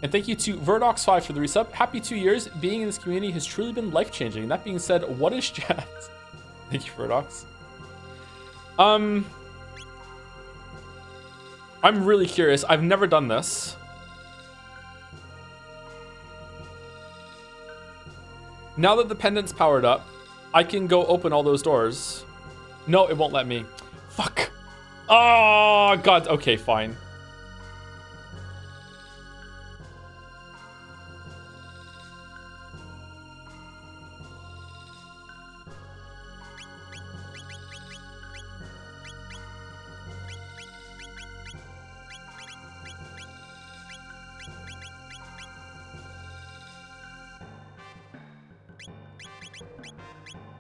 And thank you to Verdox5 for the resub. Happy 2 years. Being in this community has truly been life-changing. That being said, what is jazz? Thank you, Verdox. I'm really curious. I've never done this. Now that the pendant's powered up, I can go open all those doors. No, it won't let me. Fuck. Oh, God. Okay, fine.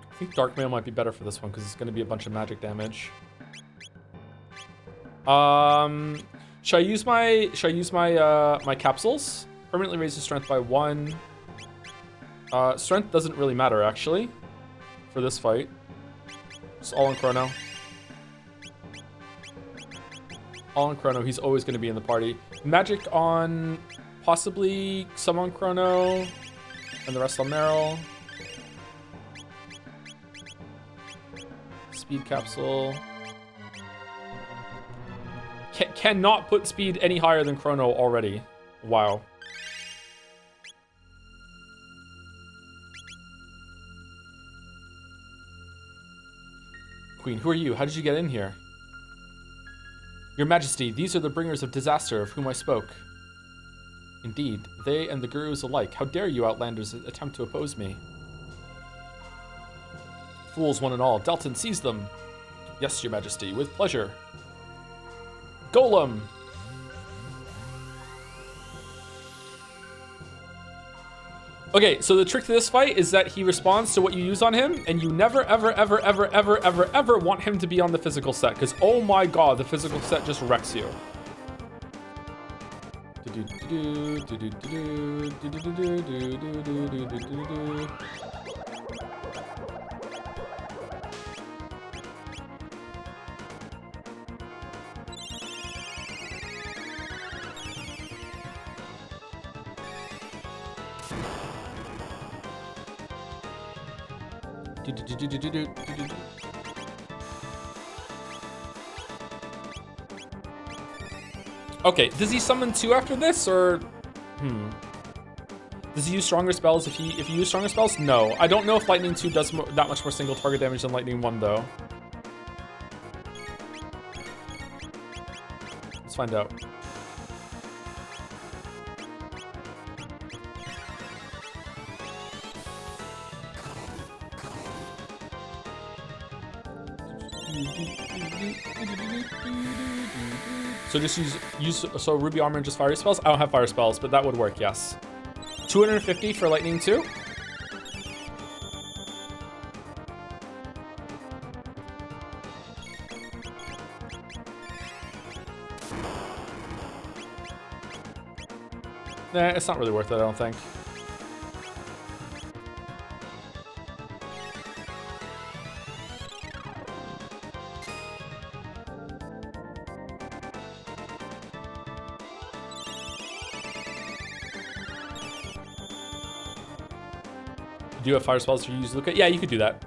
I think Dark Mail might be better for this one because it's going to be a bunch of magic damage. Should I use my my capsules? Permanently raises strength by 1. Strength doesn't really matter actually for this fight. It's all on Chrono. All on Chrono. He's always going to be in the party. Magic on possibly some on Chrono and the rest on Meryl. Speed capsule. Cannot put speed any higher than Chrono already. Wow. Queen, who are you? How did you get in here? Your Majesty, these are the bringers of disaster of whom I spoke. Indeed, they and the gurus alike. How dare you outlanders attempt to oppose me? Fools one and all. Dalton, seize them. Yes, Your Majesty, with pleasure. Golem! Okay, so the trick to this fight is that he responds to what you use on him, and you never, ever, ever, ever, ever, ever, ever want him to be on the physical set, because oh my god, the physical set just wrecks you. Okay, does he summon 2 after this, or... Does he use stronger spells if he use stronger spells? No. I don't know if Lightning 2 does that much more single target damage than Lightning 1, though. Let's find out. So just use so Ruby Armor and just fire spells? I don't have fire spells, but that would work, yes. 250 for Lightning 2. Nah, it's not really worth it, I don't think. Do you have fire spells to use Luca? Yeah, you could do that.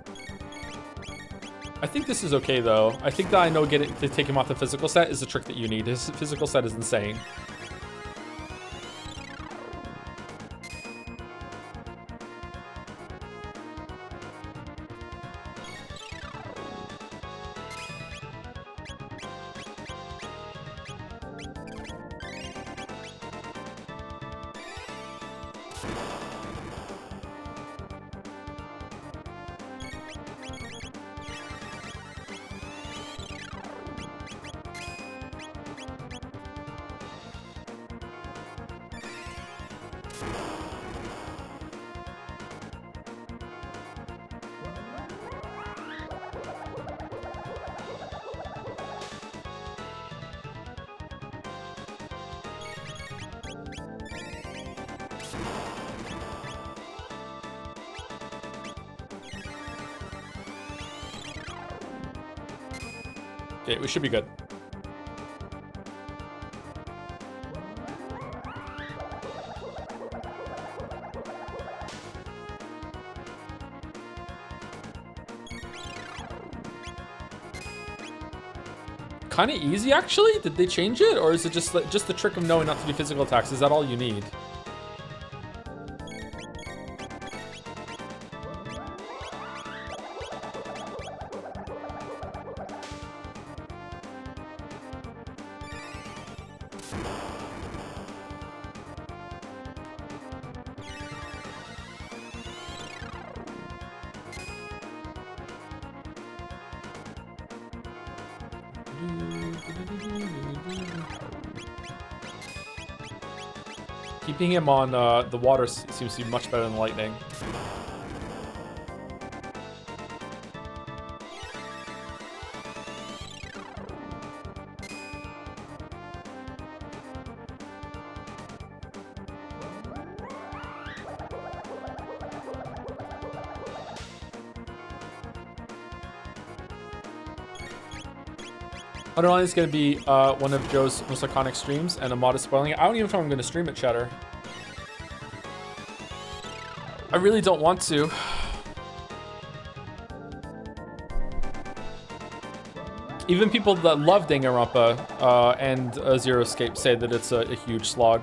I think this is okay though. I think that I know to take him off the physical set is the trick that you need. His physical set is insane. Okay, we should be good. Kind of easy, actually. Did they change it, or is it just the trick of knowing not to do physical attacks? Is that all you need? Keeping him on the water seems to be much better than lightning. Underline is going to be one of Joe's most iconic streams, and a mod is spoiling it. I don't even know if I'm going to stream it, Cheddar. I really don't want to. Even people that love Danganronpa and Zero Escape say that it's a huge slog.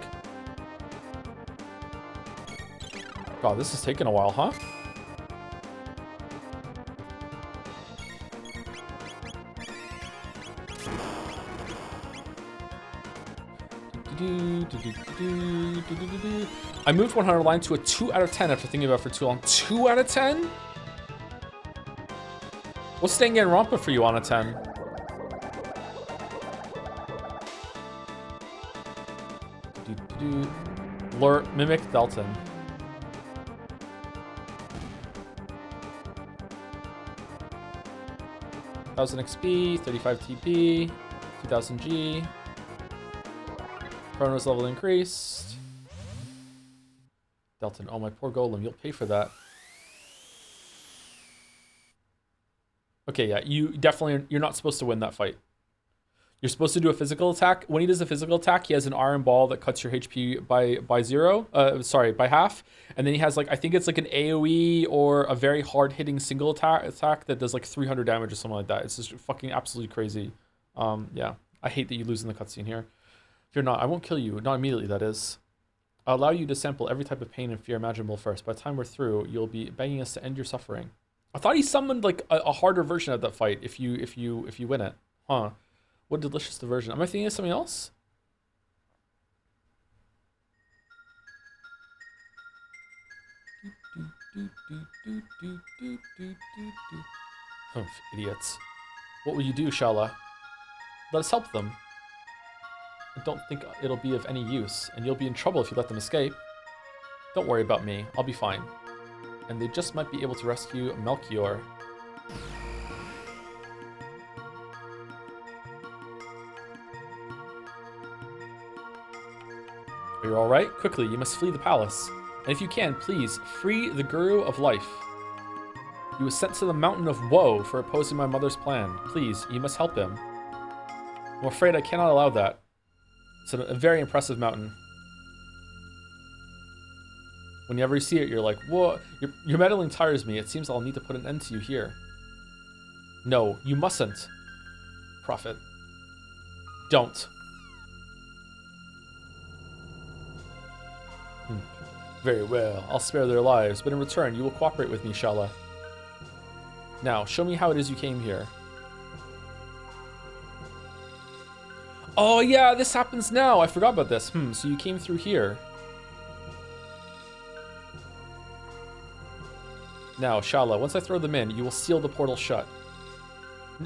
God, this is taking a while, huh? I moved 100 line to a 2 out of 10 after thinking about it for too long. 2 out of 10? What's Danganronpa for you on a 10? Mimic Dalton. 1000 XP, 35 TP, 2000 G. Chrono's level increased. Delton, oh my poor golem, you'll pay for that. Okay, yeah, you're not supposed to win that fight. You're supposed to do a physical attack. When he does a physical attack, he has an iron ball that cuts your HP by half. And then he has like, I think it's like an AoE or a very hard hitting single attack that does like 300 damage or something like that. It's just fucking absolutely crazy. Yeah, I hate that you lose in the cutscene here. If you're not, I won't kill you. Not immediately, that is. I'll allow you to sample every type of pain and fear imaginable first. By the time we're through, you'll be begging us to end your suffering. I thought he summoned like a harder version of that fight if you win it. Huh. What a delicious diversion. Am I thinking of something else? Oh, idiots. What will you do, Shala? Let us help them. I don't think it'll be of any use, and you'll be in trouble if you let them escape. Don't worry about me. I'll be fine. And they just might be able to rescue Melchior. Are you alright? Quickly, you must flee the palace. And if you can, please, free the Guru of Life. He was sent to the Mountain of Woe for opposing my mother's plan. Please, you must help him. I'm afraid I cannot allow that. It's a very impressive mountain. Whenever you see it, you're like, whoa, your meddling tires me. It seems I'll need to put an end to you here. No, you mustn't. Prophet. Don't. Very well. I'll spare their lives, but in return, you will cooperate with me, Shala. Now, show me how it is you came here. Oh yeah, this happens now. I forgot about this. So you came through here. Now, Shala, once I throw them in, you will seal the portal shut.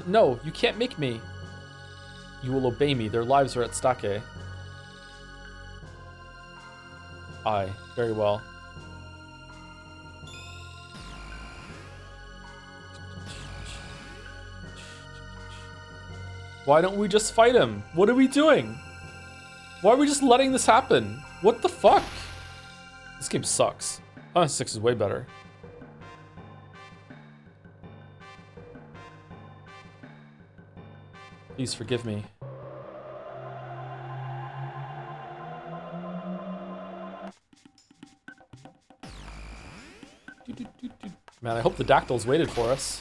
No, you can't make me. You will obey me. Their lives are at stake. Aye, very well. Why don't we just fight him? What are we doing? Why are we just letting this happen? What the fuck? This game sucks. 6 is way better. Please forgive me. Man, I hope the dactyls waited for us.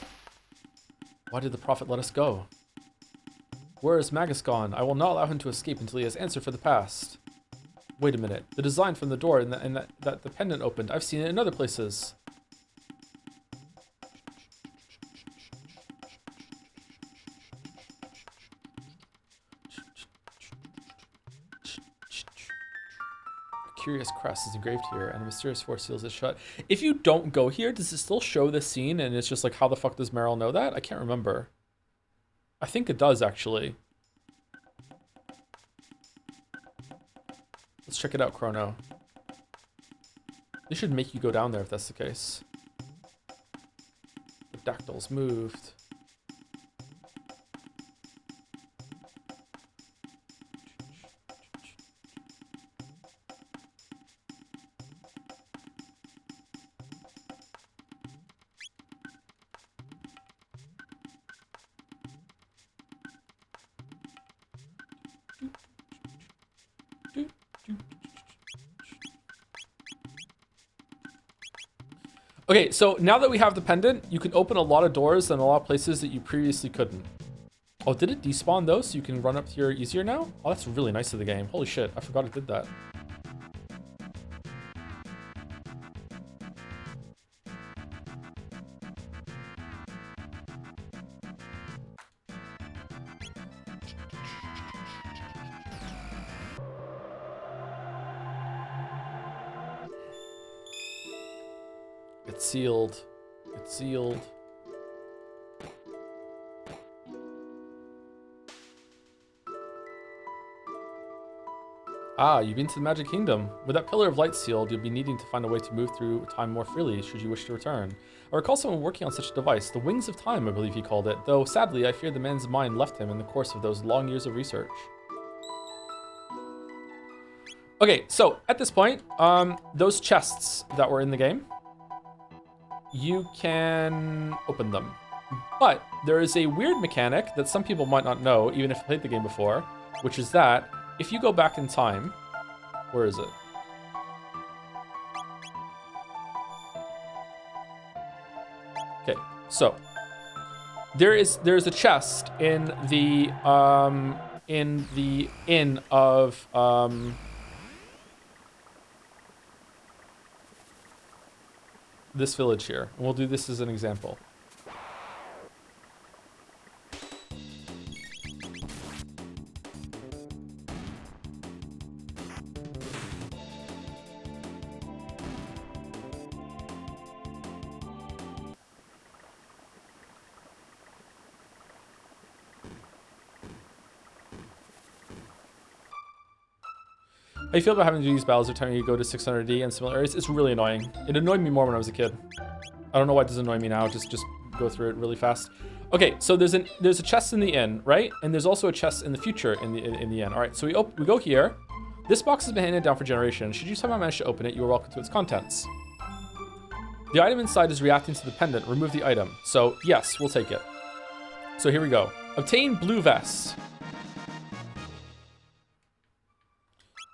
Why did the prophet let us go? Where is Magus gone? I will not allow him to escape until he has answered for the past. Wait a minute. The design from the door and that the pendant opened. I've seen it in other places. A curious crest is engraved here, and a mysterious force seals it shut. If you don't go here, does it still show this scene? And it's just like, how the fuck does Meryl know that? I can't remember. I think it does, actually. Let's check it out, Chrono. They should make you go down there if that's the case. The dactyls moved. Okay, so now that we have the pendant, you can open a lot of doors in a lot of places that you previously couldn't. Oh, did it despawn those so you can run up here easier now? Oh, that's really nice of the game. Holy shit, I forgot it did that. It's sealed. It's sealed. Ah, you've been to the Magic Kingdom. With that pillar of light sealed, you'll be needing to find a way to move through time more freely should you wish to return. I recall someone working on such a device, the Wings of Time, I believe he called it, though sadly I fear the man's mind left him in the course of those long years of research. Okay, so at this point, those chests that were in the game, you can open them. But there is a weird mechanic that some people might not know, even if you played the game before, which is that if you go back in time, where is it? Okay, so there's a chest in the inn of this village here, and we'll do this as an example. How you feel about having to do these battles every time you go to 600D and similar areas? It's really annoying. It annoyed me more when I was a kid. I don't know why it doesn't annoy me now. Just go through it really fast. Okay, so there's a chest in the inn, right? And there's also a chest in the future in the inn. All right, so we go here. This box has been handed down for generations. Should you somehow manage to open it, you are welcome to its contents. The item inside is reacting to the pendant. Remove the item. So yes, we'll take it. So here we go. Obtain blue vest.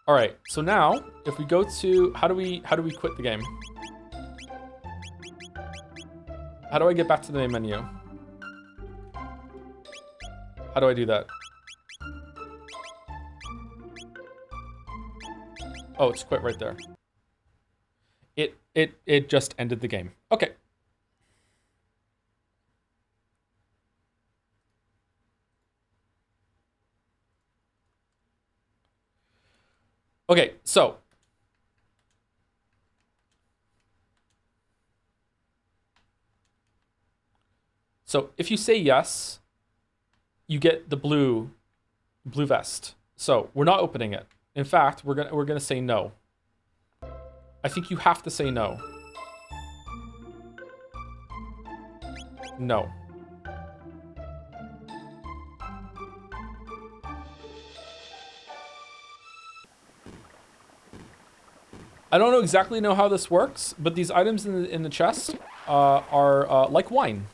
All right, so now if we go to, how do we quit the game? How do I get back to the main menu? How do I do that? Oh, it's quit right there. It just ended the game. Okay. Okay, so if you say yes, you get the blue vest. So we're not opening it. In fact, we're gonna say no. I think you have to say no. No. I don't exactly know how this works, but these items in the chest are like wine.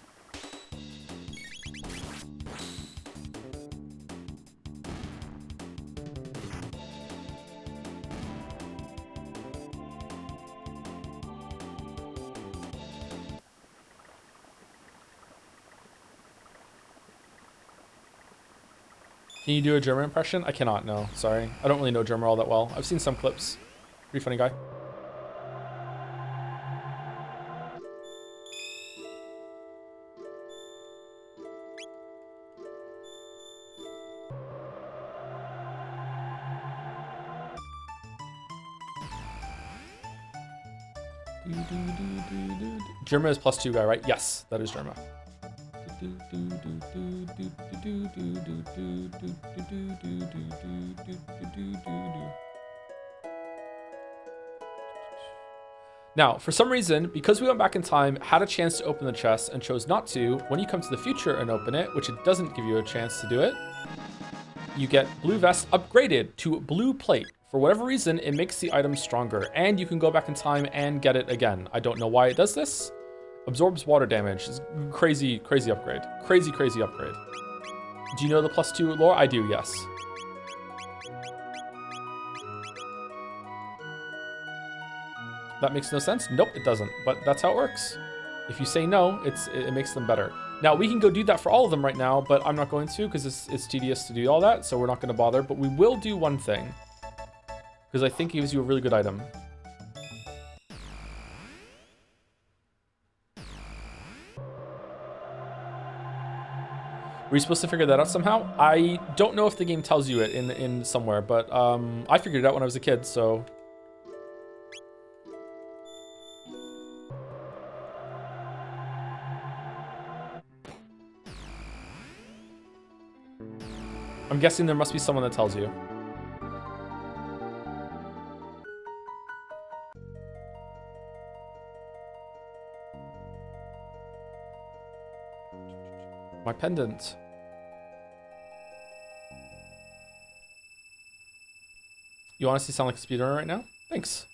Can you do a German impression? I cannot, no. Sorry. I don't really know German all that well. I've seen some clips. Pretty funny guy. Germa is +2 guy, right? Yes, that is Germa. Now, for some reason, because we went back in time, had a chance to open the chest and chose not to, when you come to the future and open it, which it doesn't give you a chance to do it, you get blue vest upgraded to blue plate. For whatever reason, it makes the item stronger, and you can go back in time and get it again. I don't know why it does this. Absorbs water damage. It's crazy, crazy upgrade. Crazy, crazy upgrade. Do you know the +2 lore? I do, yes. That makes no sense? Nope, it doesn't, but that's how it works. If you say no, it makes them better. Now, we can go do that for all of them right now, but I'm not going to because it's tedious to do all that, so we're not going to bother. But we will do one thing because I think it gives you a really good item. Were you supposed to figure that out somehow? I don't know if the game tells you it in somewhere, but I figured it out when I was a kid, so... I'm guessing there must be someone that tells you. My pendant. You honestly sound like a speedrunner right now? Thanks.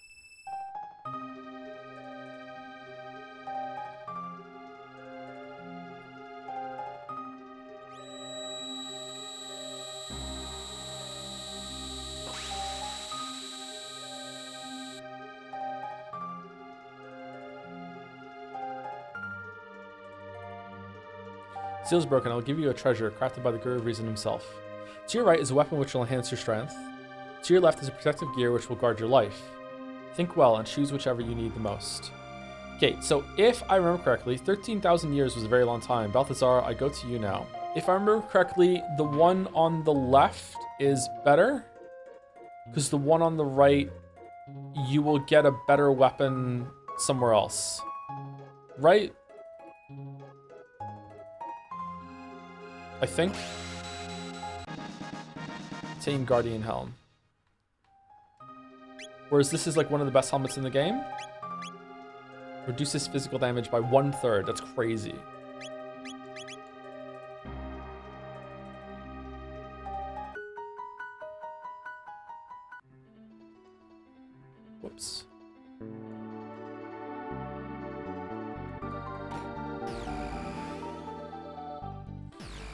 Seal's broken. I'll give you a treasure crafted by the Guru of Reason himself. To your right is a weapon which will enhance your strength. To your left is a protective gear which will guard your life. Think well and choose whichever you need the most. Okay, so if I remember correctly, 13,000 years was a very long time. Balthazar, I go to you now. If I remember correctly, the one on the left is better. Because the one on the right, you will get a better weapon somewhere else. Right? I think. Team Guardian Helm. Whereas this is like one of the best helmets in the game. Reduces physical damage by 1/3. That's crazy. Whoops.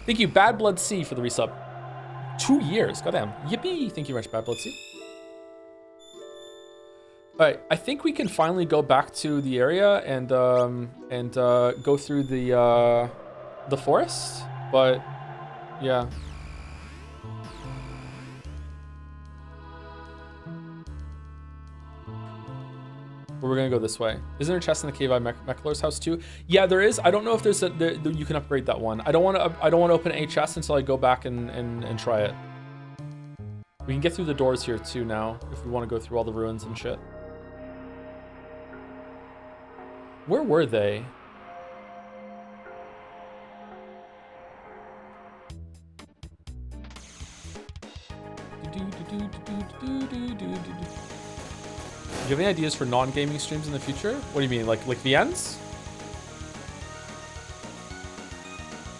Thank you, Bad Blood C, for the resub. 2 years. Goddamn. Yippee. Thank you very much, Bad Blood C. All right, I think we can finally go back to the area and go through the forest. But yeah. We're gonna go this way. Isn't there a chest in the cave by Meklar's house too? Yeah, there is. I don't know if there's you can upgrade that one. I don't want to open a chest until I go back and try it. We can get through the doors here too now if we want to go through all the ruins and shit. Where were they? Do you have any ideas for non-gaming streams in the future? What do you mean, like VNs?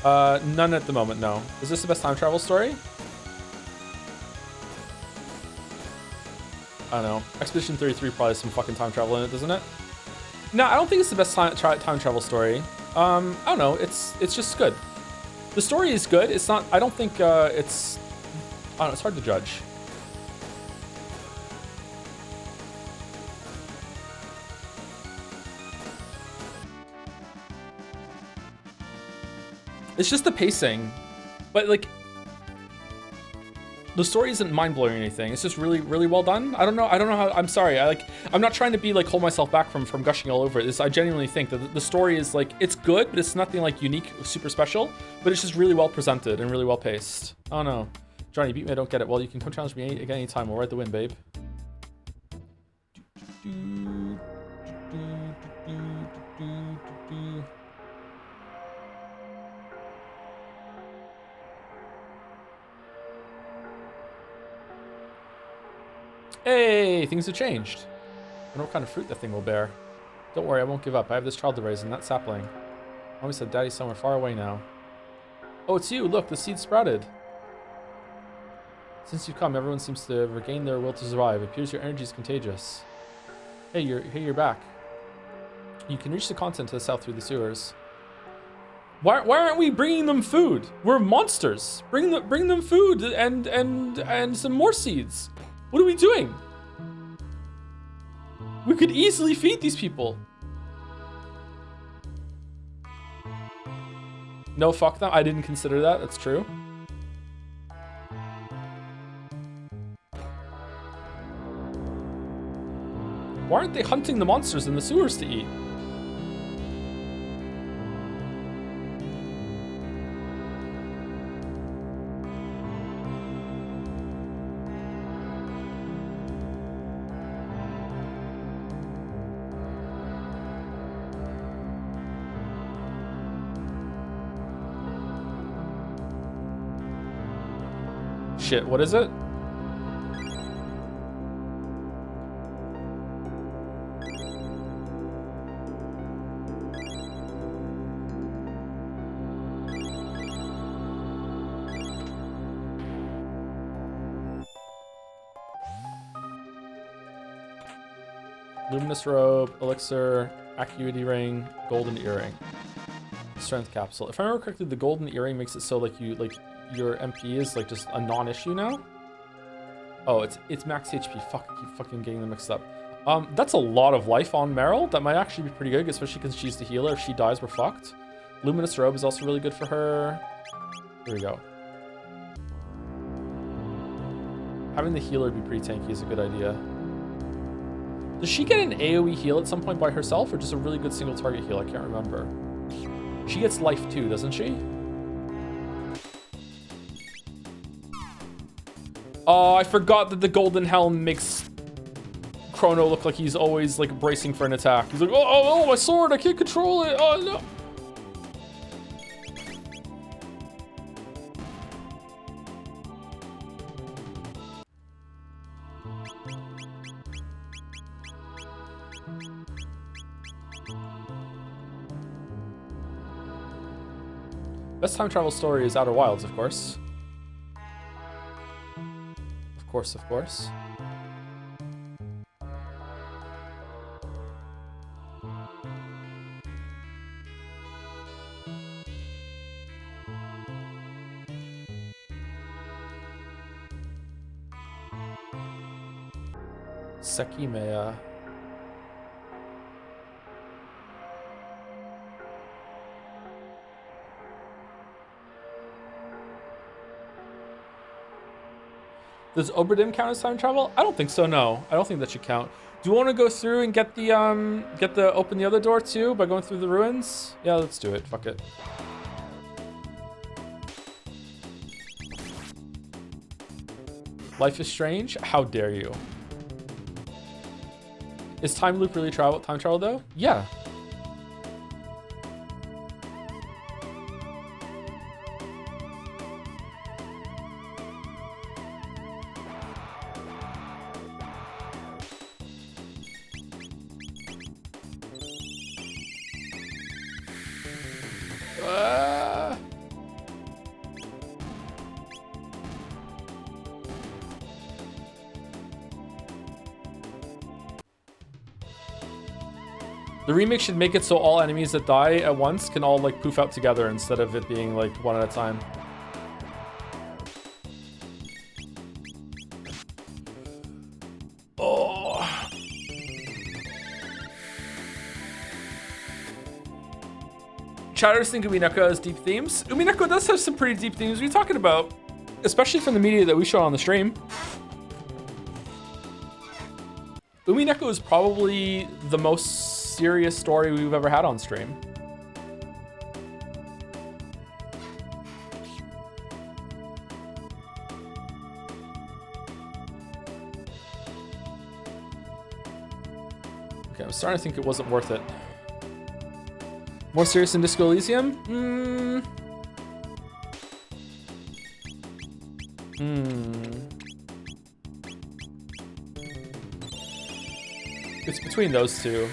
None at the moment, no. Is this the best time travel story? I don't know. Expedition 33 probably has some fucking time travel in it, doesn't it? No, I don't think it's the best time travel story. I don't know. It's just good. The story is good. It's not. I don't think it's. I don't know. It's hard to judge. It's just the pacing, but like. The story isn't mind-blowing or anything. It's just really, really well done. I don't know how. I'm sorry. I'm not trying to be like hold myself back from gushing all over it. I genuinely think that the story is like it's good, but it's nothing like unique, or super special. But it's just really well presented and really well paced. Oh no, Johnny, beat me. I don't get it. Well, you can come challenge me again anytime. We'll ride the win, babe. Hey, things have changed. I wonder what kind of fruit that thing will bear. Don't worry, I won't give up. I have this child to raise, and that sapling. Mommy said Daddy's somewhere far away now. Oh, it's you. Look, the seed sprouted. Since you've come, everyone seems to regain their will to survive. It appears your energy is contagious. Hey, you're back. You can reach the continent to the south through the sewers. Why aren't we bringing them food? We're monsters. Bring them food and some more seeds. What are we doing? We could easily feed these people. No, fuck them. I didn't consider that. That's true. Why aren't they hunting the monsters in the sewers to eat? Shit, what is it? Luminous robe, elixir, acuity ring, golden earring, strength capsule. If I remember correctly, the golden earring makes it so like your MP is like just a non-issue now. Oh, it's max HP. Fuck, I keep fucking getting them mixed up. That's a lot of life on Meryl. That might actually be pretty good, especially because she's the healer. If she dies, we're fucked. Luminous robe is also really good for her. Here we go. Having the healer be pretty tanky is a good idea. Does she get an AoE heal at some point by herself, or just a really good single target heal? I can't remember. She gets life too, doesn't she? Oh, I forgot that the golden helm makes Chrono look like he's always like bracing for an attack. He's like, oh, my sword, I can't control it. Oh no. Best time travel story is Outer Wilds, of course. Of course. Sekimea. Does Oberdin count as time travel? I don't think so, no. I don't think that should count. Do you want to go through and get the open the other door too by going through the ruins? Yeah, let's do it. Fuck it. Life is strange? How dare you? Is time loop really time travel though? Yeah. The remake should make it so all enemies that die at once can all like poof out together instead of it being like one at a time. Oh. Chatters think Umineko has deep themes. Umineko does have some pretty deep themes. What are you talking about? Especially from the media that we show on the stream. Umineko is probably the most serious story we've ever had on stream. Okay, I'm starting to think it wasn't worth it. More serious than Disco Elysium? It's between those two.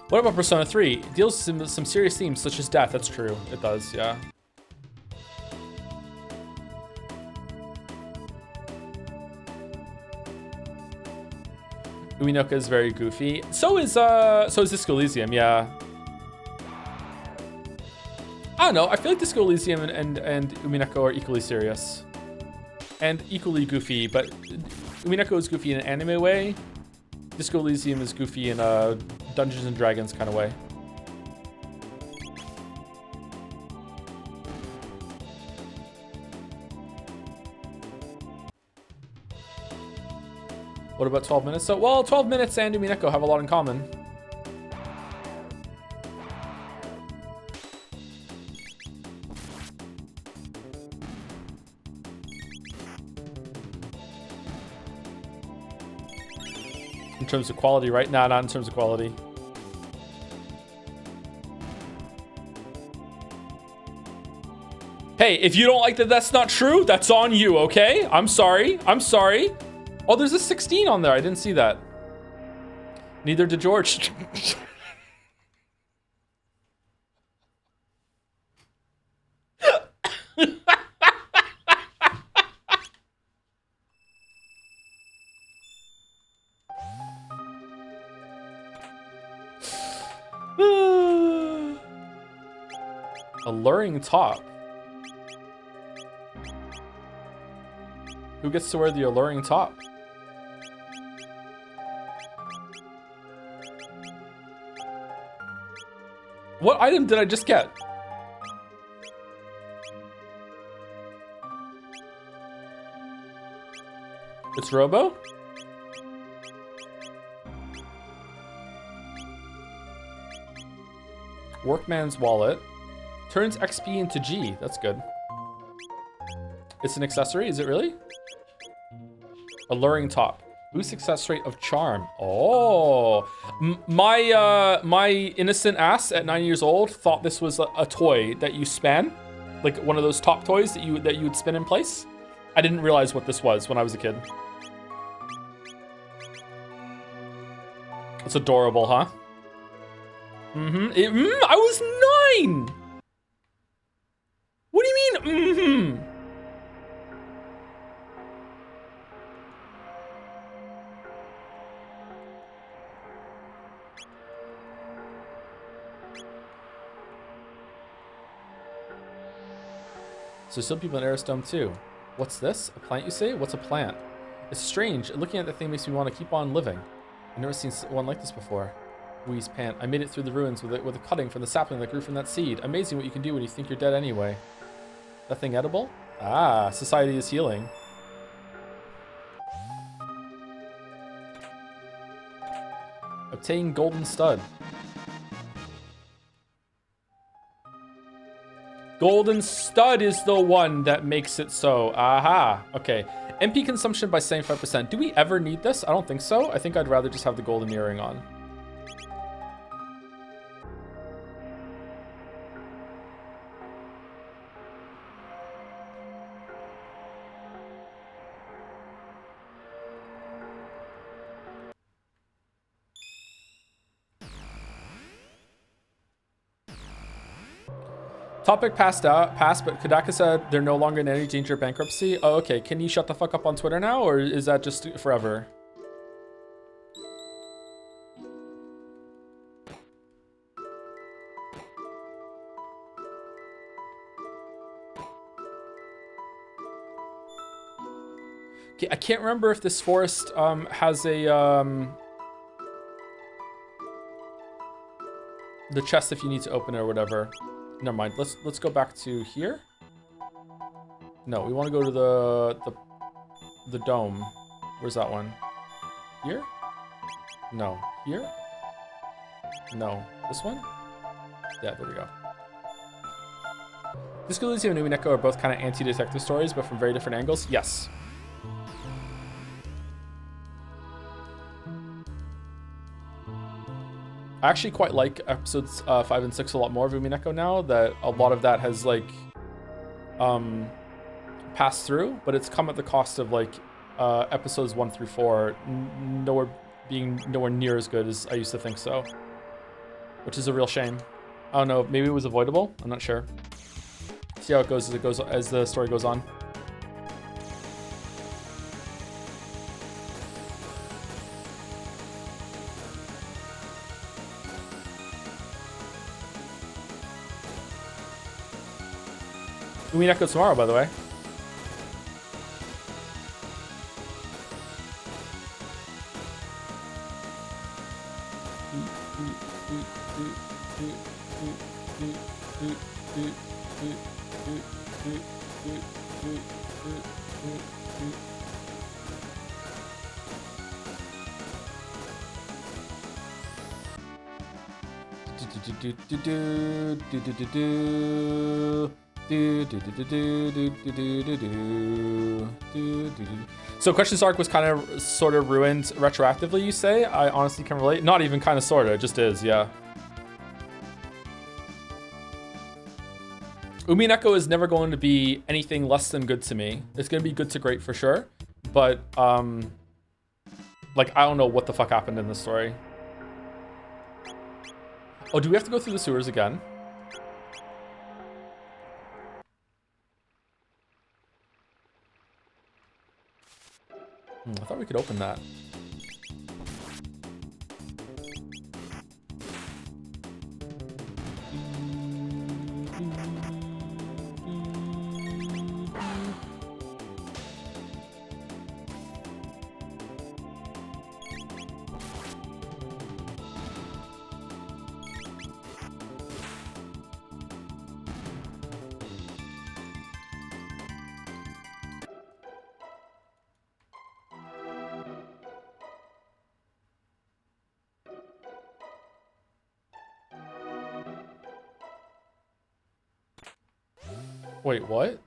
What about Persona 3? It deals with some serious themes such as death. That's true. It does, yeah. Uminoka is very goofy. So is Disco Elysium, yeah. I don't know. I feel like Disco Elysium and Umineko are equally serious. And equally goofy, but Umineko is goofy in an anime way. Disco Elysium is goofy in a Dungeons and Dragons kind of way. What about 12 minutes? So, well, 12 minutes and Umineko have a lot in common. In terms of quality, right? Nah, not in terms of quality. Hey, if you don't like that that's not true, that's on you, okay? I'm sorry. I'm sorry. Oh, there's a 16 on there. I didn't see that. Neither did George. Alluring top. Who gets to wear the alluring top? What item did I just get? It's Robo? Workman's wallet. Turns XP into G. That's good. It's an accessory, is it really? Alluring top. Boost success rate of charm. Oh, my innocent ass at 9 years old thought this was a toy that you span, like one of those top toys that you would spin in place. I didn't realize what this was when I was a kid. It's adorable, huh? I was 9. What do you mean? So some people in Aerostome too. What's this? A plant, you say? What's a plant? It's strange. Looking at that thing makes me want to keep on living. I've never seen one like this before. Wheeze pant. I made it through the ruins with a cutting from the sapling that grew from that seed. Amazing what you can do when you think you're dead anyway. That thing edible? Ah, society is healing. Obtain golden stud. Golden stud is the one that makes it so. Aha. Okay. MP consumption by 75%. Do we ever need this? I don't think so. I think I'd rather just have the golden earring on. Topic passed, but Kadaka said they're no longer in any danger of bankruptcy. Oh, okay. Can you shut the fuck up on Twitter now, or is that just forever? Okay, I can't remember if this forest has a the chest if you need to open it or whatever. Never mind. Let's go back to here. No, we want to go to the dome. Where's that one? Here? No. Here? No. This one? Yeah, there we go. Disco Elysium and Umineko are both kind of anti-detective stories, but from very different angles. Yes. I actually quite like episodes 5 and 6 a lot more of Umineko now, that a lot of that has like passed through, but it's come at the cost of like episodes 1 through 4 being nowhere near as good as I used to think so, which is a real shame. I don't know, maybe it was avoidable. I'm not sure. See how it goes as the story goes on. Umineko tomorrow, by the way. So Questions Arc was kind of sort of ruined retroactively, you say? I honestly can relate. Not even kind of sort of, it just is, yeah. Umineko is never going to be anything less than good to me. It's going to be good to great for sure. But, like, I don't know what the fuck happened in this story. Oh, do we have to go through the sewers again? I thought we could open that. Wait, what?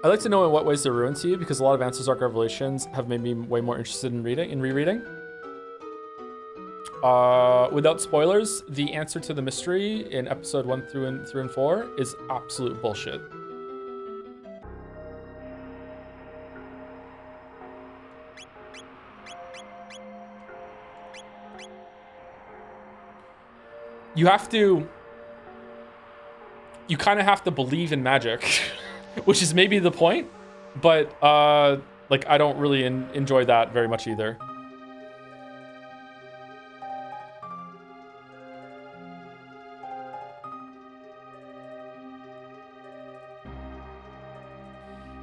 I'd like to know in what ways they're ruined to you, because a lot of Answers Arc Revelations have made me way more interested in rereading. Without spoilers, the answer to the mystery in episode 1 through and 4 is absolute bullshit. You kind of have to believe in magic, which is maybe the point, but like I don't really enjoy that very much either.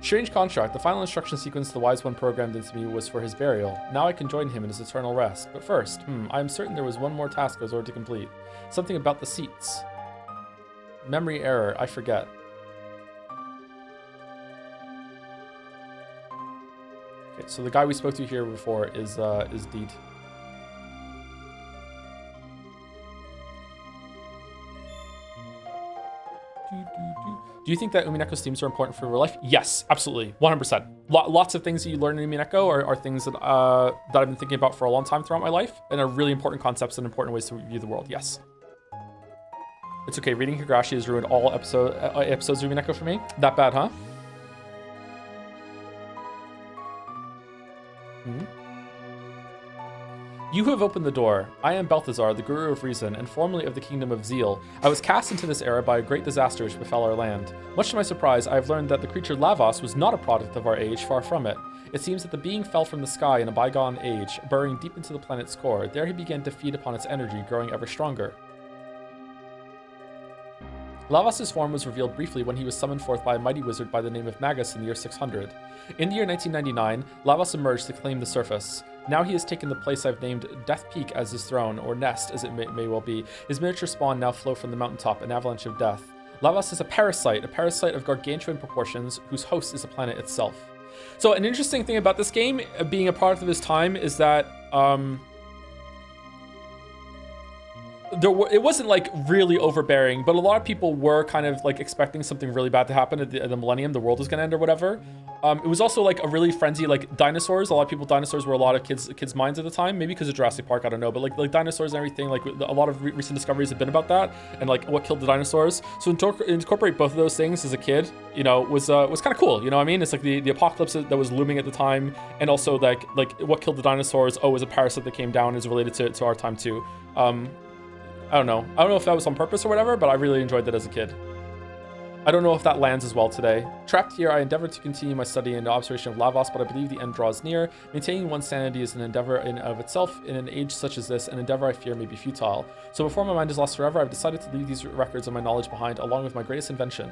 Strange contract. The final instruction sequence the Wise One programmed into me was for his burial. Now I can join him in his eternal rest. But first, I am certain there was one more task I was ordered to complete. Something about the seats. Memory error. I forget. Okay, so the guy we spoke to here before is Deed. Do you think that Umineko's themes are important for real life? Yes, absolutely, 100%. Lots of things that you learn in Umineko are things that that I've been thinking about for a long time throughout my life, and are really important concepts and important ways to view the world. Yes. It's okay. Reading Higurashi has ruined all episodes of Umineko for me. That bad, huh? You who have opened the door. I am Balthazar, the Guru of Reason, and formerly of the Kingdom of Zeal. I was cast into this era by a great disaster which befell our land. Much to my surprise, I have learned that the creature Lavos was not a product of our age, far from it. It seems that the being fell from the sky in a bygone age, burrowing deep into the planet's core. There he began to feed upon its energy, growing ever stronger. Lavos' form was revealed briefly when he was summoned forth by a mighty wizard by the name of Magus in the year 600. In the year 1999, Lavos emerged to claim the surface. Now he has taken the place I've named Death Peak as his throne, or nest as it may well be. His miniature spawn now flow from the mountaintop, an avalanche of death. Lavos is a parasite of gargantuan proportions, whose host is the planet itself. So an interesting thing about this game, being a product of his time, is that it wasn't like really overbearing, but a lot of people were kind of like expecting something really bad to happen at the millennium. The world was gonna end or whatever. It was also like a really frenzy, like dinosaurs. A lot of people, dinosaurs were a lot of kids' minds at the time, maybe because of Jurassic Park, I don't know. But like dinosaurs and everything, like a lot of recent discoveries have been about that and like what killed the dinosaurs. So incorporate both of those things as a kid, you know, was kind of cool. You know what I mean? It's like the apocalypse that was looming at the time, and also like what killed the dinosaurs. Oh, was a parasite that came down, is related to our time too. I don't know if that was on purpose or whatever, but I really enjoyed that as a kid. I don't know if that lands as well today. Trapped here, I endeavor to continue my study and observation of Lavos, but I believe the end draws near. Maintaining one's sanity is an endeavor in of itself. In an age such as this, an endeavor I fear may be futile. So before my mind is lost forever, I've decided to leave these records of my knowledge behind, along with my greatest invention.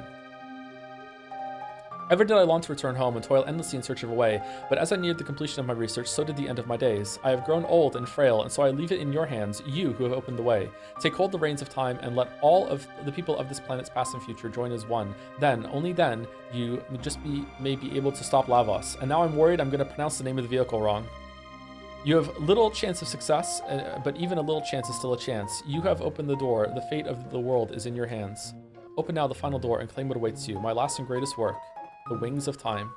Ever did I long to return home and toil endlessly in search of a way, but as I neared the completion of my research, so did the end of my days. I have grown old and frail, and so I leave it in your hands, you who have opened the way. Take hold the reins of time and let all of the people of this planet's past and future join as one. Then, only then, you may be able to stop Lavos. And now I'm worried I'm going to pronounce the name of the vehicle wrong. You have little chance of success, but even a little chance is still a chance. You have opened the door. The fate of the world is in your hands. Open now the final door and claim what awaits you, my last and greatest work. The Wings of Time.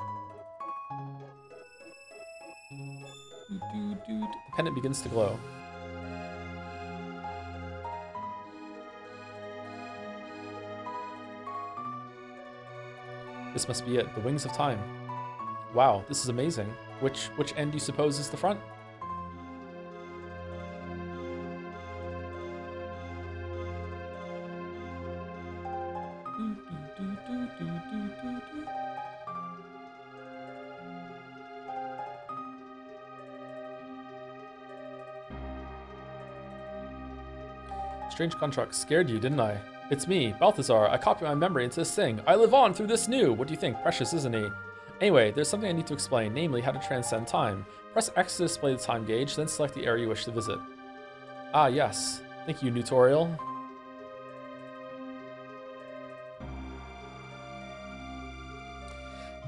The pendant begins to glow. This must be it. The Wings of Time. Wow, this is amazing. Which end do you suppose is the front? Strange construct scared you, didn't I? It's me, Balthazar. I copied my memory into this thing. I live on through this new. What do you think? Precious, isn't he? Anyway, there's something I need to explain, namely how to transcend time. Press X to display the time gauge, then select the area you wish to visit. Ah, yes. Thank you, tutorial.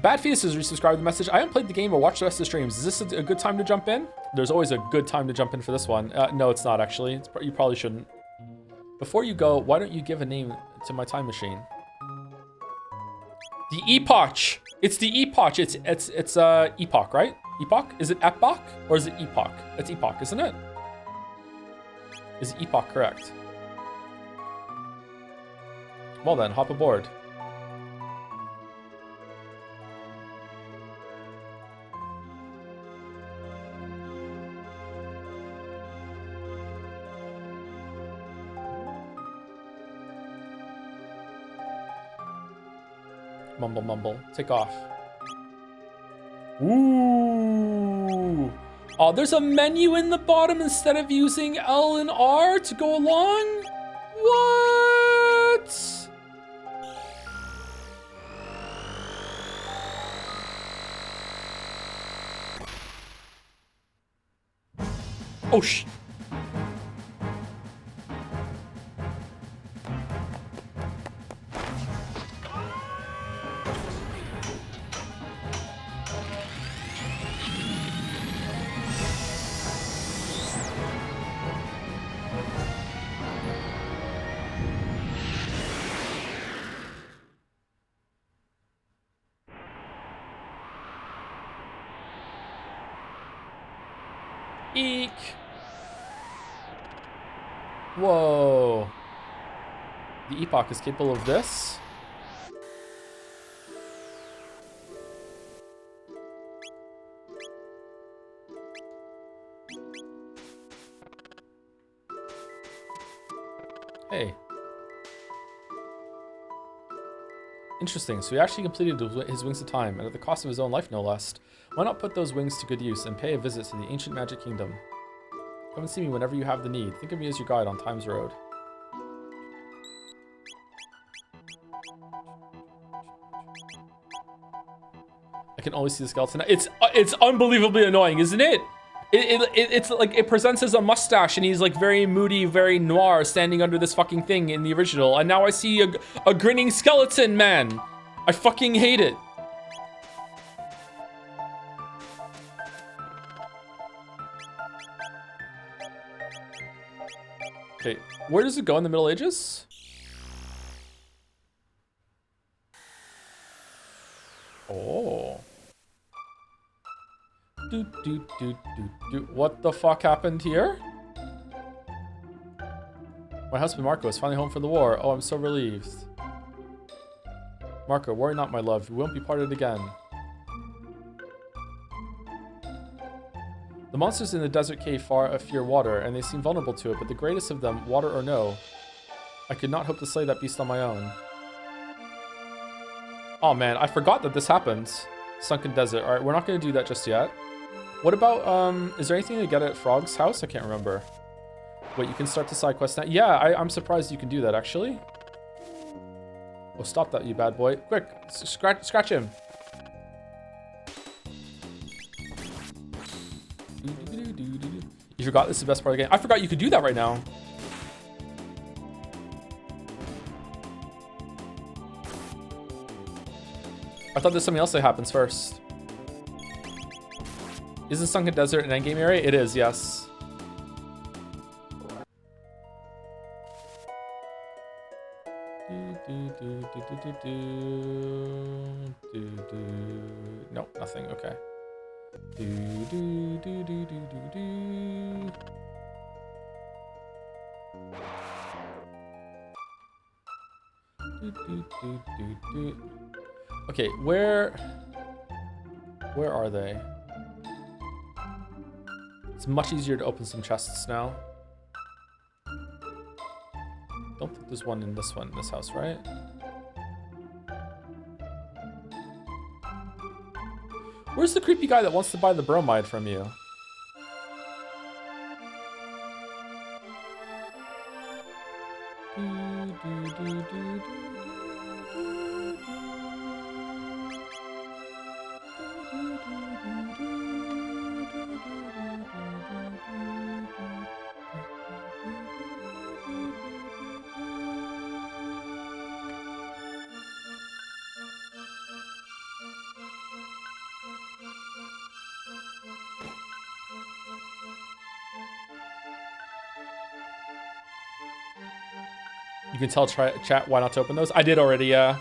Bad Fetus has resubscribed the message. I haven't played the game or watched the rest of the streams. Is this a good time to jump in? There's always a good time to jump in for this one. No, it's not actually. You probably shouldn't. Before you go, why don't you give a name to my time machine? The Epoch. It's the Epoch. It's Epoch, right? Epoch? Is it Epoch or is it Epoch? It's Epoch, isn't it? Is Epoch correct? Well then, hop aboard. Mumble, mumble. Take off. Ooh. Oh, there's a menu in the bottom instead of using L and R to go along? What? Oh, Eek. Whoa. The Epoch is capable of this? Hey. Interesting, so he actually completed his Wings of Time, and at the cost of his own life, no less. Why not put those wings to good use and pay a visit to the ancient magic kingdom? Come and see me whenever you have the need. Think of me as your guide on Time's road. I can always see the skeleton. It's unbelievably annoying, isn't it? It's like it presents as a mustache, and he's like very moody, very noir, standing under this fucking thing in the original. And now I see a grinning skeleton man. I fucking hate it. Okay, where does it go in the Middle Ages? Oh. What the fuck happened here? My husband Marco is finally home from the war. Oh, I'm so relieved. Marco, worry not, my love. We won't be parted again. The monsters in the desert cave fear water, and they seem vulnerable to it, but the greatest of them, water or no, I could not hope to slay that beast on my own. Oh man, I forgot that this happens. Sunken desert. Alright, we're not going to do that just yet. What about, is there anything to get at Frog's house? I can't remember. Wait, you can start the side quest now? Yeah, I'm surprised you can do that, actually. Oh, stop that, you bad boy. Quick, scratch him. You forgot this is the best part of the game. I forgot you could do that right now. I thought there's something else that happens first. Isn't Sunken Desert an endgame area? It is, yes. Nope, nothing. Okay. Okay, where are they? It's much easier to open some chests now. Don't think there's one in this house, right? Where's the creepy guy that wants to buy the bromide from you? You can tell chat why not to open those. I did already, yeah.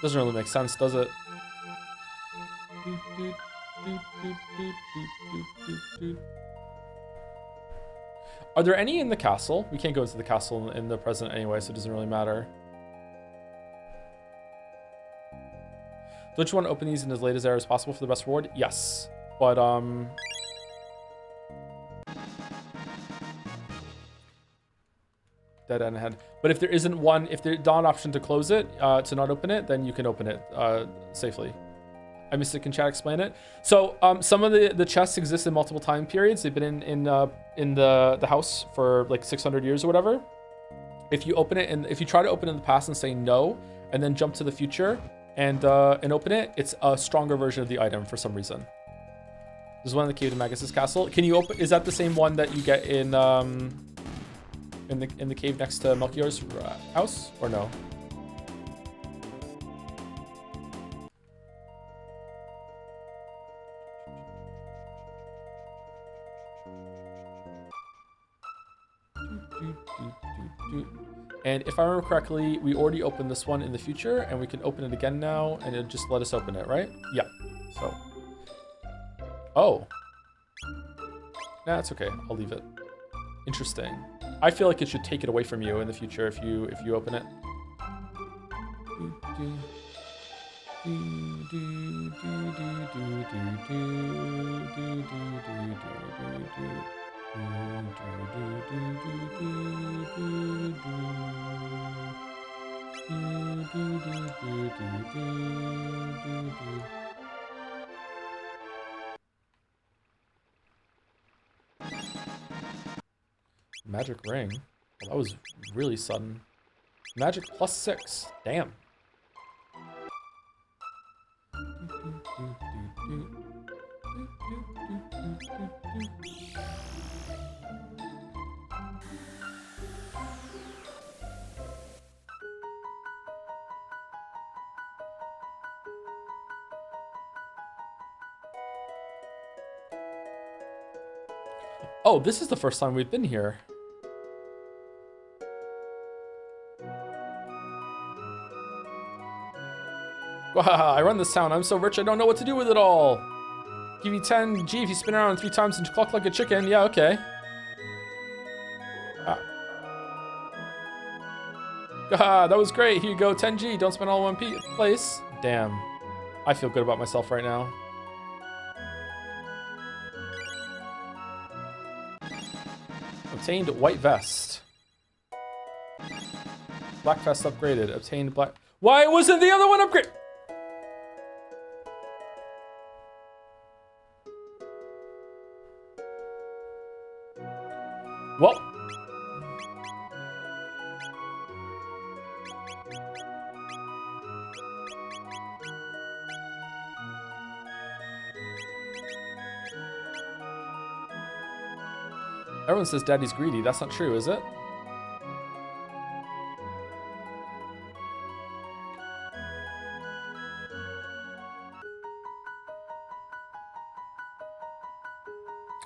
Doesn't really make sense, does it? Are there any in the castle? We can't go into the castle in the present anyway, so it doesn't really matter. Don't you want to open these in as late as there as possible for the best reward? Yes. But, dead end ahead. But if there isn't one, if there's not an option to close it, to not open it, then you can open it safely. I missed it. Can chat explain it? So some of the chests exist in multiple time periods. They've been in the house for like 600 years or whatever. If you open it and if you try to open it in the past and say no, and then jump to the future and open it, it's a stronger version of the item for some reason. There's one in the cave to Magus' castle. Can you open? Is that the same one that you get in the cave next to Melchior's house, or no? And if I remember correctly, we already opened this one in the future, and we can open it again now, and it'll just let us open it, right? Yeah. So. Oh. Nah, it's okay. I'll leave it. Interesting. I feel like it should take it away from you in the future if you open it. Magic ring. Well, that was really sudden. Magic +6. Damn. Oh, this is the first time we've been here. Wow, I run this town. I'm so rich I don't know what to do with it all. Give you 10 G if you spin around 3 times and cluck like a chicken. Yeah, okay. That was great. Here you go, 10 G. Don't spend all in one place. Damn. I feel good about myself right now. Obtained white vest. Black vest upgraded. Obtained black. Why wasn't the other one upgraded? Well. Everyone says daddy's greedy. That's not true, is it?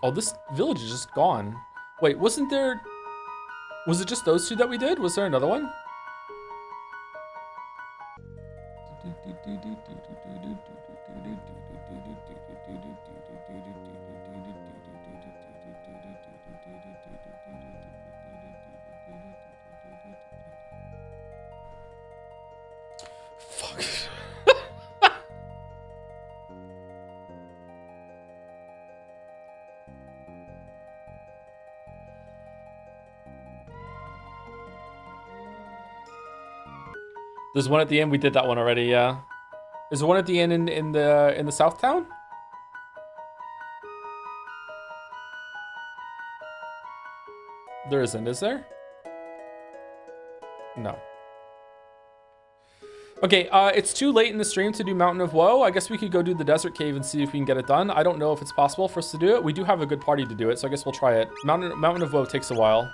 Oh, this village is just gone. Wait, wasn't there... Was it just those two that we did? Was there another one? Fuck. There's one at the end. We did that one already. Yeah. Is there one at the end in the South Town? There isn't, is there? No. Okay, it's too late in the stream to do Mountain of Woe. I guess we could go do the Desert Cave and see if we can get it done. I don't know if it's possible for us to do it. We do have a good party to do it, so I guess we'll try it. Mountain of Woe takes a while.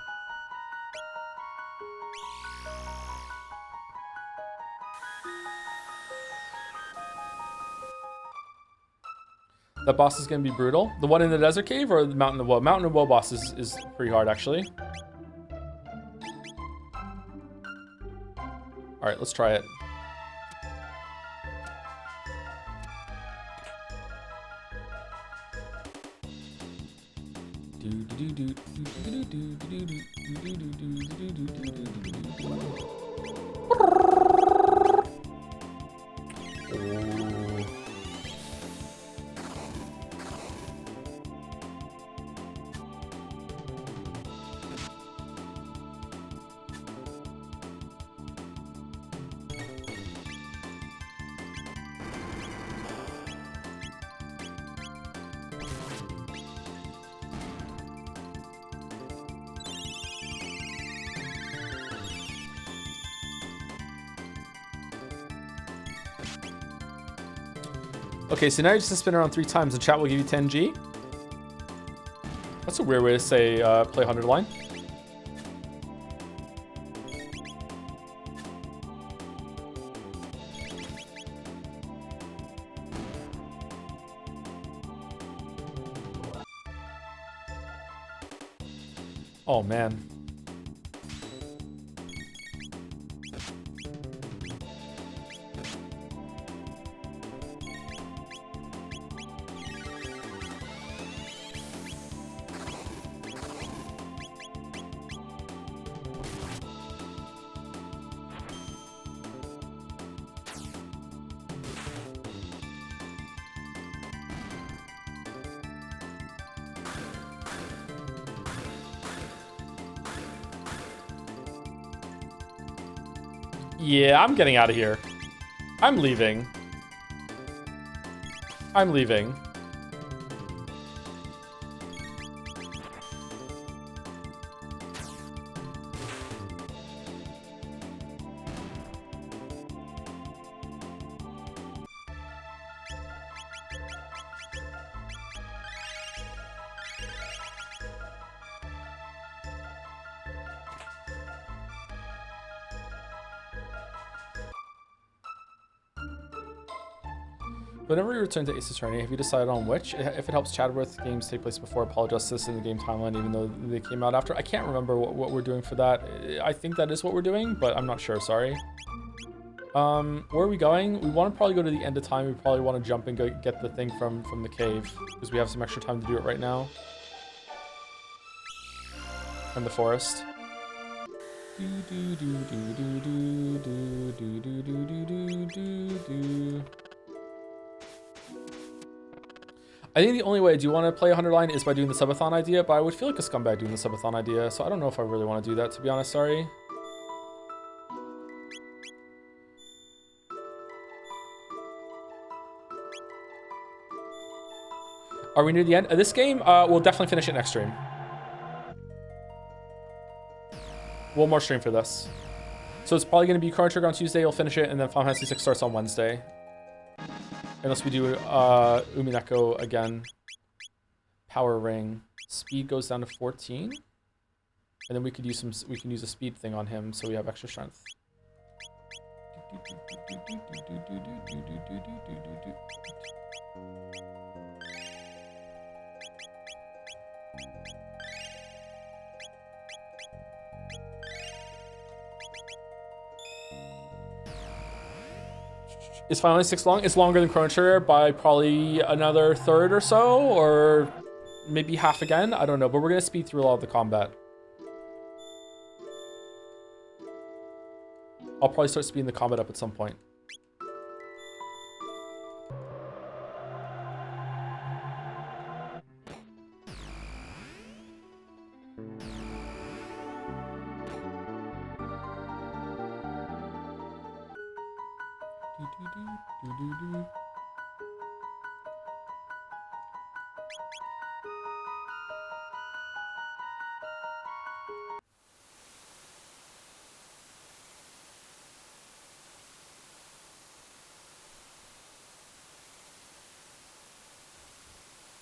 That boss is going to be brutal. The one in the Desert Cave or the Mountain of Woe? Mountain of Woe boss is pretty hard, actually. All right, let's try it. Okay, so now you just spin around 3 times and chat will give you 10G. That's a weird way to say play 100 line. Oh man. Yeah, I'm getting out of here. I'm leaving. I'm leaving. Whenever you return to Ace Attorney, have you decided on which? If it helps Chadworth games take place before Apollo Justice in the game timeline, even though they came out after? I can't remember what we're doing for that. I think that is what we're doing, but I'm not sure, sorry. Where are we going? We want to probably go to the end of time. We probably want to jump and go get the thing from the cave, because we have some extra time to do it right now. And the forest. I think the only way I do want to play 100 line is by doing the subathon idea, but I would feel like a scumbag doing the subathon idea, so I don't know if I really want to do that, to be honest, sorry. Are we near the end of this game? We'll definitely finish it next stream. One more stream for this. So it's probably going to be Chrono Trigger on Tuesday, you'll finish it, and then Final Fantasy 6 starts on Wednesday. Unless we do Umineko again. Power ring. Speed goes down to 14. And then we could use a speed thing on him so we have extra strength. Is Final 6 long? It's longer than Chrono Trigger by probably another third or so, or maybe half again. I don't know, but we're gonna speed through a lot of the combat. I'll probably start speeding the combat up at some point.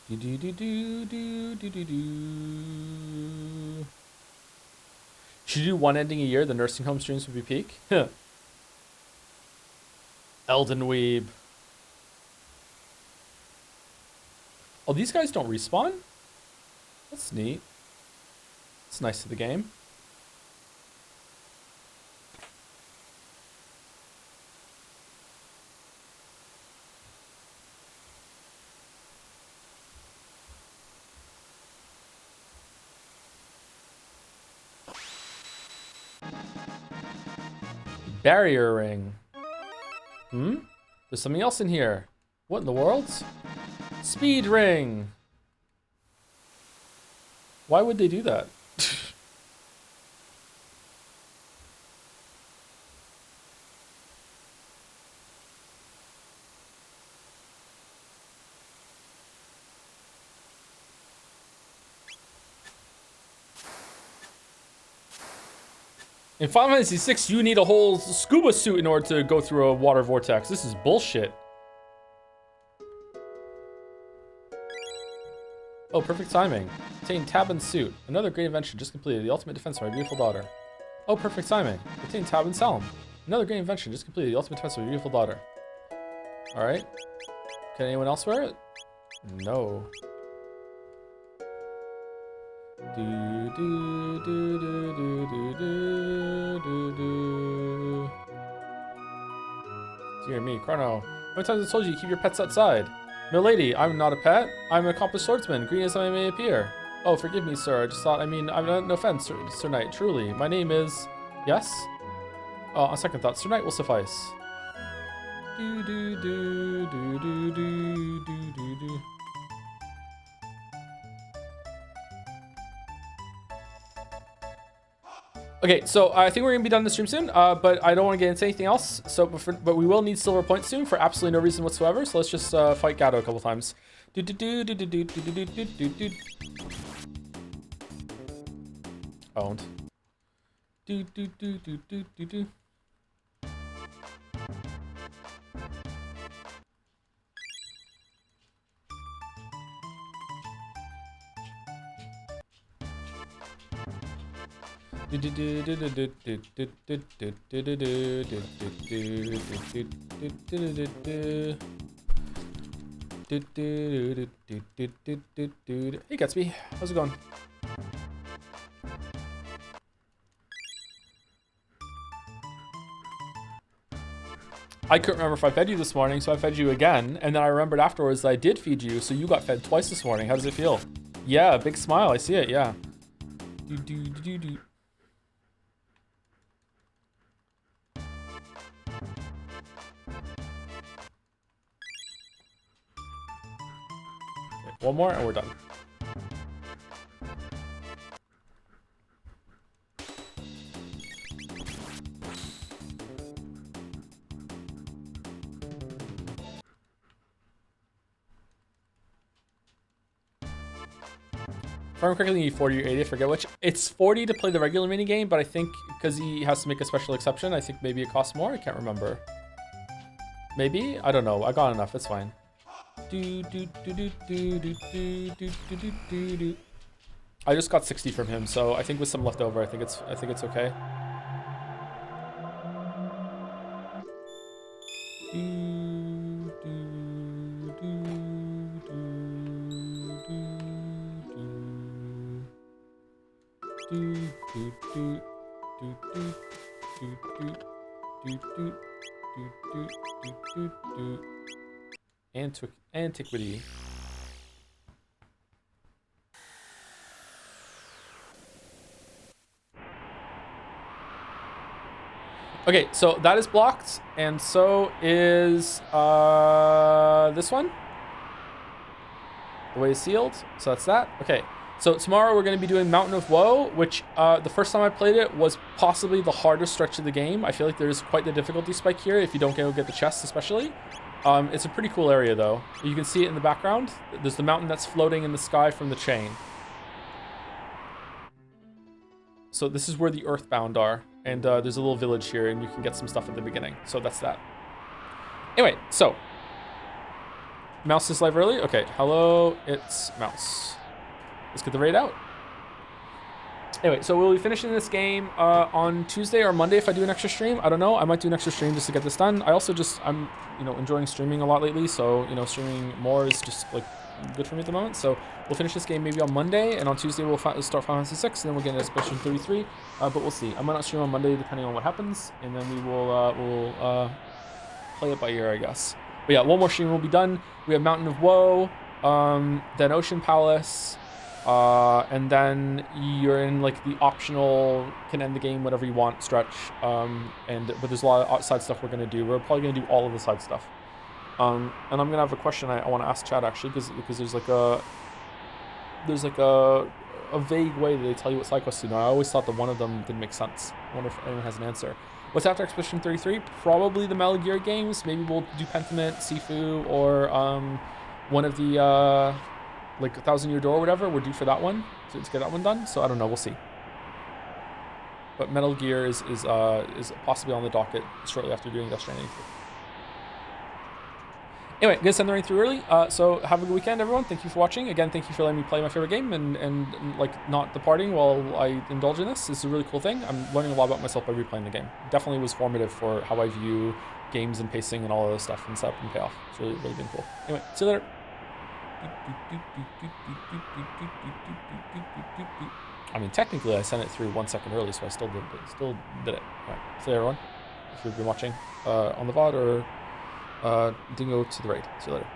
Should you do one ending a year? The nursing home streams would be peak. Elden Weeb. Oh, these guys don't respawn? That's neat. It's nice to the game. Barrier ring. There's something else in here. What in the world? Speed ring. Why would they do that? In Final Fantasy VI, you need a whole scuba suit in order to go through a water vortex. This is bullshit. Oh, perfect timing. Obtain Tab suit. Another great invention just completed. The ultimate defense of my beautiful daughter. Oh, perfect timing. Obtain Tab and Salm. Another great invention just completed. The ultimate defense of my beautiful daughter. Alright. Can anyone else wear it? No. Dear me, Chrono. How many times I told you to keep your pets outside? Milady, I'm not a pet. I'm an accomplished swordsman, green as I may appear. Oh, forgive me, sir. I just thought, I'm no offense, Sir Knight, truly. My name is... Yes? Oh, on second thought, Sir Knight will suffice. Okay, so I think we're gonna be done the stream soon, but I don't want to get into anything else. So, but we will need silver points soon for absolutely no reason whatsoever. So let's just fight Gato a couple times. Owned. Hey Gatsby, how's it going? I couldn't remember if I fed you this morning, so I fed you again, and then I remembered afterwards that I did feed you, so you got fed twice this morning. How does it feel? Yeah, big smile, I see it, yeah. Okay, one more and we're done. If I'm correctly, you need 40 or 80, I forget which. It's 40 to play the regular minigame, but I think because he has to make a special exception, I think maybe it costs more. I can't remember. Maybe? I don't know. I got enough. It's fine. I just got 60 from him, so I think with some left over, I think it's okay. Antiquity. Okay, so that is blocked, and so is this one. The way is sealed, so that's that. Okay, so tomorrow we're going to be doing Mountain of Woe, which the first time I played it was possibly the hardest stretch of the game. I feel like there's quite the difficulty spike here if you don't go get the chests, especially. It's a pretty cool area, though. You can see it in the background. There's the mountain that's floating in the sky from the chain. So this is where the Earthbound are, and there's a little village here, and you can get some stuff at the beginning. So that's that. Anyway, so Mouse is live early. Okay, hello, it's Mouse. Let's get the raid out. Anyway, so we'll be finishing this game on Tuesday or Monday if I do an extra stream. I don't know. I might do an extra stream just to get this done. I also I'm enjoying streaming a lot lately, so streaming more is just like good for me at the moment. So we'll finish this game maybe on Monday, and on Tuesday we'll start Final Fantasy 6, and then we'll get into Special 33. But we'll see. I might not stream on Monday depending on what happens, and then we will play it by ear, I guess. But yeah, one more stream will be done. We have Mountain of Woe, then Ocean Palace, and then you're in like the optional can end the game whatever you want stretch. But there's a lot of outside stuff we're gonna do. We're probably gonna do all of the side stuff. And I'm gonna have a question I want to ask Chad actually, because there's like a vague way that they tell you what side quests do. Now I always thought that one of them didn't make sense. I wonder if anyone has an answer. What's after Expedition 33? Probably the Metal Gear games. Maybe we'll do Pentiment, Sifu, or one of the like 1,000 Year Door or whatever. We're due for that one to get that one done. So I don't know. We'll see. But Metal Gear is possibly on the docket shortly after doing Death Stranding 3. Anyway, gonna send the rain through early. So have a good weekend, everyone. Thank you for watching. Again, thank you for letting me play my favorite game and like not departing while I indulge in this. This is a really cool thing. I'm learning a lot about myself by replaying the game. Definitely was formative for how I view games and pacing and all of this stuff and setup and payoff. It's really, really been cool. Anyway, see you later. I mean, technically I sent it through 1 second early, so I still did it. All right, see you everyone. If you've been watching on the VOD or Dingo to the raid. See you later.